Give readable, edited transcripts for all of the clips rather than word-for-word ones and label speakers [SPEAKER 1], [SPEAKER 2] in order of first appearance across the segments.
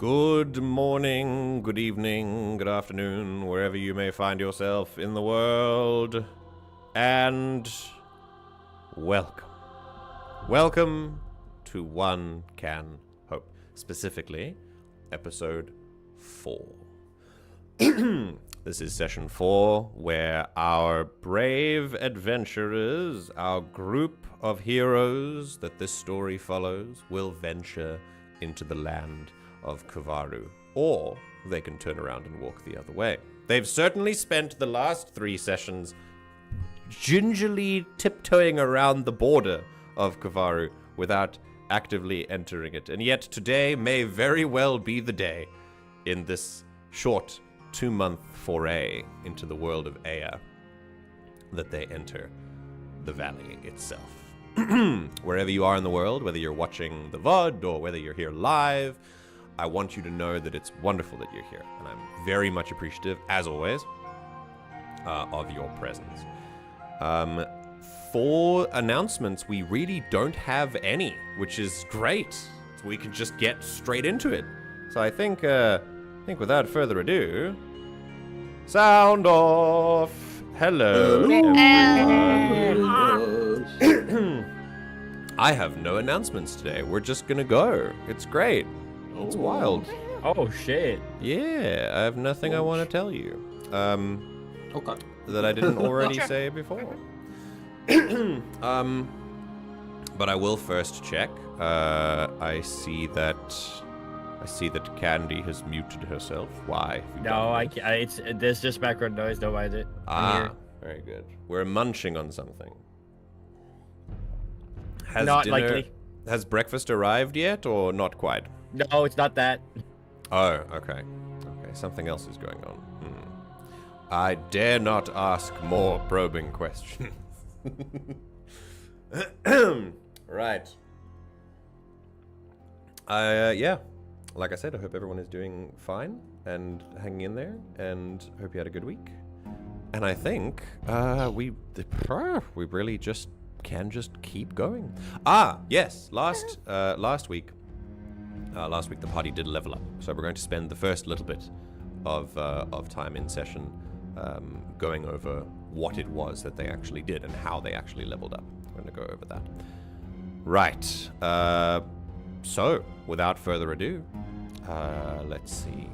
[SPEAKER 1] Good morning, good evening, good afternoon, wherever you may find yourself in the world. And welcome. Welcome to One Can Hope. Specifically, episode 4. This is session 4, where our brave adventurers, our group of heroes that this story follows, will venture into the land of Kovarru, or they can turn around and walk the other way. They've certainly spent the last 3 sessions gingerly tiptoeing around the border of Kovarru without actively entering it, and yet today may very well be the day in this short 2-month foray into the world of Eyya that they enter the valley itself. Wherever you are in the world, whether you're watching the VOD or whether you're here live, I want you to know that it's wonderful that you're here, and I'm very much appreciative, as always, of your presence. For announcements, we really don't have any, which is great. So we can just get straight into it. So I think without further ado, sound off. Hello, everyone. I have no announcements today. We're just gonna go. It's great. It's wild.
[SPEAKER 2] Oh shit.
[SPEAKER 1] Yeah, I have nothing I want to tell you.
[SPEAKER 3] Okay.
[SPEAKER 1] That I didn't already say before. But I will first check. I see that Candy has muted herself. Why?
[SPEAKER 2] No, there's just background noise. Don't mind it.
[SPEAKER 1] Very good. We're munching on something.
[SPEAKER 2] Not likely.
[SPEAKER 1] Has breakfast arrived yet, or not quite?
[SPEAKER 2] No, it's not that.
[SPEAKER 1] Oh, okay. Okay, something else is going on. I dare not ask more probing questions. Right. Yeah. Like I said, I hope everyone is doing fine and hanging in there, and hope you had a good week. And I think we really just can keep going. Yes. Last week the party did level up, so we're going to spend the first little bit of time in session going over what it was that they actually did and how they actually leveled up. We're going to go over that. Right. So, without further ado, let's see.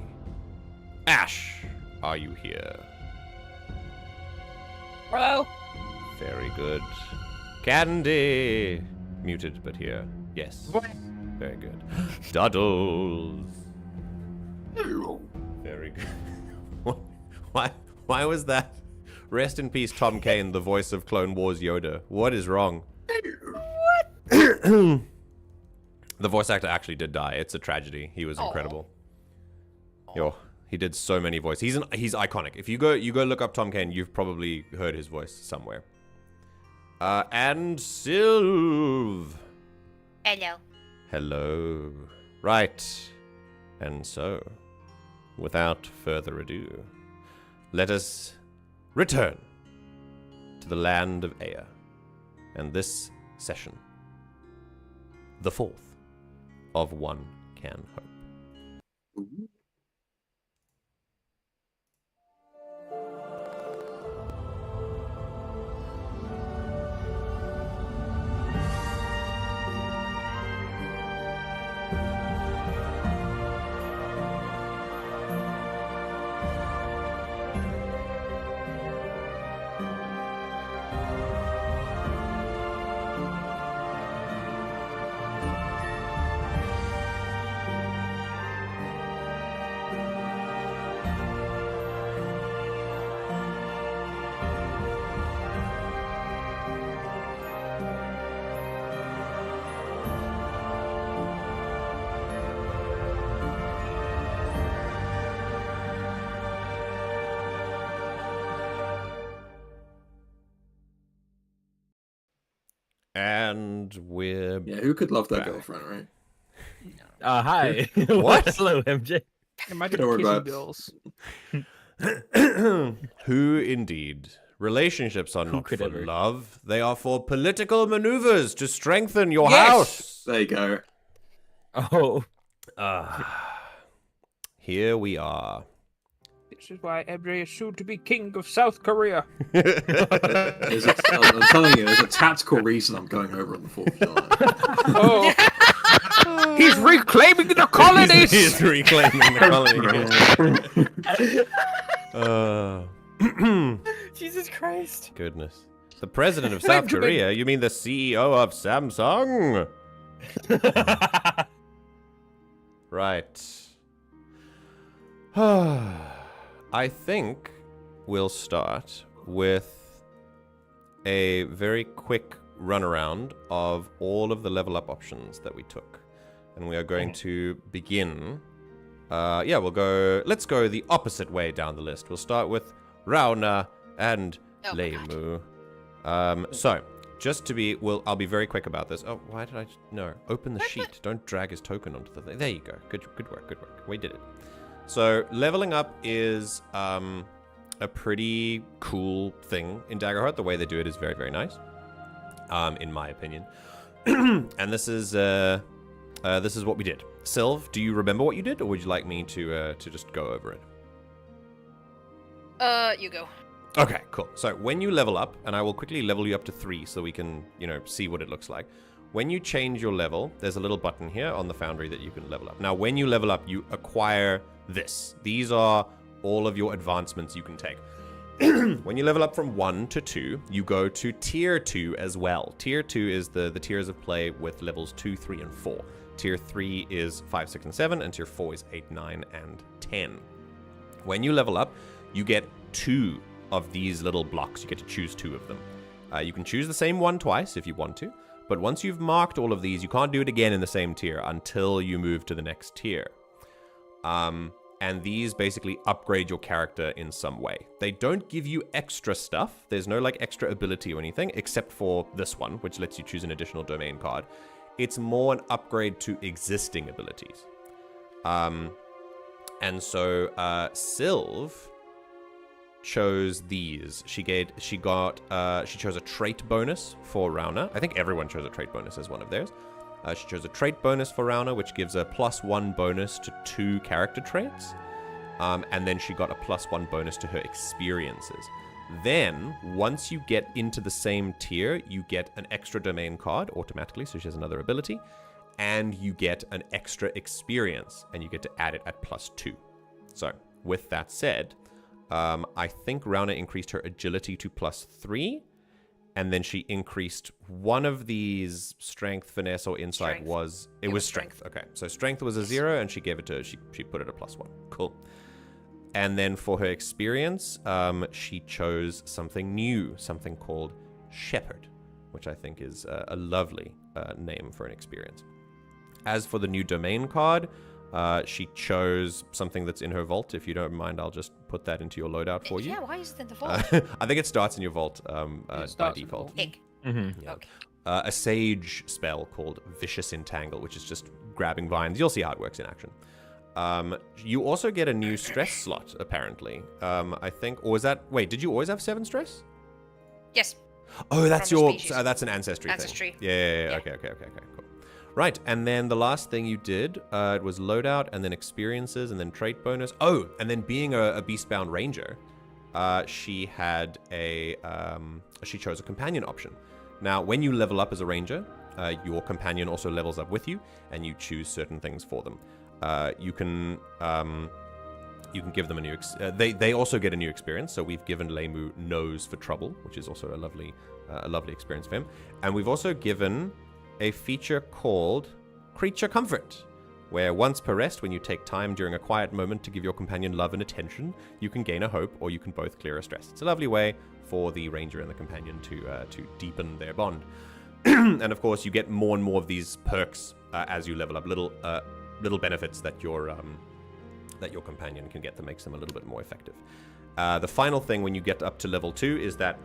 [SPEAKER 1] Ash, are you here?
[SPEAKER 4] Hello.
[SPEAKER 1] Very good. Candy, muted but here. Yes.
[SPEAKER 2] What?
[SPEAKER 1] Very good. Duddles. Very good. Why was that? Rest in peace, Tom Kane, the voice of Clone Wars Yoda. What is wrong?
[SPEAKER 4] What?
[SPEAKER 1] The voice actor actually did die. It's a tragedy. He was incredible. Yo, he did so many voices. He's iconic. If you go look up Tom Kane, you've probably heard his voice somewhere. And Sylv.
[SPEAKER 4] Hello.
[SPEAKER 1] Hello. Right. And so, without further ado, let us return to the land of Eyya. And this session, the 4th of One Can Hope. And we're
[SPEAKER 3] who could love their
[SPEAKER 1] back.
[SPEAKER 3] girlfriend, right?
[SPEAKER 2] Hi.
[SPEAKER 1] What?
[SPEAKER 2] Hello, MJ.
[SPEAKER 5] Imagine
[SPEAKER 3] Don't worry
[SPEAKER 5] kissing
[SPEAKER 3] about
[SPEAKER 5] girls.
[SPEAKER 1] Who indeed? Relationships are not
[SPEAKER 2] could
[SPEAKER 1] for
[SPEAKER 2] ever?
[SPEAKER 1] love. They are for political maneuvers to strengthen your
[SPEAKER 3] Yes!
[SPEAKER 1] house.
[SPEAKER 3] There you go.
[SPEAKER 2] Oh.
[SPEAKER 1] here we are.
[SPEAKER 5] This is why Ebre is soon to be king of South Korea.
[SPEAKER 3] I'm telling you, there's a tactical reason I'm going over on the 4th of July.
[SPEAKER 5] Oh. He's reclaiming the colonies!
[SPEAKER 1] He's reclaiming the colony.
[SPEAKER 2] Jesus Christ.
[SPEAKER 1] Goodness. The president of South Korea? You mean the CEO of Samsung? Right. I think we'll start with a very quick run around of all of the level up options that we took. And we are going to begin. Let's go the opposite way down the list. We'll start with Rauna and Leimu. So, just to be, I'll be very quick about this. Oh, why did I? No, open the sheet. Don't drag his token onto the thing. There you go. Good work. We did it. So, leveling up is a pretty cool thing in Daggerheart. The way they do it is very, very nice, in my opinion. And this is what we did. Sylv, do you remember what you did, or would you like me to just go over it?
[SPEAKER 4] You go.
[SPEAKER 1] Okay, cool. So when you level up, and I will quickly level you up to 3 so we can, see what it looks like. When you change your level, there's a little button here on the Foundry that you can level up. Now, when you level up, you acquire this. These are all of your advancements you can take. When you level up from 1 to 2, you go to Tier 2 as well. Tier 2 is the tiers of play with levels 2, 3, and 4. Tier 3 is 5, 6, and 7, and Tier 4 is 8, 9, and 10. When you level up, you get 2 of these little blocks. You get to choose 2 of them. You can choose the same one twice if you want to, but once you've marked all of these, you can't do it again in the same tier until you move to the next tier. And these basically upgrade your character in some way. They don't give you extra stuff. There's no extra ability or anything, except for this one, which lets you choose an additional domain card. It's more an upgrade to existing abilities. And so Sylv chose these. She chose a trait bonus for Rauna. I think everyone chose a trait bonus as one of theirs. She chose a trait bonus for Rauna, which gives a +1 bonus to 2 character traits. And then she got a +1 bonus to her experiences. Then, once you get into the same tier, you get an extra domain card automatically, so she has another ability. And you get an extra experience, and you get to add it at +2. So, with that said, I think Rauna increased her agility to +3. And then she increased one of these strength, finesse, or insight. It was strength. Okay, so strength was a 0, and she gave it to she put it a +1. Cool. And then for her experience, she chose something new, something called Shepherd, which I think is a lovely name for an experience. As for the new domain card, she chose something that's in her vault. If you don't mind, I'll just put that into your loadout for you.
[SPEAKER 4] Yeah, why is it in the vault?
[SPEAKER 1] I think it starts in your vault by default.
[SPEAKER 2] Mm-hmm.
[SPEAKER 1] Yeah.
[SPEAKER 4] Okay.
[SPEAKER 1] A sage spell called Vicious Entangle, which is just grabbing vines. You'll see how it works in action. You also get a new stress slot, apparently. I think, or was that... Wait, did you always have 7 stress?
[SPEAKER 4] Yes.
[SPEAKER 1] Oh, that's that's an ancestry
[SPEAKER 4] thing.
[SPEAKER 1] Yeah. Okay, cool. Right, and then the last thing you did, it was loadout, and then experiences, and then trait bonus. Oh, and then being a beastbound ranger, she had she chose a companion option. Now, when you level up as a ranger, your companion also levels up with you, and you choose certain things for them. You can give them a new... They also get a new experience, so we've given Leimu Nose for Trouble, which is also a lovely experience for him. And we've also given a feature called Creature Comfort, where once per rest, when you take time during a quiet moment to give your companion love and attention, you can gain a hope, or you can both clear a stress. It's a lovely way for the ranger and the companion to deepen their bond. And of course, you get more and more of these perks as you level up, little benefits that your companion can get that makes them a little bit more effective. The final thing when you get up to level 2 is that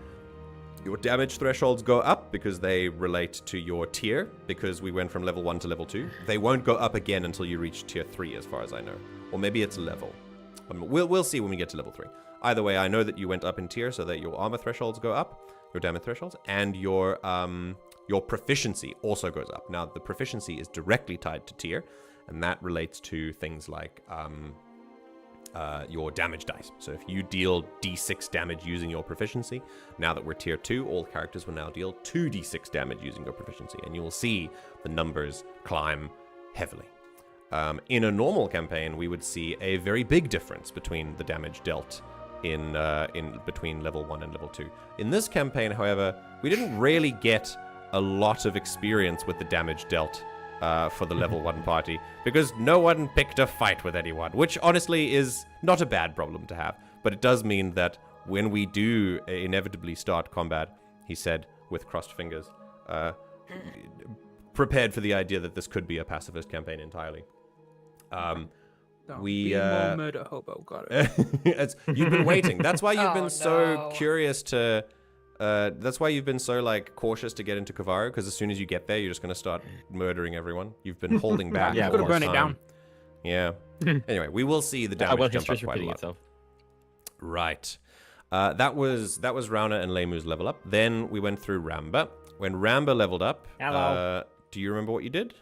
[SPEAKER 1] your damage thresholds go up because they relate to your tier, because we went from level 1 to level 2. They won't go up again until you reach tier 3, as far as I know. Or maybe it's level. We'll see when we get to level 3. Either way, I know that you went up in tier so that your armor thresholds go up, your damage thresholds, and your proficiency also goes up. Now, the proficiency is directly tied to tier, and that relates to things like your damage dice. So if you deal d6 damage using your proficiency, now that we're tier 2, all characters will now deal 2d6 damage using your proficiency, and you will see the numbers climb heavily. In a normal campaign, we would see a very big difference between the damage dealt in between level 1 and level 2. In this campaign, however, we didn't really get a lot of experience with the damage dealt for the level 1 party, because no one picked a fight with anyone, which honestly is not a bad problem to have, but it does mean that when we do inevitably start combat, he said with crossed fingers, prepared for the idea that this could be a pacifist campaign entirely. We
[SPEAKER 5] more murder hobo, got it.
[SPEAKER 1] You've been waiting. That's why you've been so
[SPEAKER 4] no.
[SPEAKER 1] curious to that's why you've been so like cautious to get into Kovarru, because as soon as you get there, you're just going to start murdering everyone. You've been holding back.
[SPEAKER 5] Yeah,
[SPEAKER 1] all
[SPEAKER 5] gotta
[SPEAKER 1] this
[SPEAKER 5] burn it
[SPEAKER 1] time.
[SPEAKER 5] down.
[SPEAKER 1] Yeah. Anyway, we will see the damage jump up quite a lot.
[SPEAKER 2] Itself.
[SPEAKER 1] Right. That was Rauna and Lemu's level up. Then we went through Ramba. When Ramba leveled up,
[SPEAKER 2] Hello.
[SPEAKER 1] do you remember what you did?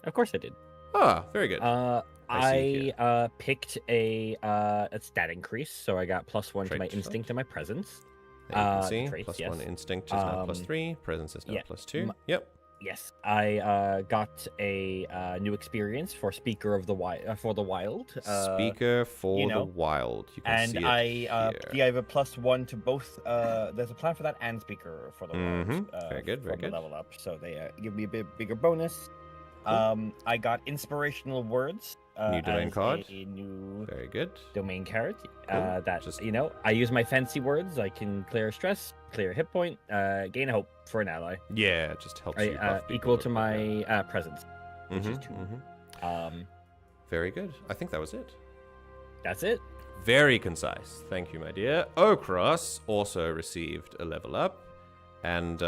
[SPEAKER 2] Of course I did.
[SPEAKER 1] Ah, very good.
[SPEAKER 2] I picked a stat increase, so I got +1 to
[SPEAKER 1] Trait
[SPEAKER 2] my
[SPEAKER 1] shot.
[SPEAKER 2] instinct and my presence.
[SPEAKER 1] There you can see,
[SPEAKER 2] traits,
[SPEAKER 1] +1
[SPEAKER 2] yes.
[SPEAKER 1] instinct is now +3, presence is now
[SPEAKER 2] yeah.
[SPEAKER 1] +2. Yep.
[SPEAKER 2] Yes, I got a new experience for Speaker of the for the Wild.
[SPEAKER 1] Speaker for
[SPEAKER 2] you know,
[SPEAKER 1] the Wild. You can see
[SPEAKER 2] and
[SPEAKER 1] it
[SPEAKER 2] I
[SPEAKER 1] here.
[SPEAKER 2] have a +1 to both. There's a plan for that and Speaker for the Wild.
[SPEAKER 1] Very good, very
[SPEAKER 2] from the
[SPEAKER 1] good.
[SPEAKER 2] level up, so they give me a bit bigger bonus. I got inspirational words.
[SPEAKER 1] New domain
[SPEAKER 2] as
[SPEAKER 1] card.
[SPEAKER 2] A new
[SPEAKER 1] Very good.
[SPEAKER 2] domain card.
[SPEAKER 1] Cool.
[SPEAKER 2] That
[SPEAKER 1] Just-
[SPEAKER 2] I use my fancy words. I can clear stress, clear a hit point, gain a hope for an ally.
[SPEAKER 1] Yeah, it just helps you buff people
[SPEAKER 2] Equal
[SPEAKER 1] a
[SPEAKER 2] to
[SPEAKER 1] little bit,
[SPEAKER 2] my presence.
[SPEAKER 1] yeah.
[SPEAKER 2] which is
[SPEAKER 1] Mhm,
[SPEAKER 2] 2.
[SPEAKER 1] mhm. Very good. I think that was it.
[SPEAKER 2] That's it.
[SPEAKER 1] Very concise. Thank you, my dear. Okros also received a level up. And,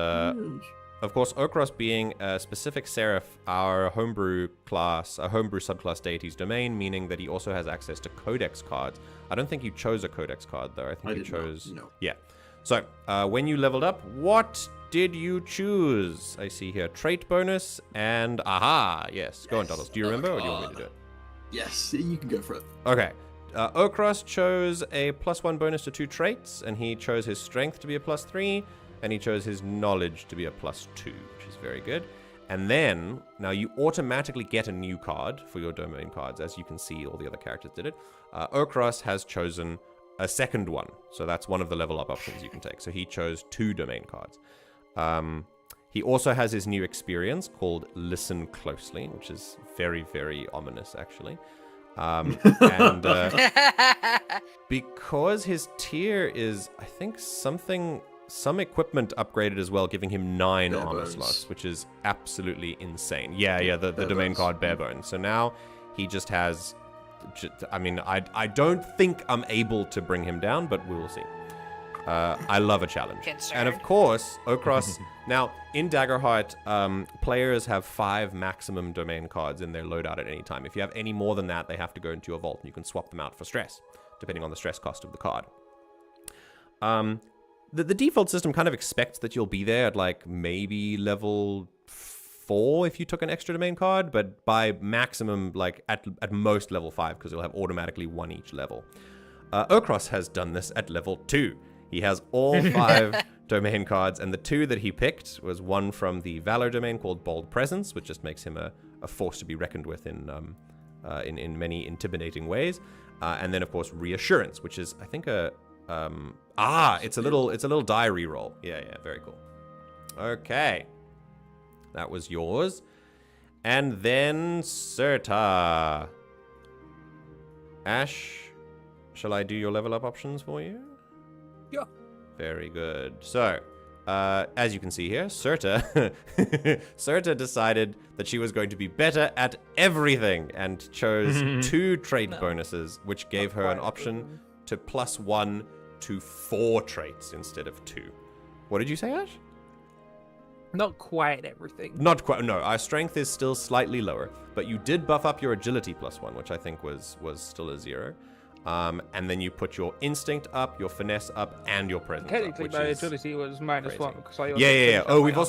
[SPEAKER 1] of course, Okros being a specific seraph, our homebrew class, a homebrew subclass deity's domain, meaning that he also has access to codex cards. I don't think you chose a codex card, though. I think
[SPEAKER 3] I
[SPEAKER 1] you
[SPEAKER 3] did not,
[SPEAKER 1] chose...
[SPEAKER 3] no.
[SPEAKER 1] Yeah. So, when you leveled up, what did you choose? I see here trait bonus and... Aha! Yes. Go on, Donald. Do you remember, or do you want me to do it?
[SPEAKER 3] Yes, you can go for it.
[SPEAKER 1] Okay. Okros chose a +1 bonus to 2 traits, and he chose his strength to be a +3, and he chose his knowledge to be a +2, which is very good. And then, now you automatically get a new card for your domain cards. As you can see, all the other characters did it. Okros has chosen a second one, so that's one of the level up options you can take. So he chose 2 domain cards. He also has his new experience called Listen Closely, which is very, very ominous, actually. And because his tier is, I think, some equipment upgraded as well, giving him 9
[SPEAKER 3] Bare
[SPEAKER 1] armor
[SPEAKER 3] bones.
[SPEAKER 1] slots, which is absolutely insane. Yeah, the
[SPEAKER 3] Bare
[SPEAKER 1] domain
[SPEAKER 3] bones.
[SPEAKER 1] card bare bones. So now he just has... I mean, I don't think I'm able to bring him down, but we will see. I love a challenge.
[SPEAKER 4] Concerned.
[SPEAKER 1] And of course, Okros... Now, in Daggerheart, players have 5 maximum domain cards in their loadout at any time. If you have any more than that, they have to go into your vault, and you can swap them out for stress, depending on the stress cost of the card. The default system kind of expects that you'll be there at like maybe level 4 if you took an extra domain card, but by maximum, like at most level 5, because you'll have automatically 1 each level. Okros has done this at level 2. He has all 5 domain cards, and the 2 that he picked was one from the Valor domain called Bold Presence, which just makes him a force to be reckoned with in many intimidating ways. And then, of course, Reassurance, which is, I think, it's a little die reroll. Yeah, very cool. Okay. That was yours. And then Serta. Ash, shall I do your level up options for you?
[SPEAKER 5] Yeah.
[SPEAKER 1] Very good. So, as you can see here, Serta decided that she was going to be better at everything and chose 2 trait bonuses, which gave her an option to +1 to 4 traits instead of 2. What did you say, Ash?
[SPEAKER 5] Not quite everything.
[SPEAKER 1] Not quite. No, our strength is still slightly lower, but you did buff up your agility +1, which I think was still a 0. And then you put your instinct up, your finesse up, and your presence up,
[SPEAKER 5] Technically,
[SPEAKER 1] which
[SPEAKER 5] my
[SPEAKER 1] is
[SPEAKER 5] agility was -1
[SPEAKER 1] crazy.
[SPEAKER 5] because I
[SPEAKER 1] Yeah.
[SPEAKER 5] finished
[SPEAKER 1] Oh,
[SPEAKER 5] up
[SPEAKER 1] we've
[SPEAKER 5] my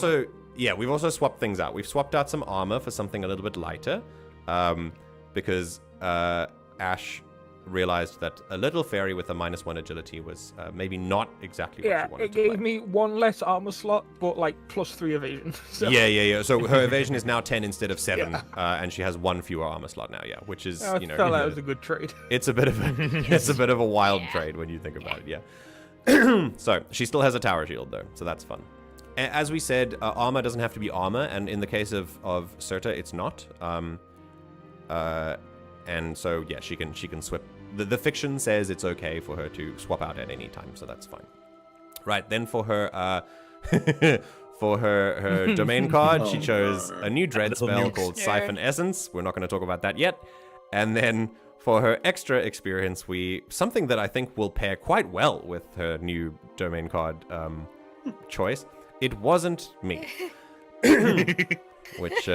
[SPEAKER 5] armor.
[SPEAKER 1] also swapped things out. We've swapped out some armor for something a little bit lighter, because Ash realized that a little fairy with a -1 agility was maybe not exactly what
[SPEAKER 5] Yeah,
[SPEAKER 1] you wanted
[SPEAKER 5] it
[SPEAKER 1] to play.
[SPEAKER 5] gave me 1 less armor slot, but like +3 evasion. So
[SPEAKER 1] Yeah. So her evasion is now 10 instead of 7,
[SPEAKER 5] Yeah.
[SPEAKER 1] and she has 1 fewer armor slot now. Yeah, which is
[SPEAKER 5] I felt that was a good trade.
[SPEAKER 1] it's a bit of a wild
[SPEAKER 4] Yeah.
[SPEAKER 1] trade when you think about it. Yeah. So she still has a tower shield though, so that's fun. As we said, armor doesn't have to be armor, and in the case of Serta, it's not. And so yeah, she can swap. The fiction says it's okay for her to swap out at any time, so that's fine. Right, then for her for her domain card, she chose a new dread
[SPEAKER 2] Little
[SPEAKER 1] spell
[SPEAKER 2] nukes.
[SPEAKER 1] called
[SPEAKER 4] Nerd.
[SPEAKER 1] Siphon Essence. We're not going to talk about that yet. And then for her extra experience, something that I think will pair quite well with her new domain card choice. It wasn't me, which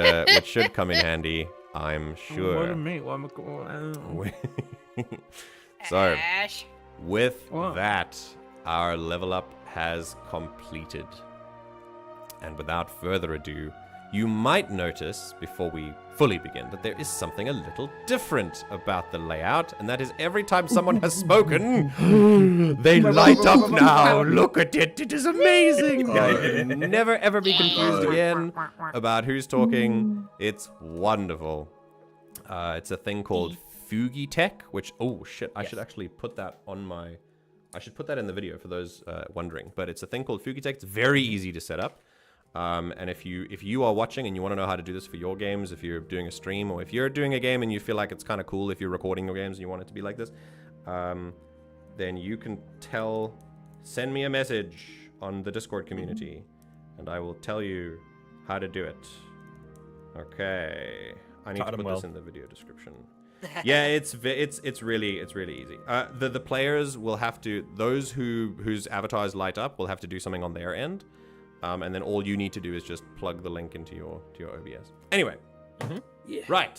[SPEAKER 1] should come in handy, I'm sure.
[SPEAKER 5] What me? What am I going?
[SPEAKER 1] So,
[SPEAKER 4] Ash.
[SPEAKER 1] with
[SPEAKER 5] Wow.
[SPEAKER 1] that, our level up has completed. And without further ado, you might notice, before we fully begin, that there is something a little different about the layout, and that is every time someone has spoken, they light up now. Look at it. It is amazing. You'll never, ever be confused again about who's talking. It's wonderful. It's a thing called Fugi Tech, which, oh shit, I should actually put that on my... I should put that in the video for those wondering. But it's a thing called Fugi Tech. It's very easy to set up. And if you are watching and you want to know how to do this for your games, if you're doing a stream, or if you're doing a game and you feel like it's kind of cool if you're recording your games and you want it to be like this, then you can send me a message on the Discord community, and I will tell you how to do it. Okay, I need to put this in the video description. Yeah, it's really easy. The players will have to, those whose avatars light up will have to do something on their end. And then all you need to do is just plug the link into your OBS. Anyway, right.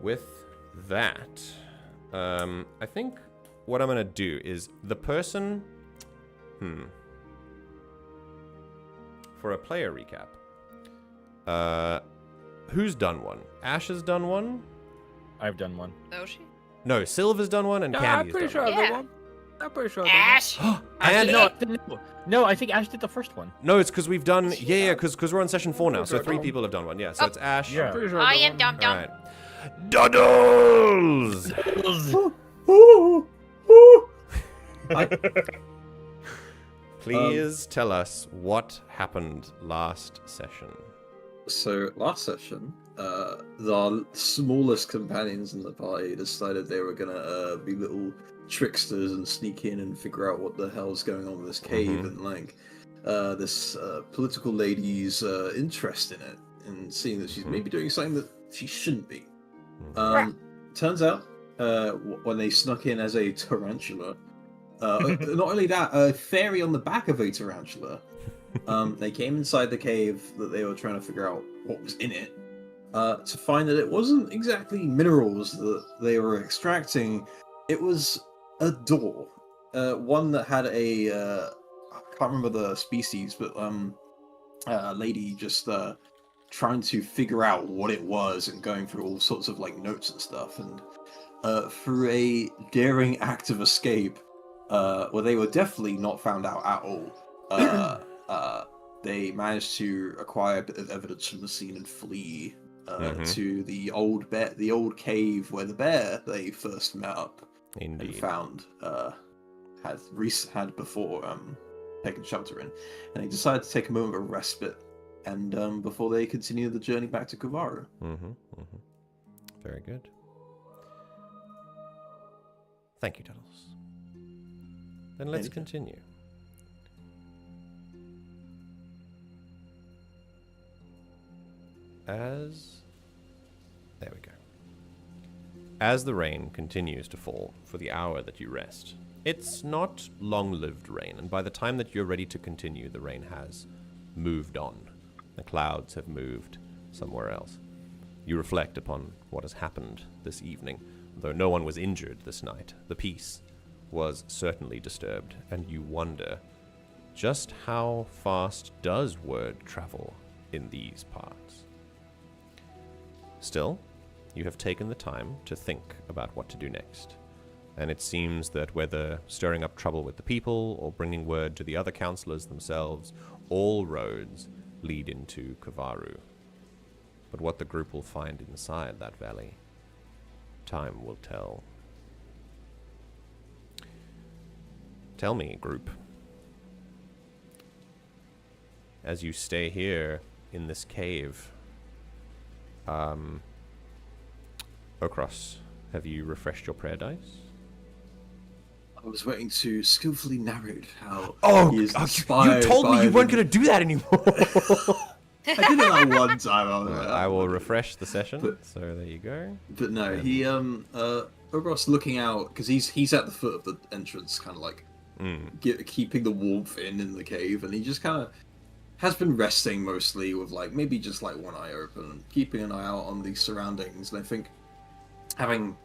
[SPEAKER 1] With that, I think what I'm gonna do is the person, for a player recap. Who's done one? Ash has done one.
[SPEAKER 2] I've done one.
[SPEAKER 4] Oh, she?
[SPEAKER 1] No, Silver's done one, and
[SPEAKER 5] No, I'm
[SPEAKER 1] Candy's
[SPEAKER 5] pretty
[SPEAKER 1] done
[SPEAKER 5] sure
[SPEAKER 1] one.
[SPEAKER 5] I did
[SPEAKER 4] Yeah.
[SPEAKER 5] one. I'm pretty sure I did one.
[SPEAKER 4] Ash.
[SPEAKER 1] And
[SPEAKER 2] No, I think Ash did the first one.
[SPEAKER 1] no, it's because we've done because we're on session 4 now, so 3 people have done one. Yeah, so it's Ash.
[SPEAKER 2] Yeah.
[SPEAKER 5] Pretty sure
[SPEAKER 4] I
[SPEAKER 5] did
[SPEAKER 4] am
[SPEAKER 5] one.
[SPEAKER 4] Dum
[SPEAKER 1] All
[SPEAKER 4] Dum.
[SPEAKER 1] right. Doddles! Please tell us what happened last session.
[SPEAKER 3] So last session, the smallest companions in the party decided they were gonna be little tricksters and sneak in and figure out what the hell's going on with this cave and like this political lady's interest in it, and seeing that she's maybe doing something that she shouldn't be. Turns out, when they snuck in as a tarantula, not only that, a fairy on the back of a tarantula. They came inside the cave that they were trying to figure out what was in it, to find that it wasn't exactly minerals that they were extracting. It was a door, one that had a I can't remember the species, but a lady just trying to figure out what it was and going through all sorts of like notes and stuff, and through a daring act of escape, where they were definitely not found out at all. They managed to acquire a bit of evidence from the scene and flee to the old cave where the bear they first met up and
[SPEAKER 1] Indeed.
[SPEAKER 3] found had before taken shelter in, and they decided to take a moment of respite and before they continue the journey back to Kovarru.
[SPEAKER 1] Very good. Thank you, Doddles. Then let's continue. There we go. As the rain continues to fall for the hour that you rest, it's not long-lived rain, and by the time that you're ready to continue, the rain has moved on. The clouds have moved somewhere else. You reflect upon what has happened this evening. Though no one was injured this night, the peace was certainly disturbed, and you wonder just how fast does word travel in these parts. Still, you have taken the time to think about what to do next. And it seems that whether stirring up trouble with the people or bringing word to the other councillors themselves, all roads lead into Kovarru. But what the group will find inside that valley, time will tell. Tell me, group, as you stay here in this cave, Okros, have you refreshed your prayer dice?
[SPEAKER 3] I was waiting to skillfully narrate how
[SPEAKER 1] Oh,
[SPEAKER 3] he is
[SPEAKER 1] you
[SPEAKER 3] inspired
[SPEAKER 1] told me
[SPEAKER 3] by
[SPEAKER 1] you weren't
[SPEAKER 3] the-
[SPEAKER 1] going to do that anymore.
[SPEAKER 3] I did it that one time. I was like,
[SPEAKER 1] I will
[SPEAKER 3] "Oh."
[SPEAKER 1] refresh the session.
[SPEAKER 3] But-
[SPEAKER 1] So there you go.
[SPEAKER 3] But no, he Ogros looking out because he's at the foot of the entrance, kind of like keeping the warmth in the cave, and he just kind of has been resting mostly with like maybe just like one eye open, keeping an eye out on the surroundings. And I think having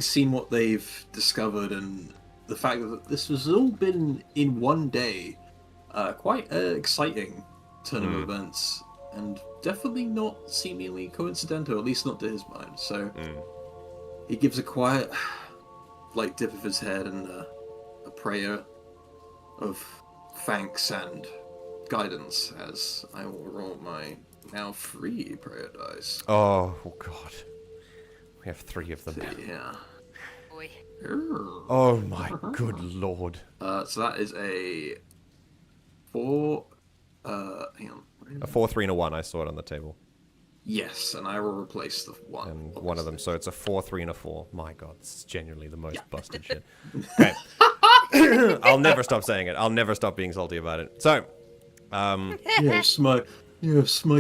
[SPEAKER 3] seen what they've discovered and the fact that this has all been in one day, quite exciting turn of events, and definitely not seemingly coincidental, at least not to his mind. So he gives a quiet, like, dip of his head and a prayer of thanks and guidance as I will roll my now 3 prayer dice.
[SPEAKER 1] Oh, God. We have 3 of them.
[SPEAKER 3] Yeah.
[SPEAKER 4] Boy.
[SPEAKER 1] Oh, my good lord.
[SPEAKER 3] So that is a 4. Hang on.
[SPEAKER 1] A 4, 3, and a 1. I saw it on the table.
[SPEAKER 3] Yes, and I will replace the 1.
[SPEAKER 1] And one of them. So it's a 4, 3, and a 4. My God, this is genuinely the most busted shit. Okay. I'll never stop saying it. I'll never stop being salty about it. So,
[SPEAKER 3] Yes, my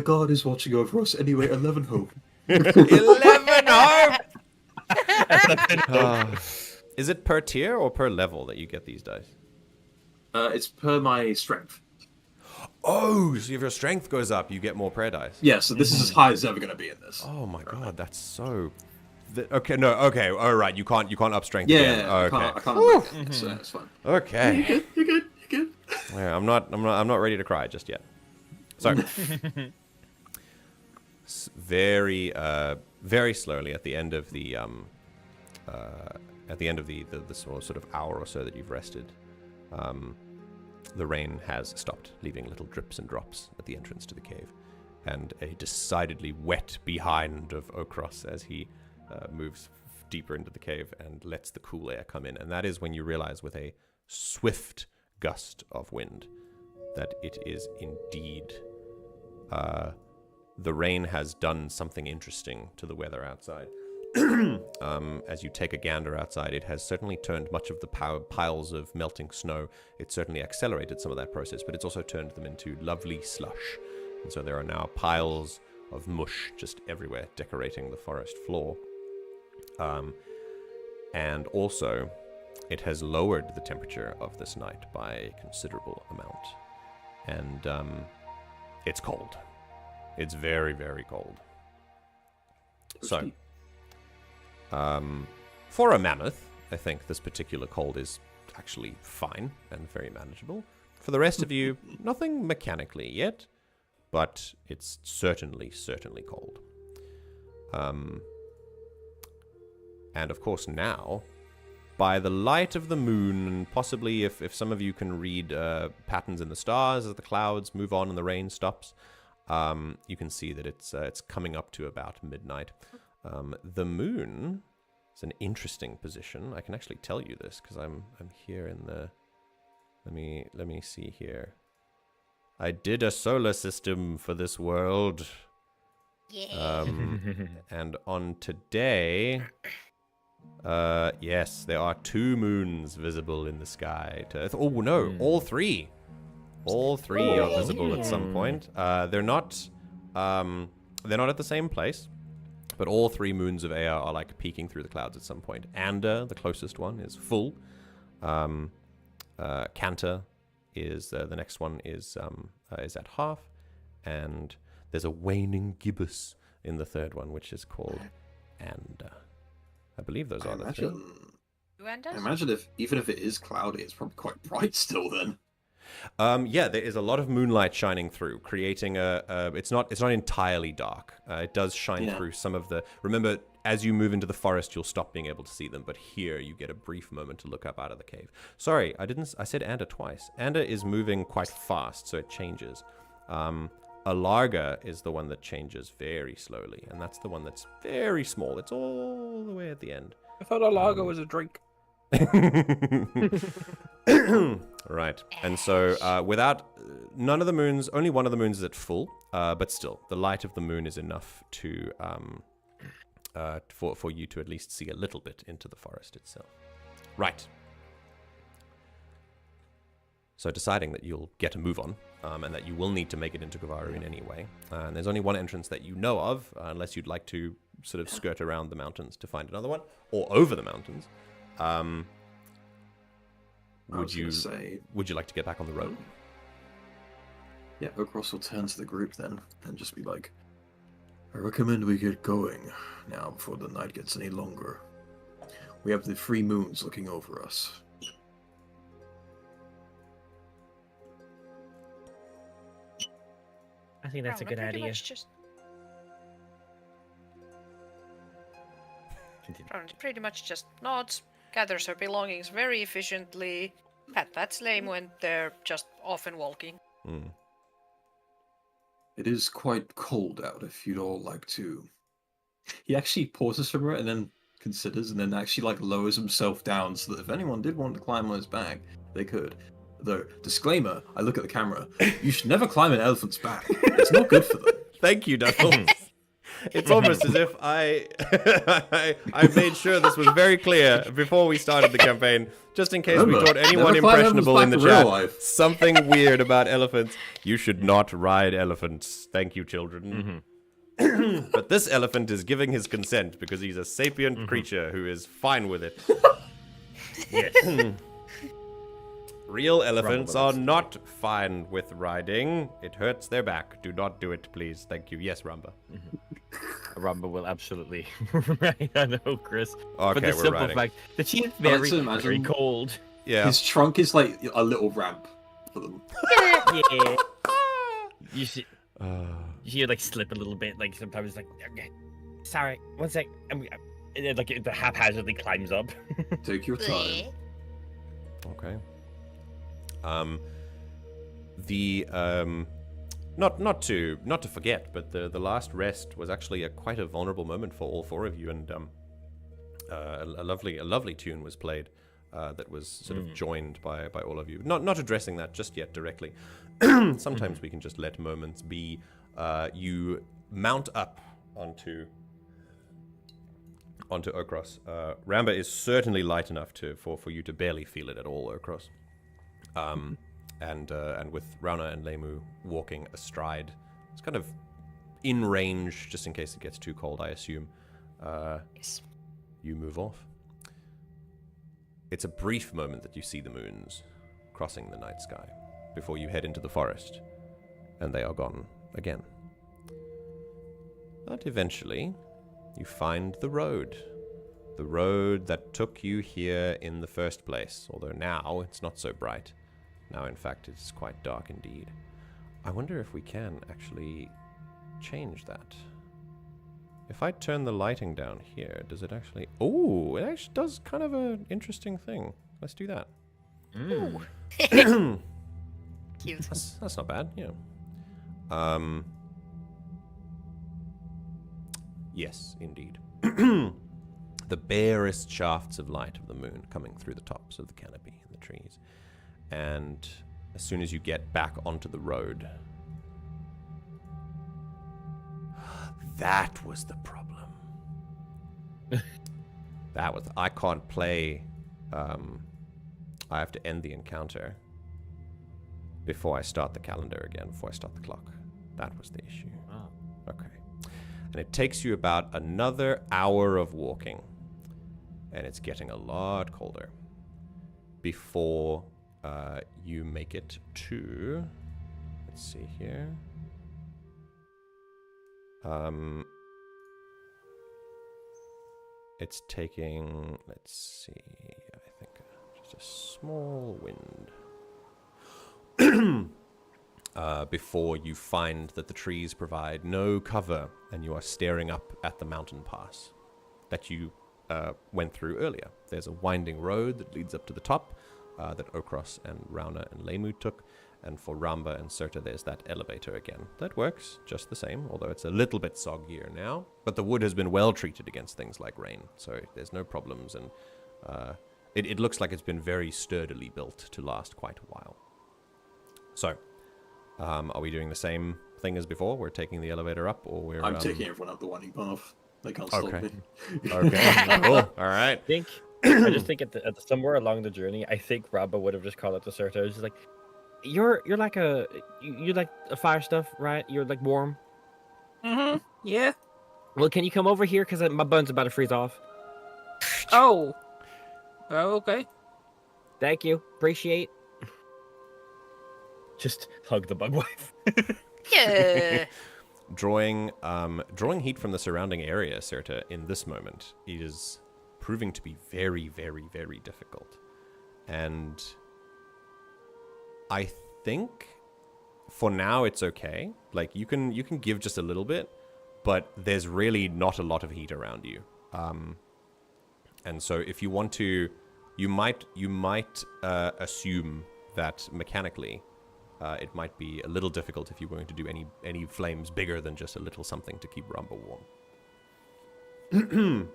[SPEAKER 3] God is watching over us anyway. 11 hope.
[SPEAKER 1] 11 hope! Is it per tier or per level that you get these dice?
[SPEAKER 3] It's per my strength.
[SPEAKER 1] Oh, so if your strength goes up, you get more prayer dice.
[SPEAKER 3] Yeah, so this is as high as ever going to be in this.
[SPEAKER 1] Oh my God, that's so... Okay, no, okay, all right, you can't up strength
[SPEAKER 3] Yeah,
[SPEAKER 1] again.
[SPEAKER 3] I
[SPEAKER 1] Okay.
[SPEAKER 3] can't. So it's fine.
[SPEAKER 1] Okay.
[SPEAKER 3] You're good.
[SPEAKER 1] Yeah, I'm not ready to cry just yet. So, very slowly at the end of the sort of hour or so that you've rested, the rain has stopped, leaving little drips and drops at the entrance to the cave, and a decidedly wet behind of Okros as he moves deeper into the cave and lets the cool air come in. And that is when you realize, with a swift gust of wind, that it is indeed the rain has done something interesting to the weather outside. As you take a gander outside, it has certainly turned much of the piles of melting snow. It certainly accelerated some of that process, but it's also turned them into lovely slush. And so there are now piles of mush just everywhere, decorating the forest floor. And also, it has lowered the temperature of this night by a considerable amount. And it's cold. It's very, very cold. So, for a mammoth, I think this particular cold is actually fine and very manageable. For the rest of you, nothing mechanically yet, but it's certainly cold. And of course now, by the light of the moon, and possibly if some of you can read patterns in the stars as the clouds move on and the rain stops, you can see that it's coming up to about midnight. The moon is an interesting position. I can actually tell you this because I'm here in the. Let me see here. I did a solar system for this world.
[SPEAKER 4] Yeah.
[SPEAKER 1] And on today, yes, there are 2 moons visible in the sky. Oh no, all 3. All 3 are visible at some point. They're not at the same place, but all 3 moons of Eyya are like peeking through the clouds at some point. Ander, the closest one, is full. Cantor is the next one is at half, and there's a waning gibbous in the third one, which is called Ander. I believe those are the 3.
[SPEAKER 3] I imagine even if it is cloudy, it's probably quite bright still then.
[SPEAKER 1] Yeah, there is a lot of moonlight shining through, creating it's not entirely dark. It does shine through some of the. Remember, as you move into the forest, you'll stop being able to see them. But here, you get a brief moment to look up out of the cave. Sorry, I said Anda twice. Anda is moving quite fast, so it changes. Alarga is the one that changes very slowly, and that's the one that's very small. It's all the way at the end.
[SPEAKER 5] I thought a lager was a drink.
[SPEAKER 1] Right, and so without none of the moons, only one of the moons is at full, but still, the light of the moon is enough to for you to at least see a little bit into the forest itself. Right. So deciding that you'll get a move on, and that you will need to make it into Kovarru in any way, and there's only one entrance that you know of, unless you'd like to sort of skirt around the mountains to find another one, or over the mountains. Would you like to get back on the road?
[SPEAKER 3] Yeah, Okros will turn to the group then and just be like, I recommend we get going now before the night gets any longer. We have the 3 moons looking over us.
[SPEAKER 2] I think that's a good idea.
[SPEAKER 4] Pretty much just nods, gathers her belongings very efficiently. That's lame when they're just off and walking.
[SPEAKER 3] It is quite cold out if you'd all like to. He actually pauses for a minute and then considers and then actually like lowers himself down so that if anyone did want to climb on his back, they could. Though, disclaimer, I look at the camera, you should never climb an elephant's back. It's not good for them.
[SPEAKER 1] Thank you, Duffel. It's almost as if I made sure this was very clear before we started the campaign, just in case we thought anyone impressionable in the chat something weird about elephants. You should not ride elephants. Thank you, children. But this elephant is giving his consent because he's a sapient creature who is fine with it.
[SPEAKER 2] Yes.
[SPEAKER 1] Real elephants are not fine with riding. It hurts their back. Do not do it, please. Thank you. Yes, Ramba.
[SPEAKER 2] Ramba will absolutely ride on Chris.
[SPEAKER 1] Okay,
[SPEAKER 2] for the
[SPEAKER 1] we're
[SPEAKER 2] simple
[SPEAKER 1] riding.
[SPEAKER 2] fact that she is
[SPEAKER 3] I like
[SPEAKER 2] very,
[SPEAKER 3] to imagine
[SPEAKER 2] very cold.
[SPEAKER 1] Yeah.
[SPEAKER 3] His trunk is like a little ramp for them.
[SPEAKER 2] Yeah. You see it like slip a little bit. Like sometimes it's like, okay, sorry, one sec. And then, like it haphazardly climbs up.
[SPEAKER 3] Take your time.
[SPEAKER 1] Okay. Not to forget, but the last rest was actually quite a vulnerable moment for all 4 of you, and a lovely tune was played that was sort of joined by all of you. Not addressing that just yet directly. Sometimes we can just let moments be. You mount up onto Okros. Ramba is certainly light enough for you to barely feel it at all, Okros. And with Rana and Lemu walking astride, it's kind of in range, just in case it gets too cold, I assume.
[SPEAKER 4] Yes.
[SPEAKER 1] You move off. It's a brief moment that you see the moons crossing the night sky before you head into the forest, and they are gone again. But eventually, you find the road that took you here in the first place, although now it's not so bright. Now, in fact, it's quite dark indeed. I wonder if we can actually change that. If I turn the lighting down here, does it actually... Oh, it actually does kind of an interesting thing. Let's do that.
[SPEAKER 4] Ooh. Cute.
[SPEAKER 1] That's not bad, yeah. Yes, indeed. The barest shafts of light of the moon coming through the tops of the canopy and the trees. And as soon as you get back onto the road, that was the problem. I can't play. I have to end the encounter before I start the calendar again, before I start the clock. That was the issue.
[SPEAKER 2] Wow.
[SPEAKER 1] Okay. And it takes you about another hour of walking, and it's getting a lot colder before you make it to, let's see here. It's taking, let's see, I think just a small wind. before you find that the trees provide no cover, and you are staring up at the mountain pass that you went through earlier. There's a winding road that leads up to the top that Okros and Rauna and Lemu took, and for Ramba and Serta there's that elevator again. That works just the same, although it's a little bit soggier now, but the wood has been well treated against things like rain, so there's no problems, and it looks like it's been very sturdily built to last quite a while. So, are we doing the same thing as before? We're taking the elevator up, or we're...
[SPEAKER 3] I'm taking everyone up the winding path. They can't stop me.
[SPEAKER 1] Okay, cool. All right.
[SPEAKER 2] I just think at the somewhere along the journey, I think Rabba would have just called it to Serta. It was just like, you're like you like fire stuff, right? You're like warm.
[SPEAKER 5] Mm-hmm. Yeah.
[SPEAKER 2] Well, can you come over here? Because my bun's about to freeze off.
[SPEAKER 5] Oh. Oh, okay.
[SPEAKER 2] Thank you. Appreciate. Just hug the bug wife.
[SPEAKER 4] Yeah.
[SPEAKER 1] Drawing heat from the surrounding area, Serta, in this moment is proving to be very, very, very difficult. And I think for now it's okay. Like you can give just a little bit, but there's really not a lot of heat around you. And so if you want to, you might assume that mechanically it might be a little difficult if you're going to do any flames bigger than just a little something to keep Ramba warm.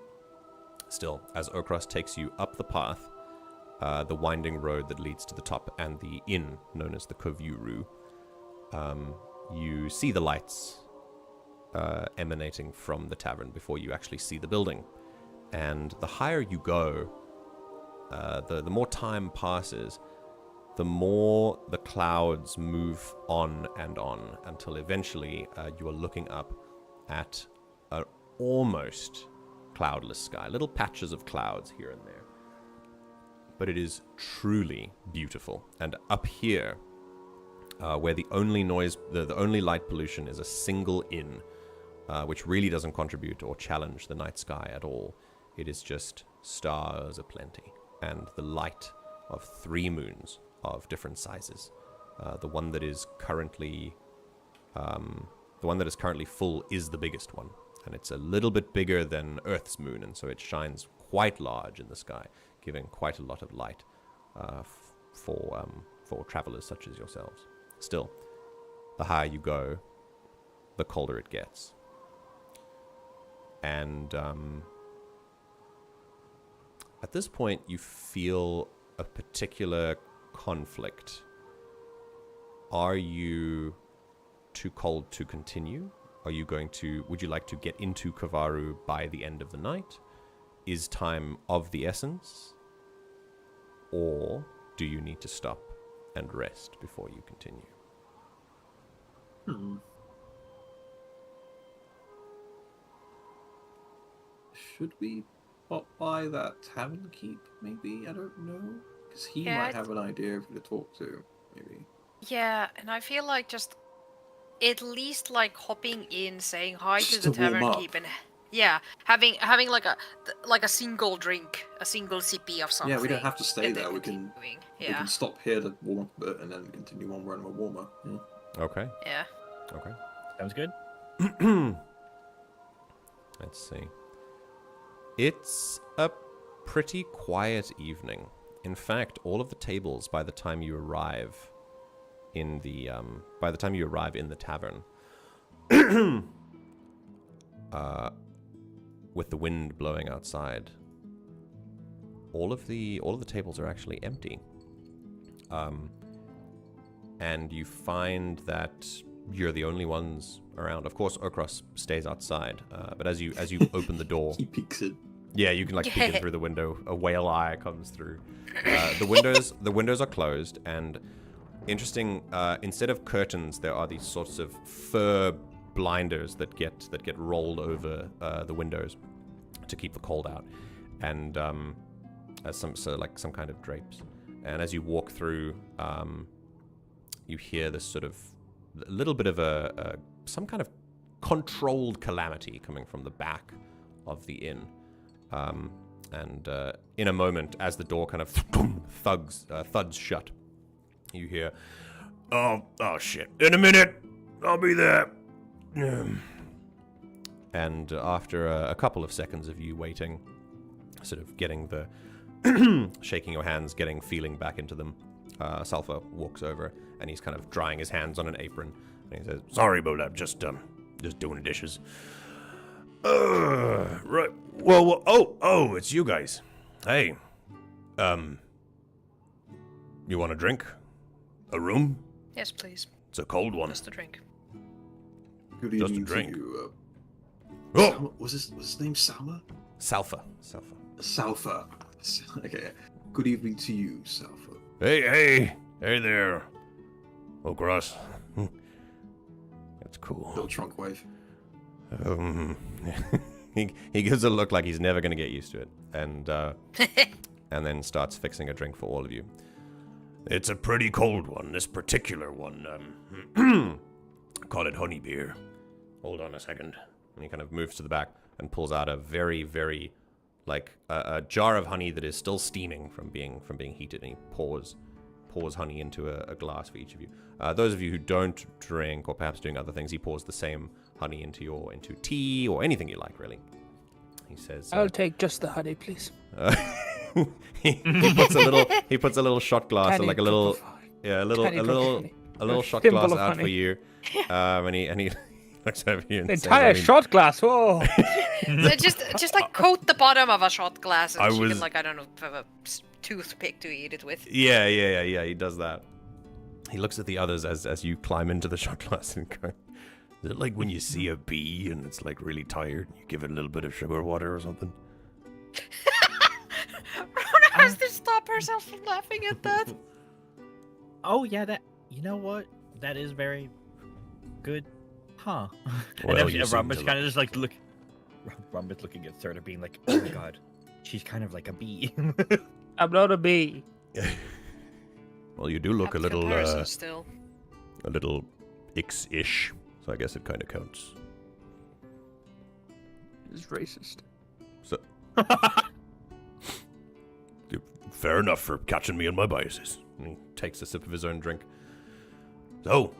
[SPEAKER 1] Still, as Okros takes you up the path, the winding road that leads to the top and the inn known as the Ko-View-Rru, you see the lights emanating from the tavern before you actually see the building. And the higher you go, the more time passes, the more the clouds move on and on until eventually you are looking up at an almost cloudless sky. Little patches of clouds here and there. But it is truly beautiful. And up here, where the only noise, the only light pollution is a single inn, which really doesn't contribute or challenge the night sky at all. It is just stars aplenty and the light of 3 moons of different sizes. The one that is currently full is the biggest one, and it's a little bit bigger than Earth's moon, and so it shines quite large in the sky, giving quite a lot of light for travelers such as yourselves. Still, the higher you go, the colder it gets. And at this point, you feel a particular conflict. Are you too cold to continue? Would you like to get into Kovarru by the end of the night? Is time of the essence? Or do you need to stop and rest before you continue?
[SPEAKER 3] Should we pop by that tavern keep, maybe? I don't know. Because he
[SPEAKER 4] Yeah,
[SPEAKER 3] might have an idea of who to talk to, maybe.
[SPEAKER 4] Yeah, and I feel like just at least like hopping in, saying hi
[SPEAKER 3] Just
[SPEAKER 4] to the
[SPEAKER 3] to warm
[SPEAKER 4] tavern
[SPEAKER 3] up.
[SPEAKER 4] keep, and having like a single drink, a single sippy of something.
[SPEAKER 3] Yeah, we don't have to stay
[SPEAKER 4] and then
[SPEAKER 3] there. We can
[SPEAKER 4] continuing.
[SPEAKER 3] we
[SPEAKER 4] Yeah,
[SPEAKER 3] can stop here to warm up a bit and then continue on when we're warmer. Yeah.
[SPEAKER 1] Okay.
[SPEAKER 4] yeah.
[SPEAKER 1] Okay.
[SPEAKER 2] Sounds good.
[SPEAKER 1] Let's see. It's a pretty quiet evening. In fact, all of the tables, by the time you arrive in the tavern, with the wind blowing outside, all of the tables are actually empty. And you find that you're the only ones around. Of course, Okros stays outside, but as you open the door,
[SPEAKER 3] He peeks in.
[SPEAKER 1] yeah, you can like peek in through the window. A whale eye comes through. The windows are closed, and interesting. Instead of curtains, there are these sorts of fur blinders that get rolled over the windows to keep the cold out, and some kind of drapes. And as you walk through, you hear this sort of little bit of some kind of controlled calamity coming from the back of the inn. And in a moment, as the door kind of thuds shut, you hear, Oh shit. In a minute. I'll be there. And after a couple of seconds of you waiting, sort of getting the shaking your hands, feeling back into them, Sulfur walks over and he's kind of drying his hands on an apron. And he says, "Sorry about that, just doing the dishes." Right. Well, oh, it's you guys. Hey, you want a drink? A room?
[SPEAKER 4] Yes, please.
[SPEAKER 1] It's a cold one.
[SPEAKER 4] Just a drink.
[SPEAKER 3] Good
[SPEAKER 1] Just a
[SPEAKER 3] evening
[SPEAKER 1] drink.
[SPEAKER 3] to you.
[SPEAKER 1] Oh,
[SPEAKER 3] Was his name Salma?
[SPEAKER 1] Salfa.
[SPEAKER 3] Salfa. Okay. Good evening to you, Salfa.
[SPEAKER 1] Hey there. Oh, gross. That's cool.
[SPEAKER 3] Little trunk wave.
[SPEAKER 1] He gives a look like he's never going to get used to it, and then starts fixing a drink for all of you. It's a pretty cold one, this particular one. Call it honey beer. Hold on a second. And he kind of moves to the back and pulls out a very, very, like, a jar of honey that is still steaming from being heated, and he pours honey into a glass for each of you. Those of you who don't drink or perhaps doing other things, he pours the same honey into tea or anything you like, really. He says,
[SPEAKER 5] I'll take just the honey, please.
[SPEAKER 1] he puts a little shot glass,
[SPEAKER 5] Tiny
[SPEAKER 1] like a little
[SPEAKER 5] cup of honey.
[SPEAKER 1] yeah, a
[SPEAKER 5] Tiny drop of
[SPEAKER 1] little
[SPEAKER 5] honey.
[SPEAKER 1] a little
[SPEAKER 5] A
[SPEAKER 1] shot
[SPEAKER 5] thimble
[SPEAKER 1] glass
[SPEAKER 5] of
[SPEAKER 1] out
[SPEAKER 5] honey.
[SPEAKER 1] for you. And he looks over you and
[SPEAKER 5] The
[SPEAKER 1] says,
[SPEAKER 5] entire shot glass. Whoa.
[SPEAKER 4] So just like coat the bottom of a shot glass, and
[SPEAKER 1] I
[SPEAKER 4] she
[SPEAKER 1] was-
[SPEAKER 4] can, like, I don't know, have a toothpick to eat it with.
[SPEAKER 1] Yeah, he does that. He looks at the others as you climb into the shot glass and go, "Is it like when you see a bee and it's like really tired, you give it a little bit of sugar water or something?"
[SPEAKER 4] Rona has to stop herself from laughing at that.
[SPEAKER 2] Oh yeah, that. You know what? That is very good. Huh.
[SPEAKER 1] Well,
[SPEAKER 2] and
[SPEAKER 1] you
[SPEAKER 2] then
[SPEAKER 1] seem
[SPEAKER 2] Rumba's
[SPEAKER 1] to
[SPEAKER 2] kind of just like look. Rumba's looking at Serta, being like, "Oh my god, she's kind of like a bee."
[SPEAKER 5] I'm not a bee.
[SPEAKER 1] Well, you do look a little
[SPEAKER 4] Comparison still.
[SPEAKER 1] X-ish, so I guess it kind of counts.
[SPEAKER 5] It's racist.
[SPEAKER 1] So, fair enough for catching me on my biases. And he takes a sip of his own drink. So,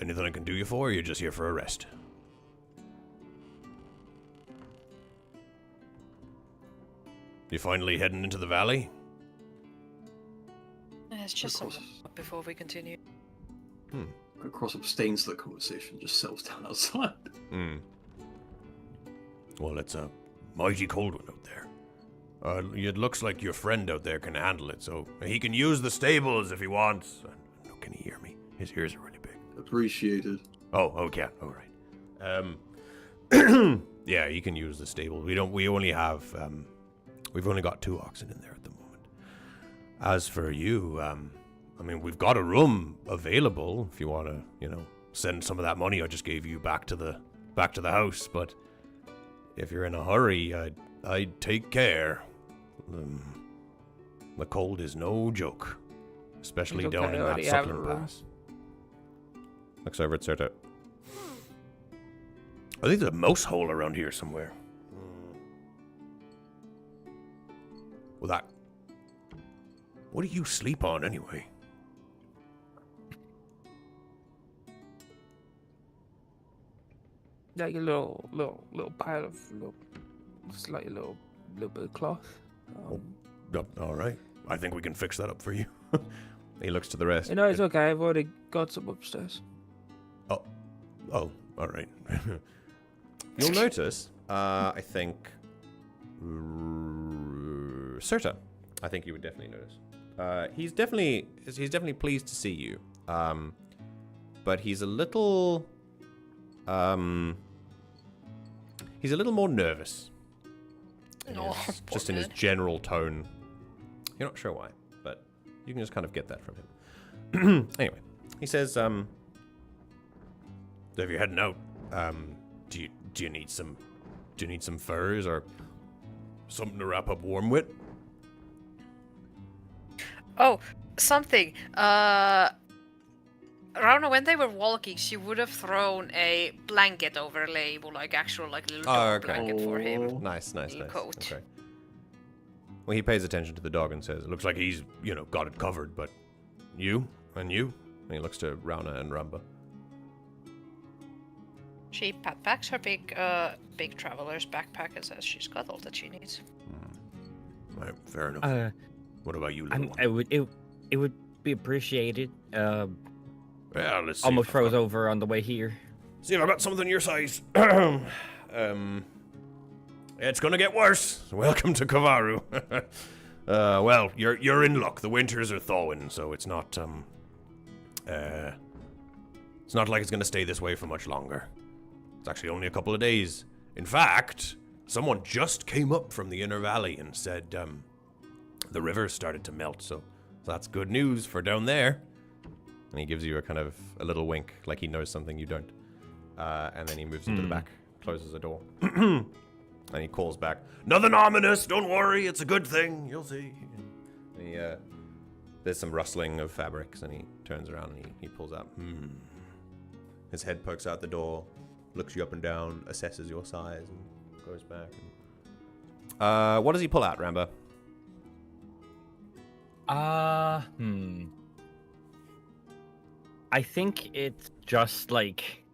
[SPEAKER 1] anything I can do you for, or you're just here for a rest? You finally heading into the valley?
[SPEAKER 4] It's just
[SPEAKER 3] Of course.
[SPEAKER 4] some before we continue.
[SPEAKER 3] Cross abstains the conversation, just settles down outside.
[SPEAKER 1] Well, it's a mighty cold one out there. It looks like your friend out there can handle it, so he can use the stables if he wants. No, can he hear me? His ears are really big.
[SPEAKER 3] Appreciated.
[SPEAKER 1] Oh, okay, all right. Yeah, you can use the stable. We only have, we've only got 2 oxen in there at the moment. As for you, I mean, we've got a room available if you want to, send some of that money I just gave you back to the house. But if you're in a hurry, I'd take care. The cold is no joke, especially
[SPEAKER 5] It's okay,
[SPEAKER 1] down in
[SPEAKER 5] I
[SPEAKER 1] that
[SPEAKER 5] already have a
[SPEAKER 1] Sutlin
[SPEAKER 5] room.
[SPEAKER 1] Pass. Looks over at Serta. I think there's a mouse hole around here somewhere. Well, that. What do you sleep on anyway?
[SPEAKER 5] Like a little pile of just like a little bit of cloth.
[SPEAKER 1] All right. I think we can fix that up for you. He looks to the rest.
[SPEAKER 5] It's okay. I've already got some upstairs.
[SPEAKER 1] Oh, all right. You'll notice, I think, Serta. I think you would definitely notice. He's definitely pleased to see you. But he's a little more nervous. Just in his general tone. You're not sure why, but you can just kind of get that from him. Anyway, he says, so if you're heading out, do you need some furs or something to wrap up warm with?
[SPEAKER 4] Oh, something. Rauna, when they were walking, she would have thrown a blanket over a label, like actual, like little dog blanket for him.
[SPEAKER 1] Nice.
[SPEAKER 4] Little coat.
[SPEAKER 1] Okay. Well, he pays attention to the dog and says, "It looks like he's, got it covered, but you, And you? And he looks to Rauna and Ramba.
[SPEAKER 4] She packs her big traveler's backpack and says she's got all that she needs.
[SPEAKER 1] Right, fair enough. What about you, little one?
[SPEAKER 2] It would be appreciated.
[SPEAKER 1] Well, let's see.
[SPEAKER 2] Almost froze over on the way here.
[SPEAKER 1] See if I got something your size. It's gonna get worse. Welcome to Kovarru. Well, you're in luck. The winters are thawing, so it's not like it's gonna stay this way for much longer. It's actually only a couple of days. In fact, someone just came up from the inner valley and said the river started to melt, so that's good news for down there. And he gives you a little wink, like he knows something you don't. And then he moves into the back, closes the door. And he calls back, "Nothing ominous, don't worry, it's a good thing, you'll see." And there's some rustling of fabrics, and he turns around and he pulls out. His head pokes out the door, looks you up and down, assesses your size, and goes back. And... what does he pull out, Ramba?
[SPEAKER 2] I think it's just like...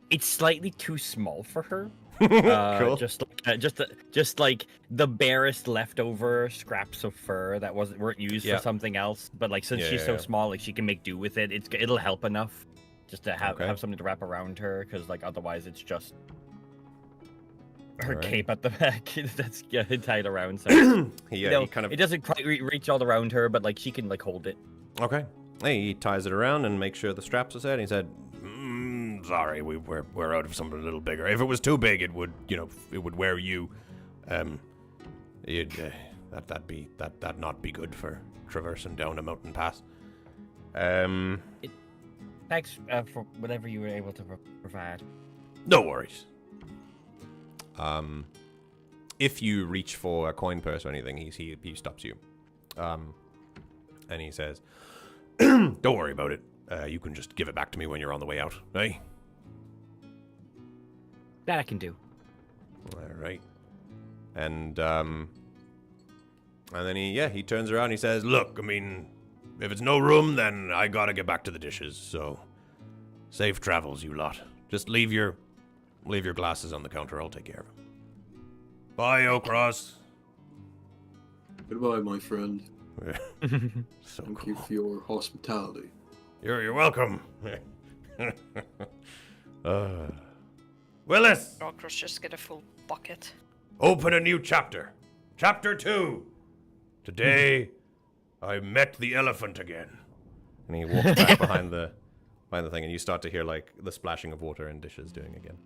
[SPEAKER 2] It's slightly too small for her.
[SPEAKER 1] Cool.
[SPEAKER 2] Just like the barest leftover scraps of fur that weren't used for something else. But like since she's so small, like she can make do with it. It'll help enough just to have something to wrap around her, because like otherwise it's just her cape at the back that's tied around. So it doesn't quite reach all around her, but like she can like hold it.
[SPEAKER 1] Okay. Hey, he ties it around and makes sure the straps are set. He said, "Sorry, we're out of something a little bigger. If it was too big, it would wear you. That'd not be good for traversing down a mountain pass."
[SPEAKER 2] Thanks for whatever you were able to provide.
[SPEAKER 1] No worries. If you reach for a coin purse or anything, he stops you. And he says, "Don't worry about it. You can just give it back to me when you're on the way out, eh?"
[SPEAKER 2] That I can do.
[SPEAKER 1] All right. And then he turns around and he says, "Look, I mean, if it's no room, then I gotta get back to the dishes, so safe travels, you lot. Just leave your glasses on the counter, I'll take care of them. Bye, O'Cross."
[SPEAKER 3] Goodbye, my friend.
[SPEAKER 1] So
[SPEAKER 3] Thank
[SPEAKER 1] cool.
[SPEAKER 3] you for your hospitality.
[SPEAKER 1] You're welcome. Willis,
[SPEAKER 4] Rockross just get a full bucket.
[SPEAKER 1] open a new chapter. Chapter 2. Today, I met the elephant again. And he walks back behind the thing, and you start to hear like the splashing of water and dishes doing again.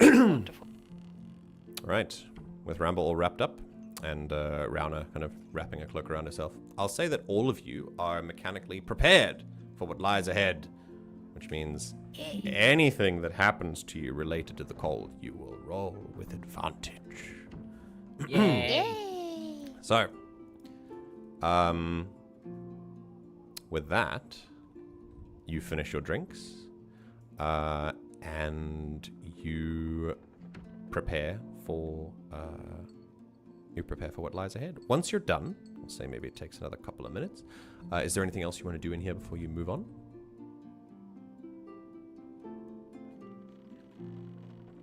[SPEAKER 4] Wonderful.
[SPEAKER 1] Right. With Ramble all wrapped up, and Rauna kind of wrapping a cloak around herself, I'll say that all of you are mechanically prepared for what lies ahead, which means anything that happens to you related to the cold, you will roll with advantage.
[SPEAKER 2] Yay!
[SPEAKER 1] So, with that, you finish your drinks, and you prepare for what lies ahead. Once you're done, I'll say maybe it takes another couple of minutes. Is there anything else you want to do in here before you move on?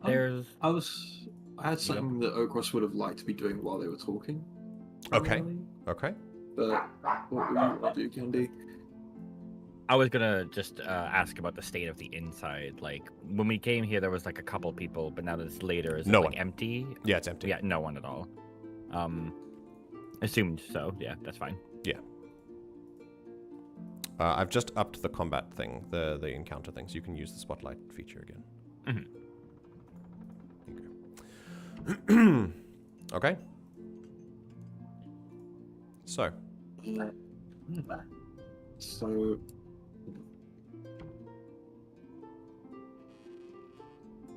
[SPEAKER 3] I had something that O'Cross would have liked to be doing while they were talking.
[SPEAKER 1] Okay.
[SPEAKER 3] primarily,
[SPEAKER 1] Okay.
[SPEAKER 3] But what would you want to do, Candy?
[SPEAKER 2] I was gonna just ask about the state of the inside. Like when we came here, there was like a couple people, but now that it's later, is
[SPEAKER 1] No
[SPEAKER 2] it
[SPEAKER 1] one.
[SPEAKER 2] like empty?
[SPEAKER 1] Yeah, it's empty.
[SPEAKER 2] Yeah, no one at all. Assumed so. Yeah, that's fine.
[SPEAKER 1] Yeah. I've just upped the combat thing, the encounter thing, so you can use the spotlight feature again. Okay. So.
[SPEAKER 3] So.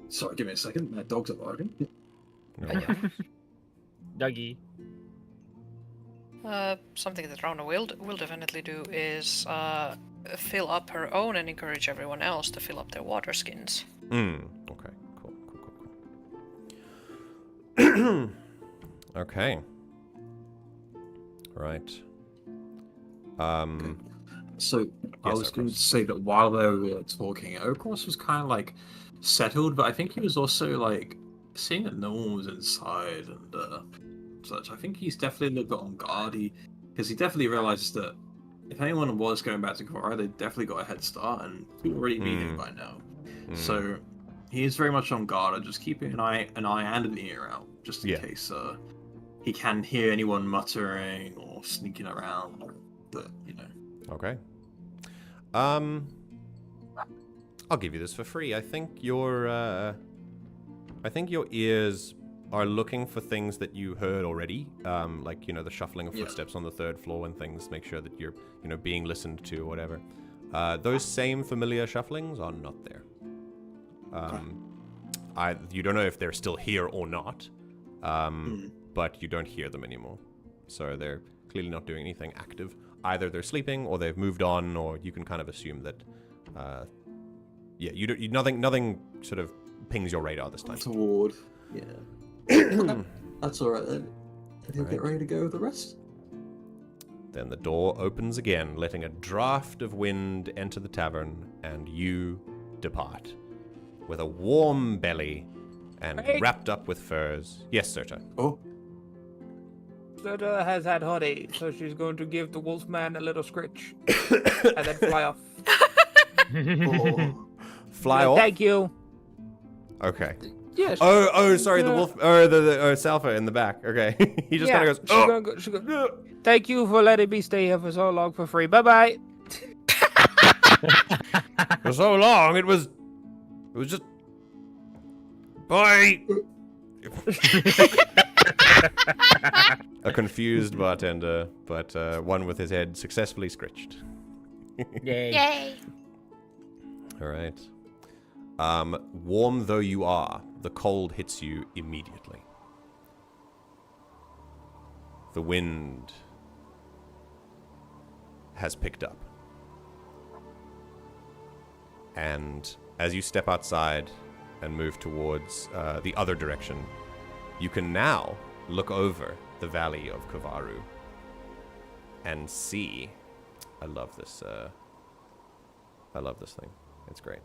[SPEAKER 3] Sorry, give me a second. My dogs are barking.
[SPEAKER 2] Dougie.
[SPEAKER 4] Something that Rona will definitely do is fill up her own and encourage everyone else to fill up their water skins.
[SPEAKER 1] Okay. Cool. Okay. Right.
[SPEAKER 3] So I
[SPEAKER 1] Yes,
[SPEAKER 3] was going to
[SPEAKER 1] Okros.
[SPEAKER 3] say that while they were talking, Okros was kind of like settled, but I think he was also like seeing that no one was inside and such. I think he's definitely a little bit on guard, because he definitely realizes that if anyone was going back to Kovarru, they definitely got a head start, and he'd already been here by now. So he is very much on guard and just keeping an eye and an ear out, just in case he can hear anyone muttering or sneaking around. But
[SPEAKER 1] Okay. I'll give you this for free. I think your ears are looking for things that you heard already, like the shuffling of footsteps on the third floor and things. Make sure that you're being listened to or whatever. Those same familiar shufflings are not there. You don't know if they're still here or not, but you don't hear them anymore. So they're clearly not doing anything active. Either they're sleeping or they've moved on, or you can kind of assume that, nothing sort of pings your radar this time.
[SPEAKER 3] Toward, that's all right then. I think get ready to go with the rest.
[SPEAKER 1] Then the door opens again, letting a draft of wind enter the tavern, and you depart with a warm belly and wrapped up with furs. Yes, Serta.
[SPEAKER 3] Oh.
[SPEAKER 5] Serta has had honey, so she's going to give the wolfman a little scritch and then fly off.
[SPEAKER 1] Fly off?
[SPEAKER 5] Thank you.
[SPEAKER 1] Okay.
[SPEAKER 5] Yes.
[SPEAKER 1] Oh, sorry, the wolf, or the Salva in the back. Okay. He just kind of goes,
[SPEAKER 5] she goes, thank you for letting me stay here for so long for free. Bye-bye.
[SPEAKER 1] For so long, it was just... Bye! A confused bartender, but one with his head successfully scritched.
[SPEAKER 2] Yay.
[SPEAKER 4] Yay!
[SPEAKER 1] Alright. Warm though you are, the cold hits you immediately. The wind has picked up. And as you step outside and move towards the other direction, you can now look over the valley of Kovarru and see... I love this thing. It's great.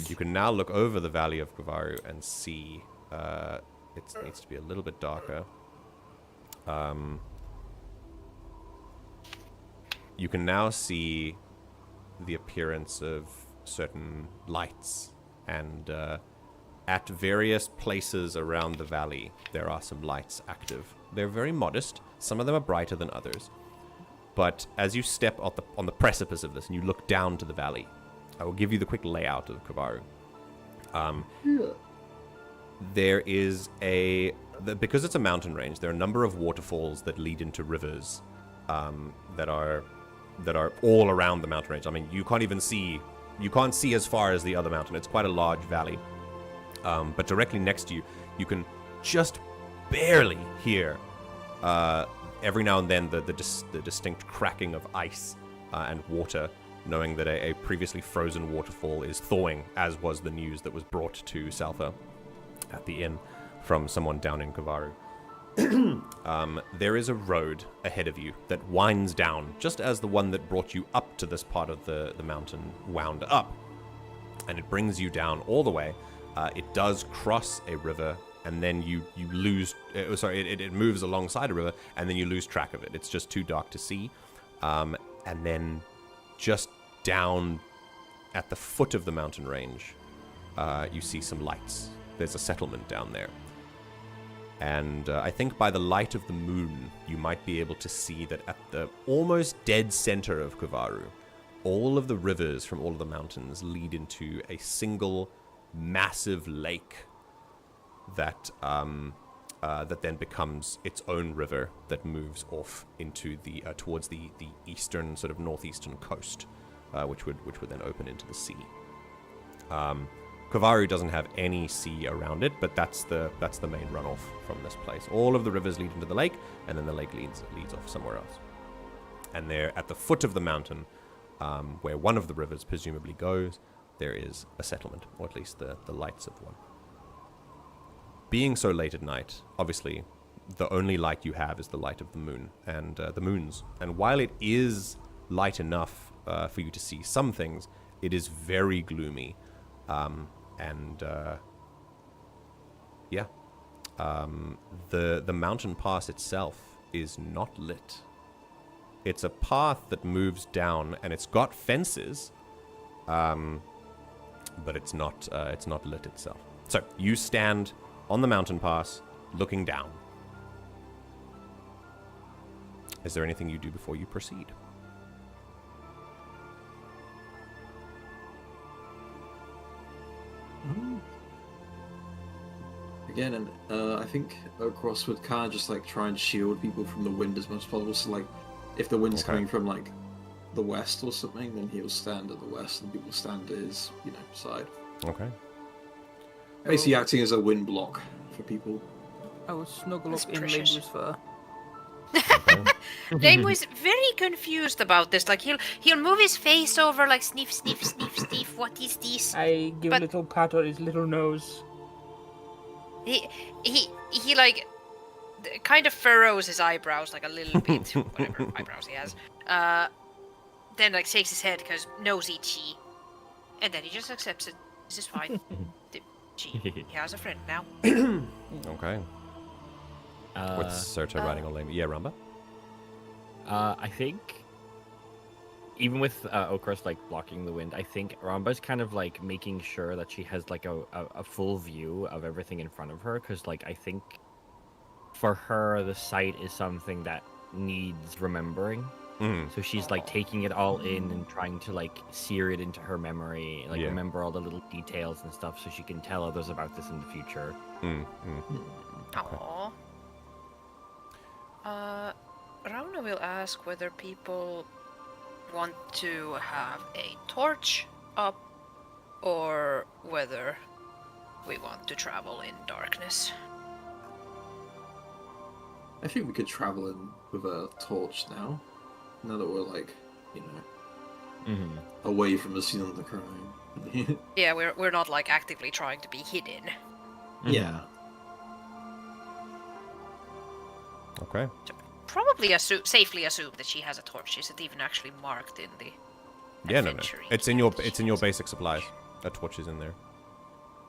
[SPEAKER 1] You can now look over the valley of Kovarru and see... it needs to be a little bit darker. You can now see the appearance of certain lights, and at various places around the valley there are some lights active. They're very modest. Some of them are brighter than others. But as you step on the precipice of this and you look down to the valley, I will give you the quick layout of Kovarru. There is because it's a mountain range, there are a number of waterfalls that lead into rivers that are all around the mountain range. I mean, you can't see as far as the other mountain. It's quite a large valley. But directly next to you, you can just barely hear every now and then the distinct cracking of ice and water, knowing that a previously frozen waterfall is thawing, as was the news that was brought to Salfa at the inn from someone down in Kovarru. There is a road ahead of you that winds down, just as the one that brought you up to this part of the mountain wound up. And it brings you down all the way. It does cross a river, and then you lose... it moves alongside a river, and then you lose track of it. It's just too dark to see. And then just down at the foot of the mountain range, you see some lights. There's a settlement down there. And I think by the light of the moon, you might be able to see that at the almost dead center of Kovarru, all of the rivers from all of the mountains lead into a single massive lake that then becomes its own river that moves off into the towards the eastern, sort of northeastern coast, which would then open into the sea. Kovarru doesn't have any sea around it, but that's the main runoff from this place. All of the rivers lead into the lake, and then the lake leads off somewhere else. And there, at the foot of the mountain, where one of the rivers presumably goes, there is a settlement, or at least the lights of one. Being so late at night, obviously, the only light you have is the light of the moon and the moons. And while it is light enough for you to see some things. It is very gloomy. The mountain pass itself is not lit. It's a path that moves down, and it's got fences, but it's not lit itself. So you stand on the mountain pass, looking down. Is there anything you do before you proceed?
[SPEAKER 3] Again, and I think Okros would kind of just like try and shield people from the wind as much as possible. So like, if the wind's coming from like the west or something, then he'll stand at the west, and people stand at his, side.
[SPEAKER 1] Okay.
[SPEAKER 3] Basically, acting as a wind block for people.
[SPEAKER 5] I will snuggle
[SPEAKER 4] That's
[SPEAKER 5] up in
[SPEAKER 4] precious.
[SPEAKER 5] Labor's fur.
[SPEAKER 4] Lame was very confused about this. Like he'll move his face over, like sniff, sniff, sniff, sniff. What is this?
[SPEAKER 5] I give
[SPEAKER 4] But-
[SPEAKER 5] a little pat on his little nose.
[SPEAKER 4] He like kind of furrows his eyebrows like a little bit, whatever eyebrows he has. Then like shakes his head because knows itchy, and then he just accepts it. This is fine. He has a friend now.
[SPEAKER 1] Okay. What's Serto riding on Lame? Yeah, Ramba?
[SPEAKER 2] I think even with Okros like blocking the wind, I think Ramba's kind of like making sure that she has like a full view of everything in front of her, because like I think for her the sight is something that needs remembering. So she's like taking it all in and trying to like sear it into her memory, like remember all the little details and stuff, so she can tell others about this in the future.
[SPEAKER 4] Aww. Rauna will ask whether people want to have a torch up, or whether we want to travel in darkness.
[SPEAKER 3] I think we could travel in with a torch now. Now that we're like, away from the scene of the crime.
[SPEAKER 4] Yeah, we're not like actively trying to be hidden.
[SPEAKER 3] Yeah.
[SPEAKER 1] Okay.
[SPEAKER 4] So probably safely assume that she has a torch. Is it even actually marked in the?
[SPEAKER 1] Yeah, no.
[SPEAKER 4] adventure
[SPEAKER 1] It's in your basic supplies. A torch is in there.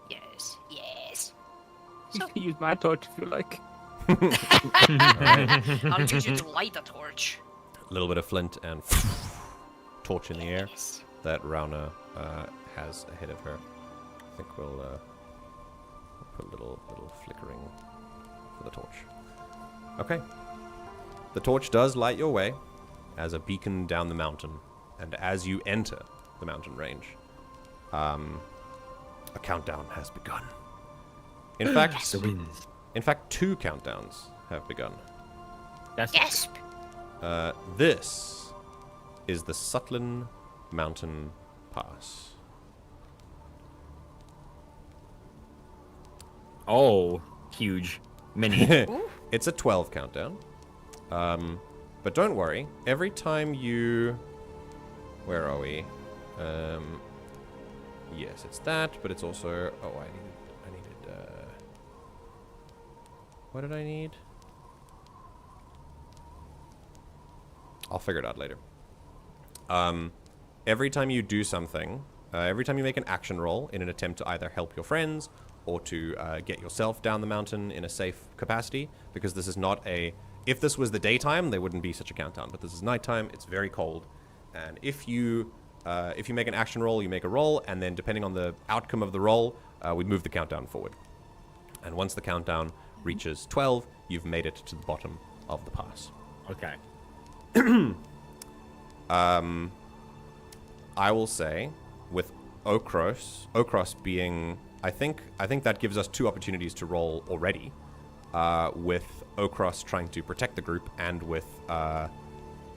[SPEAKER 4] Yes, yes.
[SPEAKER 5] You
[SPEAKER 4] So
[SPEAKER 5] can use my torch if you like.
[SPEAKER 4] I'll teach you to light a torch.
[SPEAKER 1] A little bit of flint and torch in the air
[SPEAKER 4] Yes.
[SPEAKER 1] that Rauna has ahead of her. I think we'll put a little flickering for the torch. Okay. The torch does light your way as a beacon down the mountain, and as you enter the mountain range, a countdown has begun. In fact, two countdowns have begun.
[SPEAKER 4] Yes.
[SPEAKER 1] This is the Sutlin Mountain Pass.
[SPEAKER 2] Oh, huge. Mini.
[SPEAKER 1] It's a 12 countdown. But don't worry. Every time you... Where are we? Yes, it's that, but it's also... Oh, I needed... What did I need? I'll figure it out later. Every time you do something, every time you make an action roll in an attempt to either help your friends or to get yourself down the mountain in a safe capacity, because this is not a... If this was the daytime, there wouldn't be such a countdown, but this is nighttime, it's very cold, and if you make an action roll, you make a roll, and then depending on the outcome of the roll, we move the countdown forward. And once the countdown reaches 12, you've made it to the bottom of the pass.
[SPEAKER 2] Okay.
[SPEAKER 1] I will say, with Okros being, I think that gives us 2 opportunities to roll already, with Okros trying to protect the group, and with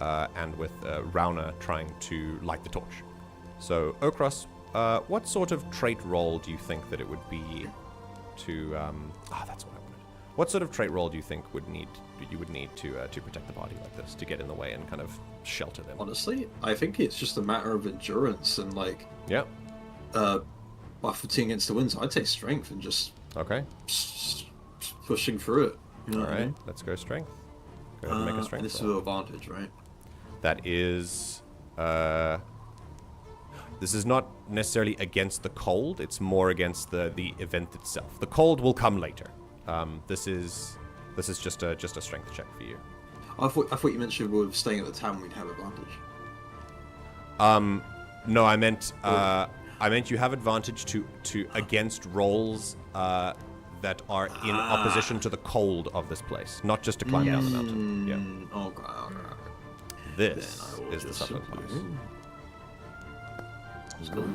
[SPEAKER 1] Rauna trying to light the torch. So, Okros, what sort of trait roll do you think that it would be to? That's what I wanted. What sort of trait roll do you think you would need to protect the party like this, to get in the way and kind of shelter them?
[SPEAKER 3] Honestly, I think it's just a matter of endurance and like buffeting against the winds. I'd take strength and just pushing through it. You know
[SPEAKER 1] All right, let's go strength. Go ahead and make a strength
[SPEAKER 3] and this is
[SPEAKER 1] roll.
[SPEAKER 3] with advantage, right?
[SPEAKER 1] That is This is not necessarily against the cold. It's more against the event itself. The cold will come later. This is just a strength check for you.
[SPEAKER 3] I thought you mentioned with staying at the town we'd have advantage.
[SPEAKER 1] No, I meant you have advantage to against rolls that are in opposition to the cold of this place, not just to climb down the mountain. Yeah.
[SPEAKER 3] Okay.
[SPEAKER 1] This is the Sutlin Pass. Let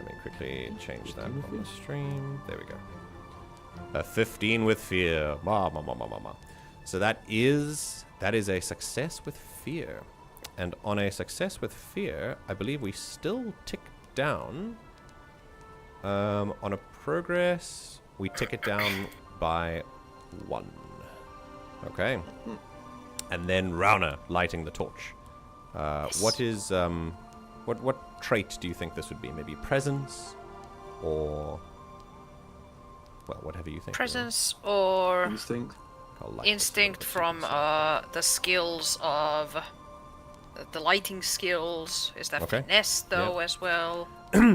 [SPEAKER 1] me quickly change that on the stream. There we go. 15 with fear. So that is a success with fear. And on a success with fear, I believe we still tick down. On a progress, we tick it down by 1. Okay. And then Rauna lighting the torch. What is what trait do you think this would be? Maybe presence, or well, whatever you think.
[SPEAKER 4] Presence or
[SPEAKER 3] Instinct.
[SPEAKER 4] instinct from the skills of the lighting skills. Is that finesse though as well?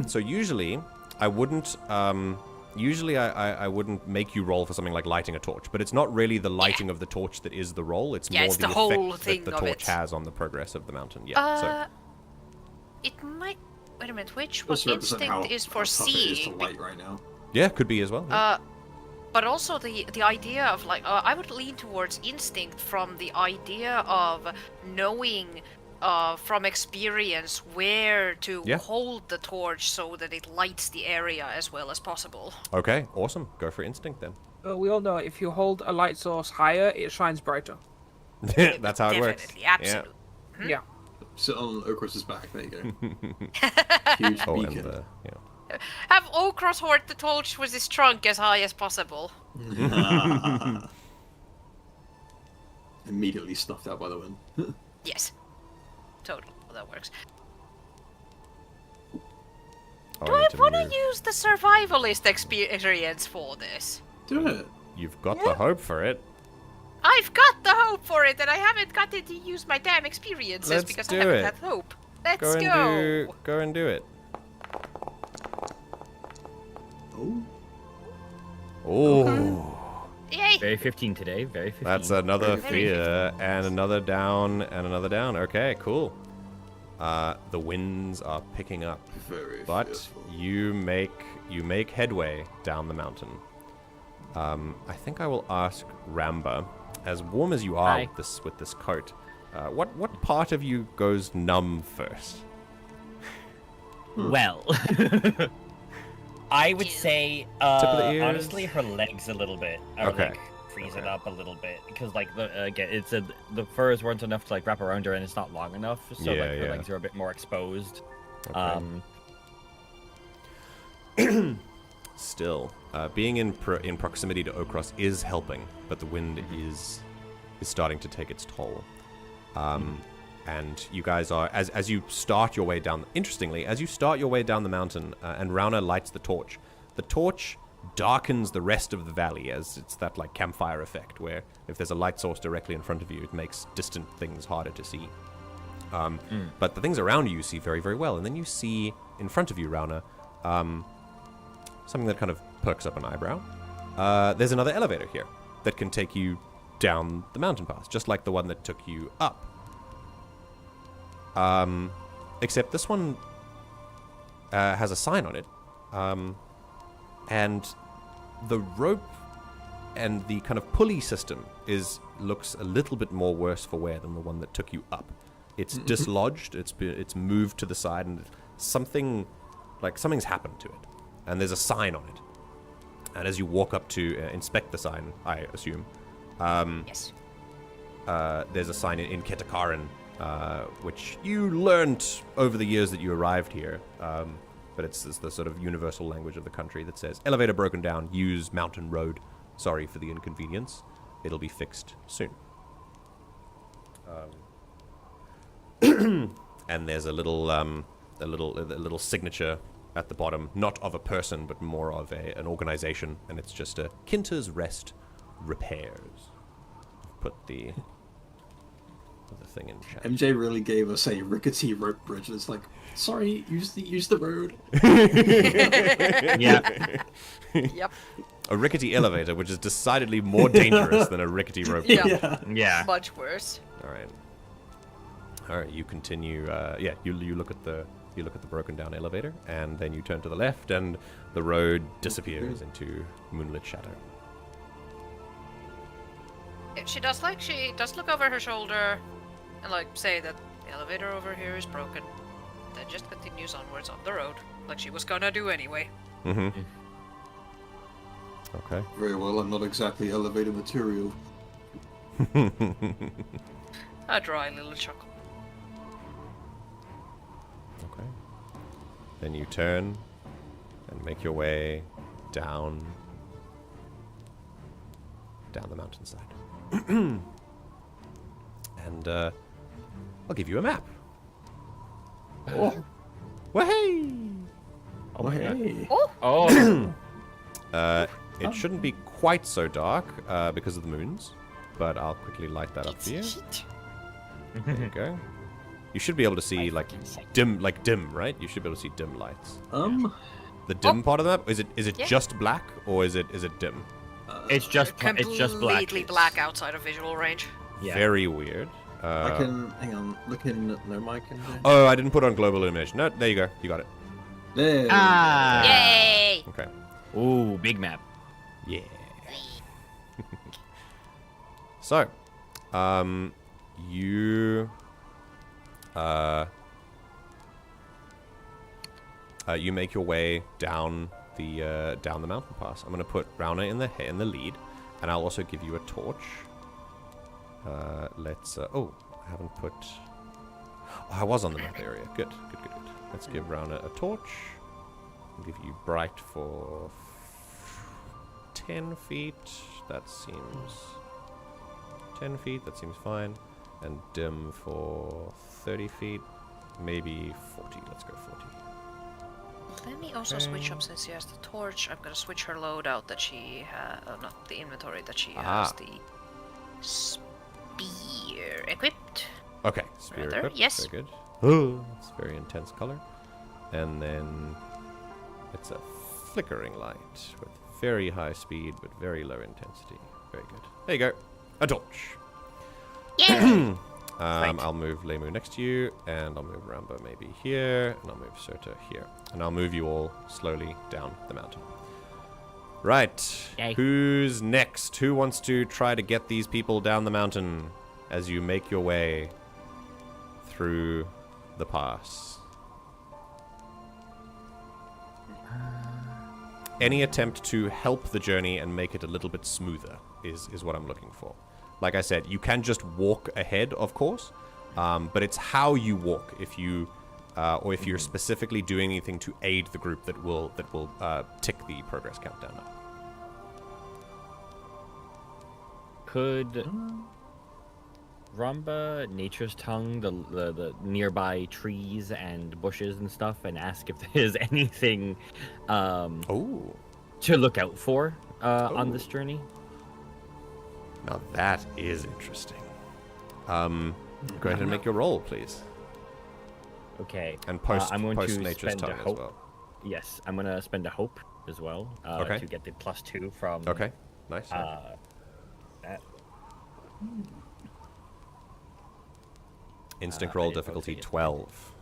[SPEAKER 1] So usually I wouldn't I wouldn't make you roll for something like lighting a torch, but it's not really the lighting of the torch that is the roll. It's more
[SPEAKER 4] it's
[SPEAKER 1] the
[SPEAKER 4] whole
[SPEAKER 1] effect
[SPEAKER 4] thing
[SPEAKER 1] that the
[SPEAKER 4] of
[SPEAKER 1] torch
[SPEAKER 4] it.
[SPEAKER 1] has on the progress of the mountain.
[SPEAKER 4] It might. Wait a minute. Which
[SPEAKER 3] Also
[SPEAKER 4] one?
[SPEAKER 3] represent
[SPEAKER 4] Instinct
[SPEAKER 3] how
[SPEAKER 4] is for
[SPEAKER 3] tough it is to
[SPEAKER 4] seeing.
[SPEAKER 3] light right now.
[SPEAKER 1] Yeah, could be as well. Yeah.
[SPEAKER 4] But also the idea of like I would lean towards instinct from the idea of knowing from experience where to hold the torch so that it lights the area as well as possible.
[SPEAKER 1] Okay, awesome. Go for instinct then.
[SPEAKER 5] We all know if you hold a light source higher, it shines brighter.
[SPEAKER 1] That's how it works.
[SPEAKER 4] Definitely, absolutely.
[SPEAKER 5] Yeah.
[SPEAKER 3] Sit on Okros's back. There you go. Huge beacon.
[SPEAKER 4] Have Okros hoard the torch with his trunk as high as possible.
[SPEAKER 3] Immediately stuffed out by the wind.
[SPEAKER 4] Yes. Totally. That works.
[SPEAKER 1] Oh,
[SPEAKER 4] Do I want to use the survivalist experience for this?
[SPEAKER 3] Do it.
[SPEAKER 1] You've got the hope for it.
[SPEAKER 4] I've got the hope for it, and I haven't gotten to use my damn experiences because I haven't had hope. Let's go.
[SPEAKER 1] Go and do it. Oh.
[SPEAKER 4] Yay.
[SPEAKER 2] Very 15 today. Very 15.
[SPEAKER 1] That's another fear and another down and another down. Okay, cool. The winds are picking up, but
[SPEAKER 3] fearful.
[SPEAKER 1] you make headway down the mountain. I think I will ask Ramba, as warm as you are with this coat, what part of you goes numb first?
[SPEAKER 2] Well, I would say honestly her legs a little bit. Like, freeze it up a little bit because like the furs weren't enough to like wrap around her and it's not long enough, so her legs are a bit more exposed.
[SPEAKER 1] Still, being in proximity to Okros is helping, but the wind is starting to take its toll. And you guys are, as you start your way down, interestingly, as you start your way down the mountain and Rauna lights the torch darkens the rest of the valley, as it's that like campfire effect where if there's a light source directly in front of you, it makes distant things harder to see. But the things around you see very, very well. And then you see in front of you, Rauna, something that kind of perks up an eyebrow. There's another elevator here that can take you down the mountain pass, just like the one that took you up. Except this one has a sign on it. And the rope and the kind of pulley system looks a little bit more worse for wear than the one that took you up. It's dislodged, it's moved to the side, and something's happened to it. And there's a sign on it. And as you walk up to inspect the sign, I assume,
[SPEAKER 4] Yes.
[SPEAKER 1] there's a sign in Ketakaran, which you learned over the years that you arrived here. But it's the sort of universal language of the country that says, elevator broken down, use mountain road. Sorry for the inconvenience. It'll be fixed soon. And there's a little signature at the bottom, not of a person, but more of an organization, and it's just a Kinter's Rest Repairs. Put the with a thing in chat.
[SPEAKER 3] MJ really gave us a rickety rope bridge. It's like, sorry, use the road.
[SPEAKER 2] Yeah.
[SPEAKER 4] Yep.
[SPEAKER 1] A rickety elevator, which is decidedly more dangerous than a rickety rope bridge.
[SPEAKER 4] Yeah.
[SPEAKER 2] Yeah.
[SPEAKER 4] Much worse.
[SPEAKER 1] All right. You continue. You look at the broken down elevator, and then you turn to the left, and the road disappears into moonlit shadow.
[SPEAKER 4] She does look over her shoulder and like say that the elevator over here is broken. Then just continues onwards on the road, like she was gonna do anyway.
[SPEAKER 1] Mm-hmm. Okay.
[SPEAKER 3] Very well, I'm not exactly elevator material.
[SPEAKER 4] A dry little chuckle.
[SPEAKER 1] Okay. Then you turn and make your way down the mountainside. And I'll give you a map.
[SPEAKER 3] Oh,
[SPEAKER 1] Wahey!
[SPEAKER 2] Oh my god.
[SPEAKER 4] Oh,
[SPEAKER 2] Oh.
[SPEAKER 1] It shouldn't be quite so dark because of the moons, but I'll quickly light that up for you. There you go. You should be able to see dim, right? You should be able to see dim lights. The dim part of the map, is it just black or is it dim?
[SPEAKER 2] It's just black.
[SPEAKER 4] completely black outside of visual range.
[SPEAKER 2] Yeah.
[SPEAKER 1] Very weird.
[SPEAKER 3] I can hang on. Look in. No mic in there.
[SPEAKER 1] Oh, I didn't put on global illumination. No, there you go. You got it.
[SPEAKER 3] There.
[SPEAKER 2] Ah.
[SPEAKER 4] Yay!
[SPEAKER 1] Okay.
[SPEAKER 2] Ooh, big map.
[SPEAKER 1] Yeah. So, you you make your way down the mountain pass. I'm gonna put Rauner in the lead, and I'll also give you a torch. Let's. Oh, I haven't put. Oh, I was on the map area. Good. Let's give Rauner a torch. I'll give you bright for 10 feet. That seems 10 feet. That seems fine. And dim for 30 feet. Maybe 40. Let's go 40.
[SPEAKER 4] Let me also switch up, since she has the torch. I'm gonna switch her loadout that she has, not the inventory, that she has the spear equipped.
[SPEAKER 1] Okay, spear
[SPEAKER 4] Rather,
[SPEAKER 1] equipped.
[SPEAKER 4] yes.
[SPEAKER 1] Very good. Oh, it's very intense color. And then it's a flickering light with very high speed but very low intensity. Very good. There you go. A torch.
[SPEAKER 4] Yay!
[SPEAKER 1] I'll move Lemu next to you, and I'll move Rambo maybe here, and I'll move Surta here. And I'll move you all slowly down the mountain. Right.
[SPEAKER 2] Yay.
[SPEAKER 1] Who's next? Who wants to try to get these people down the mountain as you make your way through the pass? Any attempt to help the journey and make it a little bit smoother is what I'm looking for. Like I said, you can just walk ahead, of course, but it's how you walk. If you, or if you're specifically doing anything to aid the group that will tick the progress countdown up.
[SPEAKER 2] Could Rumba Nature's Tongue the nearby trees and bushes and stuff and ask if there's anything
[SPEAKER 1] Oh.
[SPEAKER 2] to look out for on this journey?
[SPEAKER 1] Now that is interesting. Go ahead and make your roll, please.
[SPEAKER 2] Okay.
[SPEAKER 1] And post
[SPEAKER 2] I'm going to
[SPEAKER 1] Nature's
[SPEAKER 2] spend
[SPEAKER 1] Tongue
[SPEAKER 2] a
[SPEAKER 1] as
[SPEAKER 2] hope.
[SPEAKER 1] well.
[SPEAKER 2] Yes, I'm going to spend a hope as well
[SPEAKER 1] Okay.
[SPEAKER 2] to get the +2 from.
[SPEAKER 1] Okay, nice.
[SPEAKER 2] That.
[SPEAKER 1] Instinct
[SPEAKER 2] I
[SPEAKER 1] roll
[SPEAKER 2] didn't
[SPEAKER 1] difficulty
[SPEAKER 2] rotate it.
[SPEAKER 1] 12.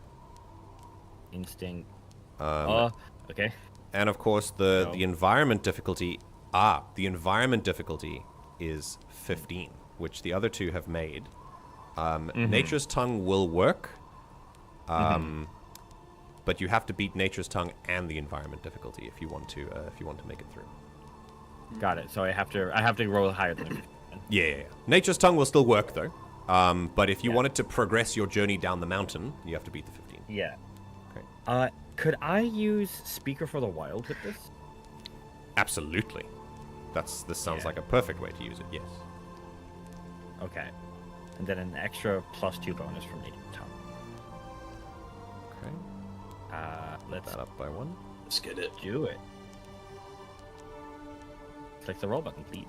[SPEAKER 2] Instinct.
[SPEAKER 1] And
[SPEAKER 2] Okay.
[SPEAKER 1] of course the environment difficulty. The environment difficulty is 15, which the other two have made. Nature's Tongue will work, but you have to beat Nature's Tongue and the environment difficulty if you want to make it through.
[SPEAKER 2] Got it. So I have to roll higher than.
[SPEAKER 1] Yeah. Nature's Tongue will still work though. But if you wanted to progress your journey down the mountain, you have to beat the 15.
[SPEAKER 2] Yeah.
[SPEAKER 1] Okay.
[SPEAKER 2] Could I use Speaker for the Wild with this?
[SPEAKER 1] Absolutely. This sounds like a perfect way to use it. Yes.
[SPEAKER 2] Okay. And then an extra +2 bonus from Nature's Tongue.
[SPEAKER 1] Okay.
[SPEAKER 2] Let's
[SPEAKER 1] That up by 1.
[SPEAKER 3] Let's get it.
[SPEAKER 2] do it. Click the roll button, please.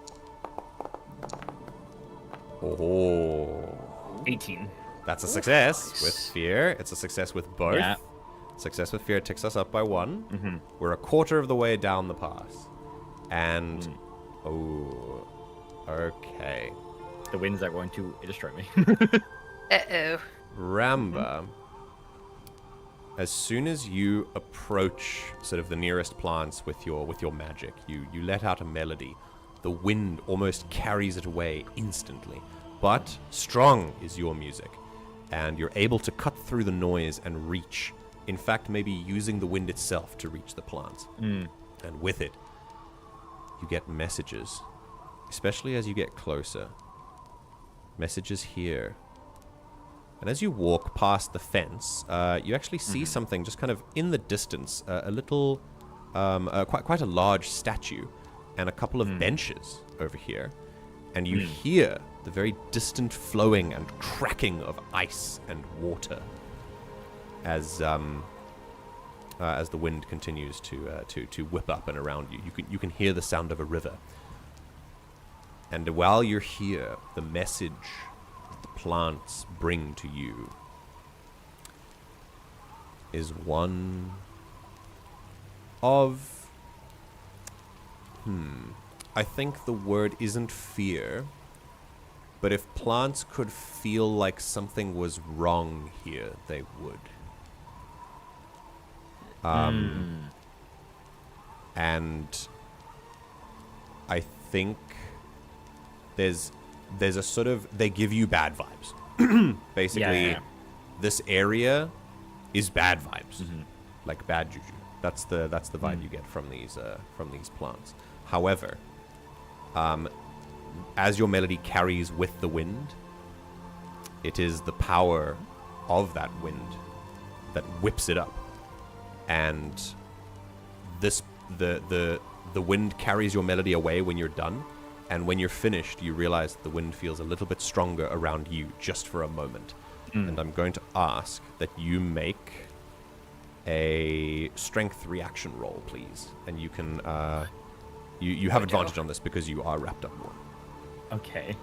[SPEAKER 1] Oh.
[SPEAKER 2] 18.
[SPEAKER 1] That's a success
[SPEAKER 3] Nice.
[SPEAKER 1] with fear. It's a success with both.
[SPEAKER 2] Yeah.
[SPEAKER 1] Success with fear ticks us up by 1.
[SPEAKER 2] Mm-hmm.
[SPEAKER 1] We're a quarter of the way down the pass. And... Oh... Okay.
[SPEAKER 2] The winds are going to destroy me.
[SPEAKER 4] Uh-oh.
[SPEAKER 1] Ramba, as soon as you approach sort of the nearest plants with your magic, you let out a melody. The wind almost carries it away instantly. But strong is your music, and you're able to cut through the noise and reach, in fact, maybe using the wind itself to reach the plants. And with it, you get messages, especially as you get closer. Messages here. And as you walk past the fence, you actually see something just kind of in the distance, a little, quite a large statue and a couple of benches over here. And you hear the very distant flowing and cracking of ice and water as the wind continues to whip up and around you. You can hear the sound of a river. And while you're here, the message the plants bring to you is one of... I think the word isn't fear, but if plants could feel like something was wrong here, they would. And I think there's a sort of, they give you bad vibes. Basically, this area is bad vibes, like bad juju. That's the vibe you get from these plants. However, as your melody carries with the wind, it is the power of that wind that whips it up, and the wind carries your melody away when you're done. And when you're finished, you realize that the wind feels a little bit stronger around you just for a moment. And I'm going to ask that you make a strength reaction roll, please. And you can, you have advantage on this because you are wrapped up more.
[SPEAKER 2] Okay.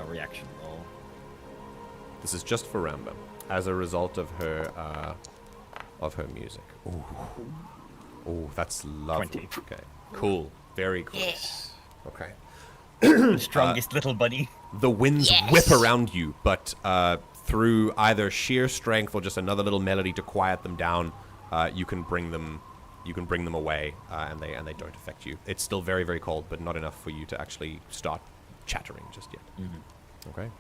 [SPEAKER 2] Reaction roll.
[SPEAKER 1] This is just for Ramba, as a result of her music. Oh, that's lovely.
[SPEAKER 2] 20.
[SPEAKER 1] Okay, cool. Very cool.
[SPEAKER 4] Yes.
[SPEAKER 1] Okay.
[SPEAKER 2] The strongest little bunny.
[SPEAKER 1] The winds
[SPEAKER 4] Yes.
[SPEAKER 1] whip around you, but through either sheer strength or just another little melody to quiet them down, you can bring them away, and they don't affect you. It's still very, very cold, but not enough for you to actually start chattering just yet. Okay.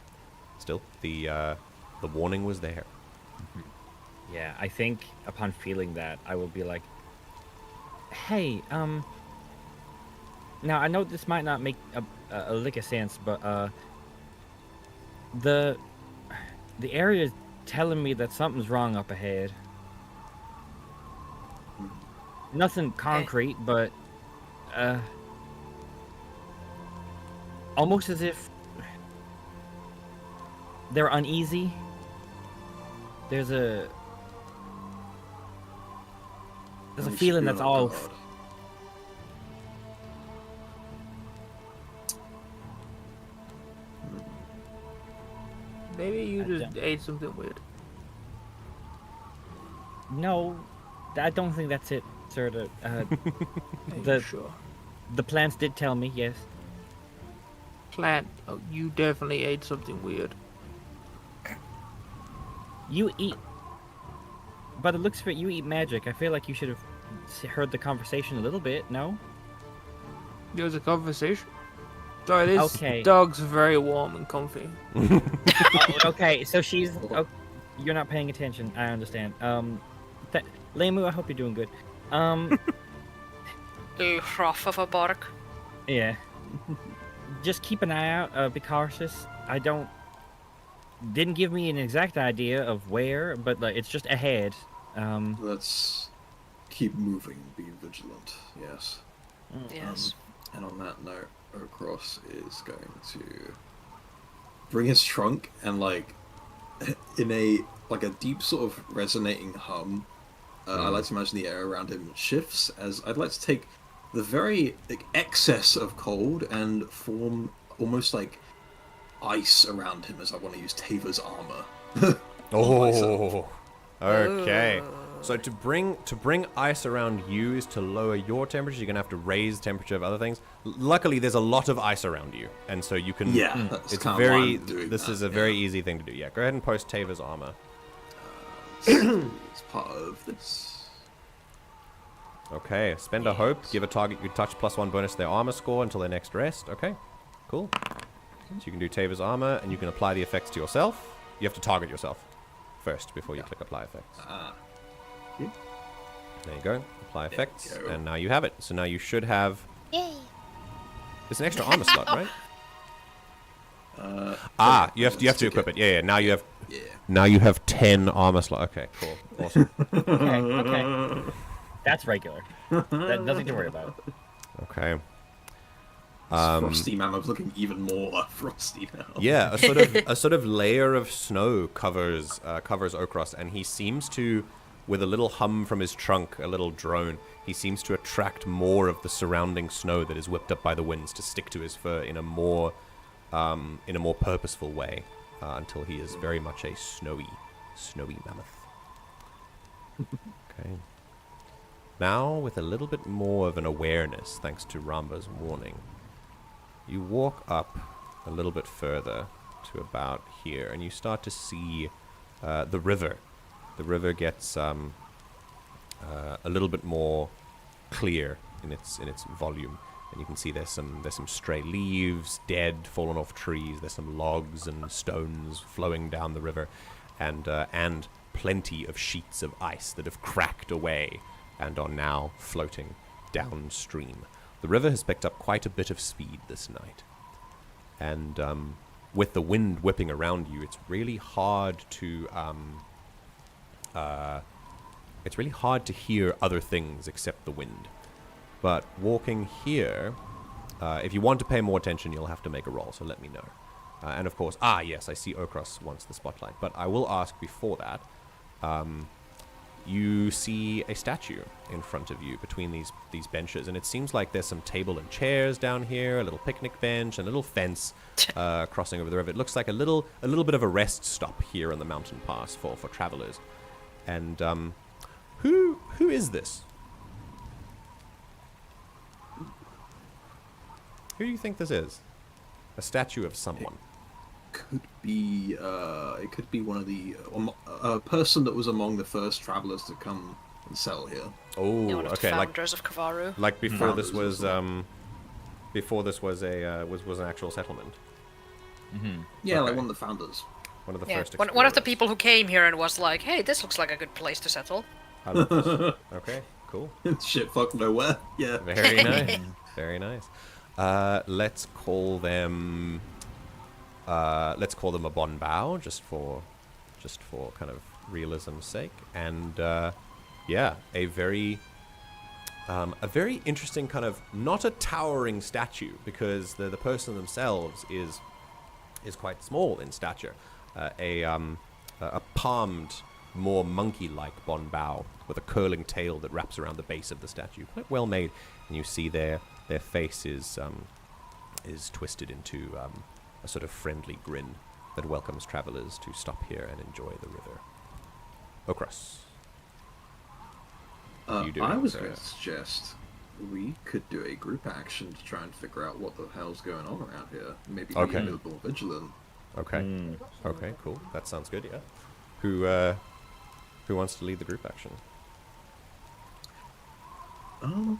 [SPEAKER 1] Still, the warning was there.
[SPEAKER 2] Yeah, I think upon feeling that, I will be like, hey, now I know this might not make a lick of sense, but the area is telling me that something's wrong up ahead. Nothing concrete, but almost as if they're uneasy. There's a feeling that's off.
[SPEAKER 5] Maybe you just ate something weird.
[SPEAKER 2] No, I don't think that's it, sir.
[SPEAKER 5] Sure.
[SPEAKER 2] The plants did tell me, yes.
[SPEAKER 5] Plant. Oh, you definitely ate something weird.
[SPEAKER 2] You eat. By the looks of it, you eat magic. I feel like you should have heard the conversation a little bit, no?
[SPEAKER 5] There was a conversation. Sorry, this
[SPEAKER 2] Okay.
[SPEAKER 5] dog's very warm and comfy.
[SPEAKER 2] Oh, okay, so she's... Oh, you're not paying attention. I understand. Lemu, I hope you're doing good.
[SPEAKER 4] Little froth of a bark.
[SPEAKER 2] Yeah. Just keep an eye out. Be cautious. Didn't give me an exact idea of where, but it's just ahead.
[SPEAKER 3] Let's keep moving, be vigilant, yes.
[SPEAKER 4] Yes.
[SPEAKER 3] And on that note, O'Cross is going to bring his trunk and in a deep sort of resonating hum. I like to imagine the air around him shifts as I'd like to take the very excess of cold and form almost like ice around him as I want to use Tavor's armor.
[SPEAKER 1] Oh, okay.
[SPEAKER 4] Ooh.
[SPEAKER 1] So to bring ice around you is to lower your temperature. You're gonna have to raise the temperature of other things. Luckily, there's a lot of ice around you, and so you can.
[SPEAKER 3] Yeah, that's
[SPEAKER 1] it's
[SPEAKER 3] kind
[SPEAKER 1] very.
[SPEAKER 3] of why I'm doing
[SPEAKER 1] This
[SPEAKER 3] that,
[SPEAKER 1] is a very easy thing to do. Yeah, go ahead and post Tavor's armor.
[SPEAKER 3] It's part of this.
[SPEAKER 1] Okay, spend a hope. Give a target you touch +1 bonus to their armor score until their next rest. Okay, cool. So you can do Tavor's armor, and you can apply the effects to yourself. You have to target yourself first before you click apply effects. There you go. Apply effects, and now you have it. So now you should have.
[SPEAKER 4] Yay!
[SPEAKER 1] There's an extra armor slot, right? You have to equip it. Yeah. Now you have.
[SPEAKER 3] Yeah.
[SPEAKER 1] Now you have 10 armor slot. Okay, cool, awesome.
[SPEAKER 2] Okay. That's regular. Nothing to worry about.
[SPEAKER 1] Okay.
[SPEAKER 3] Frosty Mammoth looking even more frosty now.
[SPEAKER 1] Yeah, a sort of layer of snow covers Okros, and he seems to, with a little hum from his trunk, a little drone, he seems to attract more of the surrounding snow that is whipped up by the winds to stick to his fur in a more purposeful way, until he is very much a snowy mammoth. Okay. Now, with a little bit more of an awareness, thanks to Ramba's warning, you walk up a little bit further to about here, and you start to see the river. The river gets a little bit more clear in its volume, and you can see there's some stray leaves, dead, fallen off trees. There's some logs and stones flowing down the river, and plenty of sheets of ice that have cracked away and are now floating downstream. The river has picked up quite a bit of speed this night, and with the wind whipping around you, it's really hard to hear other things except the wind. But walking here, if you want to pay more attention, you'll have to make a roll. So let me know. And of course, yes, I see Okros wants the spotlight. But I will ask before that. You see a statue in front of you between these benches, and it seems like there's some table and chairs down here, a little picnic bench, and a little fence crossing over the river. It looks like a little bit of a rest stop here on the mountain pass for travelers. And who is this? Who do you think this is? A statue of someone.
[SPEAKER 3] Could be it could be one of the a person that was among the first travelers to come and settle here.
[SPEAKER 1] Oh,
[SPEAKER 4] One of
[SPEAKER 1] okay.
[SPEAKER 4] the founders of Kovarru.
[SPEAKER 1] Like before this was an actual settlement.
[SPEAKER 2] Mm-hmm.
[SPEAKER 3] Yeah,
[SPEAKER 1] Okay.
[SPEAKER 3] like one of the founders.
[SPEAKER 1] One of the
[SPEAKER 4] Yeah,
[SPEAKER 1] first.
[SPEAKER 4] one of the
[SPEAKER 1] explorers.
[SPEAKER 4] people who came here and was like, "Hey, this looks like a good place to settle."
[SPEAKER 1] I love this. Okay, cool.
[SPEAKER 3] Shit, fuck nowhere. Yeah.
[SPEAKER 1] Very nice. Very nice. Let's call them a bon bow, just for kind of realism's sake, and a very interesting kind of, not a towering statue, because the person themselves is quite small in stature. A palmed, more monkey-like bon bow with a curling tail that wraps around the base of the statue, quite well made, and you see their face is twisted into a sort of friendly grin that welcomes travelers to stop here and enjoy the river. Okros. You do,
[SPEAKER 3] I was
[SPEAKER 1] sir.
[SPEAKER 3] going to suggest we could do a group action to try and figure out what the hell's going on around here. Maybe be
[SPEAKER 1] Okay.
[SPEAKER 3] a little more vigilant.
[SPEAKER 1] Okay. Okay, cool. That sounds good, yeah. Who wants to lead the group action?
[SPEAKER 5] I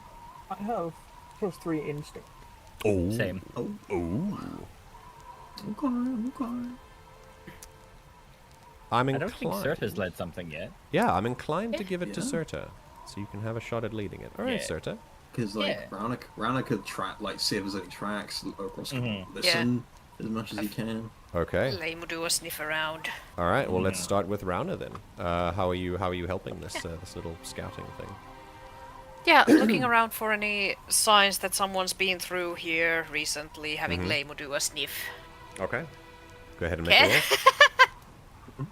[SPEAKER 5] have +3 instinct.
[SPEAKER 1] Oh.
[SPEAKER 2] Same.
[SPEAKER 3] Okay.
[SPEAKER 1] I'm
[SPEAKER 2] I don't think
[SPEAKER 1] inclined.
[SPEAKER 2] Cert has led something yet.
[SPEAKER 1] Yeah, I'm inclined to give it to
[SPEAKER 3] Yeah.
[SPEAKER 1] Serta, so you can have a shot at leading it. All right,
[SPEAKER 2] Yeah.
[SPEAKER 1] Serta.
[SPEAKER 3] Because like
[SPEAKER 2] Yeah.
[SPEAKER 3] Rana could see if there's any tracks. Okros can
[SPEAKER 2] Mhm.
[SPEAKER 3] listen as much as he can.
[SPEAKER 1] Okay.
[SPEAKER 4] Let him do a sniff around.
[SPEAKER 1] All right. Well, let's start with Rauna then. How are you helping this little scouting thing?
[SPEAKER 4] Yeah, looking around for any signs that someone's been through here recently, having Leimu do a sniff.
[SPEAKER 1] Okay. Go ahead and make a
[SPEAKER 4] Okay.
[SPEAKER 1] roll.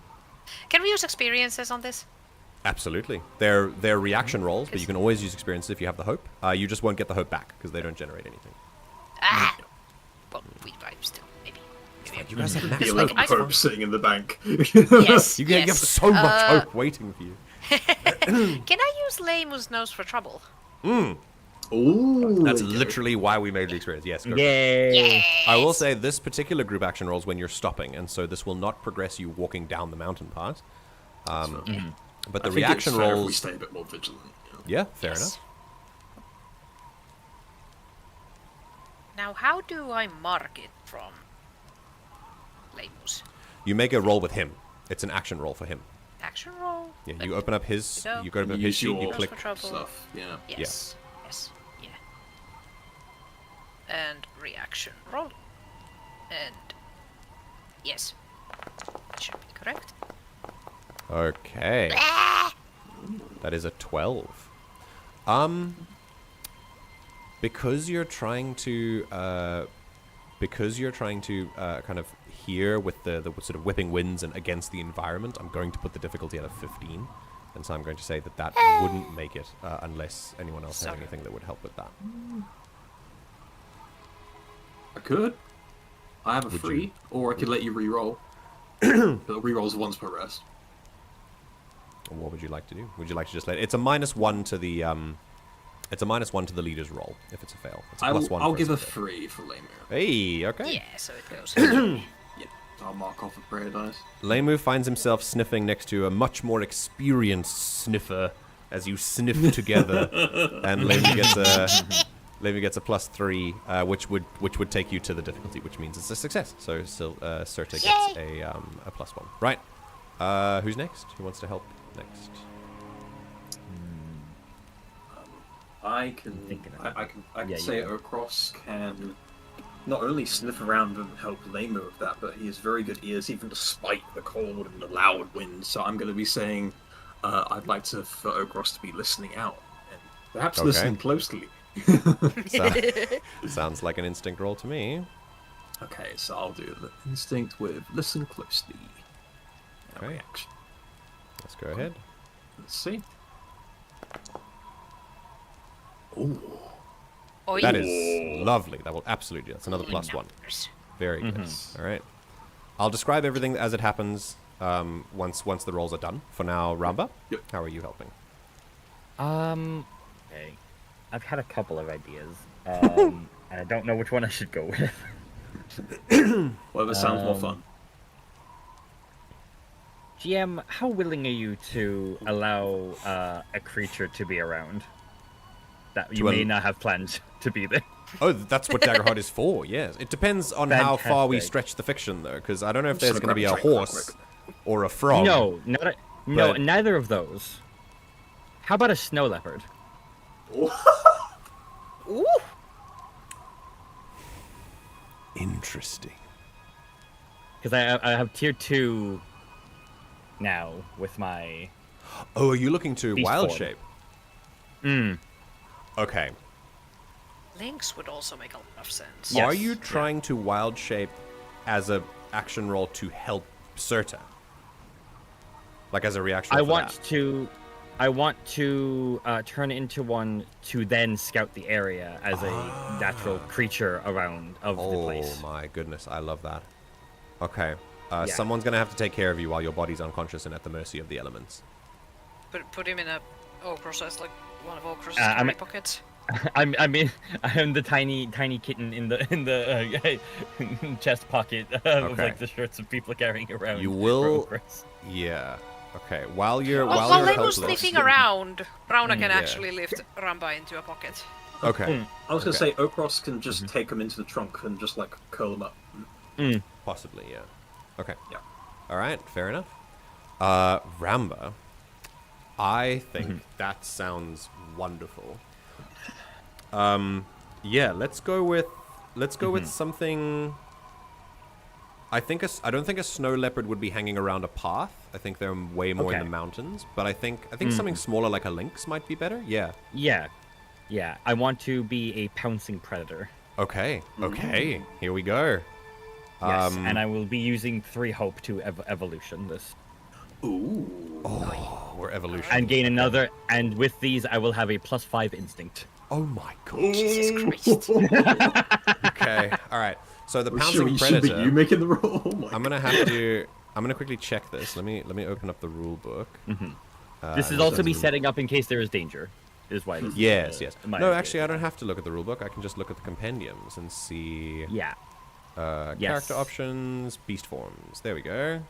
[SPEAKER 4] Can we use experiences on this?
[SPEAKER 1] Absolutely. They're reaction rolls, but you can always use experiences if you have the hope. You just won't get the hope back because they don't generate anything.
[SPEAKER 4] Ah! Well, I still, maybe
[SPEAKER 1] You guys have max
[SPEAKER 3] The
[SPEAKER 1] hope.
[SPEAKER 3] 11 hope sitting in the bank.
[SPEAKER 4] Yes.
[SPEAKER 1] You have so much hope waiting for you.
[SPEAKER 4] Can I use Lemu's nose for trouble?
[SPEAKER 3] Ooh,
[SPEAKER 1] That's literally why we made the experience. Yes, go for it.
[SPEAKER 2] Yay!
[SPEAKER 1] I will say this particular group action rolls when you're stopping, and so this will not progress you walking down the mountain path. But the reaction rolls.
[SPEAKER 3] We stay a bit more vigilant.
[SPEAKER 1] Yeah, fair enough.
[SPEAKER 4] Now, how do I mark it from Lemu's?
[SPEAKER 1] You make a roll with him. It's an action roll for him.
[SPEAKER 4] Action roll?
[SPEAKER 1] Yeah, you open up his. You go to his sheet. You click.
[SPEAKER 3] Stuff. Yeah.
[SPEAKER 4] Yes. Yes. Yeah. And reaction roll. And yes, that should be correct.
[SPEAKER 1] Okay. That is a 12. Because you're trying to kind of hear with the sort of whipping winds and against the environment, I'm going to put the difficulty at a 15, and so I'm going to say that wouldn't make it unless anyone else has anything that would help with that.
[SPEAKER 3] I could. I have a free, or I could let you re-roll. But re-rolls once per rest.
[SPEAKER 1] What would you like to do? Would you like to just let it's a -1 to the it's a -1 to the leader's roll if it's a fail. It's a +1.
[SPEAKER 3] I'll give a 3 for Lemu.
[SPEAKER 1] Hey, okay.
[SPEAKER 4] Yeah, so it goes.
[SPEAKER 3] Yeah, I'll mark off a prayer dice.
[SPEAKER 1] Lemu finds himself sniffing next to a much more experienced sniffer as you sniff together, and Lemu gets a +3, which would take you to the difficulty, which means it's a success. So still, Serta gets a +1. Right. Who's next? Who wants to help next?
[SPEAKER 3] I can say Okros can not only sniff around and help Lemu with that, but he has very good ears, even despite the cold and the loud wind. So I'm going to be saying, I'd like for Okros to be listening out and perhaps listening closely.
[SPEAKER 1] Sounds like an instinct roll to me.
[SPEAKER 3] Okay, so I'll do the instinct with listen closely.
[SPEAKER 1] Okay.
[SPEAKER 3] Reaction.
[SPEAKER 1] Let's go ahead.
[SPEAKER 3] Let's see. Ooh.
[SPEAKER 1] That is lovely. That will absolutely. That's another +1. Very good. All right. I'll describe everything as it happens once the rolls are done. For now, Ramba, how are you helping?
[SPEAKER 2] Okay. I've had a couple of ideas. And I don't know which one I should go with.
[SPEAKER 3] Whatever sounds more fun.
[SPEAKER 2] GM, how willing are you to allow a creature to be around that you may not have planned to be there?
[SPEAKER 1] Oh, that's what Daggerheart is for, yes. It depends on how far we stretch the fiction, though, because I don't know if there's going to be a horse or a frog.
[SPEAKER 2] No, neither of those. How about a snow leopard?
[SPEAKER 4] Ooh.
[SPEAKER 1] Interesting.
[SPEAKER 2] Because I have tier 2 now with my...
[SPEAKER 1] Oh, are you looking to wild
[SPEAKER 2] form.
[SPEAKER 1] shape? Okay.
[SPEAKER 4] Lynx would also make a lot of sense.
[SPEAKER 2] Yes.
[SPEAKER 1] Are you trying to wild shape as a action roll to help Serta? Like as a reaction
[SPEAKER 2] I want to turn into one to then scout the area as a natural creature around of the place.
[SPEAKER 1] Oh my goodness, I love that. Okay. Someone's going to have to take care of you while your body's unconscious and at the mercy of the elements.
[SPEAKER 4] Put him in a Okros's, like one of Okros's pockets.
[SPEAKER 2] I am the tiny kitten in the chest pocket of like the shirts of people carrying around.
[SPEAKER 1] You will, yeah. Okay, while you're
[SPEAKER 4] Lemu's sniffing around, Rauna can actually lift Ramba into a pocket.
[SPEAKER 1] Okay.
[SPEAKER 3] I was gonna say Okros can just take him into the trunk and just like curl him up.
[SPEAKER 1] Possibly, yeah. Okay.
[SPEAKER 3] Yeah.
[SPEAKER 1] All right, fair enough. Ramba, I think that sounds wonderful. Yeah, let's go with something. I don't think a snow leopard would be hanging around a path. I think they're way more in the mountains. But I think something smaller like a lynx might be better. Yeah.
[SPEAKER 2] Yeah. I want to be a pouncing predator.
[SPEAKER 1] Okay. Okay. Here we go.
[SPEAKER 2] Yes, and I will be using 3 hope to evolution this.
[SPEAKER 3] Ooh.
[SPEAKER 1] Oh, we're evolution.
[SPEAKER 2] And gain another. And with these, I will have a +5 instinct.
[SPEAKER 1] Oh my god.
[SPEAKER 4] Jesus Christ.
[SPEAKER 1] Okay. All right. So the
[SPEAKER 3] Well,
[SPEAKER 1] pouncing
[SPEAKER 3] should be
[SPEAKER 1] predator.
[SPEAKER 3] you making the roll. Oh my
[SPEAKER 1] I'm gonna have to. I'm gonna quickly check this. Let me open up the rule book.
[SPEAKER 2] This is also me setting up in case there is danger. Is why this.
[SPEAKER 1] Yes,
[SPEAKER 2] is,
[SPEAKER 1] yes.
[SPEAKER 2] my
[SPEAKER 1] No,
[SPEAKER 2] idea.
[SPEAKER 1] actually, I don't have to look at the rule book. I can just look at the compendiums and see.
[SPEAKER 2] Yeah.
[SPEAKER 1] Character options, beast forms. There we go.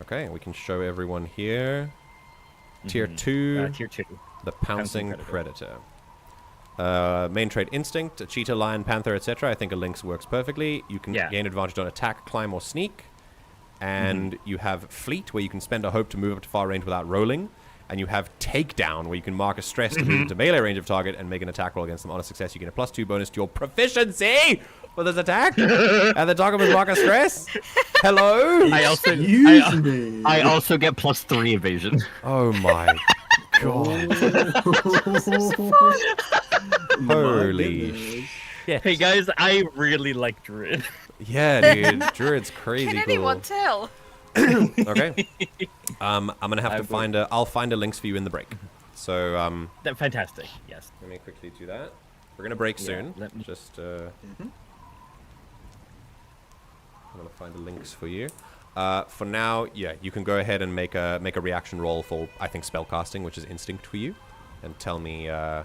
[SPEAKER 1] Okay, we can show everyone here. Tier 2.
[SPEAKER 2] Tier 2.
[SPEAKER 1] The pouncing predator. Main trait instinct, a cheetah, lion, panther, etc. I think a lynx works perfectly. You can gain advantage on attack, climb, or sneak. And you have fleet, where you can spend a hope to move up to far range without rolling. And you have takedown, where you can mark a stress to move into melee range of target and make an attack roll against them. On a success, you get a +2 bonus to your proficiency for this attack. And the target will mark a stress. Hello.
[SPEAKER 2] I also I also get +3 evasion.
[SPEAKER 1] Oh my god! Holy shit!
[SPEAKER 2] Hey guys, I really like Druid.
[SPEAKER 1] Yeah, dude, Druid's crazy
[SPEAKER 4] Can
[SPEAKER 1] cool.
[SPEAKER 4] anyone tell?
[SPEAKER 1] Okay. I'm gonna have to find a. I'll find a links for you in the break. So
[SPEAKER 2] Fantastic. Yes.
[SPEAKER 1] let me quickly do that. We're gonna break soon.
[SPEAKER 2] let me-
[SPEAKER 1] Just I'm gonna find the links for you. For now, yeah, you can go ahead and make a reaction roll for I think spellcasting, which is instinct for you, and tell me.
[SPEAKER 2] Yeah.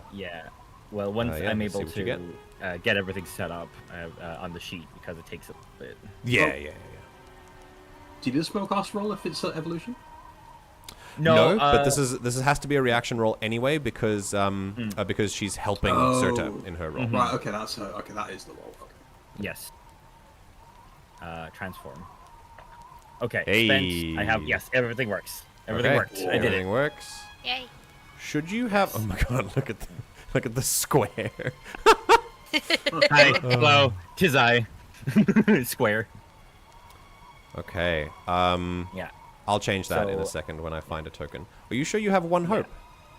[SPEAKER 2] Well, once
[SPEAKER 1] yeah,
[SPEAKER 2] I'm
[SPEAKER 1] let's see
[SPEAKER 2] able
[SPEAKER 1] what you
[SPEAKER 2] to get everything set up on the sheet, because it takes a bit.
[SPEAKER 1] Yeah.
[SPEAKER 3] Do you do a spellcast roll if it's evolution?
[SPEAKER 1] No, but this has to be a reaction roll anyway because she's helping Serta in her role.
[SPEAKER 3] Right. Okay, that's her. Okay, that is the roll. Okay.
[SPEAKER 2] Yes. Transform. Okay.
[SPEAKER 1] Hey.
[SPEAKER 2] Spent. I have. Yes. Everything works. Everything worked. I did
[SPEAKER 1] Everything
[SPEAKER 2] it.
[SPEAKER 1] works.
[SPEAKER 4] Yay.
[SPEAKER 1] Should you have? Oh my god! Look at the square.
[SPEAKER 2] Hi. Hello. Tis I. Square.
[SPEAKER 1] Okay.
[SPEAKER 2] Yeah.
[SPEAKER 1] I'll change that in a
[SPEAKER 2] So-
[SPEAKER 1] second when I find a token. Are you sure you have 1 hope?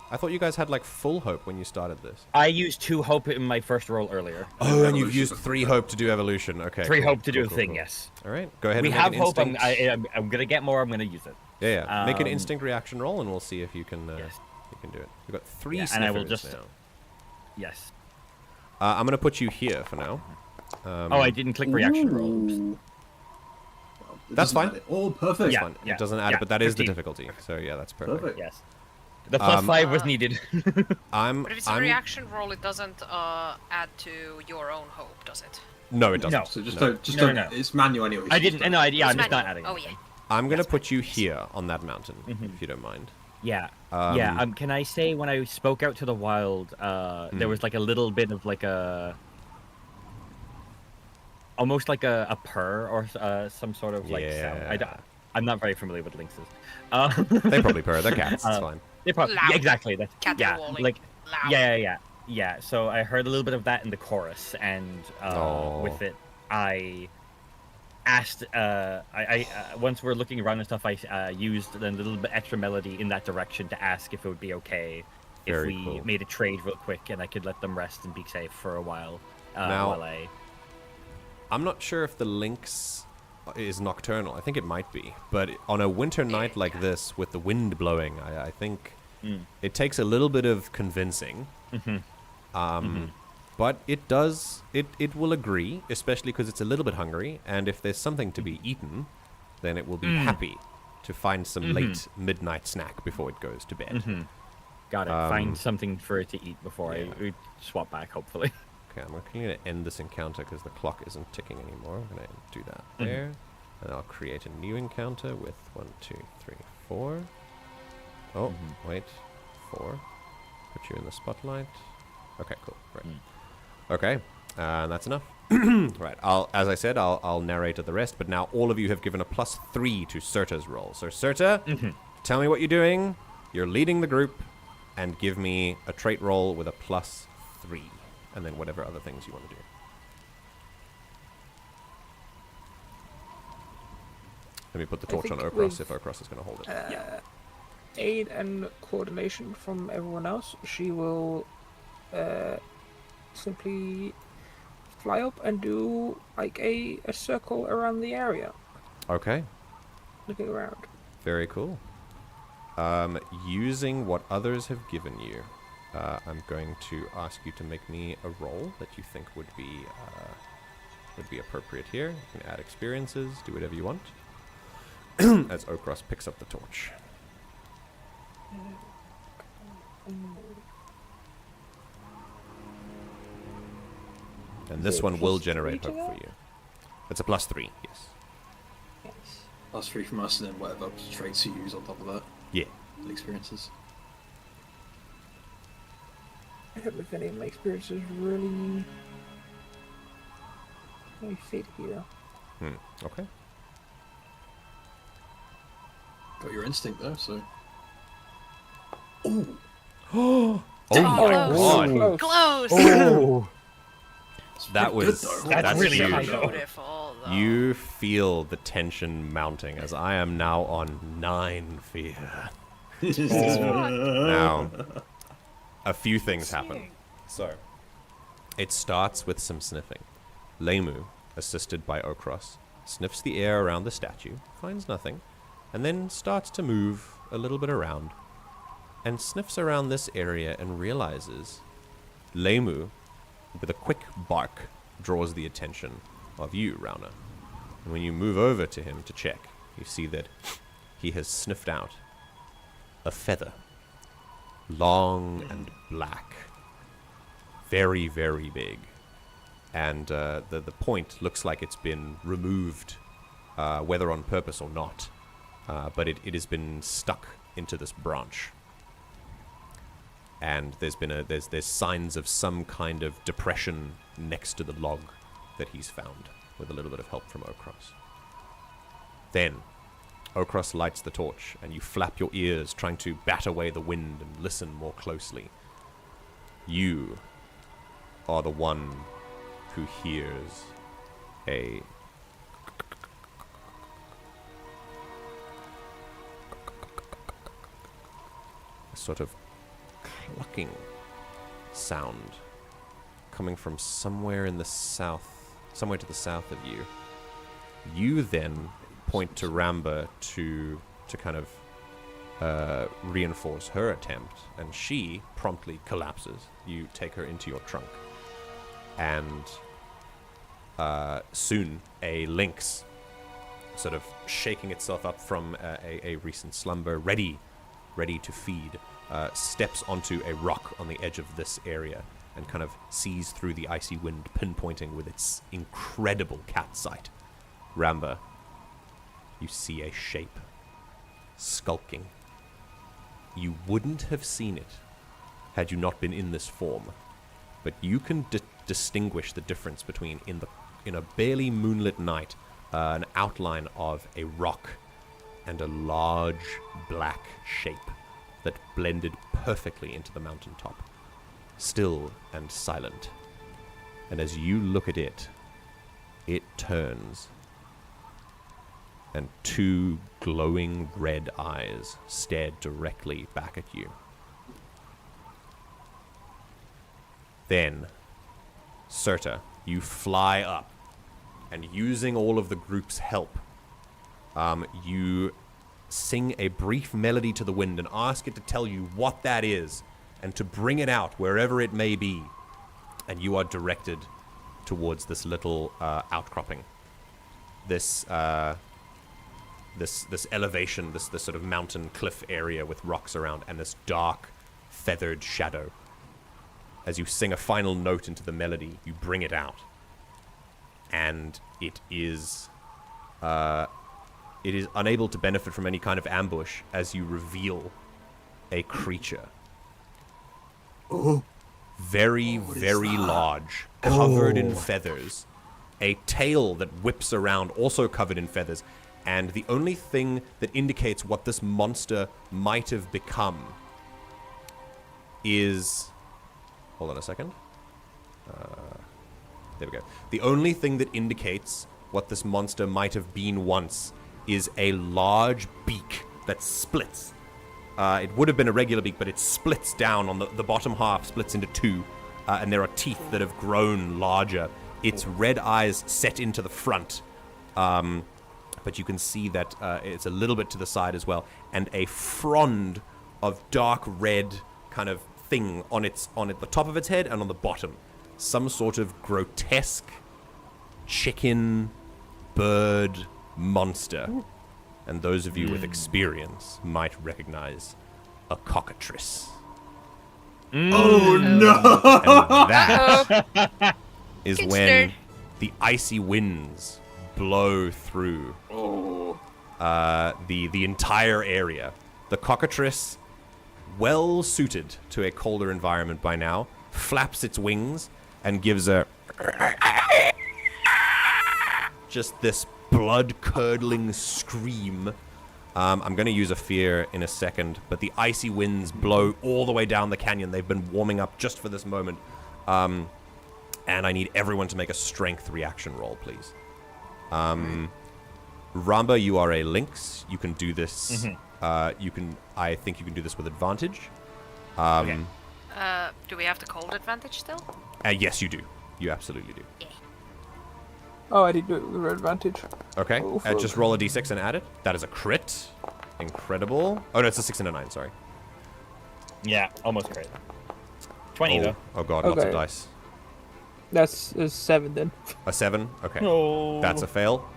[SPEAKER 1] I thought you guys had like full hope when you started this.
[SPEAKER 2] I used 2 hope in my first roll earlier.
[SPEAKER 1] Oh, and you've used 3 hope to do evolution. Okay.
[SPEAKER 2] 3
[SPEAKER 1] cool,
[SPEAKER 2] hope to do
[SPEAKER 1] cool,
[SPEAKER 2] the
[SPEAKER 1] cool,
[SPEAKER 2] thing.
[SPEAKER 1] cool.
[SPEAKER 2] Yes.
[SPEAKER 1] All right. Go ahead.
[SPEAKER 2] We
[SPEAKER 1] and
[SPEAKER 2] have
[SPEAKER 1] make an
[SPEAKER 2] hope. I'm
[SPEAKER 1] instinct.
[SPEAKER 2] I'm gonna get more. I'm gonna use it.
[SPEAKER 1] Yeah. Make an
[SPEAKER 2] Um,
[SPEAKER 1] instinct reaction roll, and we'll see if you can.
[SPEAKER 2] Yes.
[SPEAKER 1] You can do it. We've got 3
[SPEAKER 2] Yeah,
[SPEAKER 1] sniffers
[SPEAKER 2] and I will just-
[SPEAKER 1] now.
[SPEAKER 2] Yes.
[SPEAKER 1] I'm gonna put you here for now.
[SPEAKER 2] Oh, I didn't click reaction roll. Oops.
[SPEAKER 3] Well, it
[SPEAKER 1] That's
[SPEAKER 3] doesn't
[SPEAKER 1] fine.
[SPEAKER 3] add it. Oh, perfect.
[SPEAKER 2] Yeah.
[SPEAKER 1] Fine. It doesn't add it, but that is the
[SPEAKER 2] 15.
[SPEAKER 1] difficulty. So yeah, that's perfect.
[SPEAKER 3] Perfect.
[SPEAKER 2] Yes. The +5 was needed.
[SPEAKER 1] I'm.
[SPEAKER 4] But if it's a
[SPEAKER 1] I'm
[SPEAKER 4] reaction roll, it doesn't add to your own hope, does it?
[SPEAKER 1] No, it doesn't.
[SPEAKER 2] No.
[SPEAKER 3] So just
[SPEAKER 1] No.
[SPEAKER 3] don't. Just
[SPEAKER 2] No,
[SPEAKER 3] don't.
[SPEAKER 2] no.
[SPEAKER 3] It's manual anyway. so
[SPEAKER 2] I
[SPEAKER 3] just
[SPEAKER 2] didn't.
[SPEAKER 3] don't-
[SPEAKER 2] No, yeah, I'm
[SPEAKER 4] It's
[SPEAKER 2] just not
[SPEAKER 4] manual.
[SPEAKER 2] adding.
[SPEAKER 4] Oh yeah.
[SPEAKER 1] I'm gonna put you here on that mountain, if you don't mind.
[SPEAKER 2] Yeah.
[SPEAKER 1] Um,
[SPEAKER 2] Yeah. Can I say when I spoke out to the wild, there was like a little bit of like a. Almost like a purr or some sort of like sound.
[SPEAKER 1] Yeah.
[SPEAKER 2] I'm not very familiar with lynxes.
[SPEAKER 1] They probably purr. They're cats. It's fine.
[SPEAKER 2] They probably
[SPEAKER 4] Loud.
[SPEAKER 2] exactly. That's,
[SPEAKER 4] Caterwauling.
[SPEAKER 2] like
[SPEAKER 4] Loud.
[SPEAKER 2] yeah. So I heard a little bit of that in the chorus, and with it, I asked. I once we're looking around and stuff, I used a little bit extra melody in that direction to ask if it would be okay if
[SPEAKER 1] Very
[SPEAKER 2] we
[SPEAKER 1] cool.
[SPEAKER 2] made a trade real quick, and I could let them rest and be safe for a while.
[SPEAKER 1] Now-
[SPEAKER 2] while I.
[SPEAKER 1] I'm not sure if the lynx is nocturnal. I think it might be. But on a winter night like this, with the wind blowing, I think it takes a little bit of convincing. But it does. It will agree, especially because it's a little bit hungry. And if there's something to be eaten, then it will be happy to find some late midnight snack before it goes to bed.
[SPEAKER 2] Got it. Find something for it to eat before I swap back, hopefully.
[SPEAKER 1] Okay, I'm going to end this encounter because the clock isn't ticking anymore. I'm going to do that there. And I'll create a new encounter with 1, 2, 3, 4. Oh, wait. 4. Put you in the spotlight. Okay, cool. Right. Okay, and that's enough. Right, as I said, I'll narrate at the rest, but now all of you have given a +3 to Serta's roll. So Serta, tell me what you're doing. You're leading the group, and give me a trait roll with a +3. And then whatever other things you want to do. Let me put the torch on
[SPEAKER 5] think
[SPEAKER 1] Okros
[SPEAKER 5] with,
[SPEAKER 1] if Okros is going to hold it.
[SPEAKER 5] Aid and coordination from everyone else. She will simply fly up and do like a circle around the area,
[SPEAKER 1] Okay,
[SPEAKER 5] looking around.
[SPEAKER 1] very cool. Using what others have given you, I'm going to ask you to make me a roll that you think would be would be appropriate here. You can add experiences, do whatever you want. As Okros picks up the torch. And this one will generate hope for you. It's a +3, yes.
[SPEAKER 3] +3 from us, and then whatever traits you use on top of that.
[SPEAKER 1] Yeah.
[SPEAKER 3] And experiences.
[SPEAKER 5] I don't know if any of my experiences really fit here.
[SPEAKER 1] Okay.
[SPEAKER 3] Got your instinct though, so.
[SPEAKER 1] Ooh. Oh my god!
[SPEAKER 4] Close.
[SPEAKER 2] Oh,
[SPEAKER 1] That was
[SPEAKER 2] that's really
[SPEAKER 1] huge.
[SPEAKER 4] Beautiful, though.
[SPEAKER 1] You feel the tension mounting as I am now on 9 fear. Now, a few things happen. So, it starts with some sniffing. Lemu, assisted by Okros, sniffs the air around the statue, finds nothing, and then starts to move a little bit around, and sniffs around this area and realizes Lemu, with a quick bark, draws the attention of you, Rauna. And when you move over to him to check, you see that he has sniffed out a feather. Long and black. Very, very big. And the point looks like it's been removed, whether on purpose or not. But it has been stuck into this branch. And there's signs of some kind of depression next to the log that he's found, with a little bit of help from Okros. Then, Okros lights the torch, and you flap your ears, trying to bat away the wind and listen more closely. You are the one who hears a sort of clucking sound coming from somewhere in the south, somewhere to the south of you. You then point to Ramba to kind of reinforce her attempt, and she promptly collapses. You take her into your trunk, and soon a lynx, sort of shaking itself up from a recent slumber, ready to feed, steps onto a rock on the edge of this area and kind of sees through the icy wind, pinpointing with its incredible cat sight. Ramba, you see a shape skulking. You wouldn't have seen it had you not been in this form, but you can distinguish the difference between, in a barely moonlit night, an outline of a rock and a large black shape that blended perfectly into the mountaintop, still and silent. And as you look at it, it turns, and 2 glowing red eyes stare directly back at you. Then, Serta, you fly up, and using all of the group's help, you sing a brief melody to the wind and ask it to tell you what that is and to bring it out wherever it may be. And you are directed towards this little outcropping. This elevation, this sort of mountain cliff area with rocks around, and this dark, feathered shadow. As you sing a final note into the melody, you bring it out. And it is unable to benefit from any kind of ambush as you reveal a creature.
[SPEAKER 3] Oh.
[SPEAKER 1] Very, very large, covered in feathers. A tail that whips around, also covered in feathers. And the only thing that indicates what this monster might have become is... Hold on a second. There we go. The only thing that indicates what this monster might have been once is a large beak that splits. It would have been a regular beak, but it splits down on the bottom half, splits into 2, and there are teeth that have grown larger. Its red eyes set into the front, but you can see that it's a little bit to the side as well, and a frond of dark red kind of thing on the top of its head and on the bottom. Some sort of grotesque chicken bird monster. And those of you with experience might recognize a cockatrice.
[SPEAKER 3] Oh no!
[SPEAKER 1] And that is
[SPEAKER 4] Good
[SPEAKER 1] when
[SPEAKER 4] start.
[SPEAKER 1] the icy winds blow through the entire area. The cockatrice, well suited to a colder environment by now, flaps its wings and gives a just this blood-curdling scream. I'm going to use a fear in a second, but the icy winds blow all the way down the canyon. They've been warming up just for this moment. And I need everyone to make a strength reaction roll, please. Ramba, you are a lynx. You can do this. I think you can do this with advantage.
[SPEAKER 2] Okay.
[SPEAKER 4] Do we have the cold advantage still?
[SPEAKER 1] Yes, you do. You absolutely do.
[SPEAKER 5] Oh, I did do it with advantage.
[SPEAKER 1] Okay,
[SPEAKER 5] Oh, fuck.
[SPEAKER 1] just roll a d6 and add it. That is a crit. Incredible. Oh, no, it's a 6 and a 9, sorry.
[SPEAKER 2] Yeah, almost great. 20 though.
[SPEAKER 1] Oh god, lots of
[SPEAKER 5] Okay.
[SPEAKER 1] dice.
[SPEAKER 5] That's a 7 then.
[SPEAKER 1] A 7? Okay.
[SPEAKER 2] No.
[SPEAKER 1] That's a fail.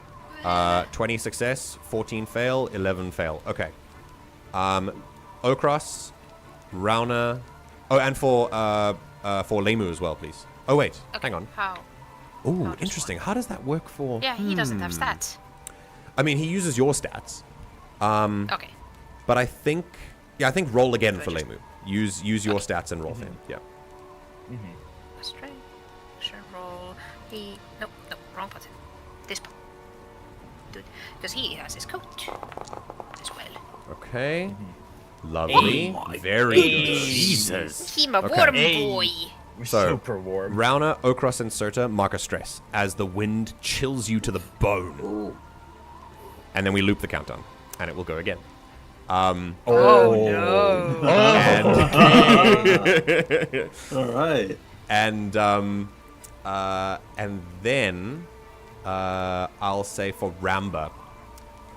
[SPEAKER 1] 20 success, 14 fail, 11 fail. Okay. Okros, Rauna... Oh, and for Lemu as well, please. Oh, wait.
[SPEAKER 4] Okay.
[SPEAKER 1] Hang on.
[SPEAKER 4] How?
[SPEAKER 1] Oh,
[SPEAKER 4] just
[SPEAKER 1] interesting. How does that work for...
[SPEAKER 4] Yeah, he doesn't have stats.
[SPEAKER 1] I mean, he uses your stats.
[SPEAKER 4] Okay.
[SPEAKER 1] But I think... Yeah, I think roll again for
[SPEAKER 4] Just-
[SPEAKER 1] Lemu. Use your stats and roll for him. Yeah.
[SPEAKER 4] That's right. Sure, roll. No, wrong button. This button. Because he has his coat as well.
[SPEAKER 1] Okay. Lovely. Very good.
[SPEAKER 2] Jesus.
[SPEAKER 4] He's a
[SPEAKER 1] Okay.
[SPEAKER 4] warm
[SPEAKER 2] Hey.
[SPEAKER 4] boy.
[SPEAKER 2] We're
[SPEAKER 1] So,
[SPEAKER 2] super warm.
[SPEAKER 1] Rauna, Okros, and Surta mark a stress as the wind chills you to the bone. And then we loop the countdown, and it will go again.
[SPEAKER 4] Oh no.
[SPEAKER 3] All right.
[SPEAKER 1] And then I'll say for Ramba,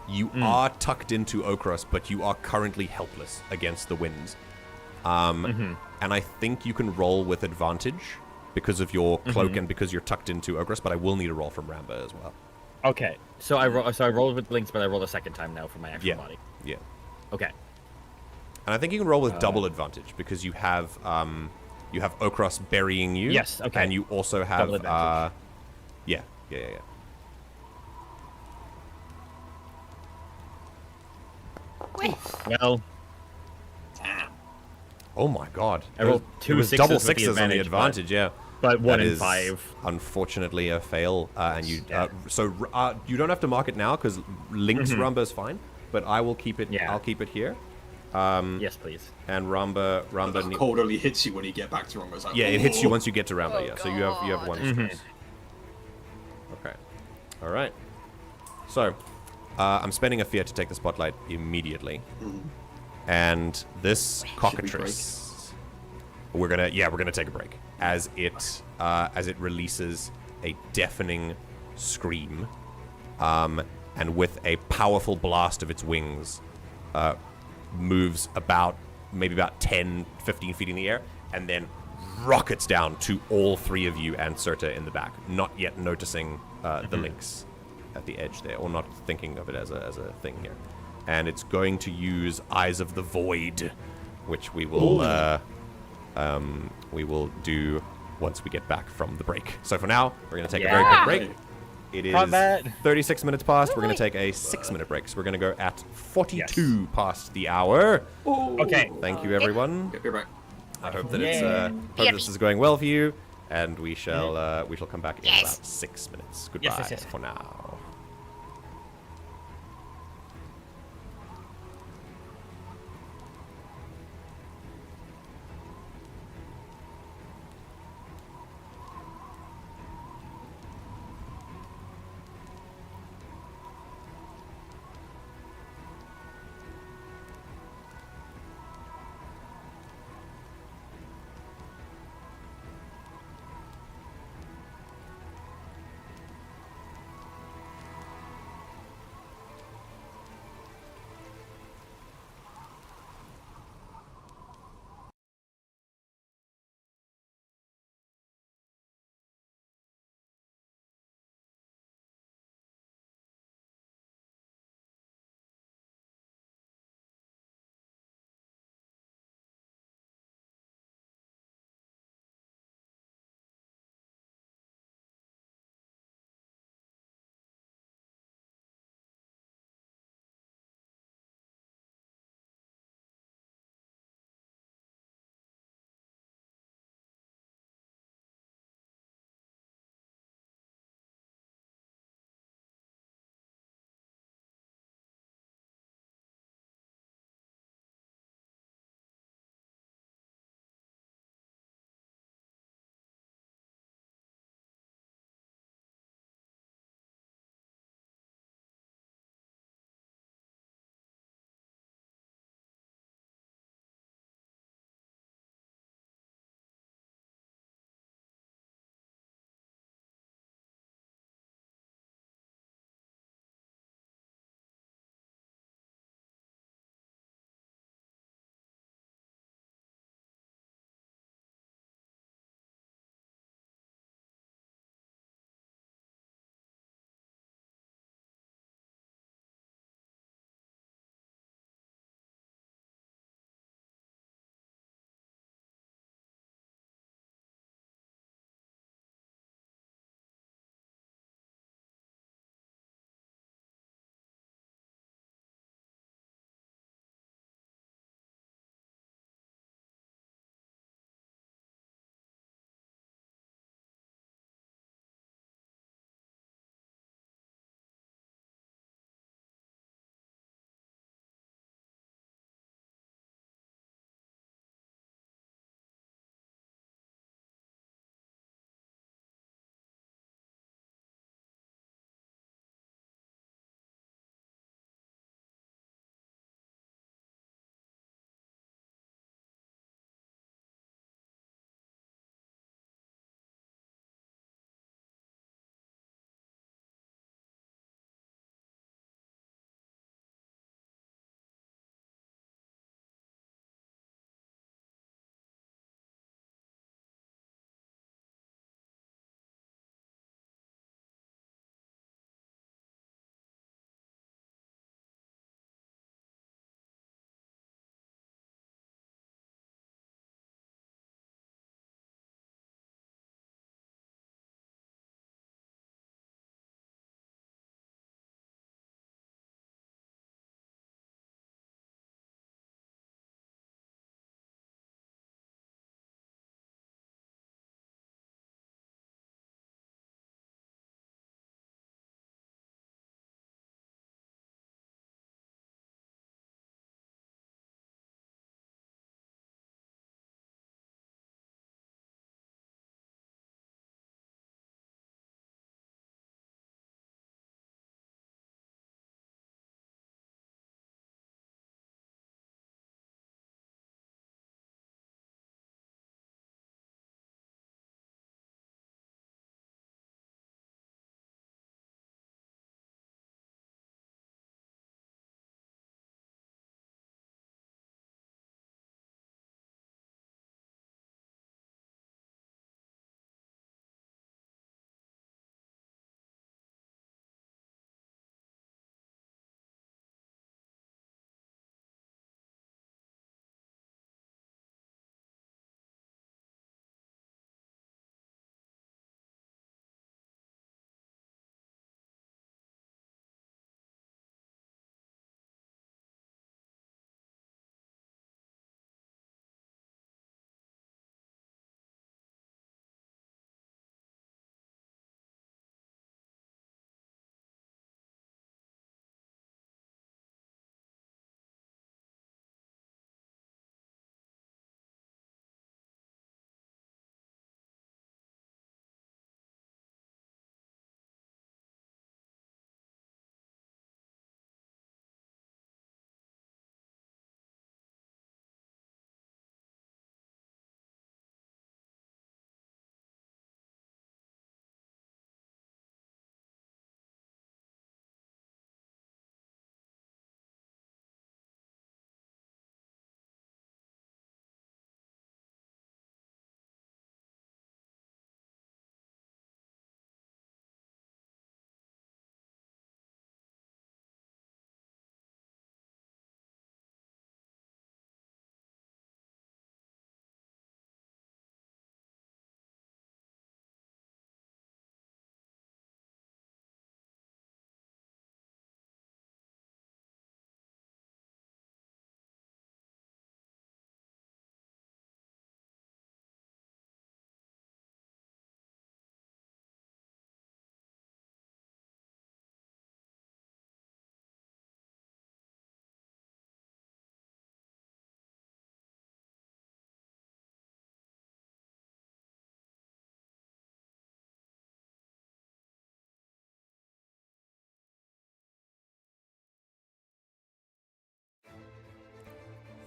[SPEAKER 1] you are tucked into Okros, but you are currently helpless against the winds. And I think you can roll with advantage because of your cloak and because you're tucked into Okros, but I will need a roll from Ramba as well.
[SPEAKER 2] Okay, so I rolled with Lynx, but I rolled a second time now for my actual body.
[SPEAKER 1] Yeah.
[SPEAKER 2] Okay.
[SPEAKER 1] And I think you can roll with double advantage because you have Okros burying you.
[SPEAKER 2] Yes, okay.
[SPEAKER 1] And you also have
[SPEAKER 2] Double advantage.
[SPEAKER 1] Yeah.
[SPEAKER 4] Wait.
[SPEAKER 2] Well,
[SPEAKER 1] Oh my god.
[SPEAKER 2] I rolled two
[SPEAKER 1] it was
[SPEAKER 2] sixes
[SPEAKER 1] double
[SPEAKER 2] with the
[SPEAKER 1] sixes on the
[SPEAKER 2] advantage,
[SPEAKER 1] advantage, yeah.
[SPEAKER 2] but 1
[SPEAKER 1] That
[SPEAKER 2] in
[SPEAKER 1] is
[SPEAKER 2] 5.
[SPEAKER 1] unfortunately a fail, and you
[SPEAKER 2] Yeah.
[SPEAKER 1] you don't have to mark it now because Link's Ramba is fine, but I will keep it.
[SPEAKER 2] Yeah.
[SPEAKER 1] I'll keep it here.
[SPEAKER 2] Yes, please.
[SPEAKER 1] And Ramba
[SPEAKER 3] The cold only hits you when you get back to Rongo's. Like,
[SPEAKER 1] yeah, it hits you
[SPEAKER 3] "Oh."
[SPEAKER 1] once you get to Ramba.
[SPEAKER 4] Oh,
[SPEAKER 1] Yeah, so you have one
[SPEAKER 4] God.
[SPEAKER 1] stress. Okay, all right. So I'm spending a fear to take the spotlight immediately, and this cockatrice. We're gonna take a break as it releases a deafening scream, and with a powerful blast of its wings, moves maybe about 10, 15 feet in the air, and then rockets down to all three of you and Surta in the back, not yet noticing the lynx at the edge there, or not thinking of it as a thing here. And it's going to use Eyes of the Void, which we will do once we get back from the break. So for now, we're going to take a very quick break. It is
[SPEAKER 2] Combat.
[SPEAKER 1] 36 minutes past. We're going to take a 6-minute break. So we're going to go at 42 past the hour.
[SPEAKER 2] Okay.
[SPEAKER 1] Thank you, everyone.
[SPEAKER 3] Yep, you're back.
[SPEAKER 1] I hope that
[SPEAKER 2] Yeah.
[SPEAKER 1] hope this is going well for you, and we shall come back in
[SPEAKER 4] Yes.
[SPEAKER 1] about 6 minutes. Goodbye
[SPEAKER 2] yes.
[SPEAKER 1] for now.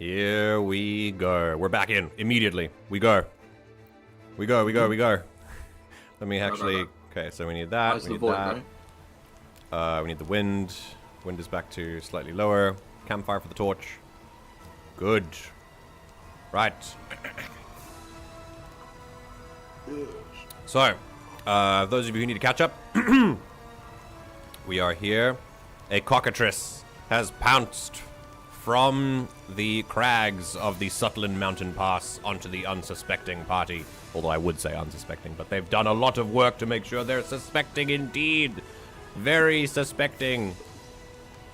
[SPEAKER 1] Here we go. We're back in immediately. We go. We go. Let me actually... Okay, so we need that.
[SPEAKER 3] Where's
[SPEAKER 1] We
[SPEAKER 3] the
[SPEAKER 1] need
[SPEAKER 3] void,
[SPEAKER 1] that.
[SPEAKER 3] right?
[SPEAKER 1] We need the wind. Wind is back to slightly lower. Campfire for the torch. Good. Right. So, those of you who need to catch up, we are here. A cockatrice has pounced from the crags of the Sutlin mountain pass onto the unsuspecting party. Although I would say unsuspecting, but they've done a lot of work to make sure they're suspecting indeed. Very suspecting.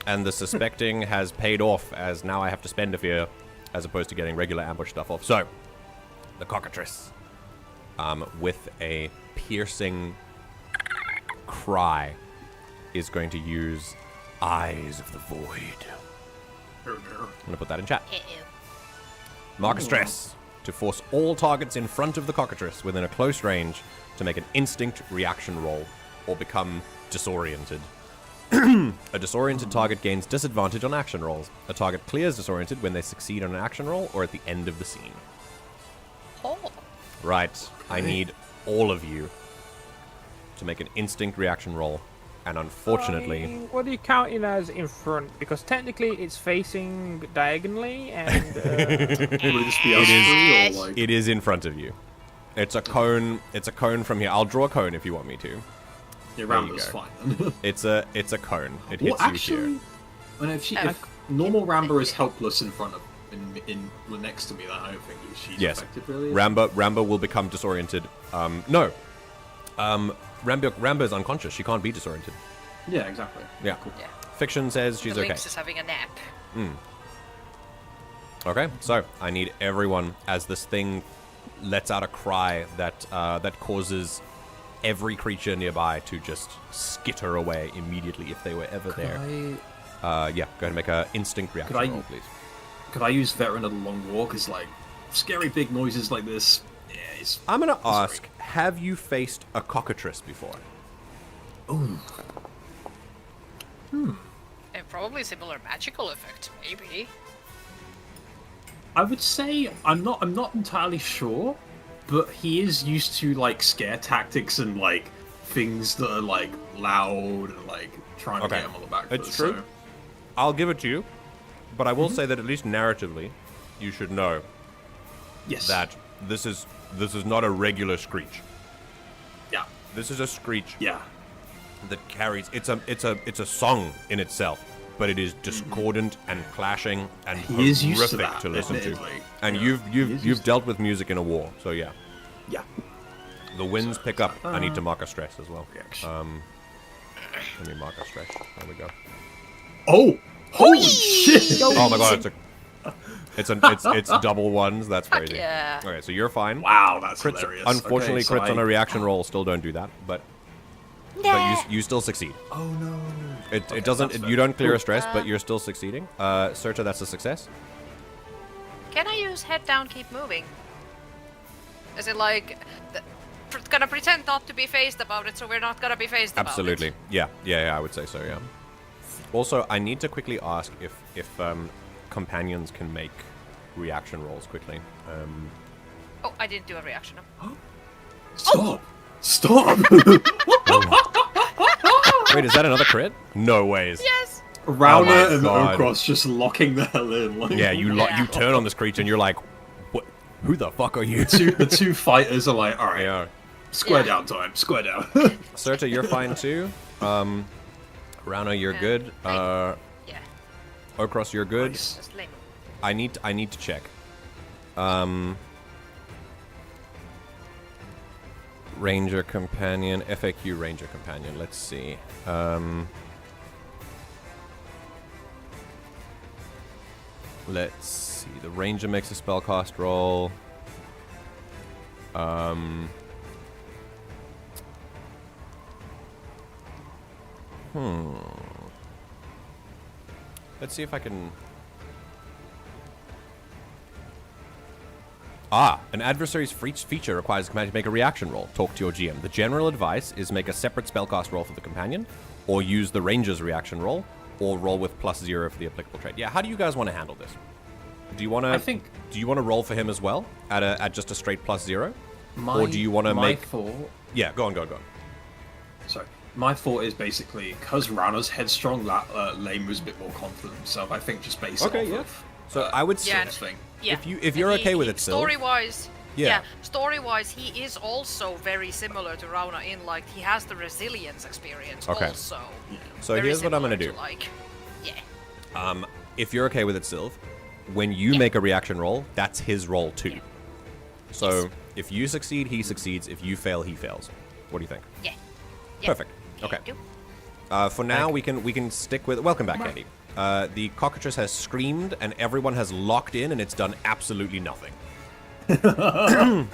[SPEAKER 1] And the suspecting has paid off, as now I have to spend a fear, as opposed to getting regular ambush stuff off. So, the cockatrice, with a piercing cry, is going to use Eyes of the Void. I'm going to put that in chat. Mark a stress to force all targets in front of the cockatrice within a close range to make an instinct reaction roll or become disoriented. A disoriented target gains disadvantage on action rolls. A target clears disoriented when they succeed on an action roll or at the end of the scene.
[SPEAKER 4] Oh.
[SPEAKER 1] Right. I need all of you to make an instinct reaction roll. And unfortunately...
[SPEAKER 5] What are you counting as in front? Because technically it's facing diagonally and...
[SPEAKER 1] It is in front of you. It's a cone. It's a cone from here. I'll draw a cone if you want me to.
[SPEAKER 3] Yeah, Rambo's fine.
[SPEAKER 1] It's a cone. It hits you here.
[SPEAKER 3] Well, if normal Rambo is helpless in front of next to me, then I don't think she's affected really.
[SPEAKER 1] Rambo will become disoriented. No. Rambo is unconscious. She can't be disoriented.
[SPEAKER 3] Yeah, exactly.
[SPEAKER 1] Yeah.
[SPEAKER 3] Cool.
[SPEAKER 4] Yeah.
[SPEAKER 1] Fiction says she's
[SPEAKER 4] the
[SPEAKER 1] okay.
[SPEAKER 4] Lynx is having a nap.
[SPEAKER 1] Okay, so I need everyone, as this thing lets out a cry that that causes every creature nearby to just skitter away immediately if they were ever there. Yeah, go ahead and make an instinct reaction roll, please.
[SPEAKER 3] Could I use Veteran of the Long Walk? Because, like, scary big noises like this,
[SPEAKER 1] I'm going to ask, have you faced a cockatrice before?
[SPEAKER 3] Ooh.
[SPEAKER 4] And probably similar magical effect, maybe.
[SPEAKER 3] I would say I'm not entirely sure, but he is used to like scare tactics and like things that are like loud and like trying to get him on the back foot.
[SPEAKER 1] It's true.
[SPEAKER 3] So.
[SPEAKER 1] I'll give it to you, but I will say that at least narratively, you should know that this is not a regular screech.
[SPEAKER 3] Yeah.
[SPEAKER 1] This is a screech.
[SPEAKER 3] Yeah.
[SPEAKER 1] That carries it's a song in itself, but it is discordant and clashing and horrific to listen to. And you've dealt with music in a war, so yeah.
[SPEAKER 3] Yeah.
[SPEAKER 1] The winds pick up. I need to mark a stress as well. Let me mark a stress. There we go.
[SPEAKER 3] Oh! Holy shit!
[SPEAKER 1] Oh my god, it's double ones. That's crazy.
[SPEAKER 4] Yeah.
[SPEAKER 1] Okay, so you're fine.
[SPEAKER 3] Wow, that's
[SPEAKER 1] crits,
[SPEAKER 3] hilarious.
[SPEAKER 1] Unfortunately,
[SPEAKER 3] okay, so
[SPEAKER 1] crits on a reaction roll still don't do that, but you still succeed.
[SPEAKER 3] Oh no.
[SPEAKER 1] It doesn't. You don't clear a stress, but you're still succeeding. Serta, that's a success.
[SPEAKER 4] Can I use head down, keep moving? Is it like gonna pretend not to be phased about it, so we're not gonna be phased about it?
[SPEAKER 1] Absolutely. Yeah, I would say so. Yeah. Also, I need to quickly ask if companions can make reaction rolls quickly.
[SPEAKER 4] Oh, I didn't do a reaction.
[SPEAKER 3] Stop! Stop!
[SPEAKER 1] Wait, is that another crit? No ways.
[SPEAKER 4] Yes.
[SPEAKER 3] Rauner and Okros just locking the hell in. Like,
[SPEAKER 1] yeah, you turn on this creature and you're like, what? Who the fuck are you?
[SPEAKER 3] The two fighters are like, all right, square down time, square down.
[SPEAKER 1] Serta, you're fine too. Rauner, you're good. Okros, you're good.
[SPEAKER 3] Nice.
[SPEAKER 1] I need to check. Ranger companion, FAQ Ranger companion. Let's see. Let's see. The Ranger makes a spellcast roll. Let's see if I can... An adversary's feature requires the companion to make a reaction roll. Talk to your GM. The general advice is make a separate spellcast roll for the companion, or use the ranger's reaction roll, or roll with +0 for the applicable trait. Yeah, how do you guys want to handle this? Do you want to? Do you want to roll for him as well at just a straight +0, or do you want to make? Yeah, go on.
[SPEAKER 3] Sorry. My thought is basically because Rana's headstrong, Lamu's a bit more confident himself. I think just based off of.
[SPEAKER 1] So I would say, if you're okay with it, still.
[SPEAKER 4] Story-wise, story-wise, he is also very similar to Rana in like he has the resilience experience also. Yeah.
[SPEAKER 1] So here's what I'm gonna do. If you're okay with it, Sylv, when you make a reaction roll, that's his roll too. Yeah. So if you succeed, he succeeds. If you fail, he fails. What do you think? Yeah. Perfect. Okay. For now, we can stick with. Welcome back, Candy. The cockatrice has screamed, and everyone has locked in, and it's done absolutely nothing.
[SPEAKER 4] And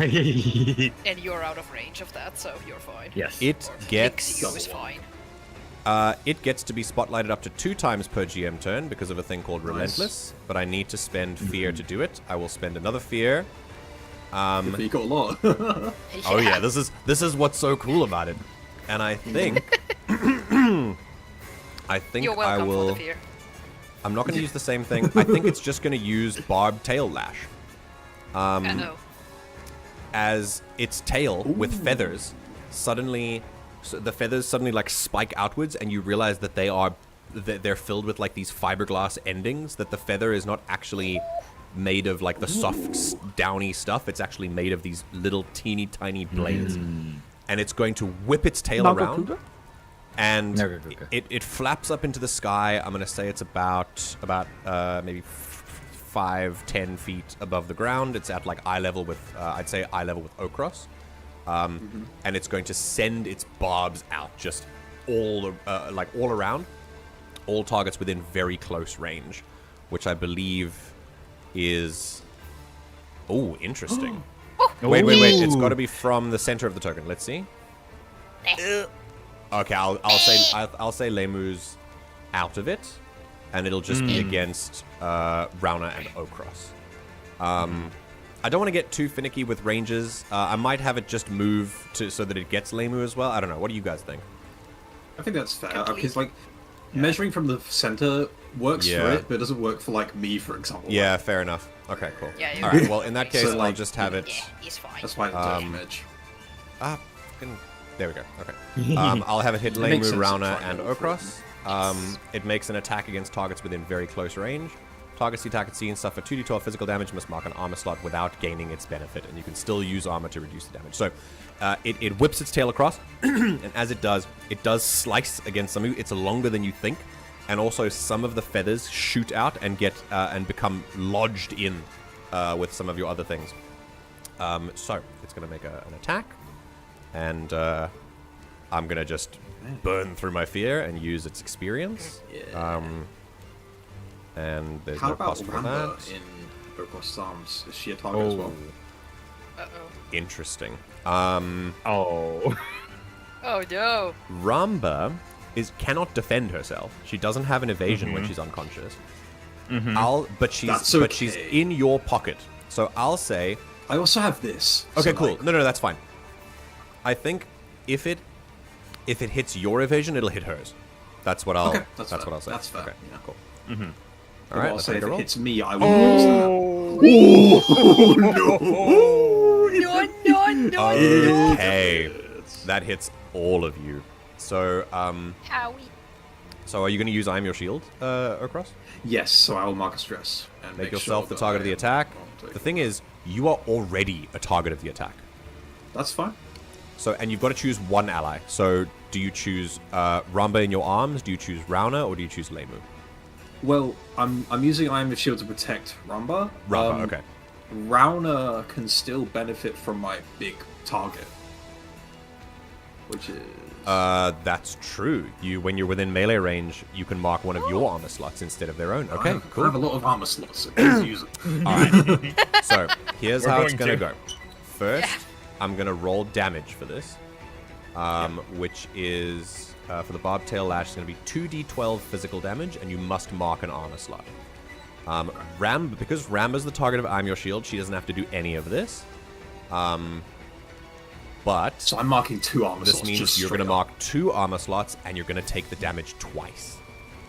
[SPEAKER 4] you're out of range of that, so you're fine.
[SPEAKER 2] Yes.
[SPEAKER 1] It gets.
[SPEAKER 4] Is fine.
[SPEAKER 1] It gets to be spotlighted up to 2 times per GM turn because of a thing called Relentless, but I need to spend fear to do it. I will spend another fear.
[SPEAKER 3] You got a lot.
[SPEAKER 1] Oh yeah, this is what's so cool about it. And I think
[SPEAKER 4] You're welcome
[SPEAKER 1] I will.
[SPEAKER 4] For the fear.
[SPEAKER 1] I'm not going to use the same thing. I think it's just going to use Barbed Tail Lash. As its tail with feathers suddenly. So the feathers suddenly like spike outwards, and you realize that they're filled with like these fiberglass endings. That the feather is not actually made of like the soft, downy stuff. It's actually made of these little teeny tiny blades, and it's going to whip its tail around, and it flaps up into the sky. I'm gonna say it's about maybe 5-10 feet above the ground. It's at like eye level with I'd say eye level with Okros. And it's going to send its barbs out just all around, all targets within very close range, which I believe is interesting. Wait, it's got to be from the center of the token. Let's see. Okay, I'll say Lemu's out of it, and it'll just be against Rana and Okros. I don't want to get too finicky with ranges. I might have it just move so that it gets Lemu as well. I don't know. What do you guys think?
[SPEAKER 3] I think that's fair. Because like measuring from the center works for it, but it doesn't work for like me, for example.
[SPEAKER 1] Yeah,
[SPEAKER 3] like,
[SPEAKER 1] fair enough. Okay, cool.
[SPEAKER 4] Yeah,
[SPEAKER 1] all right. Well, in that case,
[SPEAKER 3] so,
[SPEAKER 1] I'll just have it.
[SPEAKER 4] Yeah, he's fine.
[SPEAKER 3] That's why I don't edge.
[SPEAKER 1] There we go. Okay. I'll have it hit Lemu, Rana, and Okros. It makes an attack against targets within very close range. Targets the attack at scene suffer 2d12 physical damage, must mark an armor slot without gaining its benefit, and you can still use armor to reduce the damage. So it whips its tail across, and as it does slice against some of you. It's longer than you think, and also some of the feathers shoot out and get and become lodged in with some of your other things. So it's going to make an attack, and I'm going to just burn through my fear and use its experience. And there's no cost for that.
[SPEAKER 3] In Okros' arms, is she a target as well?
[SPEAKER 1] Interesting.
[SPEAKER 4] Oh no.
[SPEAKER 1] Ramba cannot defend herself. She doesn't have an evasion when she's unconscious. But she's in your pocket. So I'll say.
[SPEAKER 3] I also have this.
[SPEAKER 1] Okay,
[SPEAKER 3] so
[SPEAKER 1] cool.
[SPEAKER 3] Like...
[SPEAKER 1] No, that's fine. I think if it hits your evasion, it'll hit hers. That's what I'll.
[SPEAKER 3] Okay,
[SPEAKER 1] that's what I'll say.
[SPEAKER 3] That's fair.
[SPEAKER 1] Okay,
[SPEAKER 3] yeah.
[SPEAKER 1] Cool.
[SPEAKER 3] All right. I'll say if it hits me, I will lose that.
[SPEAKER 4] No.
[SPEAKER 1] Okay, that hits all of you. So
[SPEAKER 4] Howie.
[SPEAKER 1] So are you going to use I'm Your Shield, Okros?
[SPEAKER 3] Yes. So I will mark a stress and
[SPEAKER 1] make yourself the target of the attack. The thing is, you are already a target of the attack.
[SPEAKER 3] That's fine.
[SPEAKER 1] So, and you've got to choose one ally. So, do you choose Ramba in your arms? Do you choose Rauna, or do you choose Lemu?
[SPEAKER 3] Well, I'm using I Am Your Shield to protect Ramba.
[SPEAKER 1] Okay.
[SPEAKER 3] Rauna can still benefit from my big target, which is.
[SPEAKER 1] That's true. When you're within melee range, you can mark one of your armor slots instead of their own. Okay, cool.
[SPEAKER 3] I have a lot of armor slots, so please use it.
[SPEAKER 1] Alright. So, here's how it's gonna go. First, I'm gonna roll damage for this. Which is, for the Barbed Tail Lash, it's gonna be 2d12 physical damage, and you must mark an armor slot. Because Ramba's the target of I'm Your Shield, she doesn't have to do any of this. But
[SPEAKER 3] so I'm marking 2 armor slots.
[SPEAKER 1] This means you're going to mark 2 armor slots, and you're going to take the damage twice.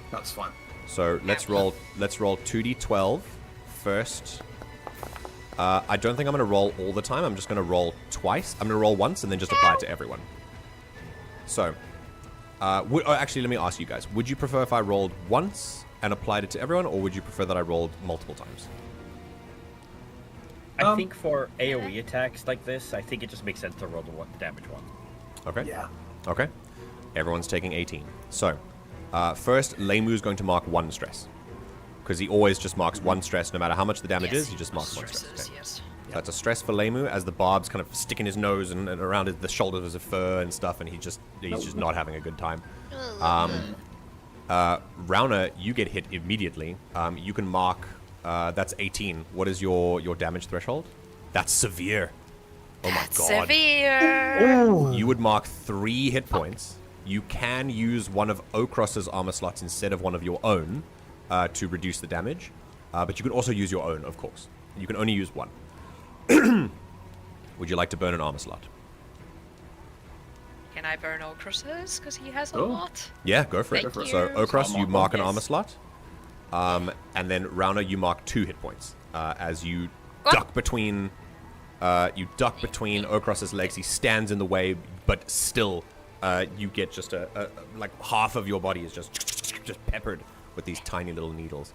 [SPEAKER 3] That's fine.
[SPEAKER 1] So let's roll 2d12 first. I don't think I'm going to roll all the time. I'm just going to roll twice. I'm going to roll once and then just apply it to everyone. So, actually, let me ask you guys. Would you prefer if I rolled once and applied it to everyone, or would you prefer that I rolled multiple times?
[SPEAKER 2] I think for AoE attacks like this, I think it just makes sense to roll the damage one.
[SPEAKER 1] Okay.
[SPEAKER 3] Yeah.
[SPEAKER 1] Okay. Everyone's taking 18. So, first, Leimu's going to mark 1 stress. Because he always just marks 1 stress, no matter how much the damage is, he just marks 1 stress. Okay.
[SPEAKER 4] Yes.
[SPEAKER 1] So that's a stress for Leimu, as the barbs kind of stick in his nose and around the shoulders of fur and stuff, and he's just not having a good time. Rauna, you get hit immediately. You can mark, that's 18. What is your damage threshold? That's severe. Oh my god.
[SPEAKER 4] Severe.
[SPEAKER 1] You would mark 3 hit points. You can use one of Okross's armor slots instead of one of your own to reduce the damage. But you can also use your own, of course. You can only use 1. Would you like to burn an armor slot?
[SPEAKER 4] Can I burn Okross's? Because he has a lot.
[SPEAKER 1] Yeah, go for it.
[SPEAKER 4] Thank you.
[SPEAKER 1] So, Okross, you mark an
[SPEAKER 4] Yes.
[SPEAKER 1] armor slot. And then, Rauna, you mark 2 hit points. As you duck between... Okross's legs. He stands in the way, but still, you get just like half of your body is just peppered with these tiny little needles.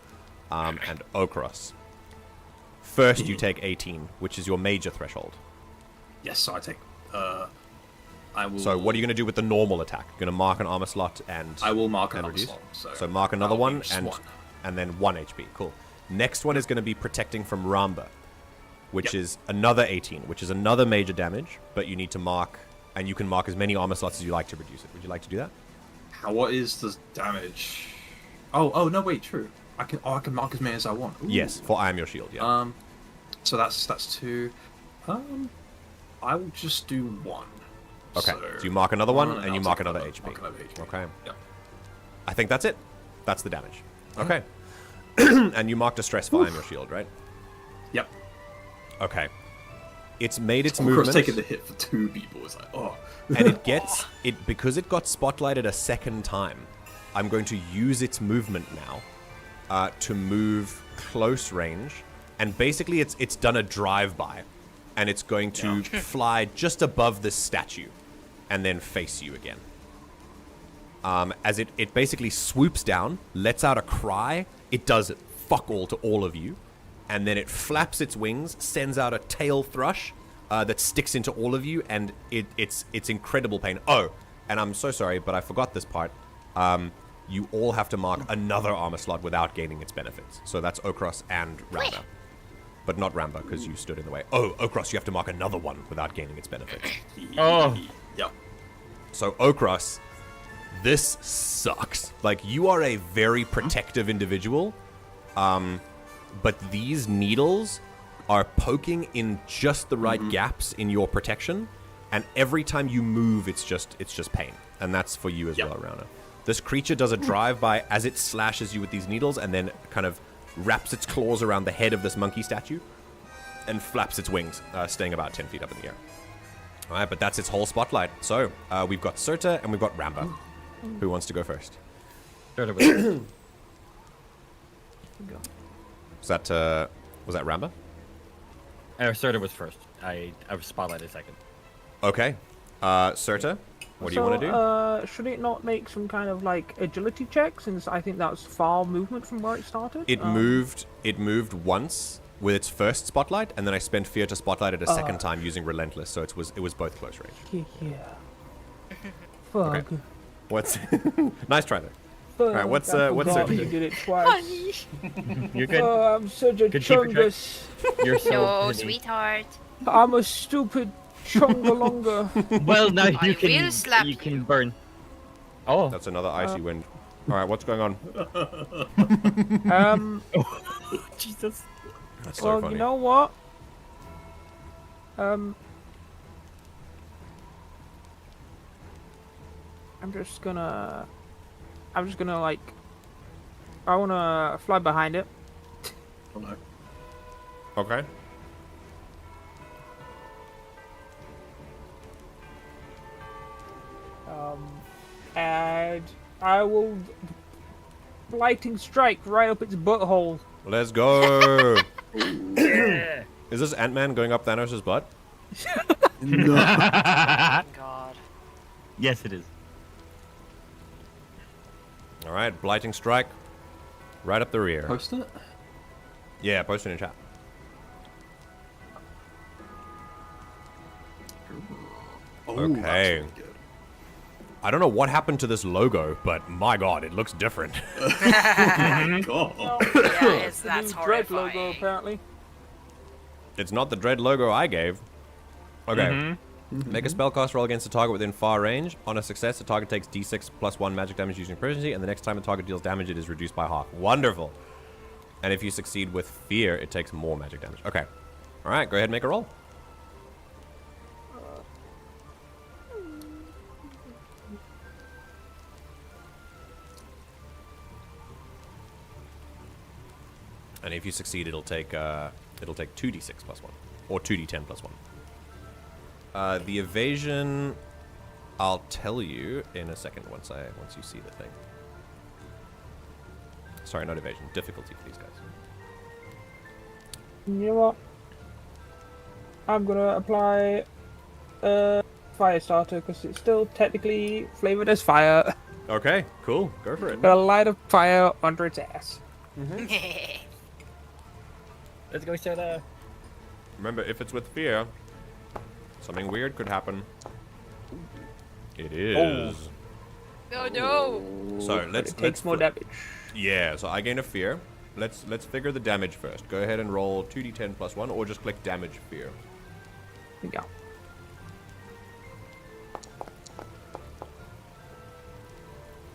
[SPEAKER 1] And Okross. First, you take 18, which is your major threshold.
[SPEAKER 3] Yes, so I take. I will.
[SPEAKER 1] So, what are you going to do with the normal attack? You're going to mark an armor slot and.
[SPEAKER 3] I will mark
[SPEAKER 1] and
[SPEAKER 3] another
[SPEAKER 1] reduce?
[SPEAKER 3] slot.
[SPEAKER 1] So mark another
[SPEAKER 3] that'll
[SPEAKER 1] one
[SPEAKER 3] be just
[SPEAKER 1] and
[SPEAKER 3] one.
[SPEAKER 1] and then 1 HP. Cool. Next one is going to be protecting from Ramba, which is another 18, which is another major damage. But you need to mark, and you can mark as many armor slots as you like to reduce it. Would you like to do that?
[SPEAKER 3] What is the damage? Oh no, wait, true. I can mark as many as I want. Ooh.
[SPEAKER 1] Yes, for I am your shield. Yeah.
[SPEAKER 3] So that's 2. I will just do 1.
[SPEAKER 1] Okay. So you mark another one, and you mark another HP. Okay.
[SPEAKER 3] Yep.
[SPEAKER 1] I think that's it. That's the damage. Okay. And you marked a stress for I am your shield, right?
[SPEAKER 3] Yep.
[SPEAKER 1] Okay. It's made its
[SPEAKER 3] Of course,
[SPEAKER 1] movement.
[SPEAKER 3] taking the hit for 2 people is like, oh.
[SPEAKER 1] And it gets it because it got spotlighted a second time. I'm going to use its movement now to move close range, and basically it's done a drive-by, and it's going to fly just above this statue, and then face you again. As it basically swoops down, lets out a cry. It does fuck all to all of you, and then it flaps its wings, sends out a tail thrush that sticks into all of you, and it's incredible pain. Oh, and I'm so sorry, but I forgot this part. You all have to mark another armor slot without gaining its benefits. So that's Okross and Ramba. But not Ramba, because you stood in the way. Oh, Okross, you have to mark another one without gaining its benefits.
[SPEAKER 2] Oh.
[SPEAKER 3] Yep.
[SPEAKER 1] So, Okross, this sucks. Like, you are a very protective individual, but these needles are poking in just the right gaps in your protection, and every time you move, it's just pain. And that's for you as well, Rauna. This creature does a drive-by as it slashes you with these needles, and then kind of wraps its claws around the head of this monkey statue, and flaps its wings, staying about 10 feet up in the air. All right, but that's its whole spotlight. So, we've got Surta and we've got Ramba. Who wants to go first?
[SPEAKER 2] Surta was
[SPEAKER 1] Was that Ramba?
[SPEAKER 2] Surta was first. I was spotlighted second.
[SPEAKER 1] Okay. Surta, what do you want to do?
[SPEAKER 5] Should it not make some kind of like agility check, since I think that's far movement from where it started?
[SPEAKER 1] It moved once with its first spotlight, and then I spent fear to spotlight it a second time using relentless, so it was both close range.
[SPEAKER 5] Yeah. Fuck.
[SPEAKER 1] Okay. What's nice try there.
[SPEAKER 5] Fuck.
[SPEAKER 1] All right, what's
[SPEAKER 5] I
[SPEAKER 1] what's
[SPEAKER 5] forgot
[SPEAKER 1] Surta
[SPEAKER 5] you
[SPEAKER 1] do?
[SPEAKER 5] did it twice.
[SPEAKER 4] Honey.
[SPEAKER 2] You're good.
[SPEAKER 5] Oh, I'm such a
[SPEAKER 2] Good keeper track.
[SPEAKER 5] chungus.
[SPEAKER 2] You're so
[SPEAKER 4] No,
[SPEAKER 2] pretty.
[SPEAKER 4] sweetheart.
[SPEAKER 5] I'm a stupid chungalonga.
[SPEAKER 2] Well, now
[SPEAKER 4] I
[SPEAKER 2] you can
[SPEAKER 4] will slap
[SPEAKER 2] you can
[SPEAKER 4] you.
[SPEAKER 2] burn. Oh.
[SPEAKER 1] That's another icy wind. All right, what's going on?
[SPEAKER 2] Jesus.
[SPEAKER 1] That's so
[SPEAKER 5] Well,
[SPEAKER 1] funny.
[SPEAKER 5] you know what? I'm just gonna like, I wanna fly behind it.
[SPEAKER 3] Oh no.
[SPEAKER 1] Okay.
[SPEAKER 5] And I will lightning strike right up its butthole.
[SPEAKER 1] Let's go.
[SPEAKER 2] Yeah.
[SPEAKER 1] Is this Ant-Man going up Thanos' butt?
[SPEAKER 3] No.
[SPEAKER 4] God.
[SPEAKER 2] Yes, it is.
[SPEAKER 1] All right, blighting strike. Right up the rear.
[SPEAKER 3] Post it?
[SPEAKER 1] Yeah, post it in chat.
[SPEAKER 3] Oh,
[SPEAKER 1] Okay.
[SPEAKER 3] that's really good.
[SPEAKER 1] I don't know what happened to this logo, but my god, it looks different.
[SPEAKER 3] God.
[SPEAKER 4] Yeah, that's
[SPEAKER 5] New Dread
[SPEAKER 4] horrifying.
[SPEAKER 5] logo, apparently.
[SPEAKER 1] It's not the dread logo I gave. Okay. Make a spellcast roll against a target within far range. On a success, the target takes d6 plus 1 magic damage using proficiency, and the next time the target deals damage, it is reduced by half. Wonderful. And if you succeed with fear, it takes more magic damage. Okay. All right, go ahead and make a roll. And if you succeed, it'll take 2d6 plus 1, or 2d10 plus 1. The evasion, I'll tell you in a second once you see the thing. Sorry, not evasion. Difficulty for these guys.
[SPEAKER 5] You know what? I'm gonna apply fire starter because it's still technically flavored as fire.
[SPEAKER 1] Okay, cool. Go for it.
[SPEAKER 5] Gonna light a fire under its ass.
[SPEAKER 2] Let's go, Soda.
[SPEAKER 1] Remember, if it's with fear, something weird could happen. It is.
[SPEAKER 4] Oh no!
[SPEAKER 1] So let's
[SPEAKER 5] It takes more damage.
[SPEAKER 1] Yeah, so I gain a fear. Let's figure the damage first. Go ahead and roll 2d10 plus 1, or just click damage fear.
[SPEAKER 5] There you go.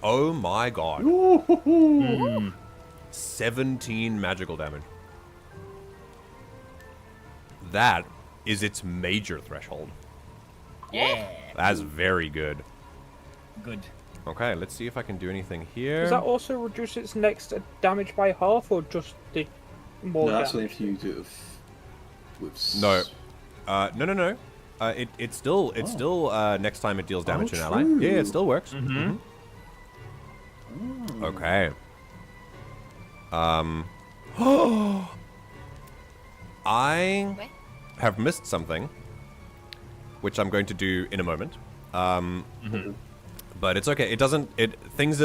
[SPEAKER 1] Oh my god. 17 magical damage. That is its major threshold.
[SPEAKER 2] Yeah.
[SPEAKER 1] That's very good.
[SPEAKER 2] Good.
[SPEAKER 1] Okay, let's see if I can do anything here.
[SPEAKER 5] Does that also reduce its next damage by half, or just the more
[SPEAKER 3] No, that's only
[SPEAKER 5] damage?
[SPEAKER 3] if you do it with
[SPEAKER 1] No. No. It's still next time it deals damage to an ally.
[SPEAKER 3] true.
[SPEAKER 1] Yeah, it still works. Okay. I
[SPEAKER 4] What?
[SPEAKER 1] have missed something, which I'm going to do in a moment. But it's okay. It doesn't. Things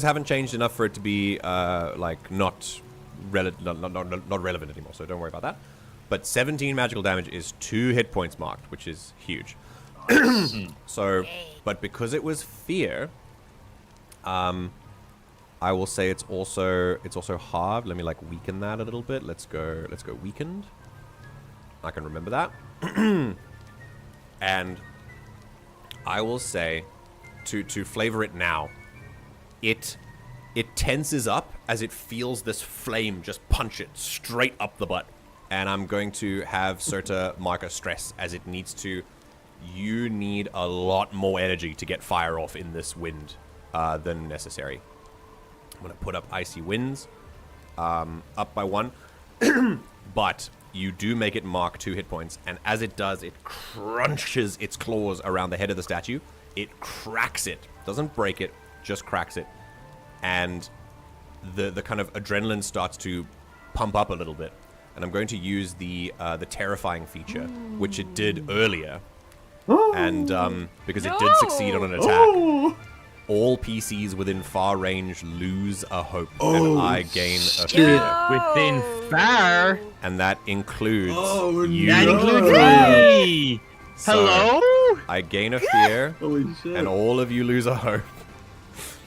[SPEAKER 1] haven't changed enough for it to be like not relevant anymore. So don't worry about that. But 17 magical damage is 2 hit points marked, which is huge. So, but because it was fear, I will say it's also halved. Let me like weaken that a little bit. Let's go weakened. I can remember that. And I will say to flavor it now, it tenses up as it feels this flame just punch it straight up the butt. And I'm going to have Serta mark a stress as it needs to. You need a lot more energy to get fire off in this wind than necessary. I'm going to put up Icy Winds up by 1. But you do make it mark 2 hit points. And as it does, it crunches its claws around the head of the statue. It cracks it. Doesn't break it, just cracks it. And the kind of adrenaline starts to pump up a little bit. And I'm going to use the terrifying feature, which it did earlier. And because it did succeed on an attack, all PCs within far range lose a hope, and I gain a fear.
[SPEAKER 2] Within fire.
[SPEAKER 1] And that includes
[SPEAKER 3] Oh,
[SPEAKER 1] you.
[SPEAKER 2] That
[SPEAKER 3] No.
[SPEAKER 2] includes me.
[SPEAKER 1] So,
[SPEAKER 2] Hello?
[SPEAKER 1] I gain a fear,
[SPEAKER 3] Holy shit.
[SPEAKER 1] and all of you lose a hope.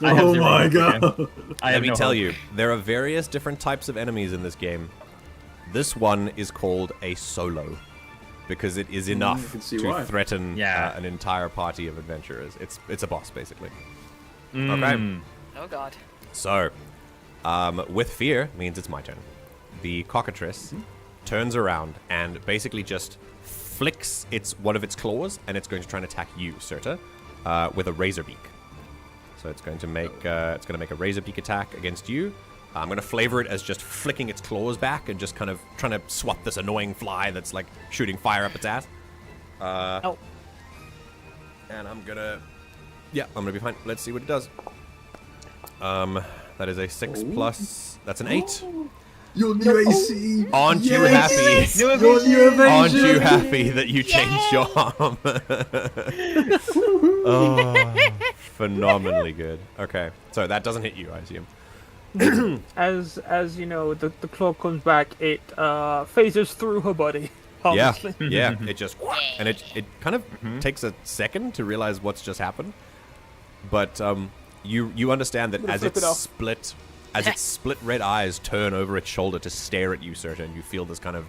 [SPEAKER 2] I have
[SPEAKER 3] Oh
[SPEAKER 2] 0
[SPEAKER 3] my
[SPEAKER 2] hope
[SPEAKER 3] god.
[SPEAKER 2] again. I
[SPEAKER 1] Let
[SPEAKER 2] have
[SPEAKER 1] me
[SPEAKER 2] no
[SPEAKER 1] tell
[SPEAKER 2] hope.
[SPEAKER 1] you, there are various different types of enemies in this game. This one is called a solo, because it is enough
[SPEAKER 3] can see
[SPEAKER 1] to
[SPEAKER 3] why.
[SPEAKER 1] threaten
[SPEAKER 2] Yeah.
[SPEAKER 1] an entire party of adventurers. It's a boss, basically.
[SPEAKER 2] Mm.
[SPEAKER 1] Okay.
[SPEAKER 4] Oh god.
[SPEAKER 1] So, with fear means it's my turn. The cockatrice turns around and basically just flicks one of its claws, and it's going to try and attack you, Serta, with a razor beak. So it's going to make a razor beak attack against you. I'm going to flavor it as just flicking its claws back and just kind of trying to swat this annoying fly that's like shooting fire up its ass.
[SPEAKER 5] Oh.
[SPEAKER 1] And I'm gonna be fine. Let's see what it does. That is a 6 plus. That's an 8.
[SPEAKER 3] Your new AC.
[SPEAKER 1] Aren't you
[SPEAKER 3] Yes!
[SPEAKER 1] happy?
[SPEAKER 3] Your new evasion.
[SPEAKER 1] Aren't you happy that you changed your arm? Oh, phenomenally good. Okay, so that doesn't hit you, I assume.
[SPEAKER 5] As you know, the claw comes back. It phases through her body.
[SPEAKER 1] Yeah,
[SPEAKER 5] Harmlessly.
[SPEAKER 1] yeah. It just and it kind of takes a second to realize what's just happened, but you understand that as its split red eyes turn over its shoulder to stare at you, Serta, and you feel this kind of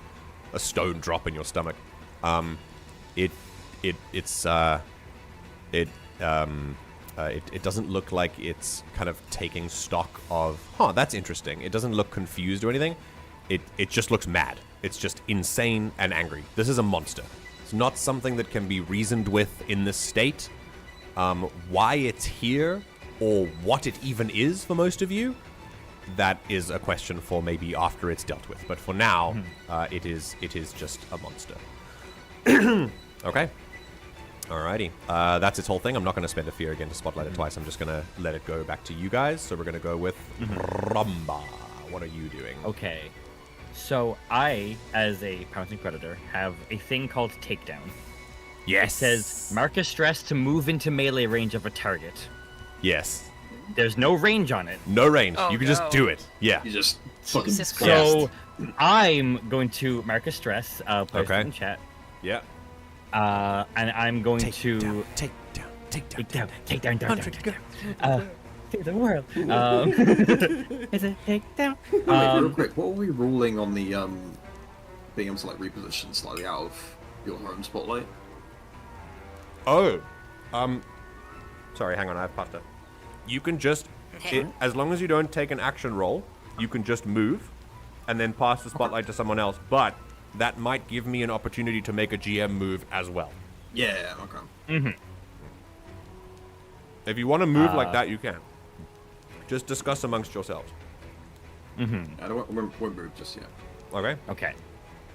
[SPEAKER 1] a stone drop in your stomach. It doesn't look like it's kind of taking stock of, that's interesting. It doesn't look confused or anything. It just looks mad. It's just insane and angry. This is a monster. It's not something that can be reasoned with in this state. Why it's here, or what it even is for most of you, that is a question for maybe after it's dealt with. But for now, it is just a monster. Okay. Alrighty. That's its whole thing. I'm not going to spend a fear again to spotlight it twice. I'm just going to let it go back to you guys. So we're going to go with Rumba. What are you doing?
[SPEAKER 2] Okay. So I, as a pouncing predator, have a thing called Takedown.
[SPEAKER 1] Yes.
[SPEAKER 2] It says, mark a stress to move into melee range of a target.
[SPEAKER 1] Yes.
[SPEAKER 2] There's no range on it.
[SPEAKER 1] No range.
[SPEAKER 4] Oh,
[SPEAKER 1] you can just do it. Yeah.
[SPEAKER 3] You just fucking
[SPEAKER 4] Jesus Christ.
[SPEAKER 2] So I'm going to mark a stress, post it in chat.
[SPEAKER 1] Yeah.
[SPEAKER 2] And I'm going to
[SPEAKER 1] Take down.
[SPEAKER 2] take down, save the world. Is it take down?
[SPEAKER 3] Real quick, what were we ruling on the being able to like reposition slightly out of your home spotlight?
[SPEAKER 1] Oh. Sorry, hang on, I have pasta. You can just, as long as you don't take an action roll, you can just move and then pass the spotlight to someone else. But that might give me an opportunity to make a GM move as well.
[SPEAKER 3] Yeah, okay.
[SPEAKER 2] Mm-hmm.
[SPEAKER 1] If you want to move like that, you can. Just discuss amongst yourselves.
[SPEAKER 2] Mm-hmm.
[SPEAKER 3] I don't won't move just yet.
[SPEAKER 1] Okay?
[SPEAKER 2] Okay.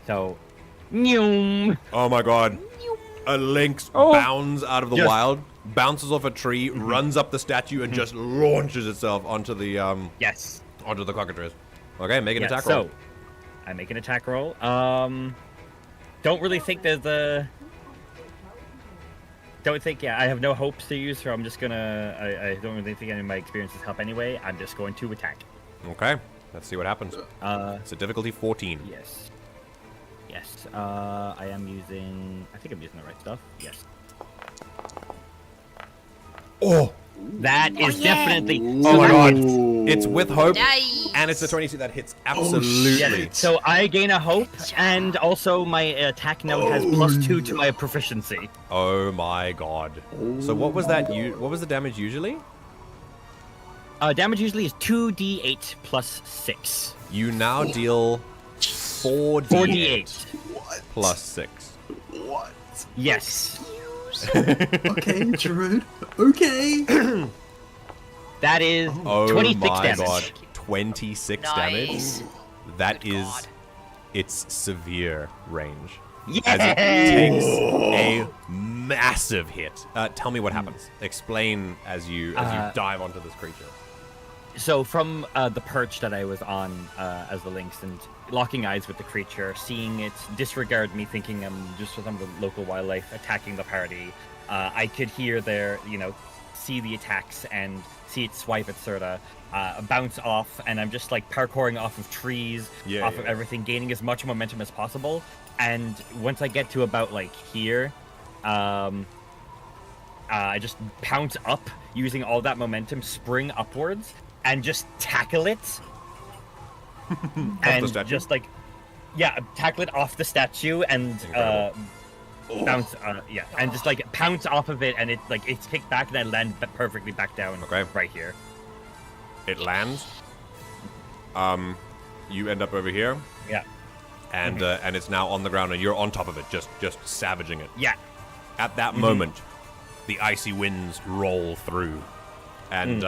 [SPEAKER 2] So, Nyum.
[SPEAKER 1] Oh my god. A lynx bounds out of the wild, bounces off a tree, runs up the statue, and just launches itself onto the
[SPEAKER 2] Yes.
[SPEAKER 1] onto the cockatrice. Okay, make an attack roll.
[SPEAKER 2] So, I make an attack roll. Don't really think there's a... Don't think, I have no hopes to use, so I'm just gonna... I don't really think any of my experiences help anyway. I'm just going to attack.
[SPEAKER 1] Okay, let's see what happens. It's a difficulty 14.
[SPEAKER 2] Yes. Yes. I am using... I think I'm using the right stuff. Yes.
[SPEAKER 1] Oh!
[SPEAKER 2] That is definitely...
[SPEAKER 1] Oh my god! It's with hope,
[SPEAKER 4] Nice.
[SPEAKER 1] and it's a 22 that hits absolutely.
[SPEAKER 2] Yes. So I gain a hope, and also my attack now has +2 to my proficiency.
[SPEAKER 1] Oh my god. So what was that? What was the damage usually?
[SPEAKER 2] Damage usually is 2d8 plus 6.
[SPEAKER 1] You now deal 4d8 plus 6.
[SPEAKER 3] What?
[SPEAKER 2] Yes.
[SPEAKER 3] Okay, Druid. Okay.
[SPEAKER 2] That is
[SPEAKER 1] Oh
[SPEAKER 2] 26
[SPEAKER 1] my
[SPEAKER 2] damage.
[SPEAKER 1] god. 26 damage?
[SPEAKER 4] Nice.
[SPEAKER 1] That
[SPEAKER 4] Good
[SPEAKER 1] is
[SPEAKER 4] God.
[SPEAKER 1] its severe range.
[SPEAKER 2] Yeah.
[SPEAKER 1] As it takes a massive hit. Tell me what happens. Explain as you dive onto this creature.
[SPEAKER 2] So from the perch that I was on as the lynx and locking eyes with the creature, seeing it disregard me, thinking I'm just some of the local wildlife attacking the party, I could hear their, see the attacks and see it swipe at Serta, bounce off, and I'm just like parkouring off of trees, off of everything, gaining as much momentum as possible. And once I get to about like here, I just pounce up using all that momentum, spring upwards, and just tackle it. And just like, tackle it off the statue and bounce, and just like pounce off of it, and it's kicked back, and I land perfectly back down. Right here.
[SPEAKER 1] It lands. You end up over here.
[SPEAKER 2] Yeah.
[SPEAKER 1] And and it's now on the ground, and you're on top of it, just savaging it.
[SPEAKER 2] Yeah.
[SPEAKER 1] At that moment, the icy winds roll through, and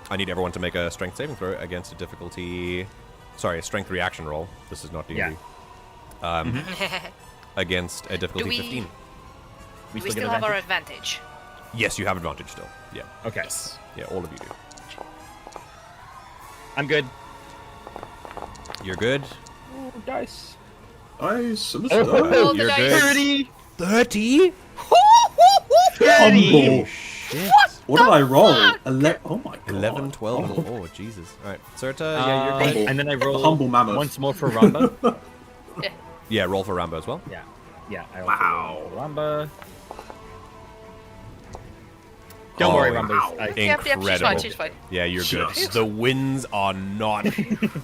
[SPEAKER 1] I need everyone to make a strength saving throw against a difficulty. Sorry, a strength reaction roll. This is not D&D.
[SPEAKER 2] Yeah.
[SPEAKER 1] Against a difficulty 15.
[SPEAKER 4] We still have our advantage.
[SPEAKER 1] Yes, you have advantage still. Yeah.
[SPEAKER 2] Okay.
[SPEAKER 1] Yeah, all of you do.
[SPEAKER 2] I'm good.
[SPEAKER 1] You're good.
[SPEAKER 5] Ooh, dice.
[SPEAKER 3] Nice.
[SPEAKER 4] Roll the
[SPEAKER 1] You're
[SPEAKER 4] dice.
[SPEAKER 1] good.
[SPEAKER 2] 30.
[SPEAKER 1] 30?
[SPEAKER 3] Humble.
[SPEAKER 1] Shit.
[SPEAKER 3] What did I roll? Oh my god.
[SPEAKER 1] 11, 12, and 4. Jesus. Alright. Serta, yeah, you're
[SPEAKER 3] Humble.
[SPEAKER 1] good.
[SPEAKER 2] And then I roll
[SPEAKER 3] humble mammoth.
[SPEAKER 2] once more for Ramba.
[SPEAKER 1] Yeah, roll for Rambo as well.
[SPEAKER 2] Yeah. I also
[SPEAKER 3] Wow.
[SPEAKER 2] roll for Ramba. Don't worry, Ramba's.
[SPEAKER 4] Yep,
[SPEAKER 1] Incredible.
[SPEAKER 4] she's fine.
[SPEAKER 1] Yeah, you're good.
[SPEAKER 3] Just.
[SPEAKER 1] The winds are not,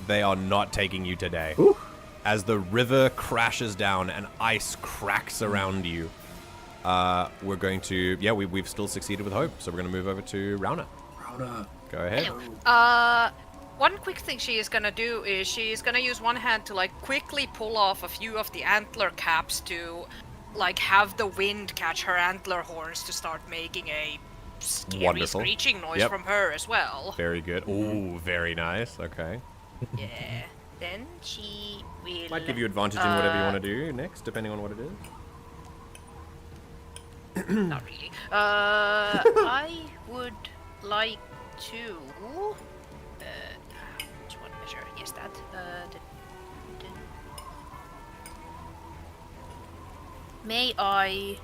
[SPEAKER 1] they are not taking you today.
[SPEAKER 3] Ooh.
[SPEAKER 1] As the river crashes down and ice cracks around you, we're going to, we've still succeeded with hope, so we're going to move over to Rauna.
[SPEAKER 3] Rauna.
[SPEAKER 1] Go ahead.
[SPEAKER 4] One quick thing she is gonna do is she is gonna use one hand to like quickly pull off a few of the antler caps to like have the wind catch her antler horns to start making a scary
[SPEAKER 1] Wonderful.
[SPEAKER 4] screeching noise
[SPEAKER 1] Yep.
[SPEAKER 4] from her as well.
[SPEAKER 1] Very good. Ooh, very nice. Okay.
[SPEAKER 4] Yeah. Then she will.
[SPEAKER 1] Might give you advantage in whatever you want to do next, depending on what it is.
[SPEAKER 4] Not really. I would like to. Which one measure? Yes, that. May I?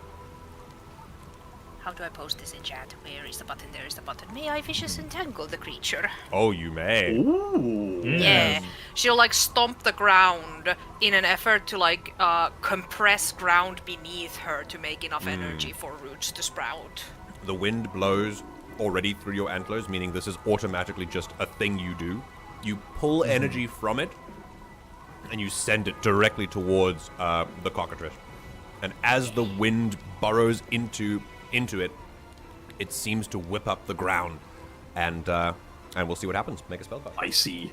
[SPEAKER 4] How do I post this in chat? Where is the button? There is the button. May I vicious entangle the creature?
[SPEAKER 1] Oh, you may.
[SPEAKER 3] Ooh.
[SPEAKER 4] Yeah. She'll like stomp the ground in an effort to like compress ground beneath her to make enough energy for roots to sprout.
[SPEAKER 1] The wind blows already through your antlers, meaning this is automatically just a thing you do. You pull energy from it, and you send it directly towards the cockatrice. And as the wind burrows into it, it seems to whip up the ground, and we'll see what happens. Make a spell card.
[SPEAKER 3] Icy.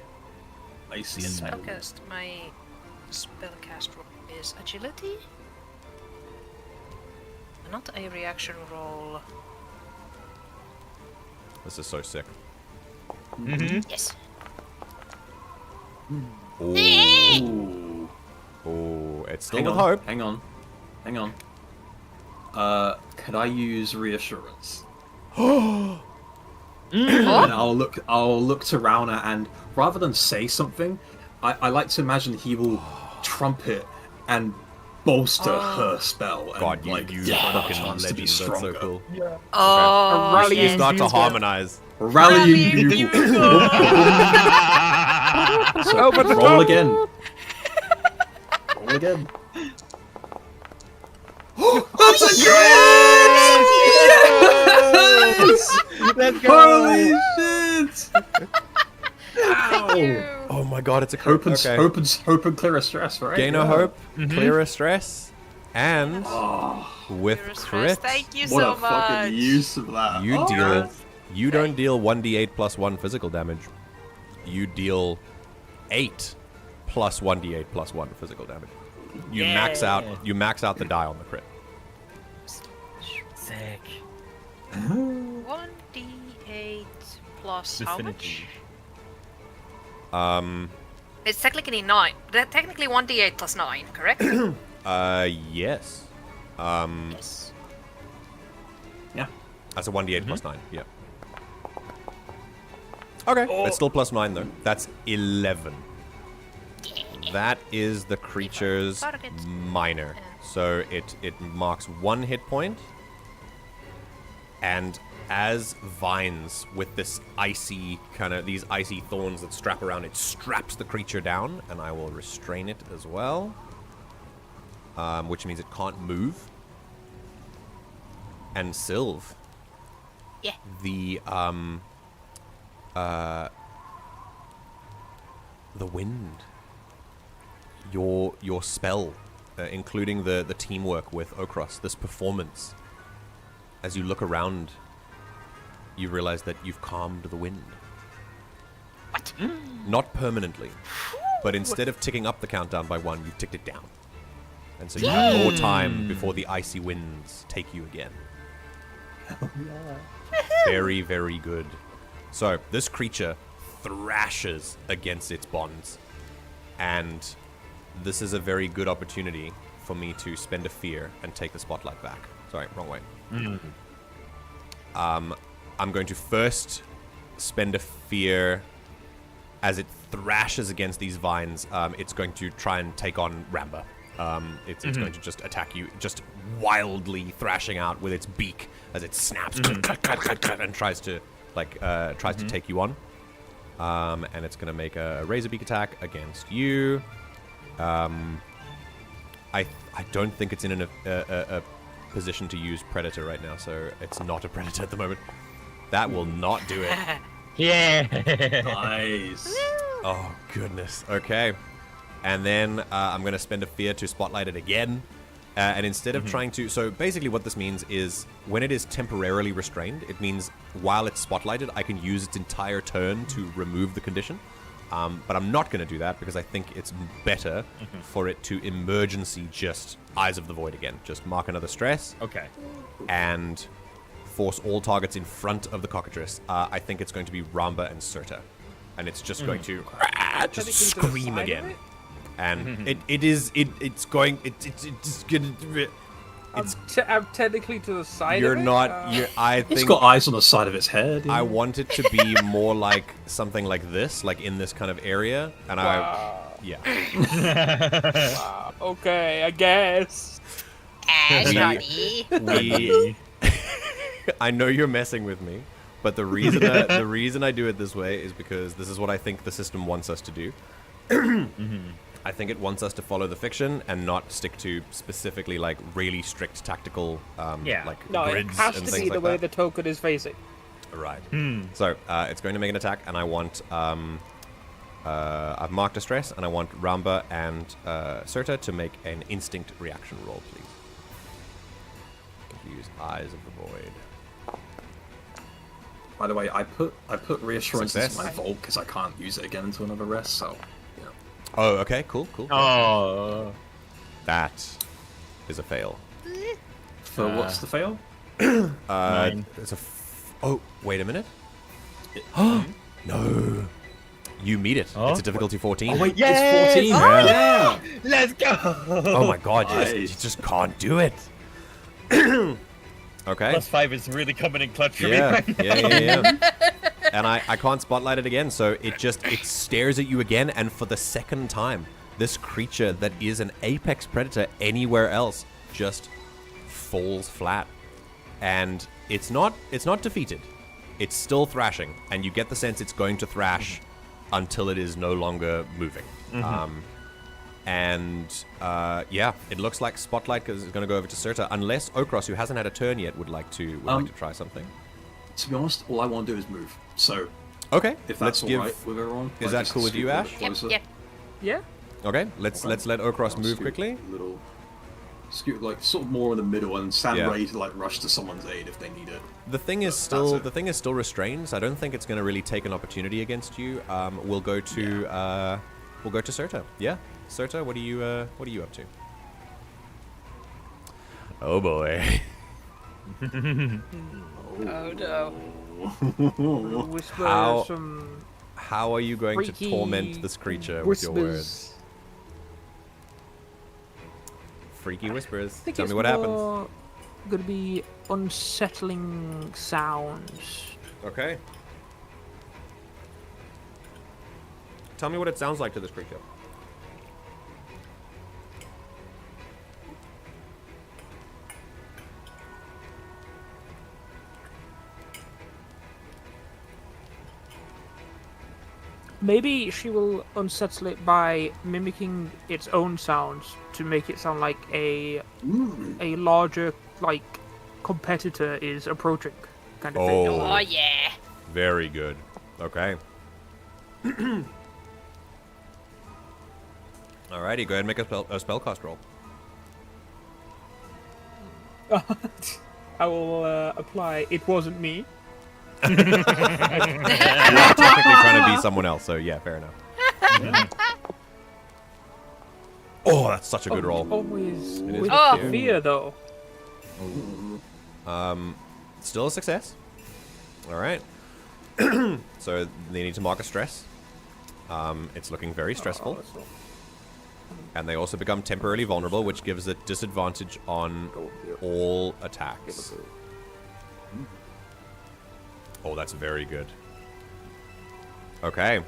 [SPEAKER 4] Spellcast. My spellcast roll is agility. Not a reaction roll.
[SPEAKER 1] This is so sick.
[SPEAKER 4] Yes.
[SPEAKER 1] Ooh.
[SPEAKER 3] Ooh.
[SPEAKER 1] Ooh. It's still
[SPEAKER 3] Hang
[SPEAKER 1] with
[SPEAKER 3] on.
[SPEAKER 1] hope.
[SPEAKER 3] Hang on. Could I use reassurance? And I'll look to Rauna, and rather than say something, I like to imagine he will trumpet and bolster her spell. And,
[SPEAKER 1] God,
[SPEAKER 3] like,
[SPEAKER 1] you
[SPEAKER 3] give her a
[SPEAKER 1] fucking
[SPEAKER 3] chance to be
[SPEAKER 1] legend. That's so
[SPEAKER 3] stronger.
[SPEAKER 1] cool.
[SPEAKER 5] Yeah.
[SPEAKER 4] Oh,
[SPEAKER 5] Rally
[SPEAKER 1] You
[SPEAKER 5] yes.
[SPEAKER 1] start to
[SPEAKER 5] Yes.
[SPEAKER 1] harmonize.
[SPEAKER 3] Rallying bugle. So,
[SPEAKER 5] Over the
[SPEAKER 3] roll
[SPEAKER 5] top.
[SPEAKER 3] again. Roll again. That's a yes!
[SPEAKER 2] Let's go!
[SPEAKER 3] Holy shit! Ow!
[SPEAKER 1] Oh my god, it's a crit.
[SPEAKER 3] Hope and clear a stress, right?
[SPEAKER 1] Gain a hope, clear a stress, and
[SPEAKER 3] Oh,
[SPEAKER 1] with crit,
[SPEAKER 4] Thank you
[SPEAKER 3] what
[SPEAKER 4] so
[SPEAKER 3] a fucking
[SPEAKER 4] much.
[SPEAKER 3] use of that.
[SPEAKER 1] you
[SPEAKER 3] Oh,
[SPEAKER 1] deal. You don't deal 1d8 plus 1 physical damage. You deal 8 plus 1d8 plus 1 physical damage. You max out. You max out the die on the crit.
[SPEAKER 2] Sick.
[SPEAKER 4] 1d8 plus how
[SPEAKER 2] Vicinity.
[SPEAKER 4] much? It's technically 9. Technically 1d8 plus 9, correct?
[SPEAKER 1] Yes.
[SPEAKER 4] Yes.
[SPEAKER 3] Yeah.
[SPEAKER 1] That's a 1d8 plus 9. Yeah. Okay. It's still plus 9 though. That's 11. That is the creature's
[SPEAKER 4] Target.
[SPEAKER 1] minor. So it marks 1 hit point. And as vines with this icy these icy thorns that strap around, it straps the creature down, and I will restrain it as well. Which means it can't move. And Sylv,
[SPEAKER 4] Yeah.
[SPEAKER 1] the wind, your spell, including the teamwork with Okros, this performance. As you look around, you realize that you've calmed the wind.
[SPEAKER 4] What?
[SPEAKER 1] Not permanently, but instead of ticking up the countdown by 1, you've ticked it down. And so you have more time before the icy winds take you again. Very, very good. So, this creature thrashes against its bonds. And this is a very good opportunity for me to spend a fear and take the spotlight back. Sorry, wrong way. I'm going to first spend a fear as it thrashes against these vines, it's going to try and take on Ramba. It's going to just attack you, just wildly thrashing out with its beak as it snaps and tries to take you on. And it's going to make a razor beak attack against you. I don't think it's in a position to use Predator right now, so it's not a Predator at the moment. That will not do it.
[SPEAKER 2] Yeah.
[SPEAKER 3] Nice.
[SPEAKER 1] Oh, goodness. Okay. And then I'm going to spend a fear to spotlight it again. And instead of trying to... So basically what this means is when it is temporarily restrained, it means while it's spotlighted, I can use its entire turn to remove the condition. But I'm not going to do that because I think it's better for it to emergency just Eyes of the Void again. Just mark another stress.
[SPEAKER 2] Okay.
[SPEAKER 1] And force all targets in front of the cockatrice. I think it's going to be Ramba and Surta. And it's just going to just scream again. And it's going
[SPEAKER 5] I'm technically to the side
[SPEAKER 1] you're
[SPEAKER 5] of it.
[SPEAKER 1] not I think
[SPEAKER 3] It's got eyes on the side of its head.
[SPEAKER 1] I want it to be more like something like this, like in this kind of area, and
[SPEAKER 5] Wow.
[SPEAKER 1] yeah.
[SPEAKER 5] Okay, I guess.
[SPEAKER 4] Johnny.
[SPEAKER 1] I know you're messing with me, but the reason I do it this way is because this is what I think the system wants us to do. I think it wants us to follow the fiction and not stick to specifically like really strict tactical like
[SPEAKER 5] No, it
[SPEAKER 1] grids
[SPEAKER 5] has
[SPEAKER 1] and
[SPEAKER 5] to
[SPEAKER 1] things
[SPEAKER 5] be the
[SPEAKER 1] like
[SPEAKER 5] way
[SPEAKER 1] that.
[SPEAKER 5] the token is facing.
[SPEAKER 1] Right. So it's going to make an attack, and I want I've marked a stress, and I want Ramba and Surta to make an instinct reaction roll, please. Use Eyes of the Void.
[SPEAKER 3] By the way, I put reassurance
[SPEAKER 1] Success.
[SPEAKER 3] into my vault because I can't use it again until another rest. So, yeah.
[SPEAKER 1] Oh, okay, cool.
[SPEAKER 2] Oh.
[SPEAKER 1] That is a fail.
[SPEAKER 3] For what's the fail?
[SPEAKER 1] It's a. Oh, wait a minute. No. You meet it.
[SPEAKER 2] Oh?
[SPEAKER 1] It's a difficulty 14.
[SPEAKER 3] Oh wait,
[SPEAKER 2] Yes!
[SPEAKER 3] it's 14.
[SPEAKER 2] Oh,
[SPEAKER 3] Yeah.
[SPEAKER 2] Let's go.
[SPEAKER 1] Oh my god, you
[SPEAKER 3] Nice.
[SPEAKER 1] just can't do it. Okay.
[SPEAKER 2] +5 is really coming in clutch for
[SPEAKER 1] Yeah,
[SPEAKER 2] me.
[SPEAKER 1] yeah. And I can't spotlight it again, so it stares at you again, and for the second time, this creature that is an apex predator anywhere else just falls flat. And it's not defeated. It's still thrashing, and you get the sense it's going to thrash until it is no longer moving. Yeah, it looks like Spotlight is going to go over to Surta, unless Okros, who hasn't had a turn yet, would like to try something.
[SPEAKER 3] To be honest, all I want to do is move. So,
[SPEAKER 1] Okay,
[SPEAKER 3] if that's all right with everyone,
[SPEAKER 1] Is that cool with you, Ash?
[SPEAKER 4] Yep.
[SPEAKER 5] Yeah.
[SPEAKER 1] Okay, let's let Okros
[SPEAKER 3] I'll
[SPEAKER 1] move
[SPEAKER 3] scoot
[SPEAKER 1] quickly.
[SPEAKER 3] a little, scoot like sort of more in the middle and stand
[SPEAKER 1] Yeah.
[SPEAKER 3] ready to like rush to someone's aid if they need it.
[SPEAKER 1] The thing is
[SPEAKER 3] That's
[SPEAKER 1] still
[SPEAKER 3] it.
[SPEAKER 1] restrained, so I don't think it's going to really take an opportunity against you. We'll go to Surta. Yeah, Surta, what are you up to? Oh boy.
[SPEAKER 4] Oh no.
[SPEAKER 5] Whisper some
[SPEAKER 1] How are you going to
[SPEAKER 5] freaky
[SPEAKER 1] torment this creature with your words?
[SPEAKER 5] whispers.
[SPEAKER 1] Freaky whispers.
[SPEAKER 5] I think
[SPEAKER 1] Tell
[SPEAKER 5] it's
[SPEAKER 1] me what happens.
[SPEAKER 5] more gonna be unsettling sounds.
[SPEAKER 1] Okay. Tell me what it sounds like to this creature.
[SPEAKER 5] Maybe she will unsettle it by mimicking its own sounds to make it sound like a larger like competitor is approaching, kind of thing.
[SPEAKER 4] Oh yeah.
[SPEAKER 1] Very good. Okay. Alrighty, go ahead and make a spellcast roll.
[SPEAKER 5] I will apply. It wasn't me.
[SPEAKER 1] You're technically trying to be someone else, so yeah, fair enough. Oh, that's such a good roll.
[SPEAKER 5] Always
[SPEAKER 1] It is
[SPEAKER 5] with
[SPEAKER 4] Oh.
[SPEAKER 5] fear, though.
[SPEAKER 1] Still a success. Alright. So they need to mark a stress. It's looking very stressful. And they also become temporarily vulnerable, which gives it disadvantage on all attacks. Oh, that's very good. Okay.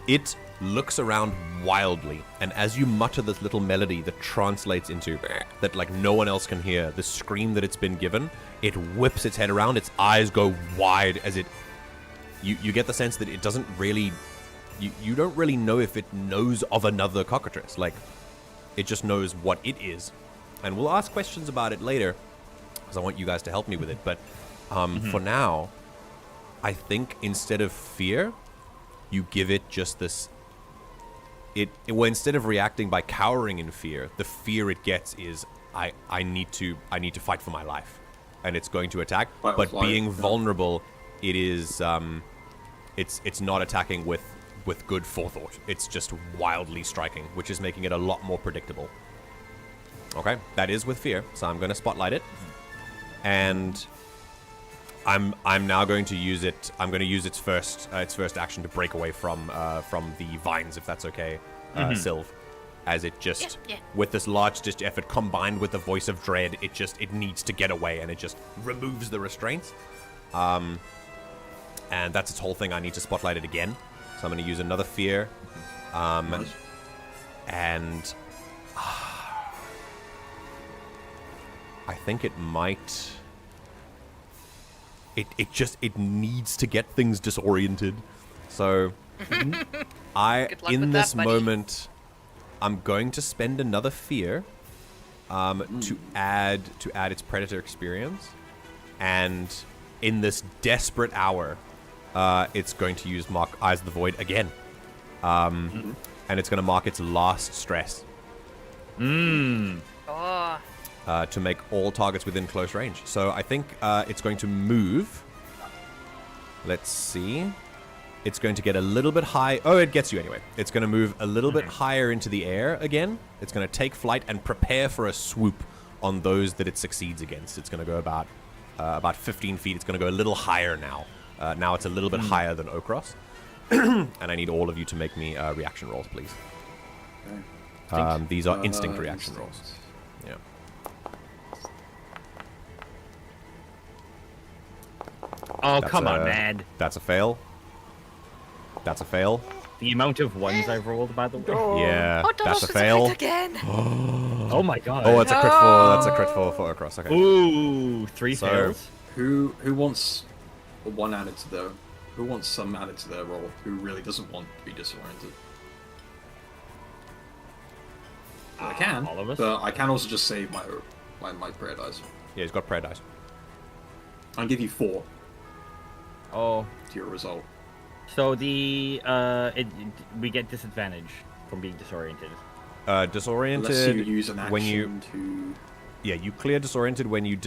[SPEAKER 1] It looks around wildly, and as you mutter this little melody that translates into that like no one else can hear, the scream that it's been given, it whips its head around, its eyes go wide as it... You get the sense that it doesn't really... You don't really know if it knows of another cockatrice. Like, it just knows what it is. And we'll ask questions about it later, because I want you guys to help me with it. But for now, I think instead of fear, you give it just this... Well, instead of reacting by cowering in fear, the fear it gets is, I need to fight for my life. And it's going to attack. But being vulnerable, it is... It's not attacking with good forethought. It's just wildly striking, which is making it a lot more predictable. Okay, that is with fear, so I'm going to spotlight it. And I'm now going to use it. I'm going to use its first action to break away from the vines, if that's okay, Sylv. As it just, with this large-ditch effort combined with the voice of dread, it needs to get away, and it just removes the restraints. And that's its whole thing. I need to spotlight it again. So I'm going to use another fear. And I think it might... It needs to get things disoriented. So in this moment, I'm going to spend another fear to add its predator experience. And in this desperate hour, it's going to use Mark Eyes of the Void again. And it's going to mark its last stress. To make all targets within close range. So I think it's going to move. Let's see. It's going to get a little bit high. Oh, it gets you anyway. It's going to move a little bit higher into the air again. It's going to take flight and prepare for a swoop on those that it succeeds against. It's going to go about 15 feet. It's going to go a little higher now. Now it's a little bit higher than Okros. And I need all of you to make me reaction rolls, please. These are instinct reaction rolls. Yeah.
[SPEAKER 2] Oh, come on, man.
[SPEAKER 1] That's a fail. That's a fail.
[SPEAKER 2] The amount of ones I've rolled, by the way.
[SPEAKER 1] Yeah, that's a fail.
[SPEAKER 4] Again.
[SPEAKER 2] Oh my god.
[SPEAKER 1] Oh, it's a crit for. That's a crit for Okros. Okay.
[SPEAKER 2] Ooh, three fails.
[SPEAKER 3] Who wants one added to their? Who wants some added to their roll? Who really doesn't want to be disoriented? I can,
[SPEAKER 2] all of us?
[SPEAKER 3] but I can also just save my prayer dice.
[SPEAKER 1] Yeah, he's got prayer dice.
[SPEAKER 3] I'll give you 4.
[SPEAKER 2] Oh.
[SPEAKER 3] To your result.
[SPEAKER 2] So we get disadvantage from being disoriented.
[SPEAKER 1] Disoriented.
[SPEAKER 3] Unless you use an action
[SPEAKER 1] when you
[SPEAKER 3] to.
[SPEAKER 1] Yeah, you clear disoriented when you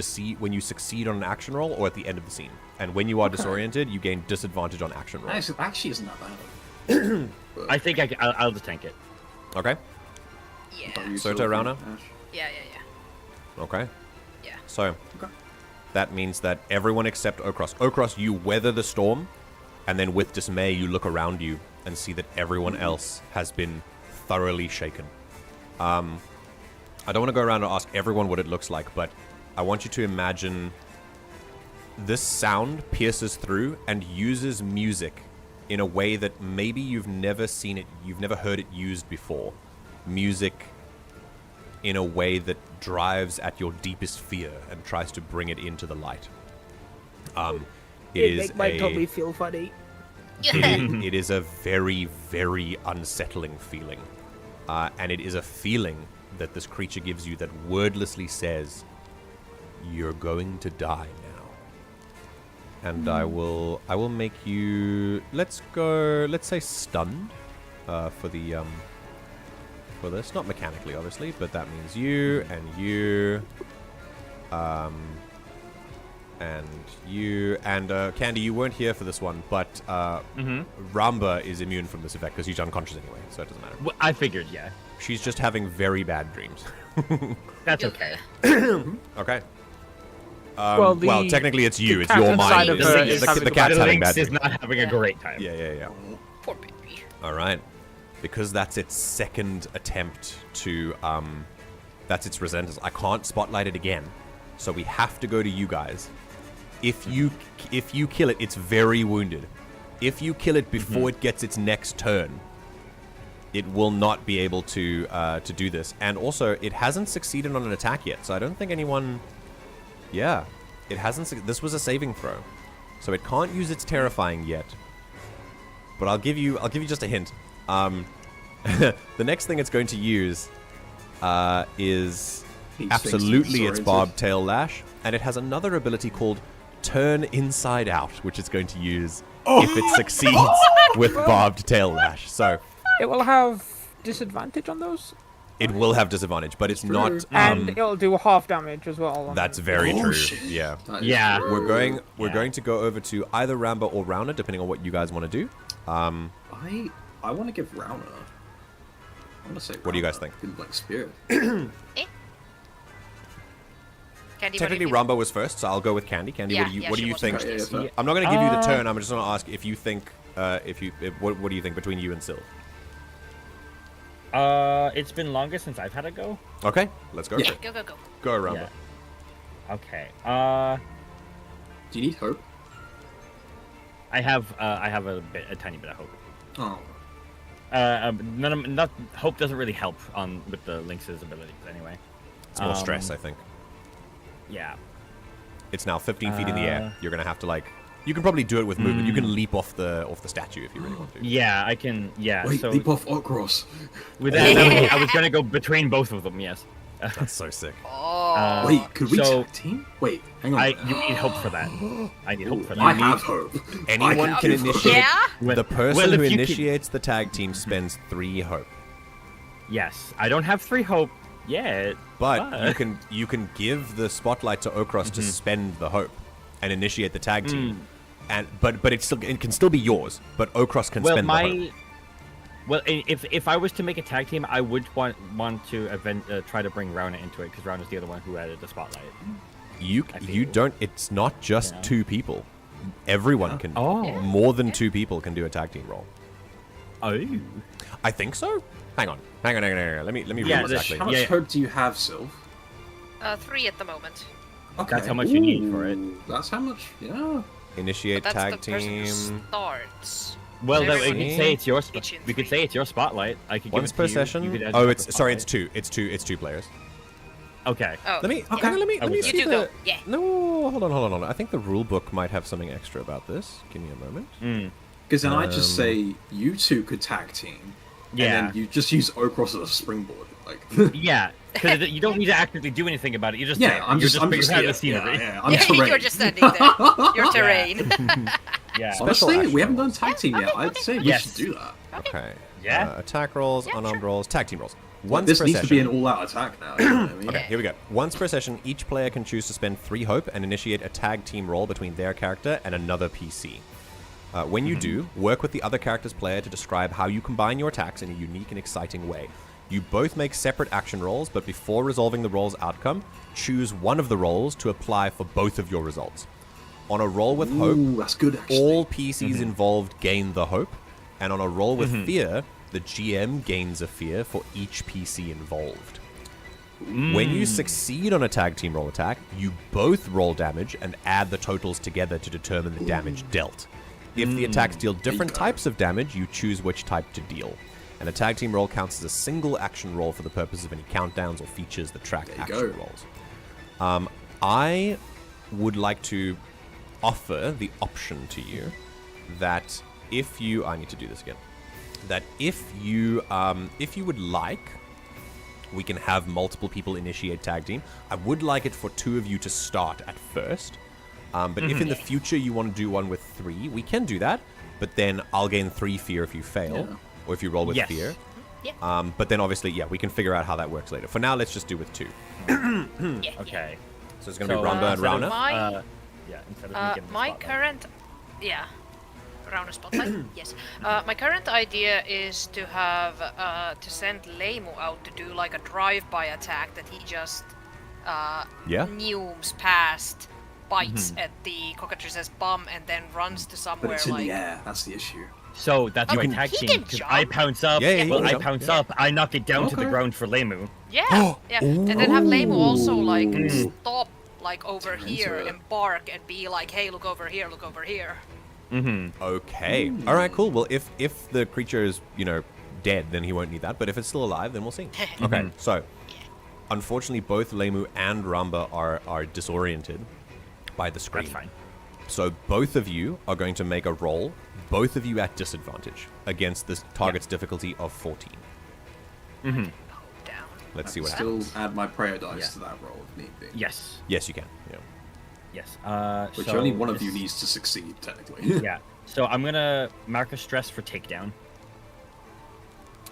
[SPEAKER 1] succeed on an action roll or at the end of the scene. And when you are disoriented, you gain disadvantage on action rolls.
[SPEAKER 3] Actually, isn't that bad.
[SPEAKER 2] I think I'll just tank it.
[SPEAKER 1] Okay.
[SPEAKER 4] Yeah.
[SPEAKER 1] Sota, Rana?
[SPEAKER 4] Yeah.
[SPEAKER 1] Okay.
[SPEAKER 4] Yeah.
[SPEAKER 1] So, that means that everyone except Okros. Okros, you weather the storm, and then with dismay, you look around you and see that everyone else has been thoroughly shaken. I don't want to go around and ask everyone what it looks like, but I want you to imagine this sound pierces through and uses music in a way that maybe you've never heard it used before. Music in a way that drives at your deepest fear and tries to bring it into the light.
[SPEAKER 5] It might totally feel funny.
[SPEAKER 1] It is a very, very unsettling feeling. And it is a feeling that this creature gives you that wordlessly says, you're going to die now. And I will make you, let's say stunned, for this. Not mechanically, obviously, but that means you, and you, and Candy, you weren't here for this one, but Ramba is immune from this effect because she's unconscious anyway, so it doesn't matter.
[SPEAKER 2] Well, I figured, yeah.
[SPEAKER 1] She's just having very bad dreams.
[SPEAKER 2] That's okay.
[SPEAKER 1] Okay.
[SPEAKER 5] Well,
[SPEAKER 1] technically it's you. It's your mind. The cat's having bad dreams.
[SPEAKER 2] Is not having a great time.
[SPEAKER 1] Yeah.
[SPEAKER 4] Poor baby.
[SPEAKER 1] All right. Because that's its second attempt to, that's its resentment. I can't spotlight it again, so we have to go to you guys. If you kill it, it's very wounded. if you kill it before it gets its next turn, it will not be able to do this. And also, it hasn't succeeded on an attack yet, so I don't think anyone... Yeah, it hasn't... This was a saving throw. So it can't use its terrifying yet. But I'll give you just a hint. The next thing it's going to use is absolutely its barbed tail lash, and it has another ability called Turn Inside Out, which it's going to use if it succeeds with barbed tail lash. So
[SPEAKER 5] it will have disadvantage on those.
[SPEAKER 1] It will have disadvantage, but it's not.
[SPEAKER 5] And it'll do half damage as well.
[SPEAKER 1] That's very true.
[SPEAKER 3] Shit.
[SPEAKER 1] Yeah.
[SPEAKER 2] Yeah.
[SPEAKER 1] We're going to go over to either Ramba or Rauner, depending on what you guys want to do.
[SPEAKER 3] I want to give Rauner. I want to say.
[SPEAKER 1] What do you guys think?
[SPEAKER 3] Like spirit.
[SPEAKER 4] Candy,
[SPEAKER 1] Technically, Ramba was first, so I'll go with Candy. Candy, what do you think?
[SPEAKER 3] Yeah.
[SPEAKER 1] I'm not going to give you the turn. I'm just going to ask if you think, what do you think between you and Syl?
[SPEAKER 2] It's been longer since I've had a go.
[SPEAKER 1] Okay, let's go.
[SPEAKER 3] Yeah.
[SPEAKER 4] Go.
[SPEAKER 1] Go, Ramba.
[SPEAKER 2] Yeah. Okay.
[SPEAKER 3] Do you need hope?
[SPEAKER 2] I have a tiny bit of hope.
[SPEAKER 3] Oh.
[SPEAKER 2] Hope doesn't really help with the Lynx's abilities anyway.
[SPEAKER 1] It's more stress, I think.
[SPEAKER 2] Yeah.
[SPEAKER 1] It's now 15 feet in the air. You're gonna have to you can probably do it with movement. You can leap off the statue if you really want to.
[SPEAKER 2] Yeah, I can. Yeah.
[SPEAKER 3] Wait,
[SPEAKER 2] so
[SPEAKER 3] leap off Okros.
[SPEAKER 2] with that, I was gonna go between both of them. Yes.
[SPEAKER 1] That's so sick.
[SPEAKER 4] Oh.
[SPEAKER 3] Wait, could we
[SPEAKER 2] so-
[SPEAKER 3] tag team? Wait, hang on.
[SPEAKER 2] You need hope for that. I need hope for that.
[SPEAKER 3] I have hope.
[SPEAKER 1] Anyone can initiate.
[SPEAKER 4] Yeah?
[SPEAKER 1] The person
[SPEAKER 2] Well,
[SPEAKER 1] who
[SPEAKER 2] if you
[SPEAKER 1] initiates the tag team spends 3 hope.
[SPEAKER 2] Yes, I don't have 3 hope yet.
[SPEAKER 1] But you can give the spotlight to Okros to spend the hope and initiate the tag team. But it can still be yours. But Okros can spend the hope.
[SPEAKER 2] Well, if I was to make a tag team, I would want to try to bring Rauner into it because Rauner's the other one who added the spotlight.
[SPEAKER 1] You don't. It's not just 2 people. Everyone can.
[SPEAKER 2] Oh.
[SPEAKER 1] More than 2 people can do a tag team roll.
[SPEAKER 2] Oh.
[SPEAKER 1] I think so. Hang on. Let me read exactly.
[SPEAKER 3] How much hope do you have, Sylv?
[SPEAKER 4] 3 at the moment.
[SPEAKER 3] Okay.
[SPEAKER 2] That's how much you need for it.
[SPEAKER 3] That's how much. Yeah.
[SPEAKER 1] Initiate
[SPEAKER 4] But that's
[SPEAKER 1] tag
[SPEAKER 4] the person who
[SPEAKER 1] team.
[SPEAKER 4] starts.
[SPEAKER 2] Well, we
[SPEAKER 4] Everyone
[SPEAKER 2] could say it's your.
[SPEAKER 4] pitch in
[SPEAKER 2] We could
[SPEAKER 4] 3.
[SPEAKER 2] say it's your spotlight. I could give
[SPEAKER 1] Once
[SPEAKER 2] it to
[SPEAKER 1] per
[SPEAKER 2] you.
[SPEAKER 1] session.
[SPEAKER 2] You could add
[SPEAKER 1] Oh,
[SPEAKER 2] your
[SPEAKER 1] it's
[SPEAKER 2] spotlight.
[SPEAKER 1] 2. It's 2 players.
[SPEAKER 2] Okay.
[SPEAKER 4] Oh.
[SPEAKER 1] Let me
[SPEAKER 4] You
[SPEAKER 1] see
[SPEAKER 4] do go. Yeah.
[SPEAKER 1] No, hold on. I think the rule book might have something extra about this. Give me a moment.
[SPEAKER 3] Because then I just say you 2 could tag team.
[SPEAKER 2] Yeah.
[SPEAKER 3] And then you just use Okros as a springboard.
[SPEAKER 2] Yeah. Because you don't need to actively do anything about it. You just
[SPEAKER 3] I'm just
[SPEAKER 2] figuring out
[SPEAKER 3] here.
[SPEAKER 2] the scenery.
[SPEAKER 3] I'm terrain.
[SPEAKER 4] You're just standing there. You're terrain.
[SPEAKER 2] Yeah.
[SPEAKER 1] Special
[SPEAKER 3] Honestly,
[SPEAKER 1] action
[SPEAKER 3] we haven't done
[SPEAKER 1] rolls.
[SPEAKER 3] tag team yet. I'd say we
[SPEAKER 2] Yes.
[SPEAKER 3] should do that.
[SPEAKER 1] Okay.
[SPEAKER 2] Yeah.
[SPEAKER 1] Attack rolls, unarmed rolls, tag team rolls. Once
[SPEAKER 3] This
[SPEAKER 1] per
[SPEAKER 3] needs
[SPEAKER 1] session.
[SPEAKER 3] to be an all-out attack now. You know what I mean?
[SPEAKER 1] Okay, here we go. Once per session, each player can choose to spend 3 hope and initiate a tag team roll between their character and another PC. When you do, work with the other character's player to describe how you combine your attacks in a unique and exciting way. You both make separate action rolls, but before resolving the roll's outcome, choose one of the rolls to apply for both of your results. On a roll with hope,
[SPEAKER 3] Ooh, that's good, actually.
[SPEAKER 1] all PCs involved gain the hope, and on a roll with fear, the GM gains a fear for each PC involved. When you succeed on a tag team roll attack, you both roll damage and add the totals together to determine the damage dealt. If the attacks deal different types of damage, you choose which type to deal. And a tag team roll counts as a single action roll for the purpose of any countdowns or features that track action rolls. I would like to offer the option to you that if you... I need to do this again. That if you would like, we can have multiple people initiate tag team. I would like it for 2 of you to start at first. But if in the future you want to do one with 3, we can do that. But then I'll gain 3 fear if you fail, or if you roll with fear.
[SPEAKER 4] Yeah.
[SPEAKER 1] But then obviously, we can figure out how that works later. For now, let's just do with 2.
[SPEAKER 2] Okay.
[SPEAKER 1] So it's going to be Ramba and Rauner.
[SPEAKER 2] Instead of me getting the
[SPEAKER 4] My
[SPEAKER 2] spotlight.
[SPEAKER 4] current... Yeah. Rauner spotlight? Yes. My current idea is to have... to send Leimu out to do like a drive-by attack that he just... neumes past, bites at the cockatrice's bum, and then runs to
[SPEAKER 3] But
[SPEAKER 4] somewhere
[SPEAKER 3] it's in
[SPEAKER 4] like...
[SPEAKER 3] the air. That's the issue.
[SPEAKER 2] So that's
[SPEAKER 4] Oh,
[SPEAKER 2] my
[SPEAKER 4] he
[SPEAKER 2] tag
[SPEAKER 4] can
[SPEAKER 2] team. Because
[SPEAKER 4] jump.
[SPEAKER 2] I pounce up.
[SPEAKER 1] Yeah, he
[SPEAKER 2] well,
[SPEAKER 1] can
[SPEAKER 2] I
[SPEAKER 1] jump.
[SPEAKER 2] pounce up. I knock it down to the
[SPEAKER 3] Okay.
[SPEAKER 2] ground for Leimu.
[SPEAKER 4] Yeah, yeah. And then have Leimu also like stop like over here
[SPEAKER 3] into it.
[SPEAKER 4] and bark and be like, hey, look over here, look over here.
[SPEAKER 2] Mm-hmm.
[SPEAKER 1] Okay. All right, cool. Well, if the creature is, dead, then he won't need that. But if it's still alive, then we'll see. Okay, so unfortunately, both Lemu and Ramba are disoriented by the screen.
[SPEAKER 2] That's fine.
[SPEAKER 1] So both of you are going to make a roll, both of you at disadvantage, against this target's difficulty of 14.
[SPEAKER 2] Mm-hmm.
[SPEAKER 1] Let's see what
[SPEAKER 3] still
[SPEAKER 1] happens.
[SPEAKER 3] add my prayer dice to that roll if need be.
[SPEAKER 2] Yes.
[SPEAKER 1] Yes, you can. Yeah.
[SPEAKER 2] Yes.
[SPEAKER 3] Which
[SPEAKER 2] so
[SPEAKER 3] only one of you
[SPEAKER 2] this-
[SPEAKER 3] needs to succeed, technically.
[SPEAKER 2] Yeah. So I'm gonna mark a stress for takedown.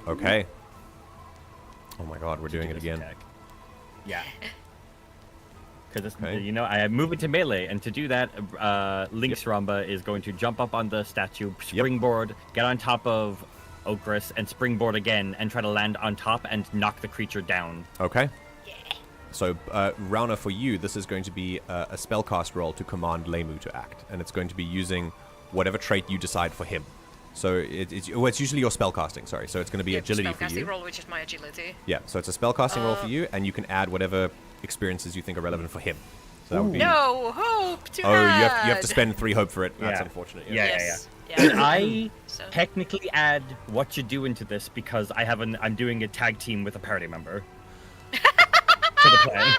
[SPEAKER 1] Okay. Oh my god, we're doing it
[SPEAKER 2] this
[SPEAKER 1] again.
[SPEAKER 2] attack. Yeah. Because
[SPEAKER 1] Okay.
[SPEAKER 2] I move into melee, and to do that, Link's Ramba is going to jump up on the statue, springboard, get on top of Okris, and springboard again, and try to land on top and knock the creature down.
[SPEAKER 1] Okay. So, Rauna, for you, this is going to be a spellcast roll to command Lemu to act, and it's going to be using whatever trait you decide for him. So it's usually your spellcasting, sorry. So it's going to be agility for you.
[SPEAKER 4] Spellcasting roll, which is my agility.
[SPEAKER 1] Yeah, so it's a spellcasting roll for you, and you can add whatever experiences you think are relevant for him. So that would be...
[SPEAKER 4] No hope to
[SPEAKER 1] Oh, you
[SPEAKER 4] add.
[SPEAKER 1] have to spend 3 hope for it. That's
[SPEAKER 2] Yeah.
[SPEAKER 1] unfortunate.
[SPEAKER 4] Yes.
[SPEAKER 2] Can I
[SPEAKER 4] So-
[SPEAKER 2] technically add what you do into this because I'm doing a tag team with a party member for the play.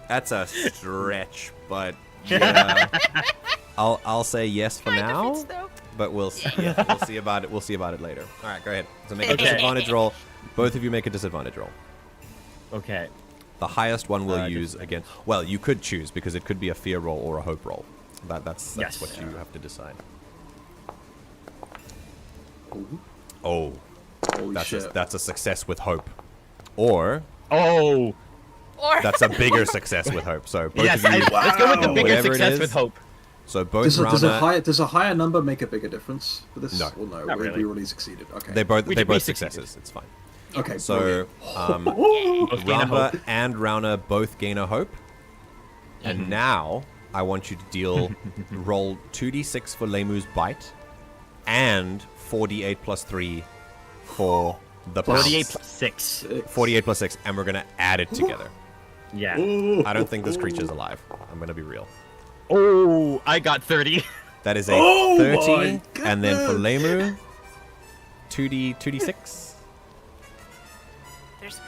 [SPEAKER 1] That's a stretch, but yeah. I'll say yes for
[SPEAKER 4] Kind of
[SPEAKER 1] now.
[SPEAKER 4] fits, though.
[SPEAKER 1] But we'll see. Yeah, we'll see about it. We'll see about it later. All right, go ahead. So make a
[SPEAKER 2] Okay.
[SPEAKER 1] disadvantage roll. Both of you make a disadvantage roll.
[SPEAKER 2] Okay.
[SPEAKER 1] The highest one will use
[SPEAKER 2] disadvantage.
[SPEAKER 1] again. Well, you could choose because it could be a fear roll or a hope roll. That's
[SPEAKER 2] Yes.
[SPEAKER 1] what you have to decide.
[SPEAKER 3] Ooh.
[SPEAKER 1] Oh,
[SPEAKER 3] Holy shit.
[SPEAKER 1] that's a success with hope, or
[SPEAKER 2] Oh.
[SPEAKER 4] Or
[SPEAKER 1] that's a bigger success with hope. So both
[SPEAKER 2] Yes.
[SPEAKER 1] of you,
[SPEAKER 2] Let's go with the bigger
[SPEAKER 1] whatever it
[SPEAKER 2] success
[SPEAKER 1] is.
[SPEAKER 2] with hope.
[SPEAKER 1] So both
[SPEAKER 3] Does a higher number make a bigger difference for this?
[SPEAKER 1] No.
[SPEAKER 3] Or no,
[SPEAKER 2] Not
[SPEAKER 3] we
[SPEAKER 2] really.
[SPEAKER 3] already succeeded. Okay.
[SPEAKER 1] They both
[SPEAKER 2] We succeeded.
[SPEAKER 1] successes. It's fine.
[SPEAKER 3] Okay.
[SPEAKER 1] So
[SPEAKER 2] Both gain a hope.
[SPEAKER 1] Ramba and Rauna both gain a hope. And now I want you to deal roll 2d6 for Lemu's bite and 4d8 plus 3 for the
[SPEAKER 3] Plus-
[SPEAKER 2] 48 plus 6.
[SPEAKER 1] 48 plus 6, and we're going to add it together.
[SPEAKER 2] Yeah.
[SPEAKER 1] I don't think this creature's alive. I'm going to be real.
[SPEAKER 2] Oh, I got 30.
[SPEAKER 1] That is a
[SPEAKER 3] Oh
[SPEAKER 1] 30,
[SPEAKER 3] my
[SPEAKER 1] and then for
[SPEAKER 3] goodness.
[SPEAKER 1] Lemu, 2d6.
[SPEAKER 4] there's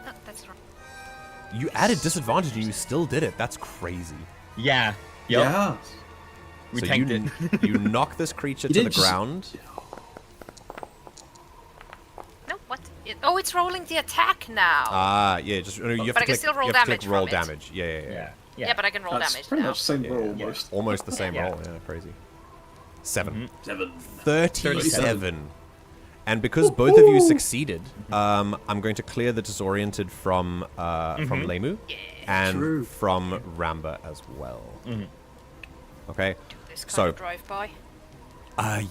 [SPEAKER 4] no, that's wrong.
[SPEAKER 1] You added disadvantage and you still did it. That's crazy.
[SPEAKER 2] Yeah. Yep.
[SPEAKER 3] Yeah.
[SPEAKER 2] We
[SPEAKER 1] so
[SPEAKER 2] tanked
[SPEAKER 1] you,
[SPEAKER 2] it.
[SPEAKER 1] you knock this creature
[SPEAKER 3] You
[SPEAKER 1] to the
[SPEAKER 3] didn't just-
[SPEAKER 1] ground.
[SPEAKER 4] No, what? Oh, it's rolling the attack now.
[SPEAKER 1] Ah, yeah, just you have
[SPEAKER 4] But
[SPEAKER 1] to
[SPEAKER 4] I can
[SPEAKER 1] click,
[SPEAKER 4] still roll
[SPEAKER 1] you have to
[SPEAKER 4] damage
[SPEAKER 1] click roll
[SPEAKER 4] from it.
[SPEAKER 1] damage. Yeah.
[SPEAKER 2] Yeah.
[SPEAKER 4] yeah, but I can roll
[SPEAKER 3] That's
[SPEAKER 4] damage
[SPEAKER 3] pretty
[SPEAKER 4] now.
[SPEAKER 3] much the same roll
[SPEAKER 1] Yeah.
[SPEAKER 3] almost.
[SPEAKER 1] Almost the same
[SPEAKER 2] Yeah.
[SPEAKER 1] roll. Yeah, crazy. 7.
[SPEAKER 3] 7.
[SPEAKER 1] 37. And because both of you succeeded, I'm going to clear the disoriented from Lemu and
[SPEAKER 3] True.
[SPEAKER 1] from Ramba as well. Okay.
[SPEAKER 4] This kind
[SPEAKER 1] So
[SPEAKER 4] of drive by.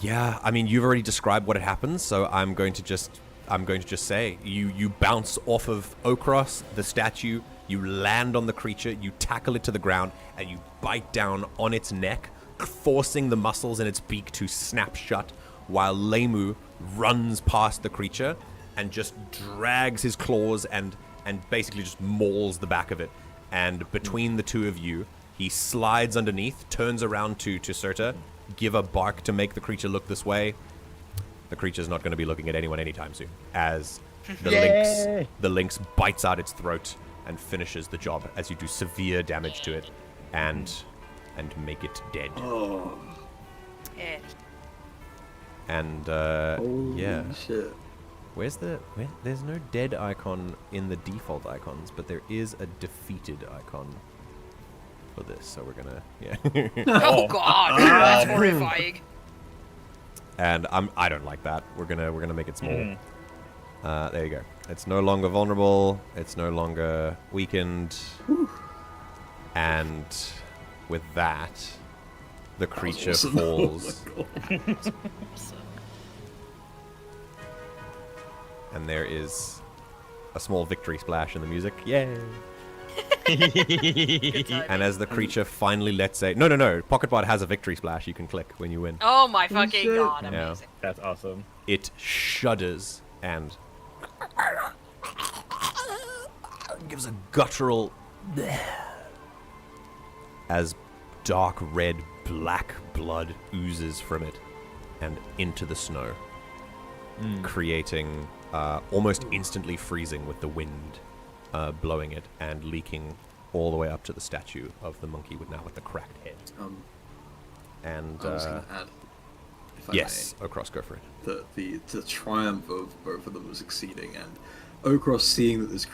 [SPEAKER 1] yeah, I mean you've already described what had happened, so I'm going to just say you bounce off of Okros, the statue, you land on the creature, you tackle it to the ground, and you bite down on its neck, forcing the muscles in its beak to snap shut, while Lemu runs past the creature and just drags his claws and basically just mauls the back of it. And between the two of you, he slides underneath, turns around to Serta, give a bark to make the creature look this way. The creature's not going to be looking at anyone anytime soon, as the lynx bites out its throat and finishes the job as you do severe damage to it and make it dead.
[SPEAKER 3] Oh.
[SPEAKER 4] Yeah.
[SPEAKER 1] And
[SPEAKER 3] Holy
[SPEAKER 1] yeah,
[SPEAKER 3] shit.
[SPEAKER 1] there's no dead icon in the default icons, but there is a defeated icon for this. So we're gonna
[SPEAKER 4] Oh God, that's horrifying.
[SPEAKER 1] And I don't like that. We're gonna make it small. There you go. It's no longer vulnerable. It's no longer weakened. And with that, the creature
[SPEAKER 3] awesome.
[SPEAKER 1] falls,
[SPEAKER 3] Oh my God.
[SPEAKER 1] and there is a small victory splash in the music. Yay!
[SPEAKER 4] Good timing.
[SPEAKER 1] And as the creature finally lets no, PocketBot has a victory splash you can click when you win.
[SPEAKER 4] Oh my fucking
[SPEAKER 3] shit.
[SPEAKER 4] God,
[SPEAKER 1] Yeah.
[SPEAKER 4] amazing.
[SPEAKER 2] That's awesome.
[SPEAKER 1] It shudders and gives a guttural as dark red, black blood oozes from it and into the snow, creating almost instantly freezing with the wind blowing it and leaking all the way up to the statue of the monkey with the cracked head. And
[SPEAKER 3] I was going to add, if I
[SPEAKER 1] yes, Okros, go for it.
[SPEAKER 3] The triumph of both of them was exceeding, and Okros, seeing that this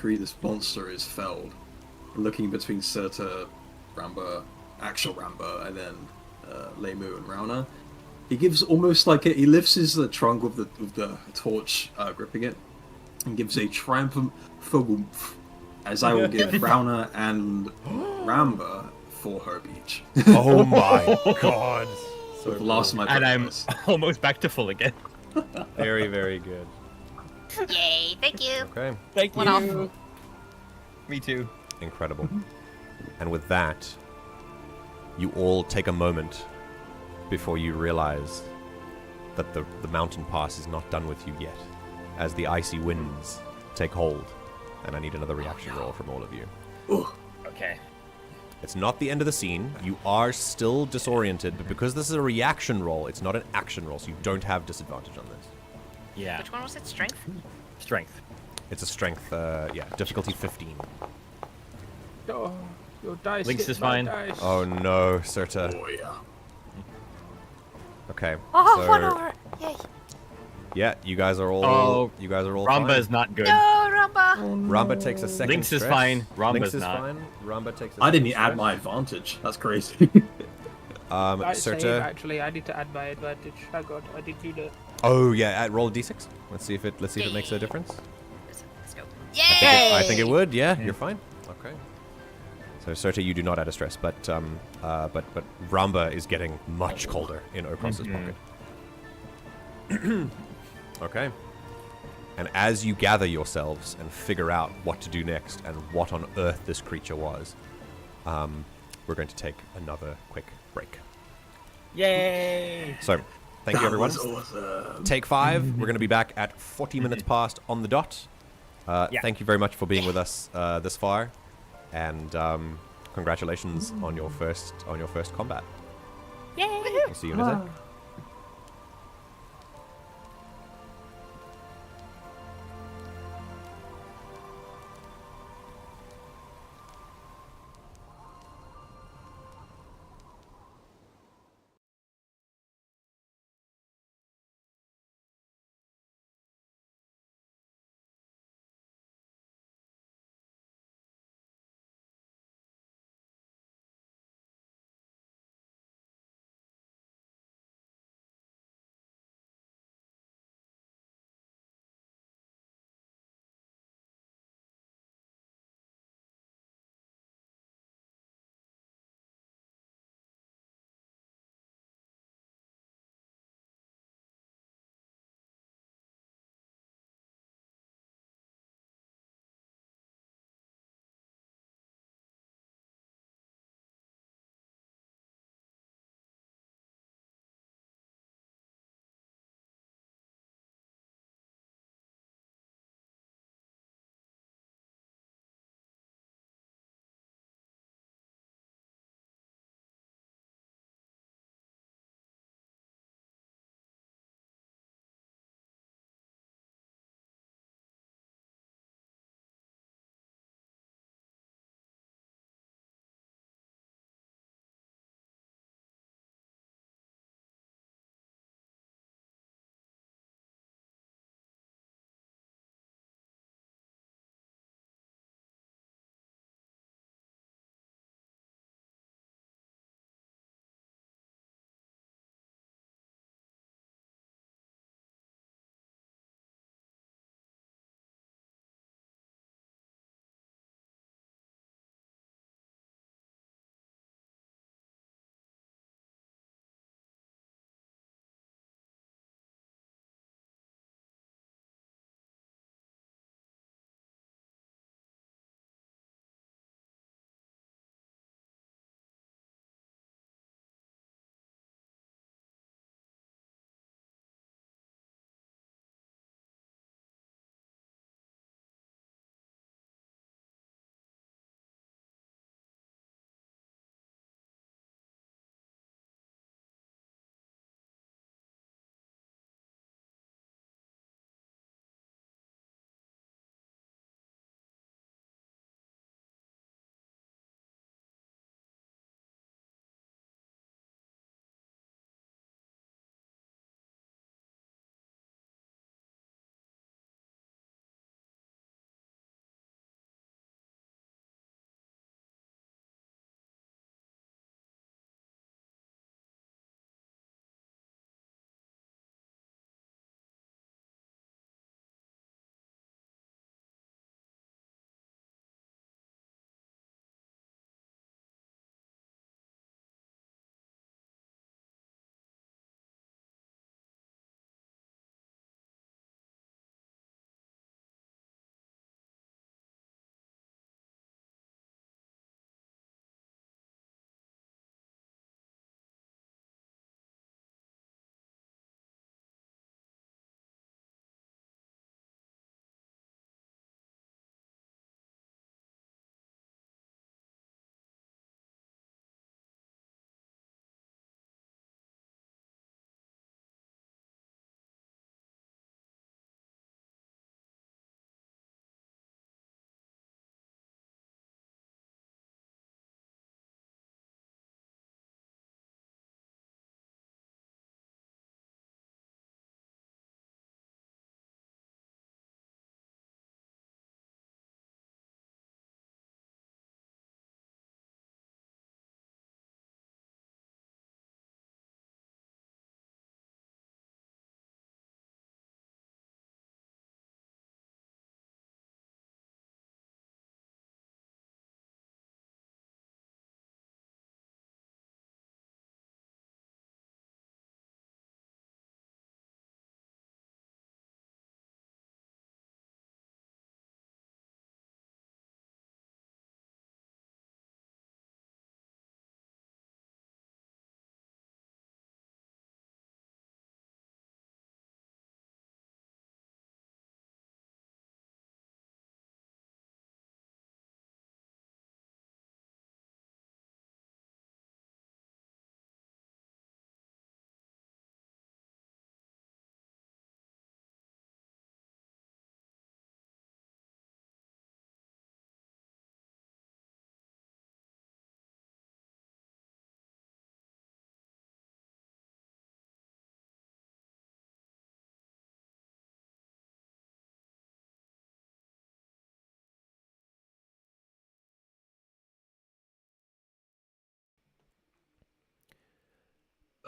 [SPEAKER 3] monster is felled, looking between Surta, Ramba, actual Ramba, and then Lemu and Rauna, he gives almost like he lifts the trunk of the torch, gripping it, and gives a triumphant thugumf, as I will give Rauna and Ramba 4 herb each.
[SPEAKER 1] Oh my god!
[SPEAKER 3] So the last of my
[SPEAKER 2] and I'm
[SPEAKER 3] progress.
[SPEAKER 2] almost back to full again.
[SPEAKER 1] Very, very good.
[SPEAKER 4] Yay, thank you.
[SPEAKER 1] Okay.
[SPEAKER 2] Thank
[SPEAKER 4] One
[SPEAKER 2] you.
[SPEAKER 4] off.
[SPEAKER 2] Me too.
[SPEAKER 1] Incredible. And with that, you all take a moment before you realize that the mountain pass is not done with you yet, as the icy winds take hold. And I need another reaction roll from all of you.
[SPEAKER 3] Ooh.
[SPEAKER 2] Okay.
[SPEAKER 1] It's not the end of the scene. You are still disoriented, but because this is a reaction roll, it's not an action roll, so you don't have disadvantage on this.
[SPEAKER 2] Yeah.
[SPEAKER 4] Which one was it? Strength?
[SPEAKER 2] Strength.
[SPEAKER 1] It's a strength, difficulty 15.
[SPEAKER 5] Oh, your dice.
[SPEAKER 2] Lynx
[SPEAKER 5] hit
[SPEAKER 2] is
[SPEAKER 5] my
[SPEAKER 2] fine.
[SPEAKER 5] dice.
[SPEAKER 1] Oh no, Surta.
[SPEAKER 3] Oh yeah.
[SPEAKER 1] Okay.
[SPEAKER 4] Oh,
[SPEAKER 1] so,
[SPEAKER 4] 1 over. Yay.
[SPEAKER 1] Yeah, you guys are all.
[SPEAKER 2] Oh,
[SPEAKER 1] you guys are all.
[SPEAKER 2] Ramba
[SPEAKER 1] fine.
[SPEAKER 2] is not good.
[SPEAKER 4] No, Ramba.
[SPEAKER 1] Ramba takes a second.
[SPEAKER 2] Lynx is
[SPEAKER 1] stress.
[SPEAKER 2] fine, Ramba's
[SPEAKER 1] Lynx is
[SPEAKER 2] not.
[SPEAKER 1] fine. Ramba takes.
[SPEAKER 3] I didn't
[SPEAKER 1] second
[SPEAKER 3] add
[SPEAKER 1] stress.
[SPEAKER 3] my advantage. That's crazy.
[SPEAKER 5] Save,
[SPEAKER 1] Surta.
[SPEAKER 5] actually, I need to add my advantage. Oh god, I did do that.
[SPEAKER 1] Oh yeah, roll a d6. Let's see if it makes a difference.
[SPEAKER 4] Let's go.
[SPEAKER 1] I think it
[SPEAKER 4] Yay!
[SPEAKER 1] would. Yeah, you're fine. Okay. So Surta, you do not add a stress, but Ramba is getting much colder in Okros's pocket. Okay. And as you gather yourselves and figure out what to do next and what on earth this creature was, we're going to take another quick break.
[SPEAKER 2] Yay!
[SPEAKER 1] So, thank you everyone.
[SPEAKER 3] That was awesome.
[SPEAKER 1] Take 5. We're going to be back at 40 minutes past on the dot. Thank you very much for being with us this far, and congratulations on your first combat.
[SPEAKER 4] Yay!
[SPEAKER 1] We'll see you in a sec.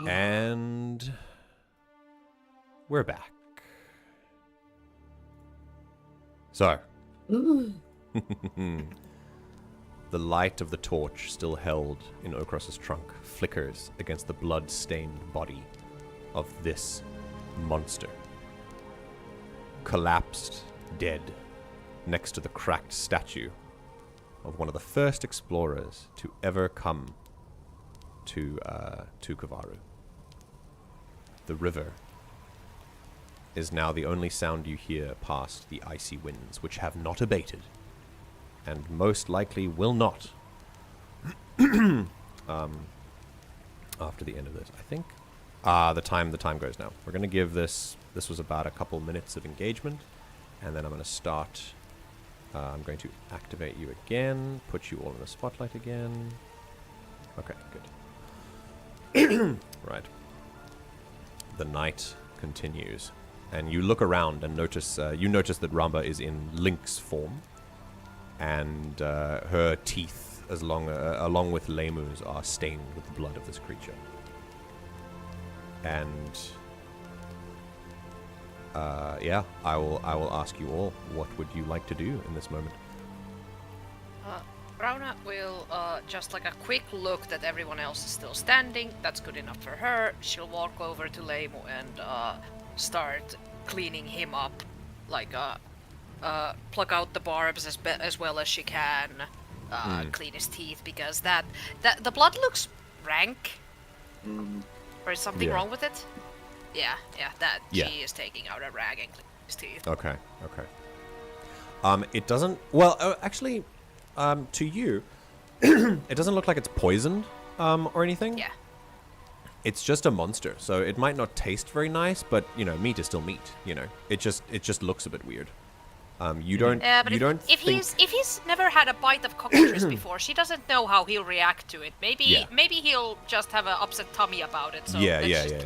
[SPEAKER 1] And we're back. So, the light of the torch still held in Okros' trunk flickers against the blood-stained body of this monster. Collapsed, dead, next to the cracked statue of one of the first explorers to ever come to Kovarru. The river is now the only sound you hear past the icy winds, which have not abated, and most likely will not after the end of this. I think the time goes now. We're going to give this was about a couple minutes of engagement, and then I'm going to start. I'm going to activate you again, put you all in the spotlight again. Okay, good. Right. The night continues, and you look around and notice that Ramba is in lynx form, and her teeth, along with Lemu's, are stained with the blood of this creature. And I will ask you all, what would you like to do in this moment?
[SPEAKER 4] Rauna will just like a quick look that everyone else is still standing. That's good enough for her. She'll walk over to Lemu and start cleaning him up, like pluck out the barbs as well as she can, clean his teeth, because that the blood looks rank. Or is something wrong with it? Yeah. She is taking out a rag and cleaning his teeth.
[SPEAKER 1] Okay. It doesn't. Well, actually. To you, it doesn't look like it's poisoned, or anything.
[SPEAKER 4] Yeah.
[SPEAKER 1] It's just a monster, so it might not taste very nice, but meat is still meat. It just looks a bit weird.
[SPEAKER 4] If he's never had a bite of cockatrice before, she doesn't know how he'll react to it. Maybe he'll just have an upset tummy about it. So
[SPEAKER 1] yeah.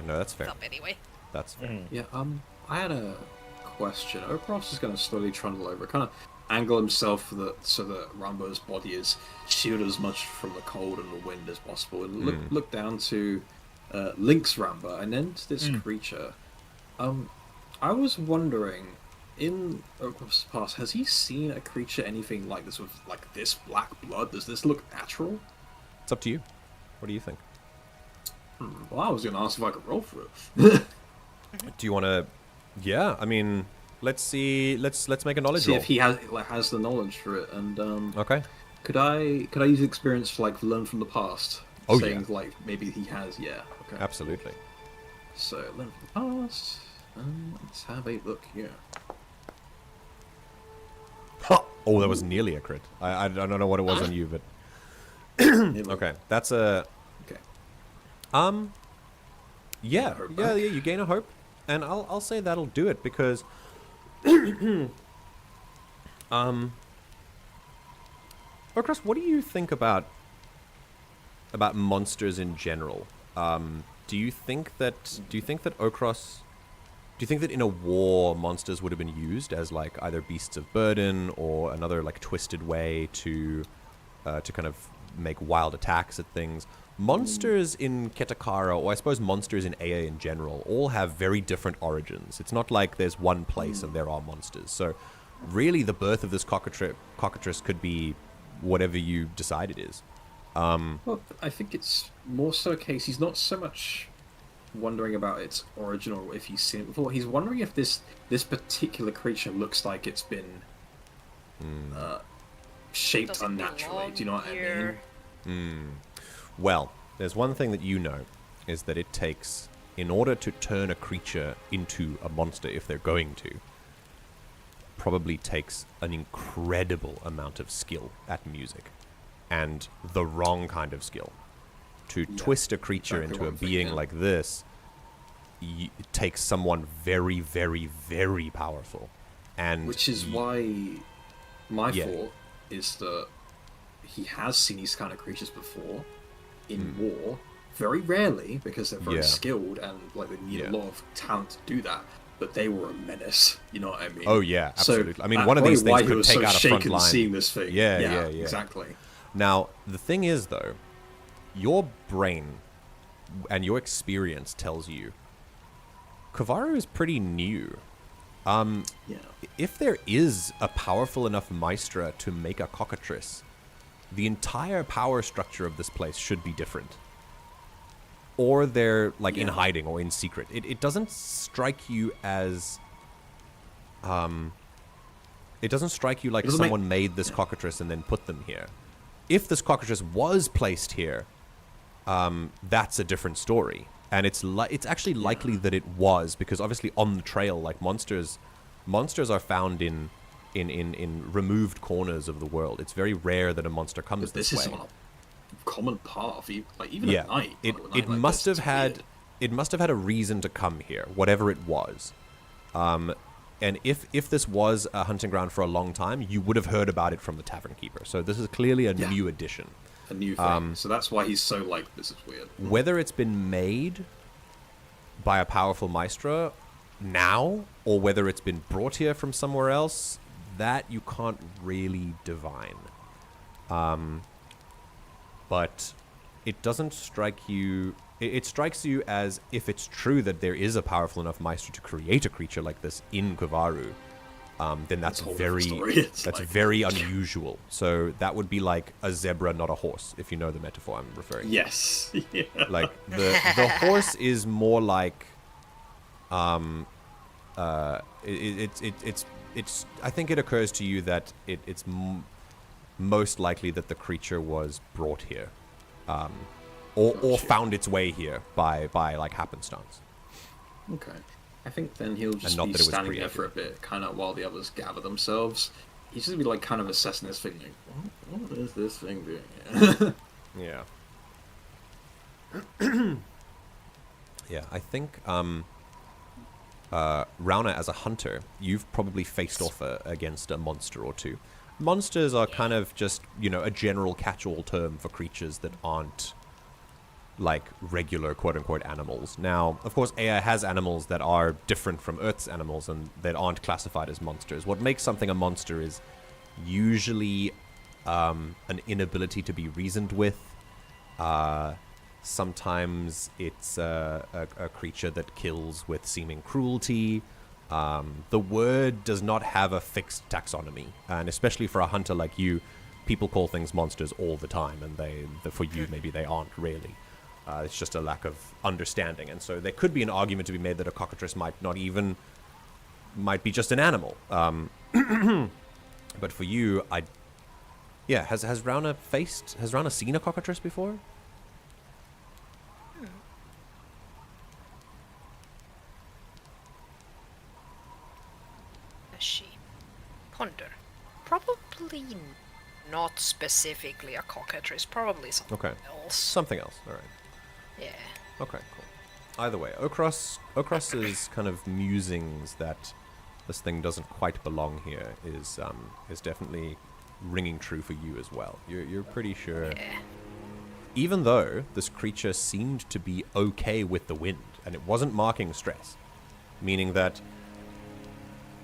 [SPEAKER 1] No, that's fair.
[SPEAKER 4] Anyway.
[SPEAKER 1] That's fair.
[SPEAKER 3] Yeah. I had a question. Okros is going to slowly trundle over, kind of angle himself so that Rambo's body is shielded as much from the cold and the wind as possible, and look down to Lynx Ramba and then to this creature. I was wondering, in Okros' past, has he seen a creature anything like this with like this black blood? Does this look natural?
[SPEAKER 1] It's up to you. What do you think?
[SPEAKER 3] Well, I was going to ask if I could roll for it.
[SPEAKER 1] Do you want to? Yeah, I mean, let's see. Let's make a knowledge
[SPEAKER 3] roll.
[SPEAKER 1] See
[SPEAKER 3] if he has the knowledge for it. And
[SPEAKER 1] okay.
[SPEAKER 3] Could I use experience to learn from the past?
[SPEAKER 1] Oh,
[SPEAKER 3] saying maybe he has. Yeah. Okay.
[SPEAKER 1] Absolutely.
[SPEAKER 3] So learn from the past. Let's have a look here.
[SPEAKER 1] Oh, that was nearly a crit. I don't know what it was on you, but okay, that's a
[SPEAKER 3] okay.
[SPEAKER 1] Yeah, you gain a hope, and I'll say that'll do it because Okros, what do you think about monsters in general? Do you think that Okros? Do you think that in a war, monsters would have been used as either beasts of burden or another twisted way to kind of make wild attacks at things? Monsters in Ketakara, or I suppose monsters in Eyya in general, all have very different origins. It's not like there's one place and there are monsters. So really the birth of this cockatrice could be whatever you decide it is.
[SPEAKER 3] Well, I think it's more so a case he's not so much wondering about its origin or if he's seen it before. He's wondering if this particular creature looks like it's been shaped unnaturally. Do you know what I mean?
[SPEAKER 1] Well, there's one thing that you know, is that it takes, in order to turn a creature into a monster, if they're going to, probably takes an incredible amount of skill at music, and the wrong kind of skill. To twist a creature into a being like this, it takes someone very, very, very powerful. And
[SPEAKER 3] which is why my thought is that he has seen these kind of creatures before in war, very rarely, because they're very skilled and they need a lot of talent to do that. But they were a menace. You know what I mean?
[SPEAKER 1] Oh yeah, absolutely.
[SPEAKER 3] So,
[SPEAKER 1] I mean, one of these things could take out a front line.
[SPEAKER 3] Seeing this thing.
[SPEAKER 1] Yeah,
[SPEAKER 3] exactly.
[SPEAKER 1] Now the thing is, though, your brain and your experience tells you, Kovarru is pretty new. If there is a powerful enough maestra to make a cockatrice, the entire power structure of this place should be different. Or they're, like, in hiding or in secret. It doesn't strike you as... it doesn't strike you like someone made this cockatrice and then put them here. If this cockatrice was placed here, that's a different story. And it's actually likely that it was, because obviously on the trail, like, monsters are found in removed corners of the world. It's very rare that a monster comes this way.
[SPEAKER 3] This is on a common path, like, even at night.
[SPEAKER 1] It must have had a reason to come here, whatever it was. And if this was a hunting ground for a long time, you would have heard about it from the tavern keeper. So this is clearly a new addition.
[SPEAKER 3] A new thing. So that's why he's so like, this is weird.
[SPEAKER 1] Whether it's been made by a powerful maestra now, or whether it's been brought here from somewhere else, that you can't really divine. But it doesn't strike you... It strikes you as if it's true that there is a powerful enough maestra to create a creature like this in Kovarru, then that's very unusual. So that would be like a zebra, not a horse, if you know the metaphor I'm referring to.
[SPEAKER 3] Yes. Yeah.
[SPEAKER 1] Like, the horse is more like... it's I think it occurs to you that it's most likely that the creature was brought here. Or found its way here by like happenstance.
[SPEAKER 3] Okay. I think then he'll just be standing there for a bit, kind of while the others gather themselves. He's just gonna be like kind of assessing this thing, like, what is this thing doing here?
[SPEAKER 1] Yeah. Yeah, I think Rauna, as a hunter, you've probably faced off against a monster or two. Monsters are kind of just, a general catch-all term for creatures that aren't like regular quote-unquote animals. Now, of course, Eyya has animals that are different from Earth's animals and that aren't classified as monsters. What makes something a monster is usually an inability to be reasoned with. Sometimes it's a creature that kills with seeming cruelty. The word does not have a fixed taxonomy, and especially for a hunter like you, people call things monsters all the time, and for you, maybe they aren't really. It's just a lack of understanding, and so there could be an argument to be made that a cockatrice might be just an animal. But for you, has Rauna seen a cockatrice before?
[SPEAKER 4] She ponder. Probably not specifically a cockatrice. Probably something else.
[SPEAKER 1] Something else. All right.
[SPEAKER 4] Yeah.
[SPEAKER 1] Okay, cool. Either way, Okras's kind of musings that this thing doesn't quite belong here is definitely ringing true for you as well. You're pretty sure.
[SPEAKER 4] Yeah.
[SPEAKER 1] Even though this creature seemed to be okay with the wind, and it wasn't marking stress, meaning that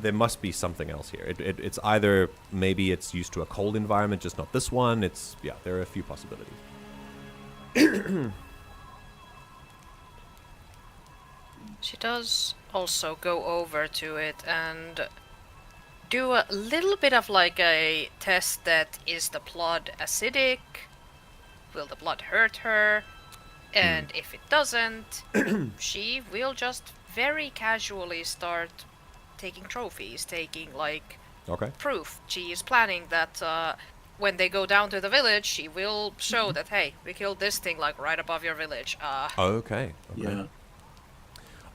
[SPEAKER 1] there must be something else here. It's either maybe it's used to a cold environment, just not this one. There are a few possibilities.
[SPEAKER 4] She does also go over to it and do a little bit of like a test that is the blood acidic? Will the blood hurt her? And if it doesn't, she will just very casually start taking trophies, taking like proof. She is planning that when they go down to the village, she will show that, hey, we killed this thing like right above your village.
[SPEAKER 1] Okay.
[SPEAKER 3] Yeah.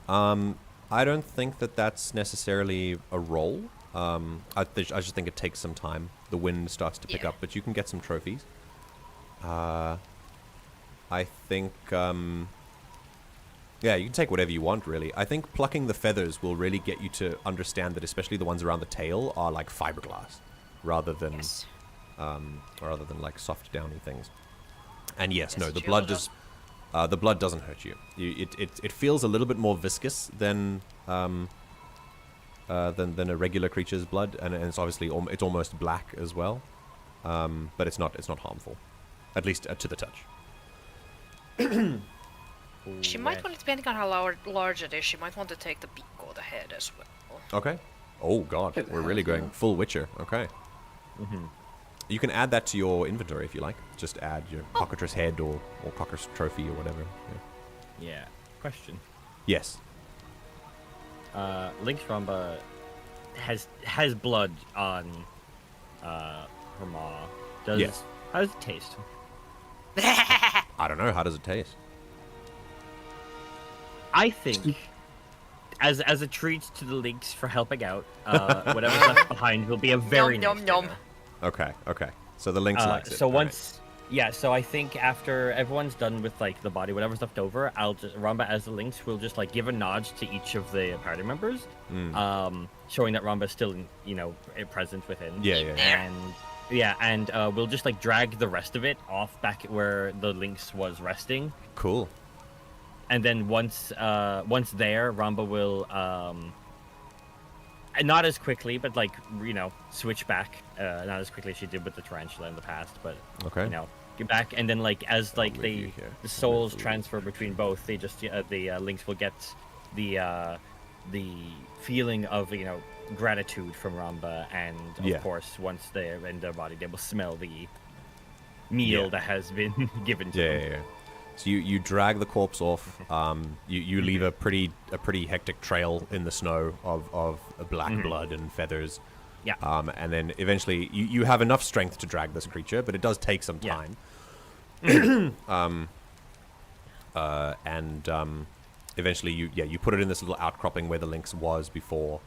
[SPEAKER 1] I don't think that that's necessarily a role. I just think it takes some time. The wind starts to pick up, but you can get some trophies. I think, you can take whatever you want, really. I think plucking the feathers will really get you to understand that, especially the ones around the tail, are like fiberglass, rather than like soft downy things. And the blood does. The blood doesn't hurt you. It feels a little bit more viscous than a regular creature's blood, and it's obviously it's almost black as well. But it's not harmful, at least to the touch.
[SPEAKER 4] She might want, depending on how large it is, she might want to take the beak or the head as well.
[SPEAKER 1] Okay. Oh god, we're really going full Witcher. Okay. You can add that to your inventory if you like. Just add your cockatrice head or cockatrice trophy or whatever.
[SPEAKER 2] Yeah. Question.
[SPEAKER 1] Yes.
[SPEAKER 2] Link's Ramba has blood on her maw.
[SPEAKER 1] Yes.
[SPEAKER 2] How does it taste?
[SPEAKER 1] I don't know. How does it taste?
[SPEAKER 2] I think, as a treat to the Lynx for helping out, whatever's left behind will be a very nice dinner.
[SPEAKER 1] Okay. So the Lynx likes it.
[SPEAKER 2] So once, so I think after everyone's done with like the body, whatever's left over, Ramba as the Lynx will just like give a nod to each of the party members, showing that Ramba's still, present within. And we'll just like drag the rest of it off back where the Lynx was resting.
[SPEAKER 1] Cool.
[SPEAKER 2] And then once there, Ramba will not as quickly, but like switch back. Not as quickly as she did with the tarantula in the past, but get back. And then like as like the souls transfer between both, they just the Lynx will get the feeling of gratitude from Ramba, and of course once they're in their body, they will smell the meal that has been given to them.
[SPEAKER 1] Yeah. So you drag the corpse off. You leave a pretty hectic trail in the snow of black blood and feathers.
[SPEAKER 2] Yeah.
[SPEAKER 1] And then eventually you have enough strength to drag this creature, but it does take some time. Eventually you put it in this little outcropping where the Lynx was before,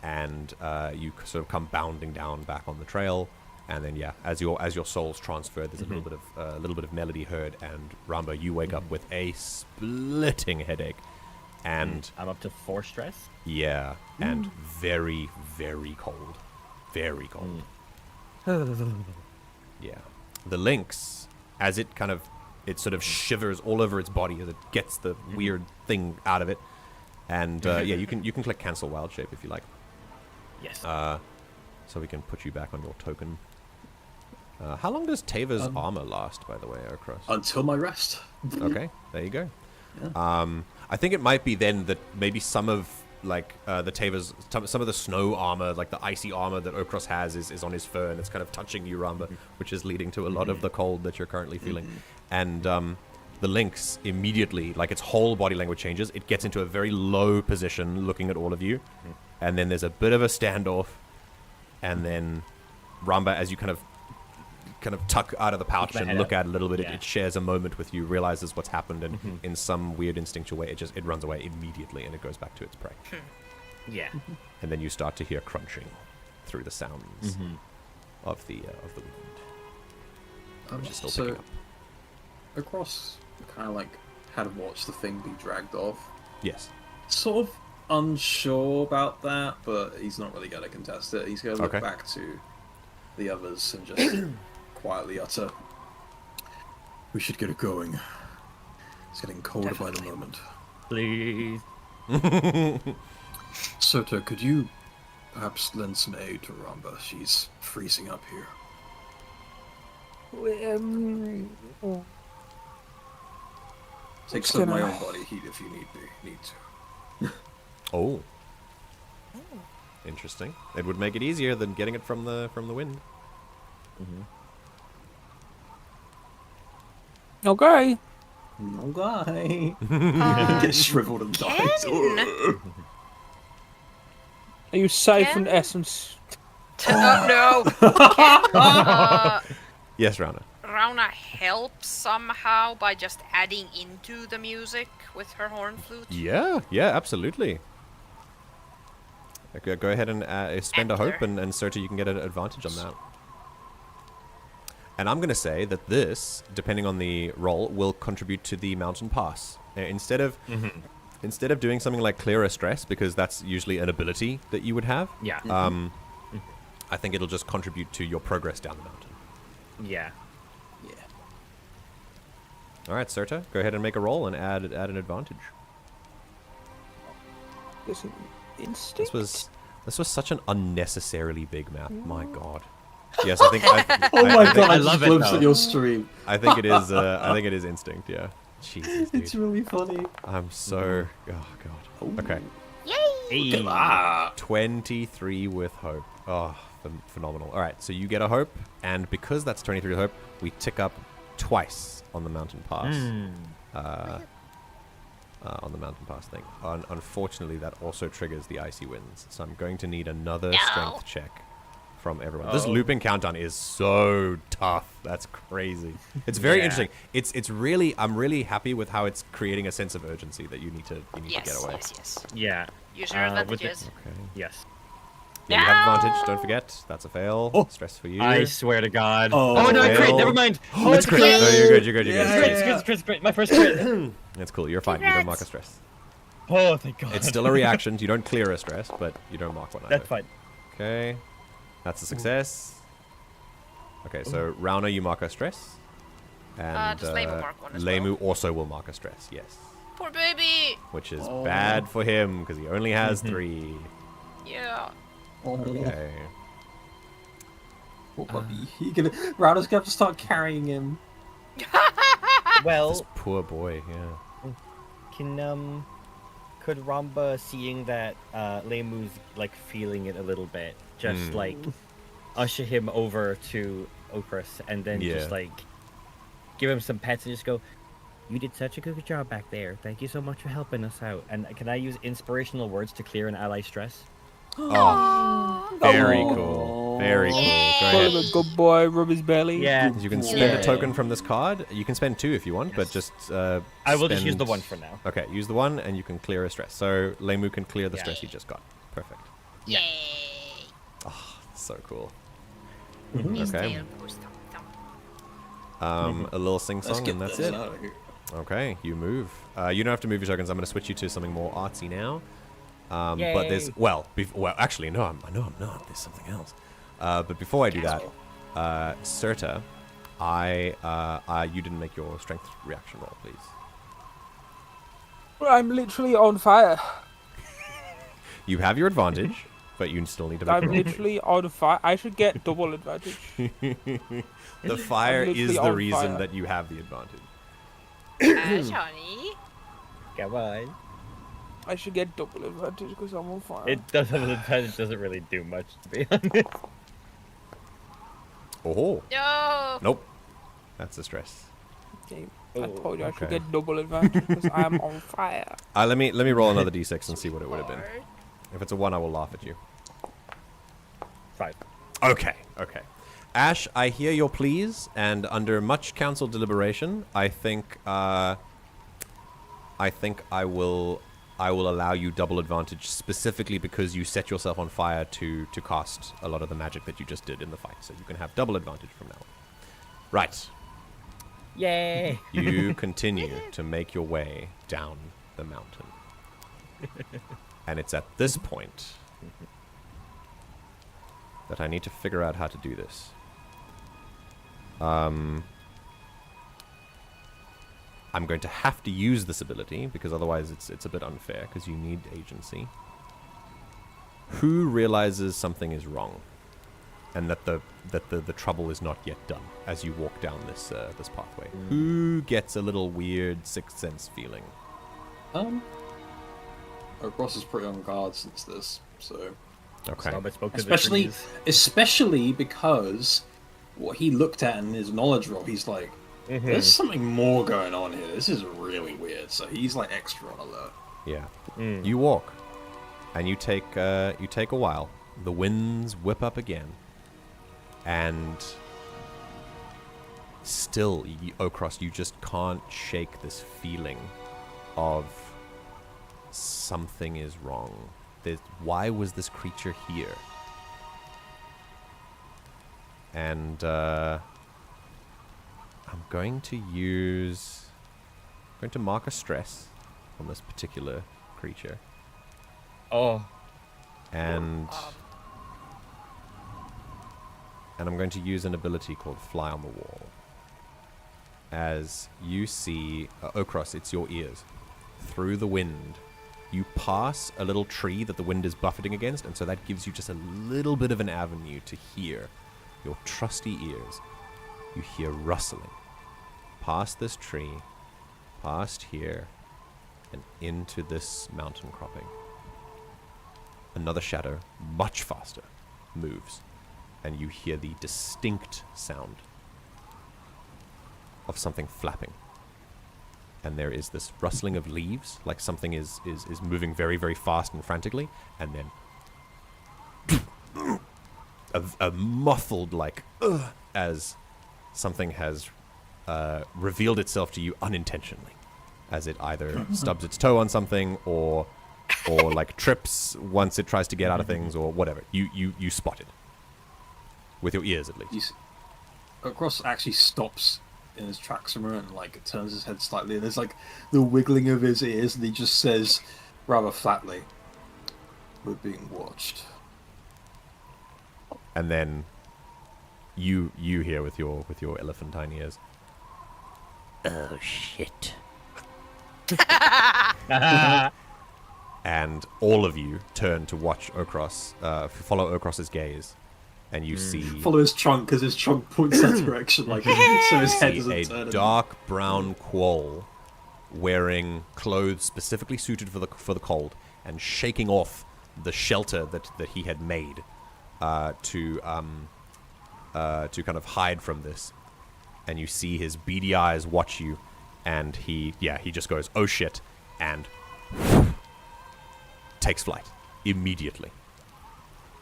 [SPEAKER 1] and you sort of come bounding down back on the trail. And then as your souls transfer, there's a little bit of melody heard, and Ramba, you wake up with a splitting headache, and
[SPEAKER 2] I'm up to 4 stress.
[SPEAKER 1] Yeah, and very, very cold, very cold. Yeah, the Lynx, as it sort of shivers all over its body as it gets the weird thing out of it, and you can click cancel wild shape if you like.
[SPEAKER 2] Yes.
[SPEAKER 1] So we can put you back on your token. How long does Tava's armor last, by the way, Ocross?
[SPEAKER 3] Until my rest.
[SPEAKER 1] Okay, there you go.
[SPEAKER 3] Yeah.
[SPEAKER 1] I think it might be then that maybe some of the Tava's, some of the snow armor, like the icy armor that Ocross has, is on his fur, and it's kind of touching you, Ramba, which is leading to a lot of the cold that you're currently feeling. And the Lynx immediately, like its whole body language changes. It gets into a very low position, looking at all of you, and then there's a bit of a standoff, and then Ramba, as you kind of tuck out of the pouch and look at it a little bit, it shares a moment with you, realizes what's happened, and in some weird instinctual way, it runs away immediately, and it goes back to its prey.
[SPEAKER 2] Yeah.
[SPEAKER 1] And then you start to hear crunching through the sounds of the wind, which is still picking up.
[SPEAKER 3] Across, kind of like had watched the thing be dragged off.
[SPEAKER 1] Yes.
[SPEAKER 3] Sort of unsure about that, but he's not really going to contest it. He's going to look back to the others and just quietly utter, "We should get it going. It's getting colder by the moment."
[SPEAKER 2] Please.
[SPEAKER 3] Sota, could you perhaps lend some aid to Ramba? She's freezing up here. Take some of my own body heat if you need to.
[SPEAKER 1] Oh. Interesting. It would make it easier than getting it from the wind.
[SPEAKER 5] Okay.
[SPEAKER 3] Okay. Get shriveled and dies.
[SPEAKER 5] Are you siphon essence?
[SPEAKER 4] No.
[SPEAKER 1] Yes, Rana.
[SPEAKER 4] Rauna helps somehow by just adding into the music with her horn flute.
[SPEAKER 1] Yeah, absolutely. Okay, go ahead and spend a hope, and Serta, you can get an advantage on that. And I'm going to say that this, depending on the roll, will contribute to the mountain pass. Instead of doing something like clearer stress, because that's usually an ability that you would have.
[SPEAKER 2] Yeah.
[SPEAKER 1] I think it'll just contribute to your progress down the mountain.
[SPEAKER 2] Yeah.
[SPEAKER 1] All right, Serta, go ahead and make a roll and add an advantage.
[SPEAKER 5] Is it instinct?
[SPEAKER 1] This was such an unnecessarily big map. My God. Yes, I think.
[SPEAKER 3] Oh my God!
[SPEAKER 2] I love it.
[SPEAKER 3] At your stream.
[SPEAKER 1] I think it is. I think it is instinct. Yeah. Jesus, dude.
[SPEAKER 3] It's really funny.
[SPEAKER 1] I'm so... Oh, God. Okay.
[SPEAKER 2] Hey.
[SPEAKER 1] 23 with hope. Oh, phenomenal. All right, so you get a hope, and because that's 23 with hope, we tick up twice on the mountain pass. On the mountain pass thing. Unfortunately, that also triggers the icy winds, so I'm going to need another strength check from everyone. This looping countdown is so tough. That's crazy. It's very interesting. It's really, I'm really happy with how it's creating a sense of urgency that you need to get away.
[SPEAKER 4] Yes.
[SPEAKER 2] Yeah.
[SPEAKER 4] Use your advantages.
[SPEAKER 1] Okay.
[SPEAKER 2] Yes.
[SPEAKER 1] Yeah, you have advantage. Don't forget. That's a fail.
[SPEAKER 2] Oh.
[SPEAKER 1] Stress for you.
[SPEAKER 2] I swear to God.
[SPEAKER 3] Oh,
[SPEAKER 2] no, I crit.
[SPEAKER 1] fail.
[SPEAKER 2] Never mind. Oh,
[SPEAKER 1] It's crit. No, you're good.
[SPEAKER 2] It's crit. My first crit.
[SPEAKER 1] It's cool. You're fine. You don't mark a stress.
[SPEAKER 2] Oh, thank God.
[SPEAKER 1] It's still a reaction. You don't clear a stress, but you don't mark one either.
[SPEAKER 2] That's fine.
[SPEAKER 1] Okay. That's a success. Okay, so Rauna, you mark a stress. And
[SPEAKER 4] does Lemu mark one as
[SPEAKER 1] Lemu also will mark a stress, yes.
[SPEAKER 4] Poor baby.
[SPEAKER 1] Which is bad for him, because he only has 3.
[SPEAKER 4] Yeah.
[SPEAKER 1] Okay.
[SPEAKER 3] Poor puppy. Rauna's gonna have to start carrying him.
[SPEAKER 1] This
[SPEAKER 2] Well,
[SPEAKER 1] poor boy, yeah.
[SPEAKER 2] could Ramba, seeing that Lemu's like feeling it a little bit, just like usher him over to Okras and then just like give him some pets and just go, "You did such a good job back there. Thank you so much for helping us out." And can I use inspirational words to clear an ally stress?
[SPEAKER 1] Oh, very cool. Very cool. Go
[SPEAKER 5] Call
[SPEAKER 1] ahead.
[SPEAKER 5] him a good boy, rub his belly.
[SPEAKER 2] Yeah.
[SPEAKER 1] You can spend a token from this card. You can spend 2 if you want, but just
[SPEAKER 2] I will just use
[SPEAKER 1] spend-
[SPEAKER 2] the 1 for now.
[SPEAKER 1] Okay, use the 1 and you can clear a stress. So Lemu can clear the stress he just got. Perfect.
[SPEAKER 2] Yeah.
[SPEAKER 4] Yay.
[SPEAKER 1] So cool.
[SPEAKER 4] His
[SPEAKER 1] Okay.
[SPEAKER 4] tail goes thump thump.
[SPEAKER 1] A little sing song and that's it.
[SPEAKER 3] out of here.
[SPEAKER 1] Okay, you move. You don't have to move your tokens. I'm going to switch you to something more artsy now. But there's well, actually no, I know I'm not. There's something else. But before I do that, Serta, you didn't make your strength reaction roll, please.
[SPEAKER 5] I'm literally on fire.
[SPEAKER 1] You have your advantage, but you still need to make a
[SPEAKER 5] I'm
[SPEAKER 1] roll.
[SPEAKER 5] literally on fire. I should get double advantage.
[SPEAKER 1] The fire
[SPEAKER 5] literally
[SPEAKER 1] is the
[SPEAKER 5] on
[SPEAKER 1] reason
[SPEAKER 5] fire.
[SPEAKER 1] that you have the advantage.
[SPEAKER 4] Johnny.
[SPEAKER 2] Come on.
[SPEAKER 5] I should get double advantage because I'm on fire.
[SPEAKER 2] It doesn't really do much, to be honest.
[SPEAKER 1] Oh,
[SPEAKER 4] No.
[SPEAKER 1] nope. That's a stress.
[SPEAKER 5] Okay. I told you I should
[SPEAKER 1] okay.
[SPEAKER 5] get double advantage because I am on fire.
[SPEAKER 1] Let me roll another d6 and see what it would have been. If it's a 1, I will laugh at you.
[SPEAKER 2] 5.
[SPEAKER 1] Okay. Ash, I hear your pleas, and under much council deliberation, I think I will allow you double advantage specifically because you set yourself on fire to cast a lot of the magic that you just did in the fight. So you can have double advantage from now on. Right.
[SPEAKER 2] Yay!
[SPEAKER 1] You continue to make your way down the mountain. And it's at this point that I need to figure out how to do this. I'm going to have to use this ability because otherwise it's a bit unfair because you need agency. Who realizes something is wrong and that the trouble is not yet done as you walk down this pathway? Who gets a little weird sixth sense feeling?
[SPEAKER 3] Ross is pretty on guard since this, so
[SPEAKER 1] Okay.
[SPEAKER 3] especially because what he looked at in his knowledge roll, he's like, there's something more going on here. This is really weird. So he's like extra on alert.
[SPEAKER 1] Yeah. You walk, and you take a while. The winds whip up again, and still, Okras, you just can't shake this feeling of something is wrong. Why was this creature here? And I'm going to mark a stress on this particular creature.
[SPEAKER 2] Oh.
[SPEAKER 1] And I'm going to use an ability called Fly on the Wall. As you see, Okras, it's your ears. Through the wind, you pass a little tree that the wind is buffeting against, and so that gives you just a little bit of an avenue to hear. Your trusty ears. You hear rustling past this tree, past here and into this mountain cropping, another shadow, much faster, moves, and you hear the distinct sound of something flapping. And there is this rustling of leaves, like something is moving very, very fast and frantically, and then a muffled, like, as something has revealed itself to you unintentionally, as it either stubs its toe on something or like trips once it tries to get out of things or whatever. You spot it with your ears, at least.
[SPEAKER 3] Cross actually stops in his tracks from her and like turns his head slightly, and there's like the wiggling of his ears, and he just says rather flatly, "We're being watched."
[SPEAKER 1] And then you hear with your elephantine ears, "Oh shit." And all of you turn to watch Okros, follow Okros's gaze, and you see...
[SPEAKER 3] Follow his trunk, because his trunk points that direction, like, so his head doesn't turn.
[SPEAKER 1] A dark brown quoll wearing clothes specifically suited for the cold and shaking off the shelter that he had made to kind of hide from this. And you see his beady eyes watch you, and he just goes, "Oh shit," and takes flight immediately.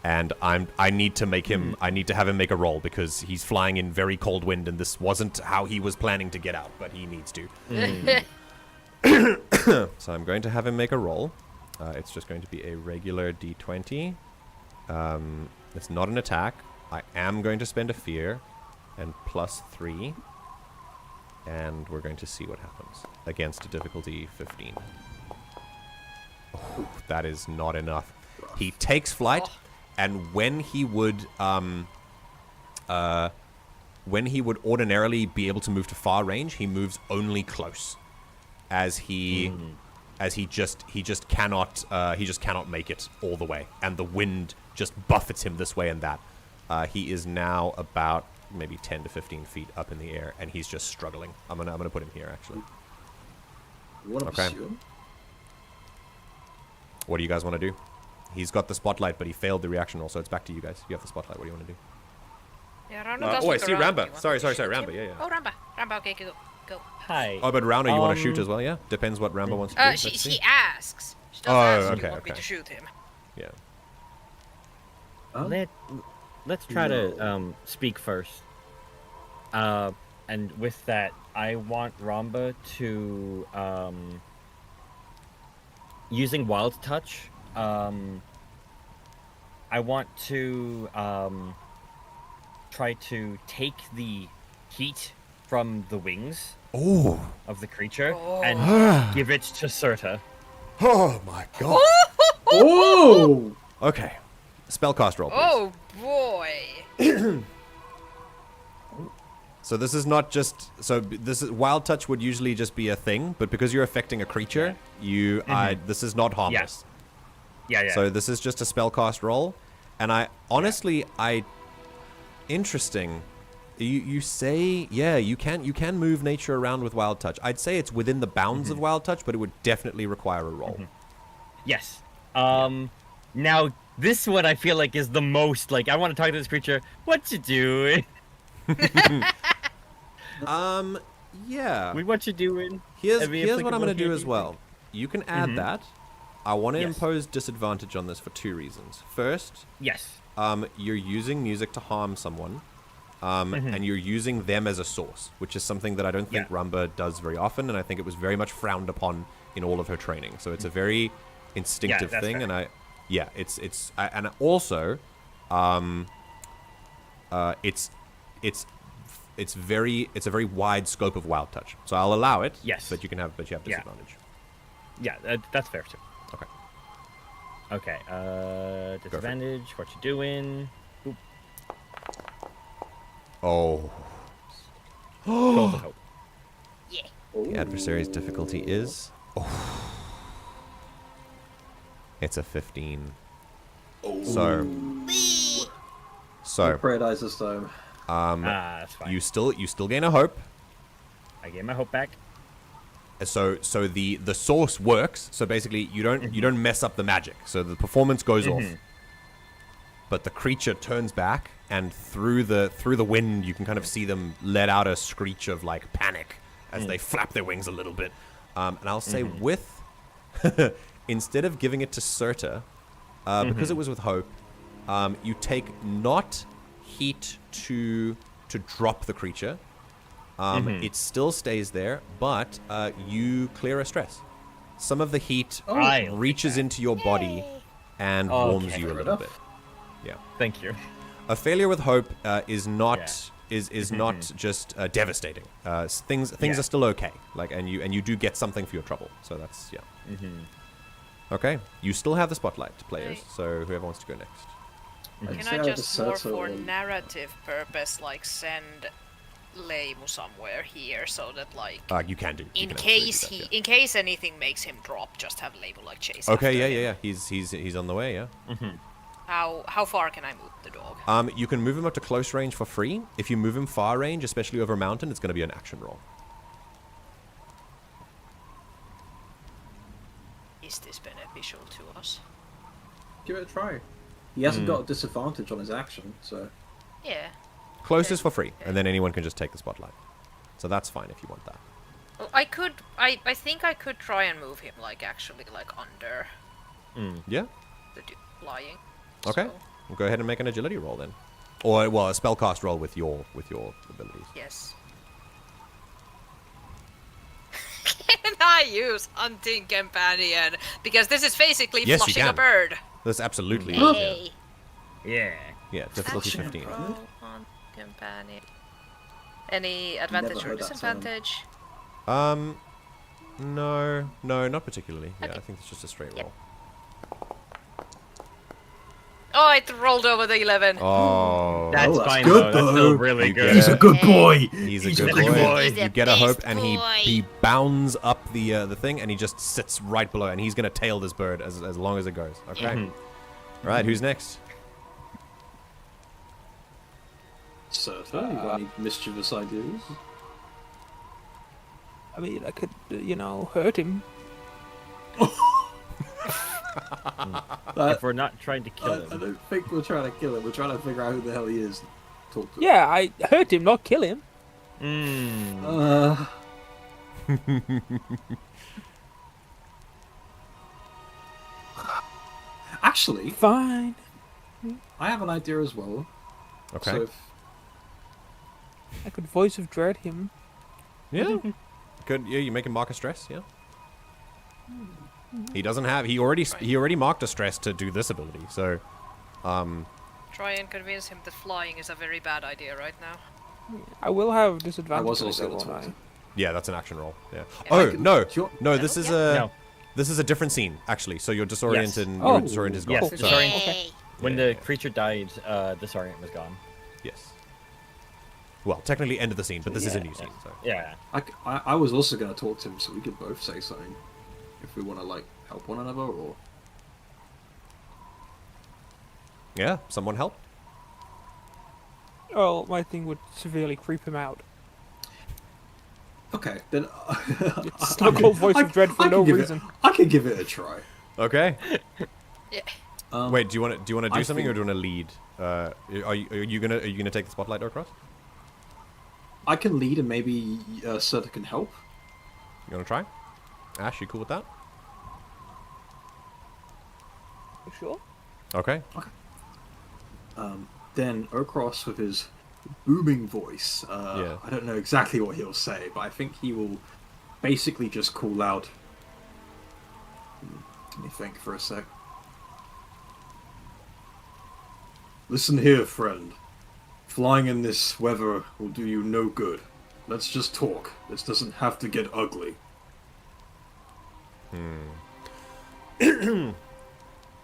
[SPEAKER 1] And I need to have him make a roll, because he's flying in very cold wind, and this wasn't how he was planning to get out, but he needs to. So I'm going to have him make a roll. It's just going to be a regular d20. It's not an attack. I am going to spend a fear and +3. And we're going to see what happens against a difficulty 15. Oh, that is not enough. He takes flight. And when he would ordinarily be able to move to far range, he moves only close, as he just cannot make it all the way, and the wind just buffets him this way and that. He is now about maybe 10 to 15 feet up in the air, and he's just struggling. I'm gonna put him here, actually.
[SPEAKER 3] Okay.
[SPEAKER 1] What do you guys want to do? He's got the spotlight, but he failed the reaction roll, so it's back to you guys. You have the spotlight. What do you want to do?
[SPEAKER 4] Yeah, Rando
[SPEAKER 1] I see Ramba. Sorry, Ramba. Yeah.
[SPEAKER 4] Oh, Ramba, okay, go.
[SPEAKER 2] Hi.
[SPEAKER 1] Oh, but Rando, you want to shoot as well, yeah? Depends what Ramba wants to do.
[SPEAKER 4] She asks. She does ask if you want me to shoot him.
[SPEAKER 1] Yeah.
[SPEAKER 2] Let's try to speak first. And with that, I want Ramba to using Wild Touch. I want to try to take the heat from the wings of the creature and give it to Serta.
[SPEAKER 1] Oh my god.
[SPEAKER 3] Oh!
[SPEAKER 1] Okay. Spellcast roll, please.
[SPEAKER 4] Oh boy.
[SPEAKER 1] So this is not just... So this is... Wild Touch would usually just be a thing, but because you're affecting a creature, this is not harmless.
[SPEAKER 2] Yeah.
[SPEAKER 1] So this is just a spellcast roll. And I... Honestly, Interesting. You say... Yeah, you can move nature around with Wild Touch. I'd say it's within the bounds of Wild Touch, but it would definitely require a roll.
[SPEAKER 2] Yes. Now, this one I feel like is the most... Like, I want to talk to this creature. What you doing?
[SPEAKER 1] Yeah.
[SPEAKER 2] What you doing?
[SPEAKER 1] Here's what I'm going to do as well. You can add that. I want to impose disadvantage on this for 2 reasons. First, you're using music to harm someone, and you're using them as a source, which is something that I don't think Ramba does very often, and I think it was very much frowned upon in all of her training. So it's a very instinctive thing, fair. And and also, it's a very wide scope of Wild Touch. So I'll allow it.
[SPEAKER 2] Yes.
[SPEAKER 1] But you have disadvantage.
[SPEAKER 2] Yeah, that's fair too.
[SPEAKER 1] Okay.
[SPEAKER 2] Okay. Disadvantage. What you doing? Oop.
[SPEAKER 1] Oh.
[SPEAKER 2] Rolls of hope.
[SPEAKER 4] Yeah.
[SPEAKER 1] The adversary's difficulty is. It's a 15. So.
[SPEAKER 3] No paradise this time.
[SPEAKER 2] That's fine.
[SPEAKER 1] You still gain a hope.
[SPEAKER 2] I gain my hope back.
[SPEAKER 1] So the source works. So basically, you don't mess up the magic. So the performance goes off, but the creature turns back, and through the wind, you can kind of see them let out a screech of like panic as they flap their wings a little bit. And I'll say with instead of giving it to Serta, because it was with Hope, you take not heat to drop the creature. It still stays there, but you clear a stress. Some of the heat reaches into your body and warms you a little bit. Yeah.
[SPEAKER 2] Thank you.
[SPEAKER 1] A failure with Hope is not not just devastating. Things are still okay. Like and you do get something for your trouble. So that's Okay. You still have the spotlight, players. So whoever wants to go next.
[SPEAKER 4] Can I just more for narrative purpose, like send Leimu somewhere here so that like
[SPEAKER 1] you can do.
[SPEAKER 4] In case anything makes him drop, just have Leimu like chase.
[SPEAKER 1] Okay, yeah. He's on the way, yeah.
[SPEAKER 4] How far can I move the dog?
[SPEAKER 1] You can move him up to close range for free. If you move him far range, especially over a mountain, it's going to be an action roll.
[SPEAKER 4] Is this beneficial to us?
[SPEAKER 3] Give it a try. He hasn't got a disadvantage on his action, so...
[SPEAKER 4] Yeah.
[SPEAKER 1] Close is for free, and then anyone can just take the spotlight. So that's fine if you want that.
[SPEAKER 4] Well, I think I could try and move him, like, actually, like, under...
[SPEAKER 1] Yeah?
[SPEAKER 4] The flying.
[SPEAKER 1] Okay.
[SPEAKER 4] So.
[SPEAKER 1] We'll go ahead and make an agility roll then. Or, well, a spellcast roll with your abilities.
[SPEAKER 4] Yes. Can I use Hunting Companion? Because this is basically flushing a bird.
[SPEAKER 1] That's absolutely
[SPEAKER 4] Hey.
[SPEAKER 2] Yeah.
[SPEAKER 1] Yeah, difficulty 15.
[SPEAKER 4] Roll on Companion. Any advantage or disadvantage?
[SPEAKER 1] No, not particularly. Yeah, I think it's just a straight roll.
[SPEAKER 4] Oh, it rolled over the 11.
[SPEAKER 1] Oh,
[SPEAKER 2] that's fine
[SPEAKER 3] good,
[SPEAKER 2] though. That's still really good.
[SPEAKER 3] He's a good boy.
[SPEAKER 1] He's a good boy. You get a Hope, and he bounds up the thing, and he just sits right below, and he's gonna tail this bird as long as it goes. Okay. Right, who's next?
[SPEAKER 3] Serta, you got any mischievous ideas?
[SPEAKER 5] I mean, I could, hurt him.
[SPEAKER 2] If we're not trying to kill him.
[SPEAKER 3] I don't think we're trying to kill him. We're trying to figure out who the hell he is. Talk to him.
[SPEAKER 5] Yeah, I hurt him, not kill him.
[SPEAKER 3] Actually,
[SPEAKER 5] fine.
[SPEAKER 3] I have an idea as well.
[SPEAKER 1] Okay.
[SPEAKER 3] So
[SPEAKER 5] I could voice of dread him.
[SPEAKER 1] Yeah. Good. Yeah, you make him mark a stress. Yeah. He doesn't have. He already marked a stress to do this ability. So,
[SPEAKER 4] Try and convince him that flying is a very bad idea right now.
[SPEAKER 5] I will have disadvantage.
[SPEAKER 3] I was also going to talk to him.
[SPEAKER 1] Yeah, that's an action roll. Yeah.
[SPEAKER 4] Yeah.
[SPEAKER 1] No. This is a different scene actually. So you're disoriented.
[SPEAKER 2] Yes.
[SPEAKER 1] And your disorient is gone.
[SPEAKER 2] Yes,
[SPEAKER 1] Sorry.
[SPEAKER 2] disorient.
[SPEAKER 5] Okay.
[SPEAKER 2] When the creature died, disorient was gone.
[SPEAKER 1] Yes. Well, technically end of the scene, but this is a new scene. So.
[SPEAKER 2] Yeah.
[SPEAKER 3] I was also going to talk to him, so we could both say something if we want to like help one another, or
[SPEAKER 1] Yeah. Someone help.
[SPEAKER 5] Oh, my thing would severely creep him out.
[SPEAKER 3] okay, then
[SPEAKER 5] It's not called voice of dread for no reason.
[SPEAKER 3] I can give it a try.
[SPEAKER 1] Okay.
[SPEAKER 4] Yeah.
[SPEAKER 1] Wait. Do you want to do
[SPEAKER 3] I
[SPEAKER 1] something, or
[SPEAKER 3] think-
[SPEAKER 1] do you want to lead? Are you gonna take the spotlight across?
[SPEAKER 3] I can lead, and maybe Serta can help.
[SPEAKER 1] You want to try? Ash, you cool with that?
[SPEAKER 5] Sure.
[SPEAKER 1] Okay.
[SPEAKER 3] Then Okros, with his booming voice,
[SPEAKER 1] Yeah.
[SPEAKER 3] I don't know exactly what he'll say, but I think he will basically just call out. Let me think for a sec. Listen here, friend. Flying in this weather will do you no good. Let's just talk. This doesn't have to get ugly.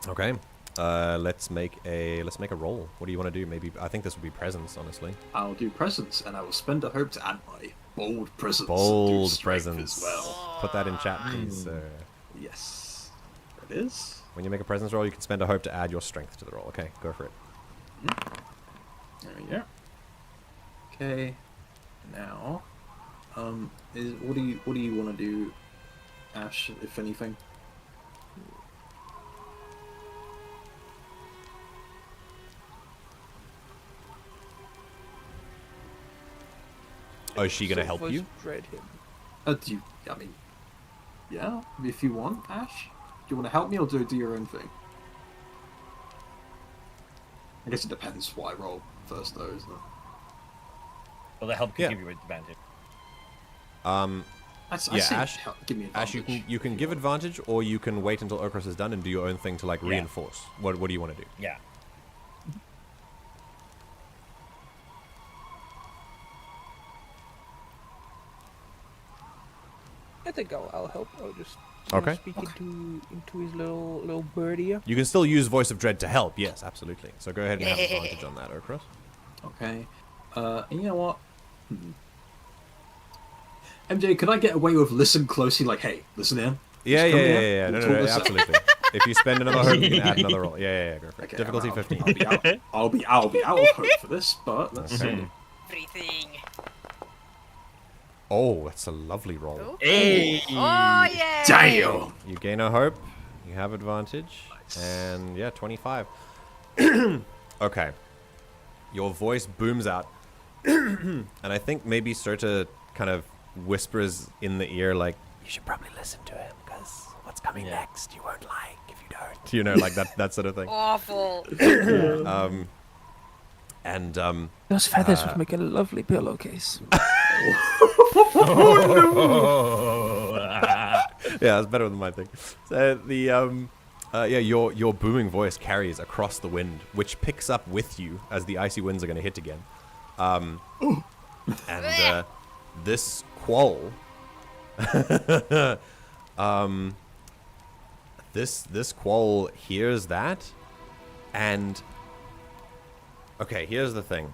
[SPEAKER 1] Okay. Let's make a roll. What do you want to do? Maybe I think this would be presence, honestly.
[SPEAKER 3] I'll do presence, and I will spend a hope to add my bold presence. and do
[SPEAKER 1] Bold
[SPEAKER 3] strength
[SPEAKER 1] presence.
[SPEAKER 3] as well.
[SPEAKER 1] Put that in chat, please.
[SPEAKER 3] Yes, it is.
[SPEAKER 1] When you make a presence roll, you can spend a hope to add your strength to the roll. Okay, go for it.
[SPEAKER 3] There we go. Okay. Now, what do you want to do Ash, if anything.
[SPEAKER 1] Oh, is she gonna help you?
[SPEAKER 5] Dread him.
[SPEAKER 3] Do you, I mean, yeah, if you want, Ash. Do you want to help me or do your own thing? I guess it depends what I roll first, though, isn't it?
[SPEAKER 2] Well, the help can give you advantage.
[SPEAKER 1] Ash.
[SPEAKER 3] Give me advantage.
[SPEAKER 1] Ash, you can give advantage, or you can wait until Okros is done and do your own thing to like reinforce. What do you want to do?
[SPEAKER 2] Yeah.
[SPEAKER 5] I think I'll help. I'll just speak into his little bird ear.
[SPEAKER 1] You can still use Voice of Dread to help. Yes, absolutely. So go ahead and have advantage on that, Okros.
[SPEAKER 3] Okay. You know what? MJ, could I get away with listen closely? Like, hey, listen in.
[SPEAKER 1] Yeah. No, absolutely. If you spend another hope, you can add another roll. Yeah, go for it. Okay, Difficulty 15.
[SPEAKER 3] I'll be out of hope for this, but let's see.
[SPEAKER 4] Everything.
[SPEAKER 1] Oh, that's a lovely roll.
[SPEAKER 2] Hey!
[SPEAKER 4] Oh, yeah!
[SPEAKER 3] Damn!
[SPEAKER 1] You gain a hope. You have advantage. Nice. And yeah, 25. Okay. Your voice booms out. And I think maybe Serta kind of whispers in the ear, like, you should probably listen to him, because what's coming next you won't like if you don't. You know, like that sort of thing.
[SPEAKER 4] Awful.
[SPEAKER 5] Those feathers would make a lovely pillowcase.
[SPEAKER 1] Yeah, it's better than my thing. So your booming voice carries across the wind, which picks up with you as the icy winds are going to hit again. And this quoll, this quoll hears that, and okay, here's the thing.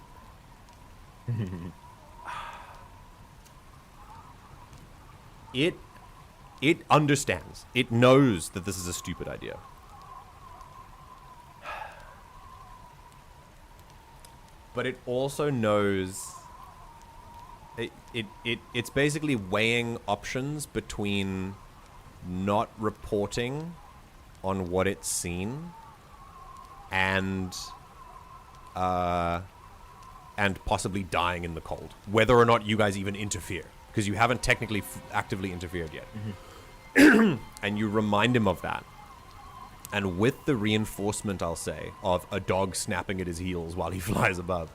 [SPEAKER 1] It understands. It knows that this is a stupid idea. But it also knows it's basically weighing options between not reporting on what it's seen and possibly dying in the cold, whether or not you guys even interfere, because you haven't technically actively interfered yet. And you remind him of that, and with the reinforcement, I'll say, of a dog snapping at his heels while he flies above,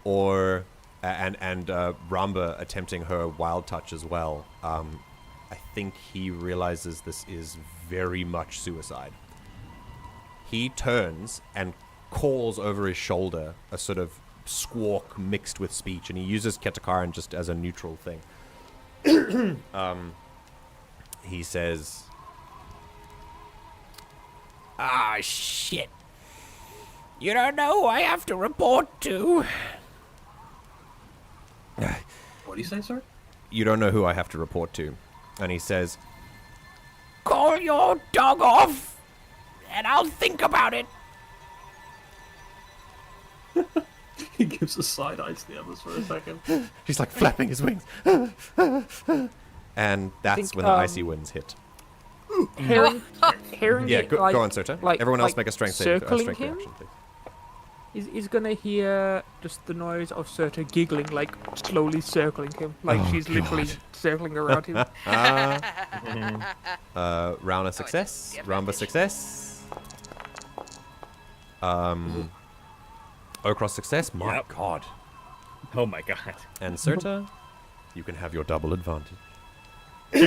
[SPEAKER 1] or Ramba attempting her wild touch as well. I think he realizes this is very much suicide. He turns and calls over his shoulder a sort of squawk mixed with speech, and he uses Ketakaran just as a neutral thing. He says, "Ah, shit. You don't know who I have to report to."
[SPEAKER 3] What do you say, sir?
[SPEAKER 1] You don't know who I have to report to. And he says, "Call your dog off, and I'll think about it."
[SPEAKER 3] He gives a side eye to the others for a second.
[SPEAKER 1] He's like flapping his wings. And that's when the icy winds hit.
[SPEAKER 5] Hearing
[SPEAKER 1] Yeah,
[SPEAKER 5] it,
[SPEAKER 1] go
[SPEAKER 5] like,
[SPEAKER 1] on, Serta.
[SPEAKER 5] like-
[SPEAKER 1] Everyone else
[SPEAKER 5] like
[SPEAKER 1] make a strength save,
[SPEAKER 5] circling
[SPEAKER 1] strength
[SPEAKER 5] him?
[SPEAKER 1] reaction, please.
[SPEAKER 5] He's gonna hear just the noise of Serta giggling, like slowly circling him, like she's literally circling around him.
[SPEAKER 1] Round success. Ramba success. Okros success. My God.
[SPEAKER 2] Oh my God.
[SPEAKER 1] And Serta, you can have your double advantage.
[SPEAKER 5] Double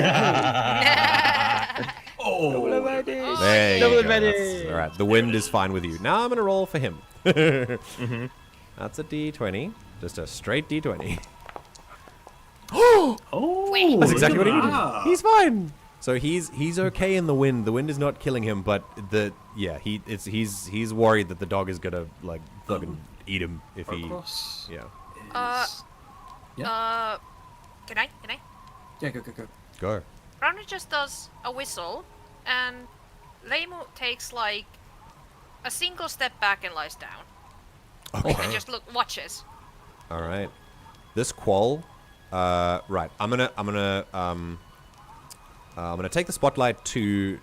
[SPEAKER 5] advantage.
[SPEAKER 1] There you go. That's- all right, the wind is fine with you. Now I'm gonna roll for him. That's a D20, just a straight D20.
[SPEAKER 3] Oh,
[SPEAKER 1] That's exactly what he needed.
[SPEAKER 3] ah.
[SPEAKER 1] He's fine. So he's okay in the wind. The wind is not killing him, but he's worried that the dog is gonna like fucking eat him if he.
[SPEAKER 3] Okros
[SPEAKER 1] Yeah.
[SPEAKER 4] Can I?
[SPEAKER 3] Yeah, go.
[SPEAKER 1] Go.
[SPEAKER 4] Ronald just does a whistle, and Leimu takes like a single step back and lies down.
[SPEAKER 1] Okay.
[SPEAKER 4] And just watches.
[SPEAKER 1] All right. This qual. Right. I'm gonna I'm going to take the spotlight to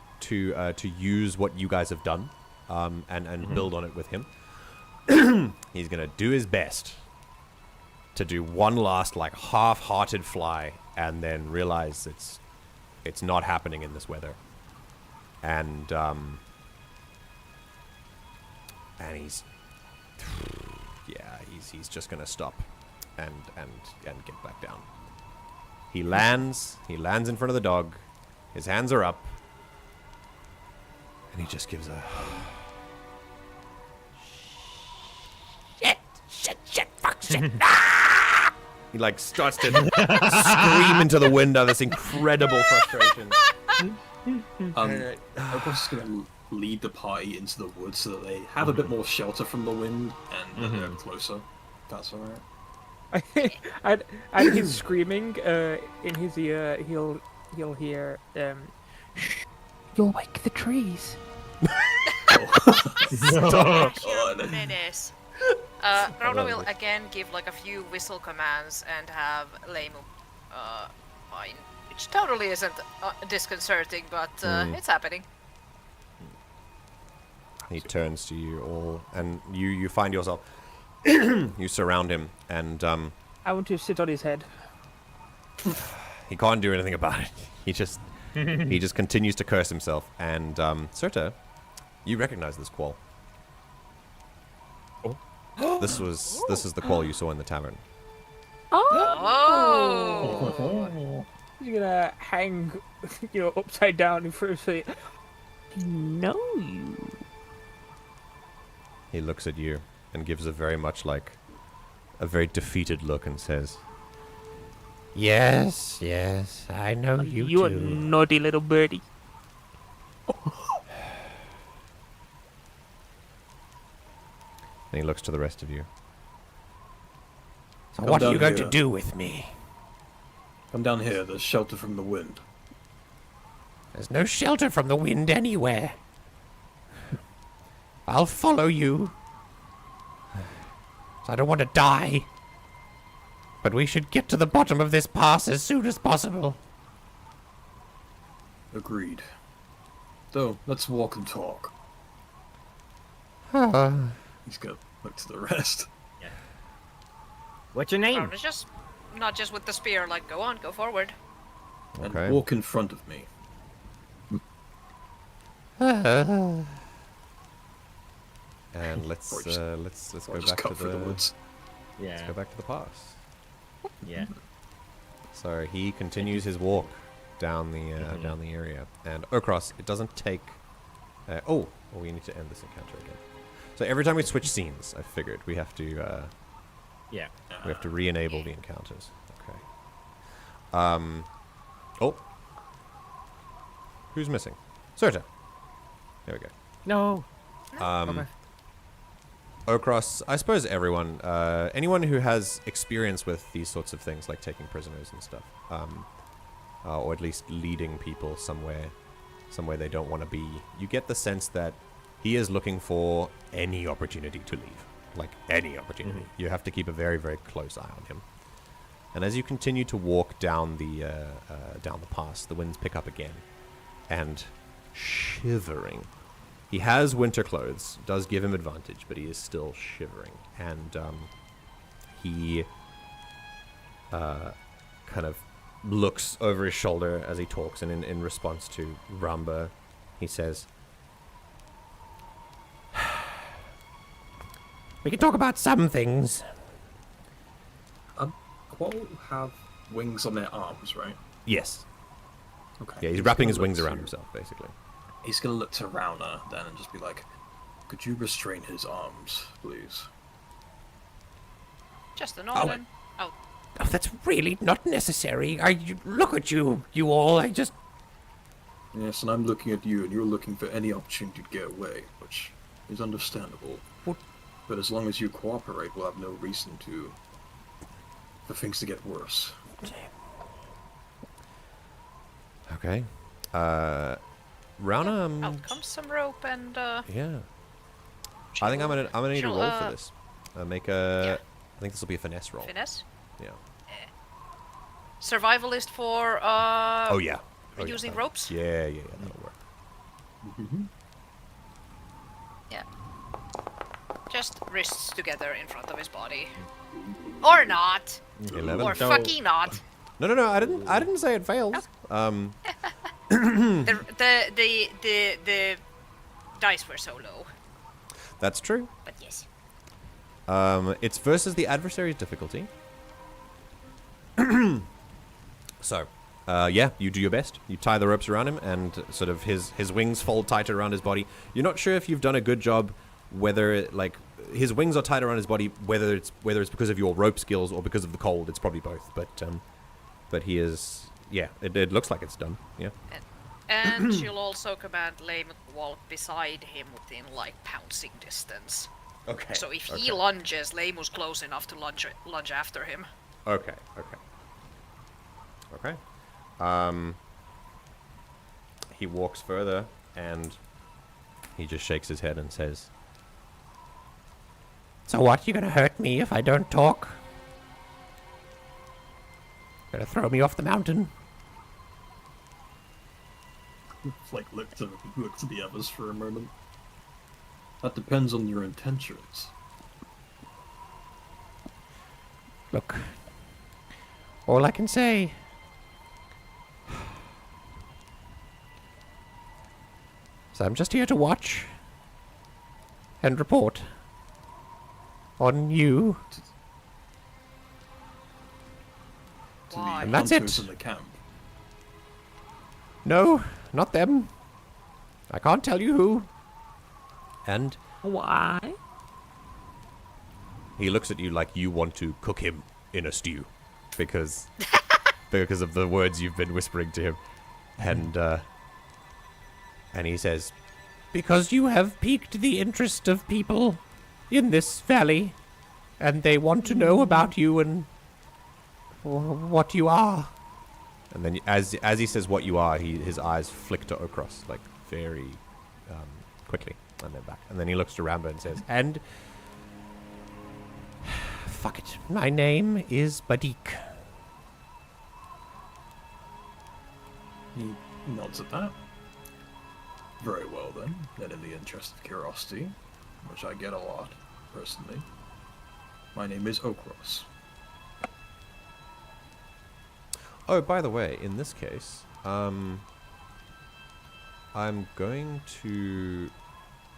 [SPEAKER 1] use what you guys have done, and build on it with him. He's going to do his best to do one last like half-hearted fly, and then realize it's not happening in this weather, and he's he's just going to stop and get back down. He lands in front of the dog. His hands are up. And he just gives a... Shit, fuck, shit. Ah! He like starts to scream into the wind of this incredible frustration.
[SPEAKER 3] I'm just going to lead the party into the woods so that they have a bit more shelter from the wind and they're closer. That's alright.
[SPEAKER 5] And he's screaming in his ear. He'll hear, "Shh, you'll wake the trees."
[SPEAKER 3] Stop.
[SPEAKER 4] Menace. Rhoda will again give like a few whistle commands and have Leimu fine, which totally isn't disconcerting, but it's happening.
[SPEAKER 1] He turns to you all, and you find yourself. You surround him, and
[SPEAKER 5] I want to sit on his head.
[SPEAKER 1] he can't do anything about it. He just continues to curse himself. And Serta, you recognize this qual. This is the qual you saw in the tavern.
[SPEAKER 4] Oh!
[SPEAKER 5] He's gonna hang, upside down in front of it. I know you.
[SPEAKER 1] He looks at you and gives a very defeated look and says, Yes, I know you
[SPEAKER 5] You a
[SPEAKER 1] too.
[SPEAKER 5] naughty little birdie.
[SPEAKER 1] And he looks to the rest of you.
[SPEAKER 3] So
[SPEAKER 1] what are you going to do with me?
[SPEAKER 3] Come down here, there's shelter from the wind.
[SPEAKER 1] There's no shelter from the wind anywhere. I'll follow you. I don't want to die. But we should get to the bottom of this pass as soon as possible.
[SPEAKER 3] Agreed. So, let's walk and talk. He's gonna look to the rest.
[SPEAKER 2] Yeah. What's your name?
[SPEAKER 4] Rhoda's just not just with the spear, like go on, go forward.
[SPEAKER 3] And
[SPEAKER 1] Okay.
[SPEAKER 3] walk in front of me.
[SPEAKER 1] And let's go
[SPEAKER 3] Just
[SPEAKER 1] back
[SPEAKER 3] cut
[SPEAKER 1] to
[SPEAKER 3] through the woods.
[SPEAKER 1] let's go back to the pass.
[SPEAKER 2] Yeah.
[SPEAKER 1] So he continues his walk down the down the area, and across. It doesn't take. We need to end this encounter again. So every time we switch scenes, I figured we have to.
[SPEAKER 2] Yeah.
[SPEAKER 1] We have to re-enable the encounters. Okay. Who's missing? Serta. There we go.
[SPEAKER 2] No.
[SPEAKER 1] Okay. Okros, I suppose everyone, anyone who has experience with these sorts of things, like taking prisoners and stuff, or at least leading people somewhere they don't want to be, you get the sense that he is looking for any opportunity to leave. Like, any opportunity. Mm-hmm. You have to keep a very, very close eye on him. And as you continue to walk down the pass, the winds pick up again. And shivering. He has winter clothes, does give him advantage, but he is still shivering. And he kind of looks over his shoulder as he talks, and in response to Ramba, he says, We can talk about some things.
[SPEAKER 3] Qual have wings on their arms, right?
[SPEAKER 1] Yes.
[SPEAKER 3] Okay.
[SPEAKER 1] Yeah, he's wrapping his wings around himself, basically.
[SPEAKER 3] He's gonna look to Rauna then and just be like, could you restrain his arms, please?
[SPEAKER 4] Just the northern. Oh.
[SPEAKER 1] Oh, that's really not necessary. Look at you all.
[SPEAKER 3] Yes, and I'm looking at you, and you're looking for any opportunity to get away, which is understandable.
[SPEAKER 1] What?
[SPEAKER 3] But as long as you cooperate, we'll have no reason for things to get worse.
[SPEAKER 1] Okay. Rauna.
[SPEAKER 4] Out comes some rope and.
[SPEAKER 1] Yeah. I think I'm gonna need a roll for this. Make a.
[SPEAKER 4] Yeah.
[SPEAKER 1] I think this will be a finesse roll.
[SPEAKER 4] Finesse.
[SPEAKER 1] Yeah.
[SPEAKER 4] Survivalist for.
[SPEAKER 1] Oh yeah.
[SPEAKER 4] using ropes?
[SPEAKER 1] Yeah, that'll work.
[SPEAKER 4] Yeah. Just wrists together in front of his body. Or not.
[SPEAKER 1] 11.
[SPEAKER 4] Or fucking not.
[SPEAKER 1] No, I didn't say it fails.
[SPEAKER 4] The dice were so low.
[SPEAKER 1] That's true.
[SPEAKER 4] But yes.
[SPEAKER 1] It's versus the adversary's difficulty. So, you do your best. You tie the ropes around him, and sort of his wings fold tighter around his body. You're not sure if you've done a good job, whether his wings are tight around his body, whether it's because of your rope skills or because of the cold. It's probably both. But he is. Yeah, it looks like it's done. Yeah.
[SPEAKER 4] And she'll also command Lame to walk beside him within pouncing distance.
[SPEAKER 1] Okay.
[SPEAKER 4] So if he lunges, Lame was close enough to lunge after him.
[SPEAKER 1] Okay. He walks further, and he just shakes his head and says, "So what, you gonna hurt me if I don't talk? Gonna throw me off the mountain?"
[SPEAKER 3] Look to the others for a moment. That depends on your intentions.
[SPEAKER 1] Look, all I can say is I'm just here to watch and report on you.
[SPEAKER 4] Why?
[SPEAKER 1] And that's it.
[SPEAKER 3] In the camp.
[SPEAKER 1] No, not them. I can't tell you who. And
[SPEAKER 5] Why?
[SPEAKER 1] he looks at you like you want to cook him in a stew, because of the words you've been whispering to him, and he says, "Because you have piqued the interest of people in this valley, and they want to know about you and what you are." And then, as he says what you are, his eyes flick to Okros, very quickly, and then back. And then he looks to Ramba and says, "And fuck it, my name is Badik."
[SPEAKER 3] He nods at that. Very well then. Then in the interest of curiosity, which I get a lot, personally, my name is Okros.
[SPEAKER 1] Oh, by the way, in this case, I'm going to...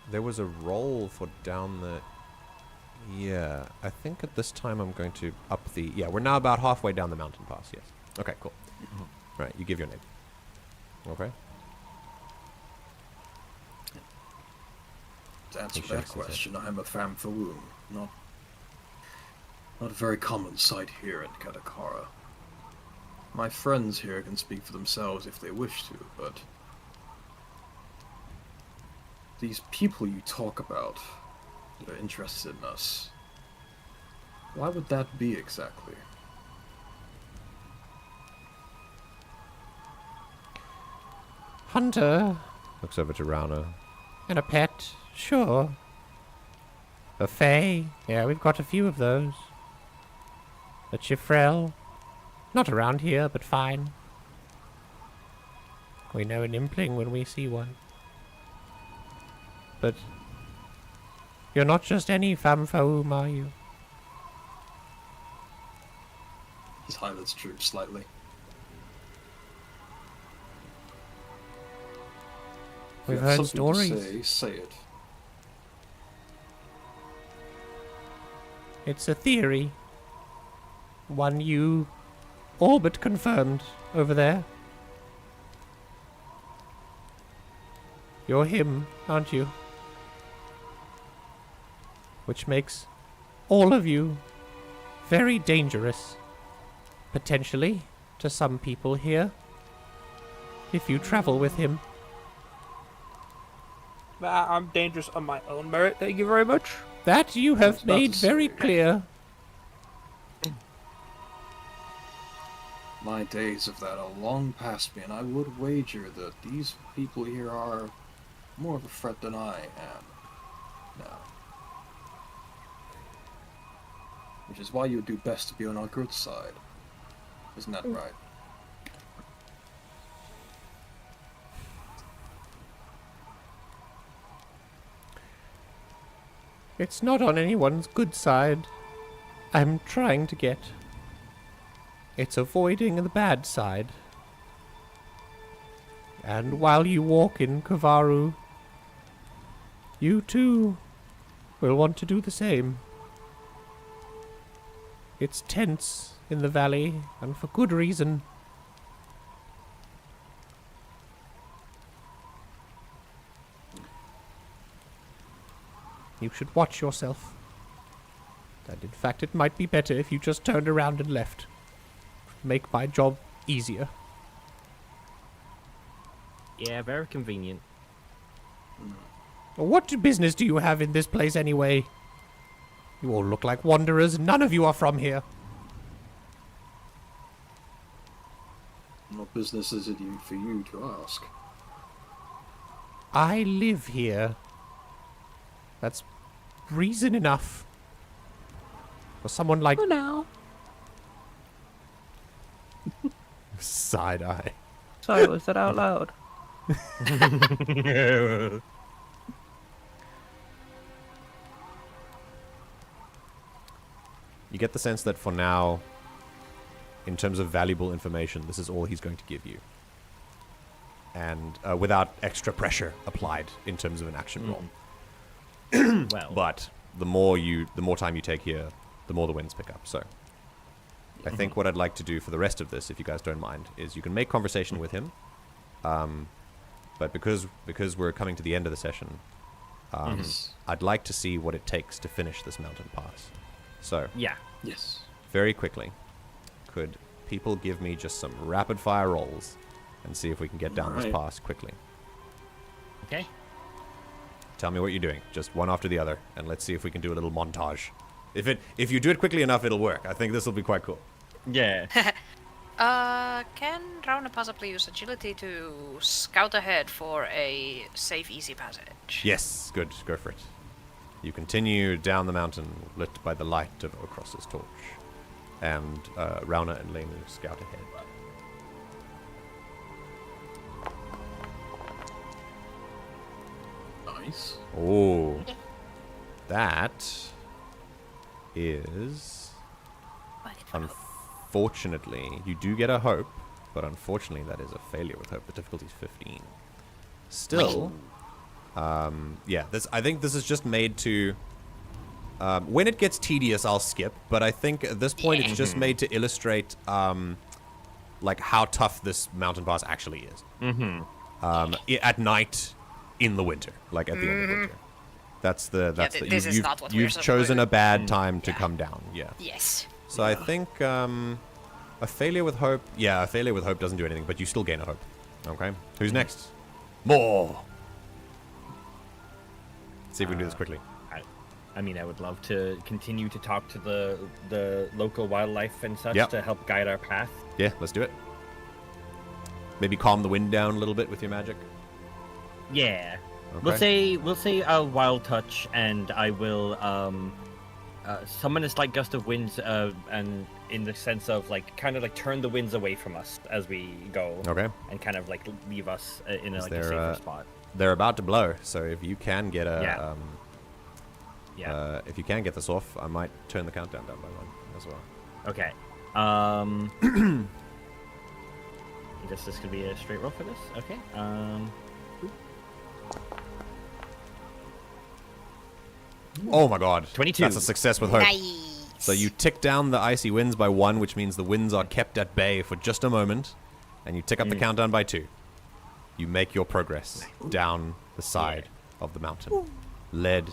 [SPEAKER 1] There was a roll for down the... Yeah, I think at this time I'm going to up the... Yeah, we're now about halfway down the mountain pass, yes. Okay, cool. Right, you give your name. Okay.
[SPEAKER 3] To answer that question, I am a Famfawoom, not a very common sight here in Katakara. My friends here can speak for themselves if they wish to, but these people you talk about that are interested in us, why would that be exactly?
[SPEAKER 1] Hunter looks over to Rana. And a pet, sure. A fae, yeah, we've got a few of those. A chifrel, not around here, but fine. We know an impling when we see one. But you're not just any Famfaum, are you?
[SPEAKER 3] His eyelids droop slightly.
[SPEAKER 1] We've
[SPEAKER 3] If you have
[SPEAKER 1] heard
[SPEAKER 3] something
[SPEAKER 1] stories.
[SPEAKER 3] to say it.
[SPEAKER 1] It's a theory. One you all but confirmed over there. You're him, aren't you? Which makes all of you very dangerous. Potentially to some people here. If you travel with him.
[SPEAKER 5] I'm dangerous on my own merit, thank you very much.
[SPEAKER 1] That you have made very
[SPEAKER 3] say.
[SPEAKER 1] clear.
[SPEAKER 3] My days of that are long past me, and I would wager that these people here are more of a threat than I am now. Which is why you would do best to be on our good side. Isn't that right?
[SPEAKER 1] It's not on anyone's good side. I'm trying to get. It's avoiding the bad side. And while you walk in Kovarru, you too will want to do the same. It's tense in the valley, and for good reason. You should watch yourself. And in fact, it might be better if you just turned around and left. Make my job easier.
[SPEAKER 2] Yeah, very convenient.
[SPEAKER 1] What business do you have in this place anyway? You all look like wanderers. None of you are from here.
[SPEAKER 3] What business is it for you to ask?
[SPEAKER 1] I live here. That's reason enough. For someone like...
[SPEAKER 5] Oh, no.
[SPEAKER 1] Side eye.
[SPEAKER 5] Sorry, was that out loud?
[SPEAKER 1] You get the sense that for now, in terms of valuable information, this is all he's going to give you. And without extra pressure applied in terms of an action roll.
[SPEAKER 2] Well,
[SPEAKER 1] But the more time you take here, the more the winds pick up. So I think what I'd like to do for the rest of this, if you guys don't mind, is you can make conversation with him. But because we're coming to the end of the session, I'd like to see what it takes to finish this mountain pass. So,
[SPEAKER 2] yeah.
[SPEAKER 3] Yes.
[SPEAKER 1] very quickly, could people give me just some rapid fire rolls and see if we can get down this pass quickly?
[SPEAKER 2] Okay.
[SPEAKER 1] Tell me what you're doing, just one after the other, and let's see if we can do a little montage. If you do it quickly enough, it'll work. I think this will be quite cool.
[SPEAKER 2] Yeah.
[SPEAKER 4] Can Rauna possibly use agility to scout ahead for a safe, easy passage?
[SPEAKER 1] Yes, good. Go for it. You continue down the mountain, lit by the light of Ocross's torch. And Rauna and Lemu scout ahead.
[SPEAKER 3] Nice.
[SPEAKER 1] Oh. That is... Unfortunately, you do get a hope, but unfortunately that is a failure with hope. The difficulty is 15. Still... yeah, I think this is just made to... when it gets tedious, I'll skip, but I think at this point it's just made to illustrate, like, how tough this mountain pass actually is. At night, in the winter, like at the end of winter.
[SPEAKER 4] This is not what we're
[SPEAKER 1] you've chosen a bad time to come down, yeah.
[SPEAKER 4] Yes.
[SPEAKER 1] So I think, a failure with hope, a failure with hope doesn't do anything, but you still gain a hope. Okay, who's next? More! See if we can do this quickly.
[SPEAKER 2] I mean, I would love to continue to talk to the local wildlife and such to help guide our path.
[SPEAKER 1] Yeah, let's do it. Maybe calm the wind down a little bit with your magic.
[SPEAKER 2] Yeah.
[SPEAKER 1] Okay.
[SPEAKER 2] We'll say I'll wild touch, and I will summon a slight gust of winds, and in the sense of like kind of like turn the winds away from us as we go.
[SPEAKER 1] Okay.
[SPEAKER 2] And kind of like leave us in a safer spot.
[SPEAKER 1] They're about to blow, so if you can get
[SPEAKER 2] a
[SPEAKER 1] if you can get this off, I might turn the countdown down by one as well.
[SPEAKER 2] Okay. I guess this could be a straight roll for this. Okay.
[SPEAKER 1] Oh my god.
[SPEAKER 2] 22.
[SPEAKER 1] That's a success with hope.
[SPEAKER 4] Nice.
[SPEAKER 1] So you tick down the icy winds by 1, which means the winds are kept at bay for just a moment, and you tick up the countdown by 2. You make your progress down the side of the mountain, led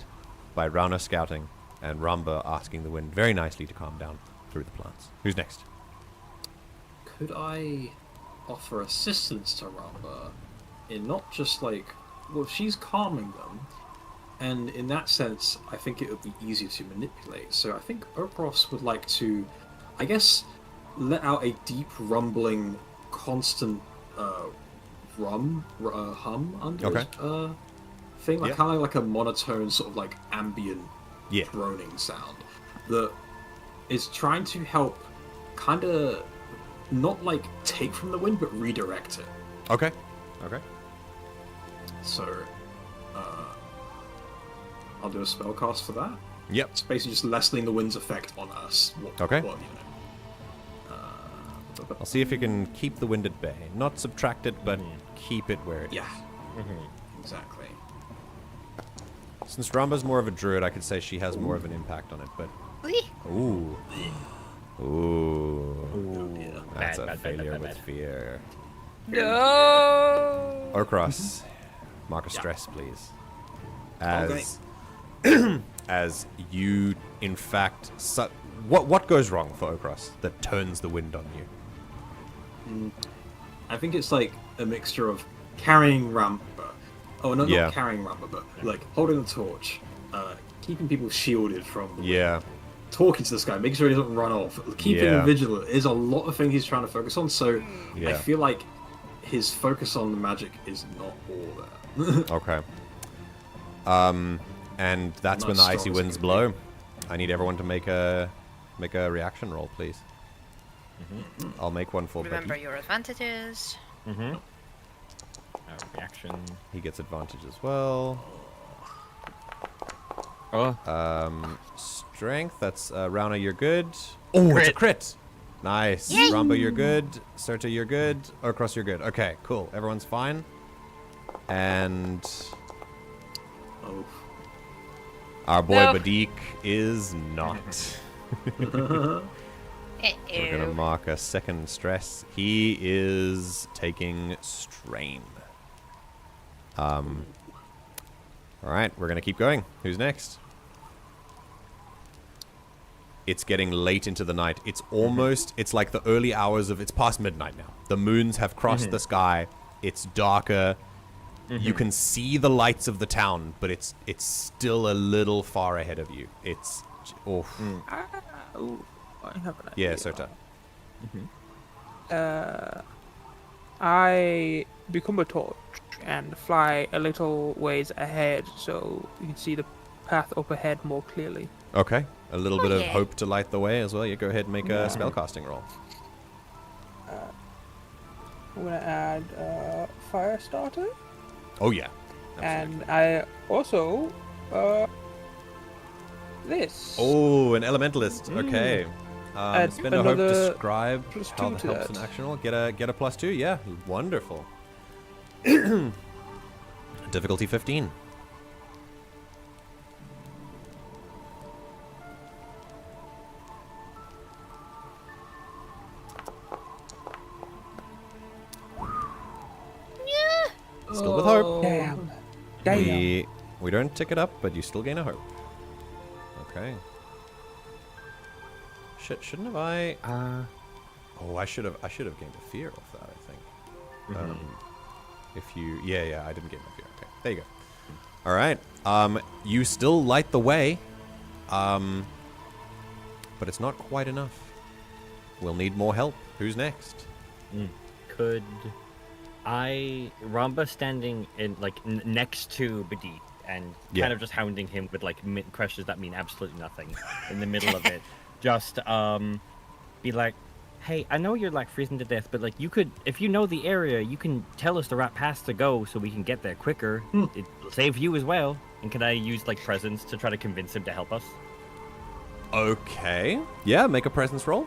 [SPEAKER 1] by Rauna scouting and Ramba asking the wind very nicely to calm down through the plants. Who's next?
[SPEAKER 3] Could I offer assistance to Ramba in not just like, well, she's calming them, and in that sense, I think it would be easier to manipulate. So I think Okros would like to, I guess, let out a deep rumbling, constant hum under his thing, like kind of like a monotone sort of like ambient droning sound that is trying to help kind of not like take from the wind but redirect it.
[SPEAKER 1] Okay.
[SPEAKER 3] So I'll do a spell cast for that.
[SPEAKER 1] Yep.
[SPEAKER 3] It's basically just lessening the wind's effect on us.
[SPEAKER 1] Okay.
[SPEAKER 3] Well,
[SPEAKER 1] I'll see if you can keep the wind at bay. Not subtract it, but keep it where it is.
[SPEAKER 3] Yeah. Exactly.
[SPEAKER 1] Since Ramba's more of a druid, I could say she has more of an impact on it, but... Ooh. Ooh. That's a failure with fear.
[SPEAKER 4] No.
[SPEAKER 1] Orcross, mark a stress, please. As... as you, in fact... What goes wrong for Orcross that turns the wind on you?
[SPEAKER 3] I think it's like a mixture of carrying Rampa. Oh, no, not carrying Rampa, but like holding a torch, keeping people shielded from the wind, talking to this guy, making sure he doesn't run off, keeping him vigilant. There's a lot of things he's trying to focus on, so I feel like his focus on the magic is not all there.
[SPEAKER 1] Okay. And that's when the icy winds blow. I need everyone to make a reaction roll, please. I'll make one for
[SPEAKER 4] Remember
[SPEAKER 1] Becky.
[SPEAKER 4] your advantages.
[SPEAKER 2] Reaction.
[SPEAKER 1] He gets advantage as well. Strength. That's Rauna, you're good. Oh, it's a crit. Nice.
[SPEAKER 4] Yay.
[SPEAKER 1] Ramba, you're good. Serta, you're good. Orcross, you're good. Okay, cool. Everyone's fine. And our boy Badik is not. We're gonna mark a second stress. He is taking strain. All right, we're gonna keep going. Who's next? It's getting late into the night. It's almost, it's like the early hours of, it's past midnight now. The moons have crossed the sky. It's darker. You can see the lights of the town, but it's still a little far ahead of you. It's,
[SPEAKER 5] I have an idea.
[SPEAKER 1] yeah, Serta.
[SPEAKER 5] I become a torch and fly a little ways ahead so you can see the path up ahead more clearly.
[SPEAKER 1] Okay. A little bit of hope to light the way as well. You go ahead and make a spellcasting roll.
[SPEAKER 5] I'm going to add fire starter.
[SPEAKER 1] Oh, yeah.
[SPEAKER 5] Absolutely. And I also... this.
[SPEAKER 1] Oh, an elementalist. Okay. Spend a hope to describe how that helps an action roll. Get a +2. Yeah, wonderful. Difficulty 15. Still with hope.
[SPEAKER 5] Damn.
[SPEAKER 1] We don't tick it up, but you still gain a hope. Okay. Shouldn't have I? I should have gained a fear off that. I think. If you, I didn't gain my fear. Okay, there you go. All right. You still light the way, but it's not quite enough. We'll need more help. Who's next?
[SPEAKER 2] Could Ramba standing in like next to Badit and kind of just hounding him with like questions that mean absolutely nothing in the middle of it. Just be like, hey, I know you're like freezing to death, but like you could, if you know the area, you can tell us the right path to go so we can get there quicker. It'll save you as well. And can I use like presence to try to convince him to help us?
[SPEAKER 1] Okay. Yeah, make a presence roll.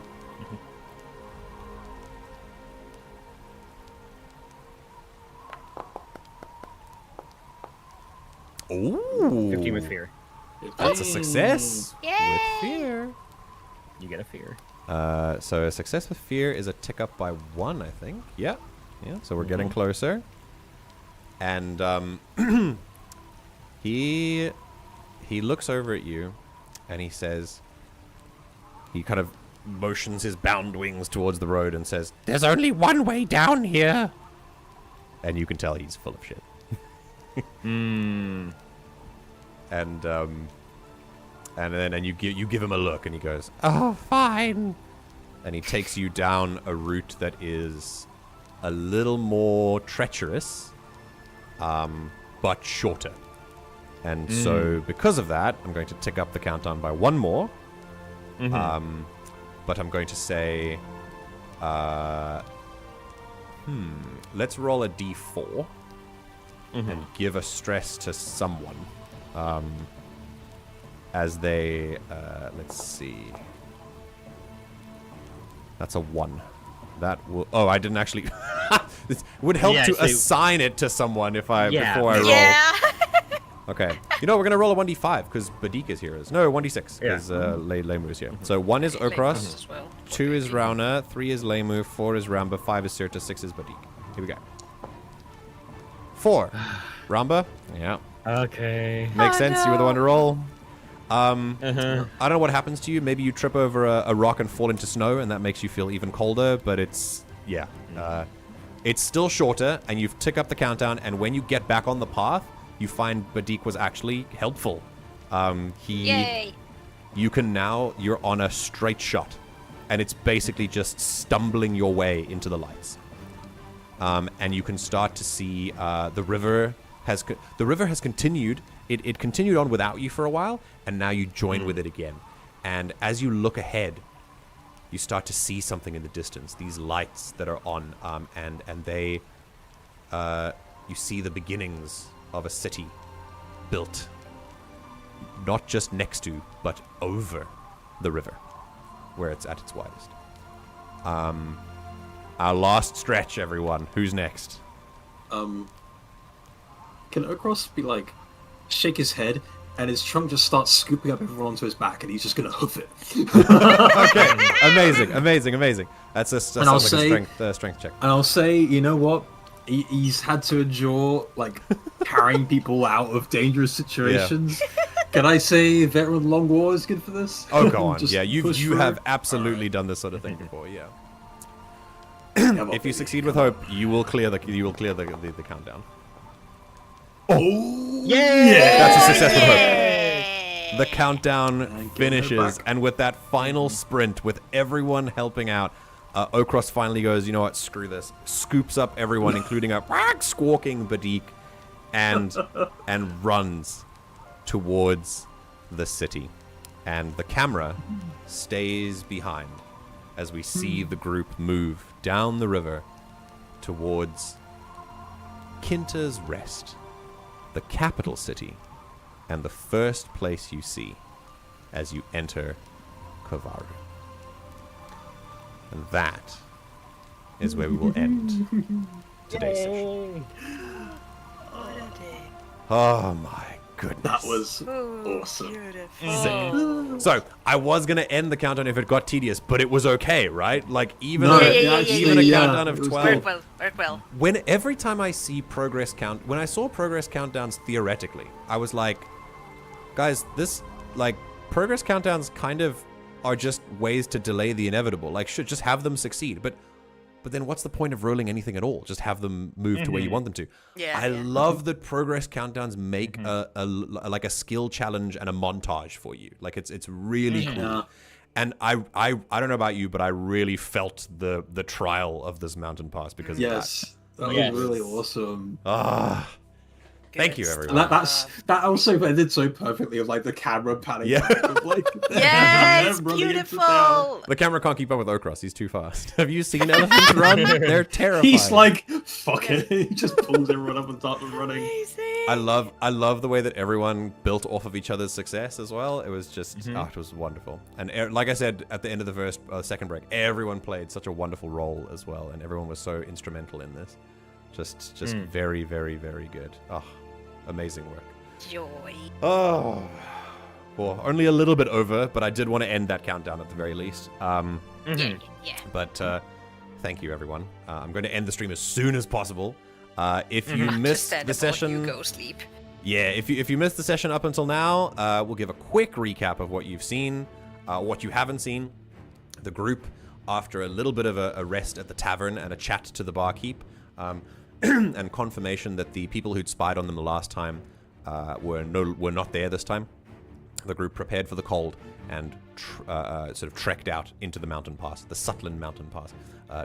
[SPEAKER 1] Ooh.
[SPEAKER 2] 15 with fear.
[SPEAKER 1] That's a success.
[SPEAKER 4] Yay!
[SPEAKER 1] With fear.
[SPEAKER 2] You get a fear.
[SPEAKER 1] So a success with fear is a tick up by 1, I think. Yeah. So we're getting closer. And he looks over at you, and he says, he kind of motions his bound wings towards the road and says, "There's only one way down here." And you can tell he's full of shit. And then you give him a look, and he goes, "Oh, fine." And he takes you down a route that is a little more treacherous, but shorter. And so, because of that, I'm going to tick up the countdown by 1 more. But I'm going to say, let's roll a d4 and give a stress to someone. as they, let's see. That's a 1. That will, oh, I didn't actually, it would help to assign it to someone if I, before I roll.
[SPEAKER 4] Yeah.
[SPEAKER 1] Okay. You know, we're going to roll a 1d5 because Badik is here. No, 1d6 because Leimu is here. So 1 is Okros, 2 is Rauna, 3 is Leimu, 4 is Ramba, 5 is Sirta, 6 is Badik. Here we go. 4. Ramba? Yeah.
[SPEAKER 2] Okay.
[SPEAKER 1] Makes sense. No. You were the one to roll. I don't know what happens to you. Maybe you trip over a rock and fall into snow, and that makes you feel even colder, but it's, it's still shorter, and you've tick up the countdown, and when you get back on the path, you find Badik was actually helpful.
[SPEAKER 4] Yay!
[SPEAKER 1] You can now, you're on a straight shot, and it's basically just stumbling your way into the lights. And you can start to see the river has continued. It continued on without you for a while, and now you join with it again. And as you look ahead, you start to see something in the distance. These lights that are on, and they, you see the beginnings of a city built not just next to, but over the river, where it's at its widest. Our last stretch, everyone. Who's next?
[SPEAKER 3] Can Okros be like, shake his head, and his trunk just starts scooping up everyone onto his back, and he's just gonna hoof it.
[SPEAKER 1] Okay, amazing. That's a strength check.
[SPEAKER 3] And I'll say, you know what? He's had to endure like carrying people out of dangerous situations. Yeah. Can I say veteran long war is good for this?
[SPEAKER 1] Oh, go on. Yeah, you have absolutely done this sort of thing before. Yeah. If you succeed with hope, you will clear the countdown.
[SPEAKER 3] Oh,
[SPEAKER 1] yeah! That's a success with hope. The countdown finishes, and with that final sprint, with everyone helping out, Okros finally goes, you know what, screw this. Scoops up everyone, including a squawking Badik, and runs towards the city. And the camera stays behind as we see the group move down the river towards Kinta's Rest, the capital city, and the first place you see as you enter Kovarru. And that is where we will end today's session. Oh my goodness.
[SPEAKER 3] That was awesome.
[SPEAKER 1] So, I was going to end the countdown if it got tedious, but it was okay, right? Like, even
[SPEAKER 4] a
[SPEAKER 1] countdown of 12.
[SPEAKER 4] Worked well.
[SPEAKER 1] Every time I see when I saw progress countdowns theoretically, I was like, guys, this, like, progress countdowns kind of are just ways to delay the inevitable. Like, should just have them succeed. But then what's the point of rolling anything at all? Just have them move to where you want them to.
[SPEAKER 4] Yeah,
[SPEAKER 1] I love that progress countdowns make a skill challenge and a montage for you. Like, it's really cool. And I don't know about you, but I really felt the trial of this mountain pass because of that.
[SPEAKER 3] That was really awesome.
[SPEAKER 1] Thank you, everyone.
[SPEAKER 3] That also ended so perfectly of like the camera panning.
[SPEAKER 1] Yeah.
[SPEAKER 3] Of, like,
[SPEAKER 4] yes, beautiful.
[SPEAKER 1] The camera can't keep up with Okros. He's too fast. Have you seen elephants run? They're terrifying.
[SPEAKER 3] He's like, fuck it. He just pulls everyone up and starts running.
[SPEAKER 4] Amazing.
[SPEAKER 1] I love the way that everyone built off of each other's success as well. It was just, it was wonderful. And like I said at the end of the second break, everyone played such a wonderful role as well, and everyone was so instrumental in this. Just very, very, very good. Oh, amazing work.
[SPEAKER 4] Joy.
[SPEAKER 1] Oh, well, only a little bit over, but I did want to end that countdown at the very least.
[SPEAKER 4] Yeah.
[SPEAKER 1] But thank you, everyone. I'm going to end the stream as soon as possible. If you missed the session,
[SPEAKER 4] you go sleep.
[SPEAKER 1] Yeah, if you missed the session up until now, we'll give a quick recap of what you've seen, what you haven't seen. The group, after a little bit of a rest at the tavern and a chat to the barkeep, and confirmation that the people who'd spied on them the last time were not there this time. The group prepared for the cold and sort of trekked out into the mountain pass, the Sutlin mountain pass,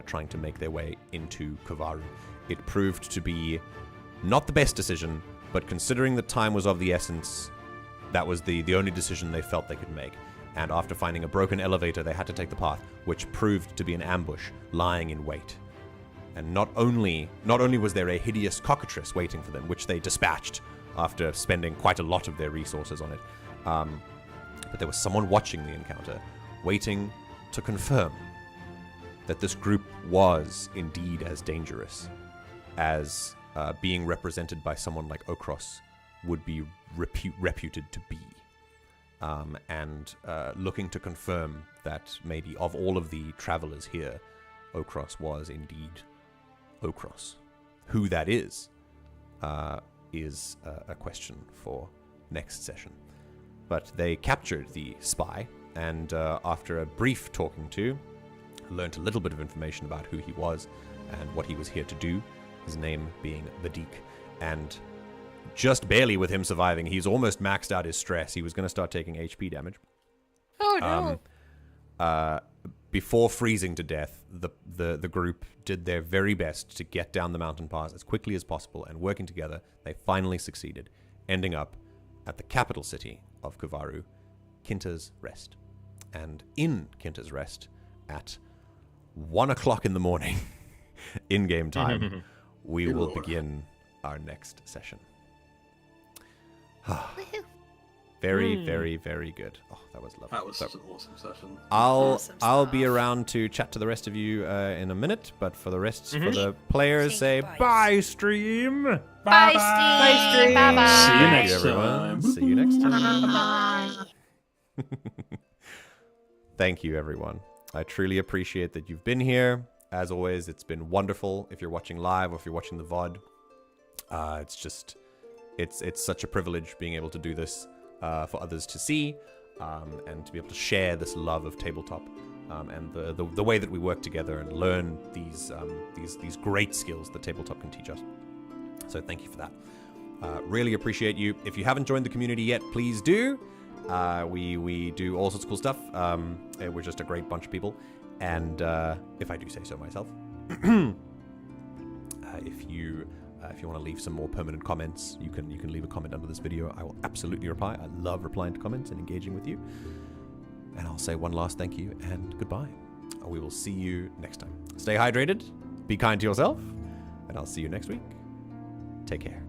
[SPEAKER 1] trying to make their way into Kovarru. It proved to be not the best decision, but considering the time was of the essence, that was the only decision they felt they could make. And after finding a broken elevator, they had to take the path, which proved to be an ambush lying in wait. And not only was there a hideous cockatrice waiting for them, which they dispatched after spending quite a lot of their resources on it, But there was someone watching the encounter, waiting to confirm that this group was indeed as dangerous as being represented by someone like Okros would be reputed to be. And looking to confirm that maybe of all of the travelers here, Okros was indeed Okros. Who that is a question for next session. But they captured the spy, and after a brief talking to, learned a little bit of information about who he was and what he was here to do, his name being Vadik, and just barely with him surviving, he's almost maxed out his stress. He was going to start taking HP damage.
[SPEAKER 4] Oh no!
[SPEAKER 1] Before freezing to death, the group did their very best to get down the mountain pass as quickly as possible, and working together, they finally succeeded, ending up at the capital city of Kovarru, Kinta's Rest. And in Kinta's Rest, at 1 o'clock in the morning, in-game time, we will begin our next session. Very, very, very good. Oh, that was lovely.
[SPEAKER 3] That was such an awesome session.
[SPEAKER 1] I'll be around to chat to the rest of you in a minute, but for the rest, for the players, say bye, stream.
[SPEAKER 4] Bye, stream. Bye.
[SPEAKER 3] See you next
[SPEAKER 1] everyone.
[SPEAKER 3] time.
[SPEAKER 1] See you next time.
[SPEAKER 4] Bye.
[SPEAKER 1] Thank you, everyone. I truly appreciate that you've been here. As always, it's been wonderful. If you're watching live or if you're watching the VOD, it's such a privilege being able to do this for others to see, and to be able to share this love of tabletop, and the way that we work together and learn these great skills that tabletop can teach us. So thank you for that. Really appreciate you. If you haven't joined the community yet, please do. We do all sorts of cool stuff. We're just a great bunch of people, and if I do say so myself, if you want to leave some more permanent comments, you can leave a comment under this video. I will absolutely reply. I love replying to comments and engaging with you. And I'll say one last thank you and goodbye. We will see you next time. Stay hydrated, be kind to yourself, and I'll see you next week. Take care.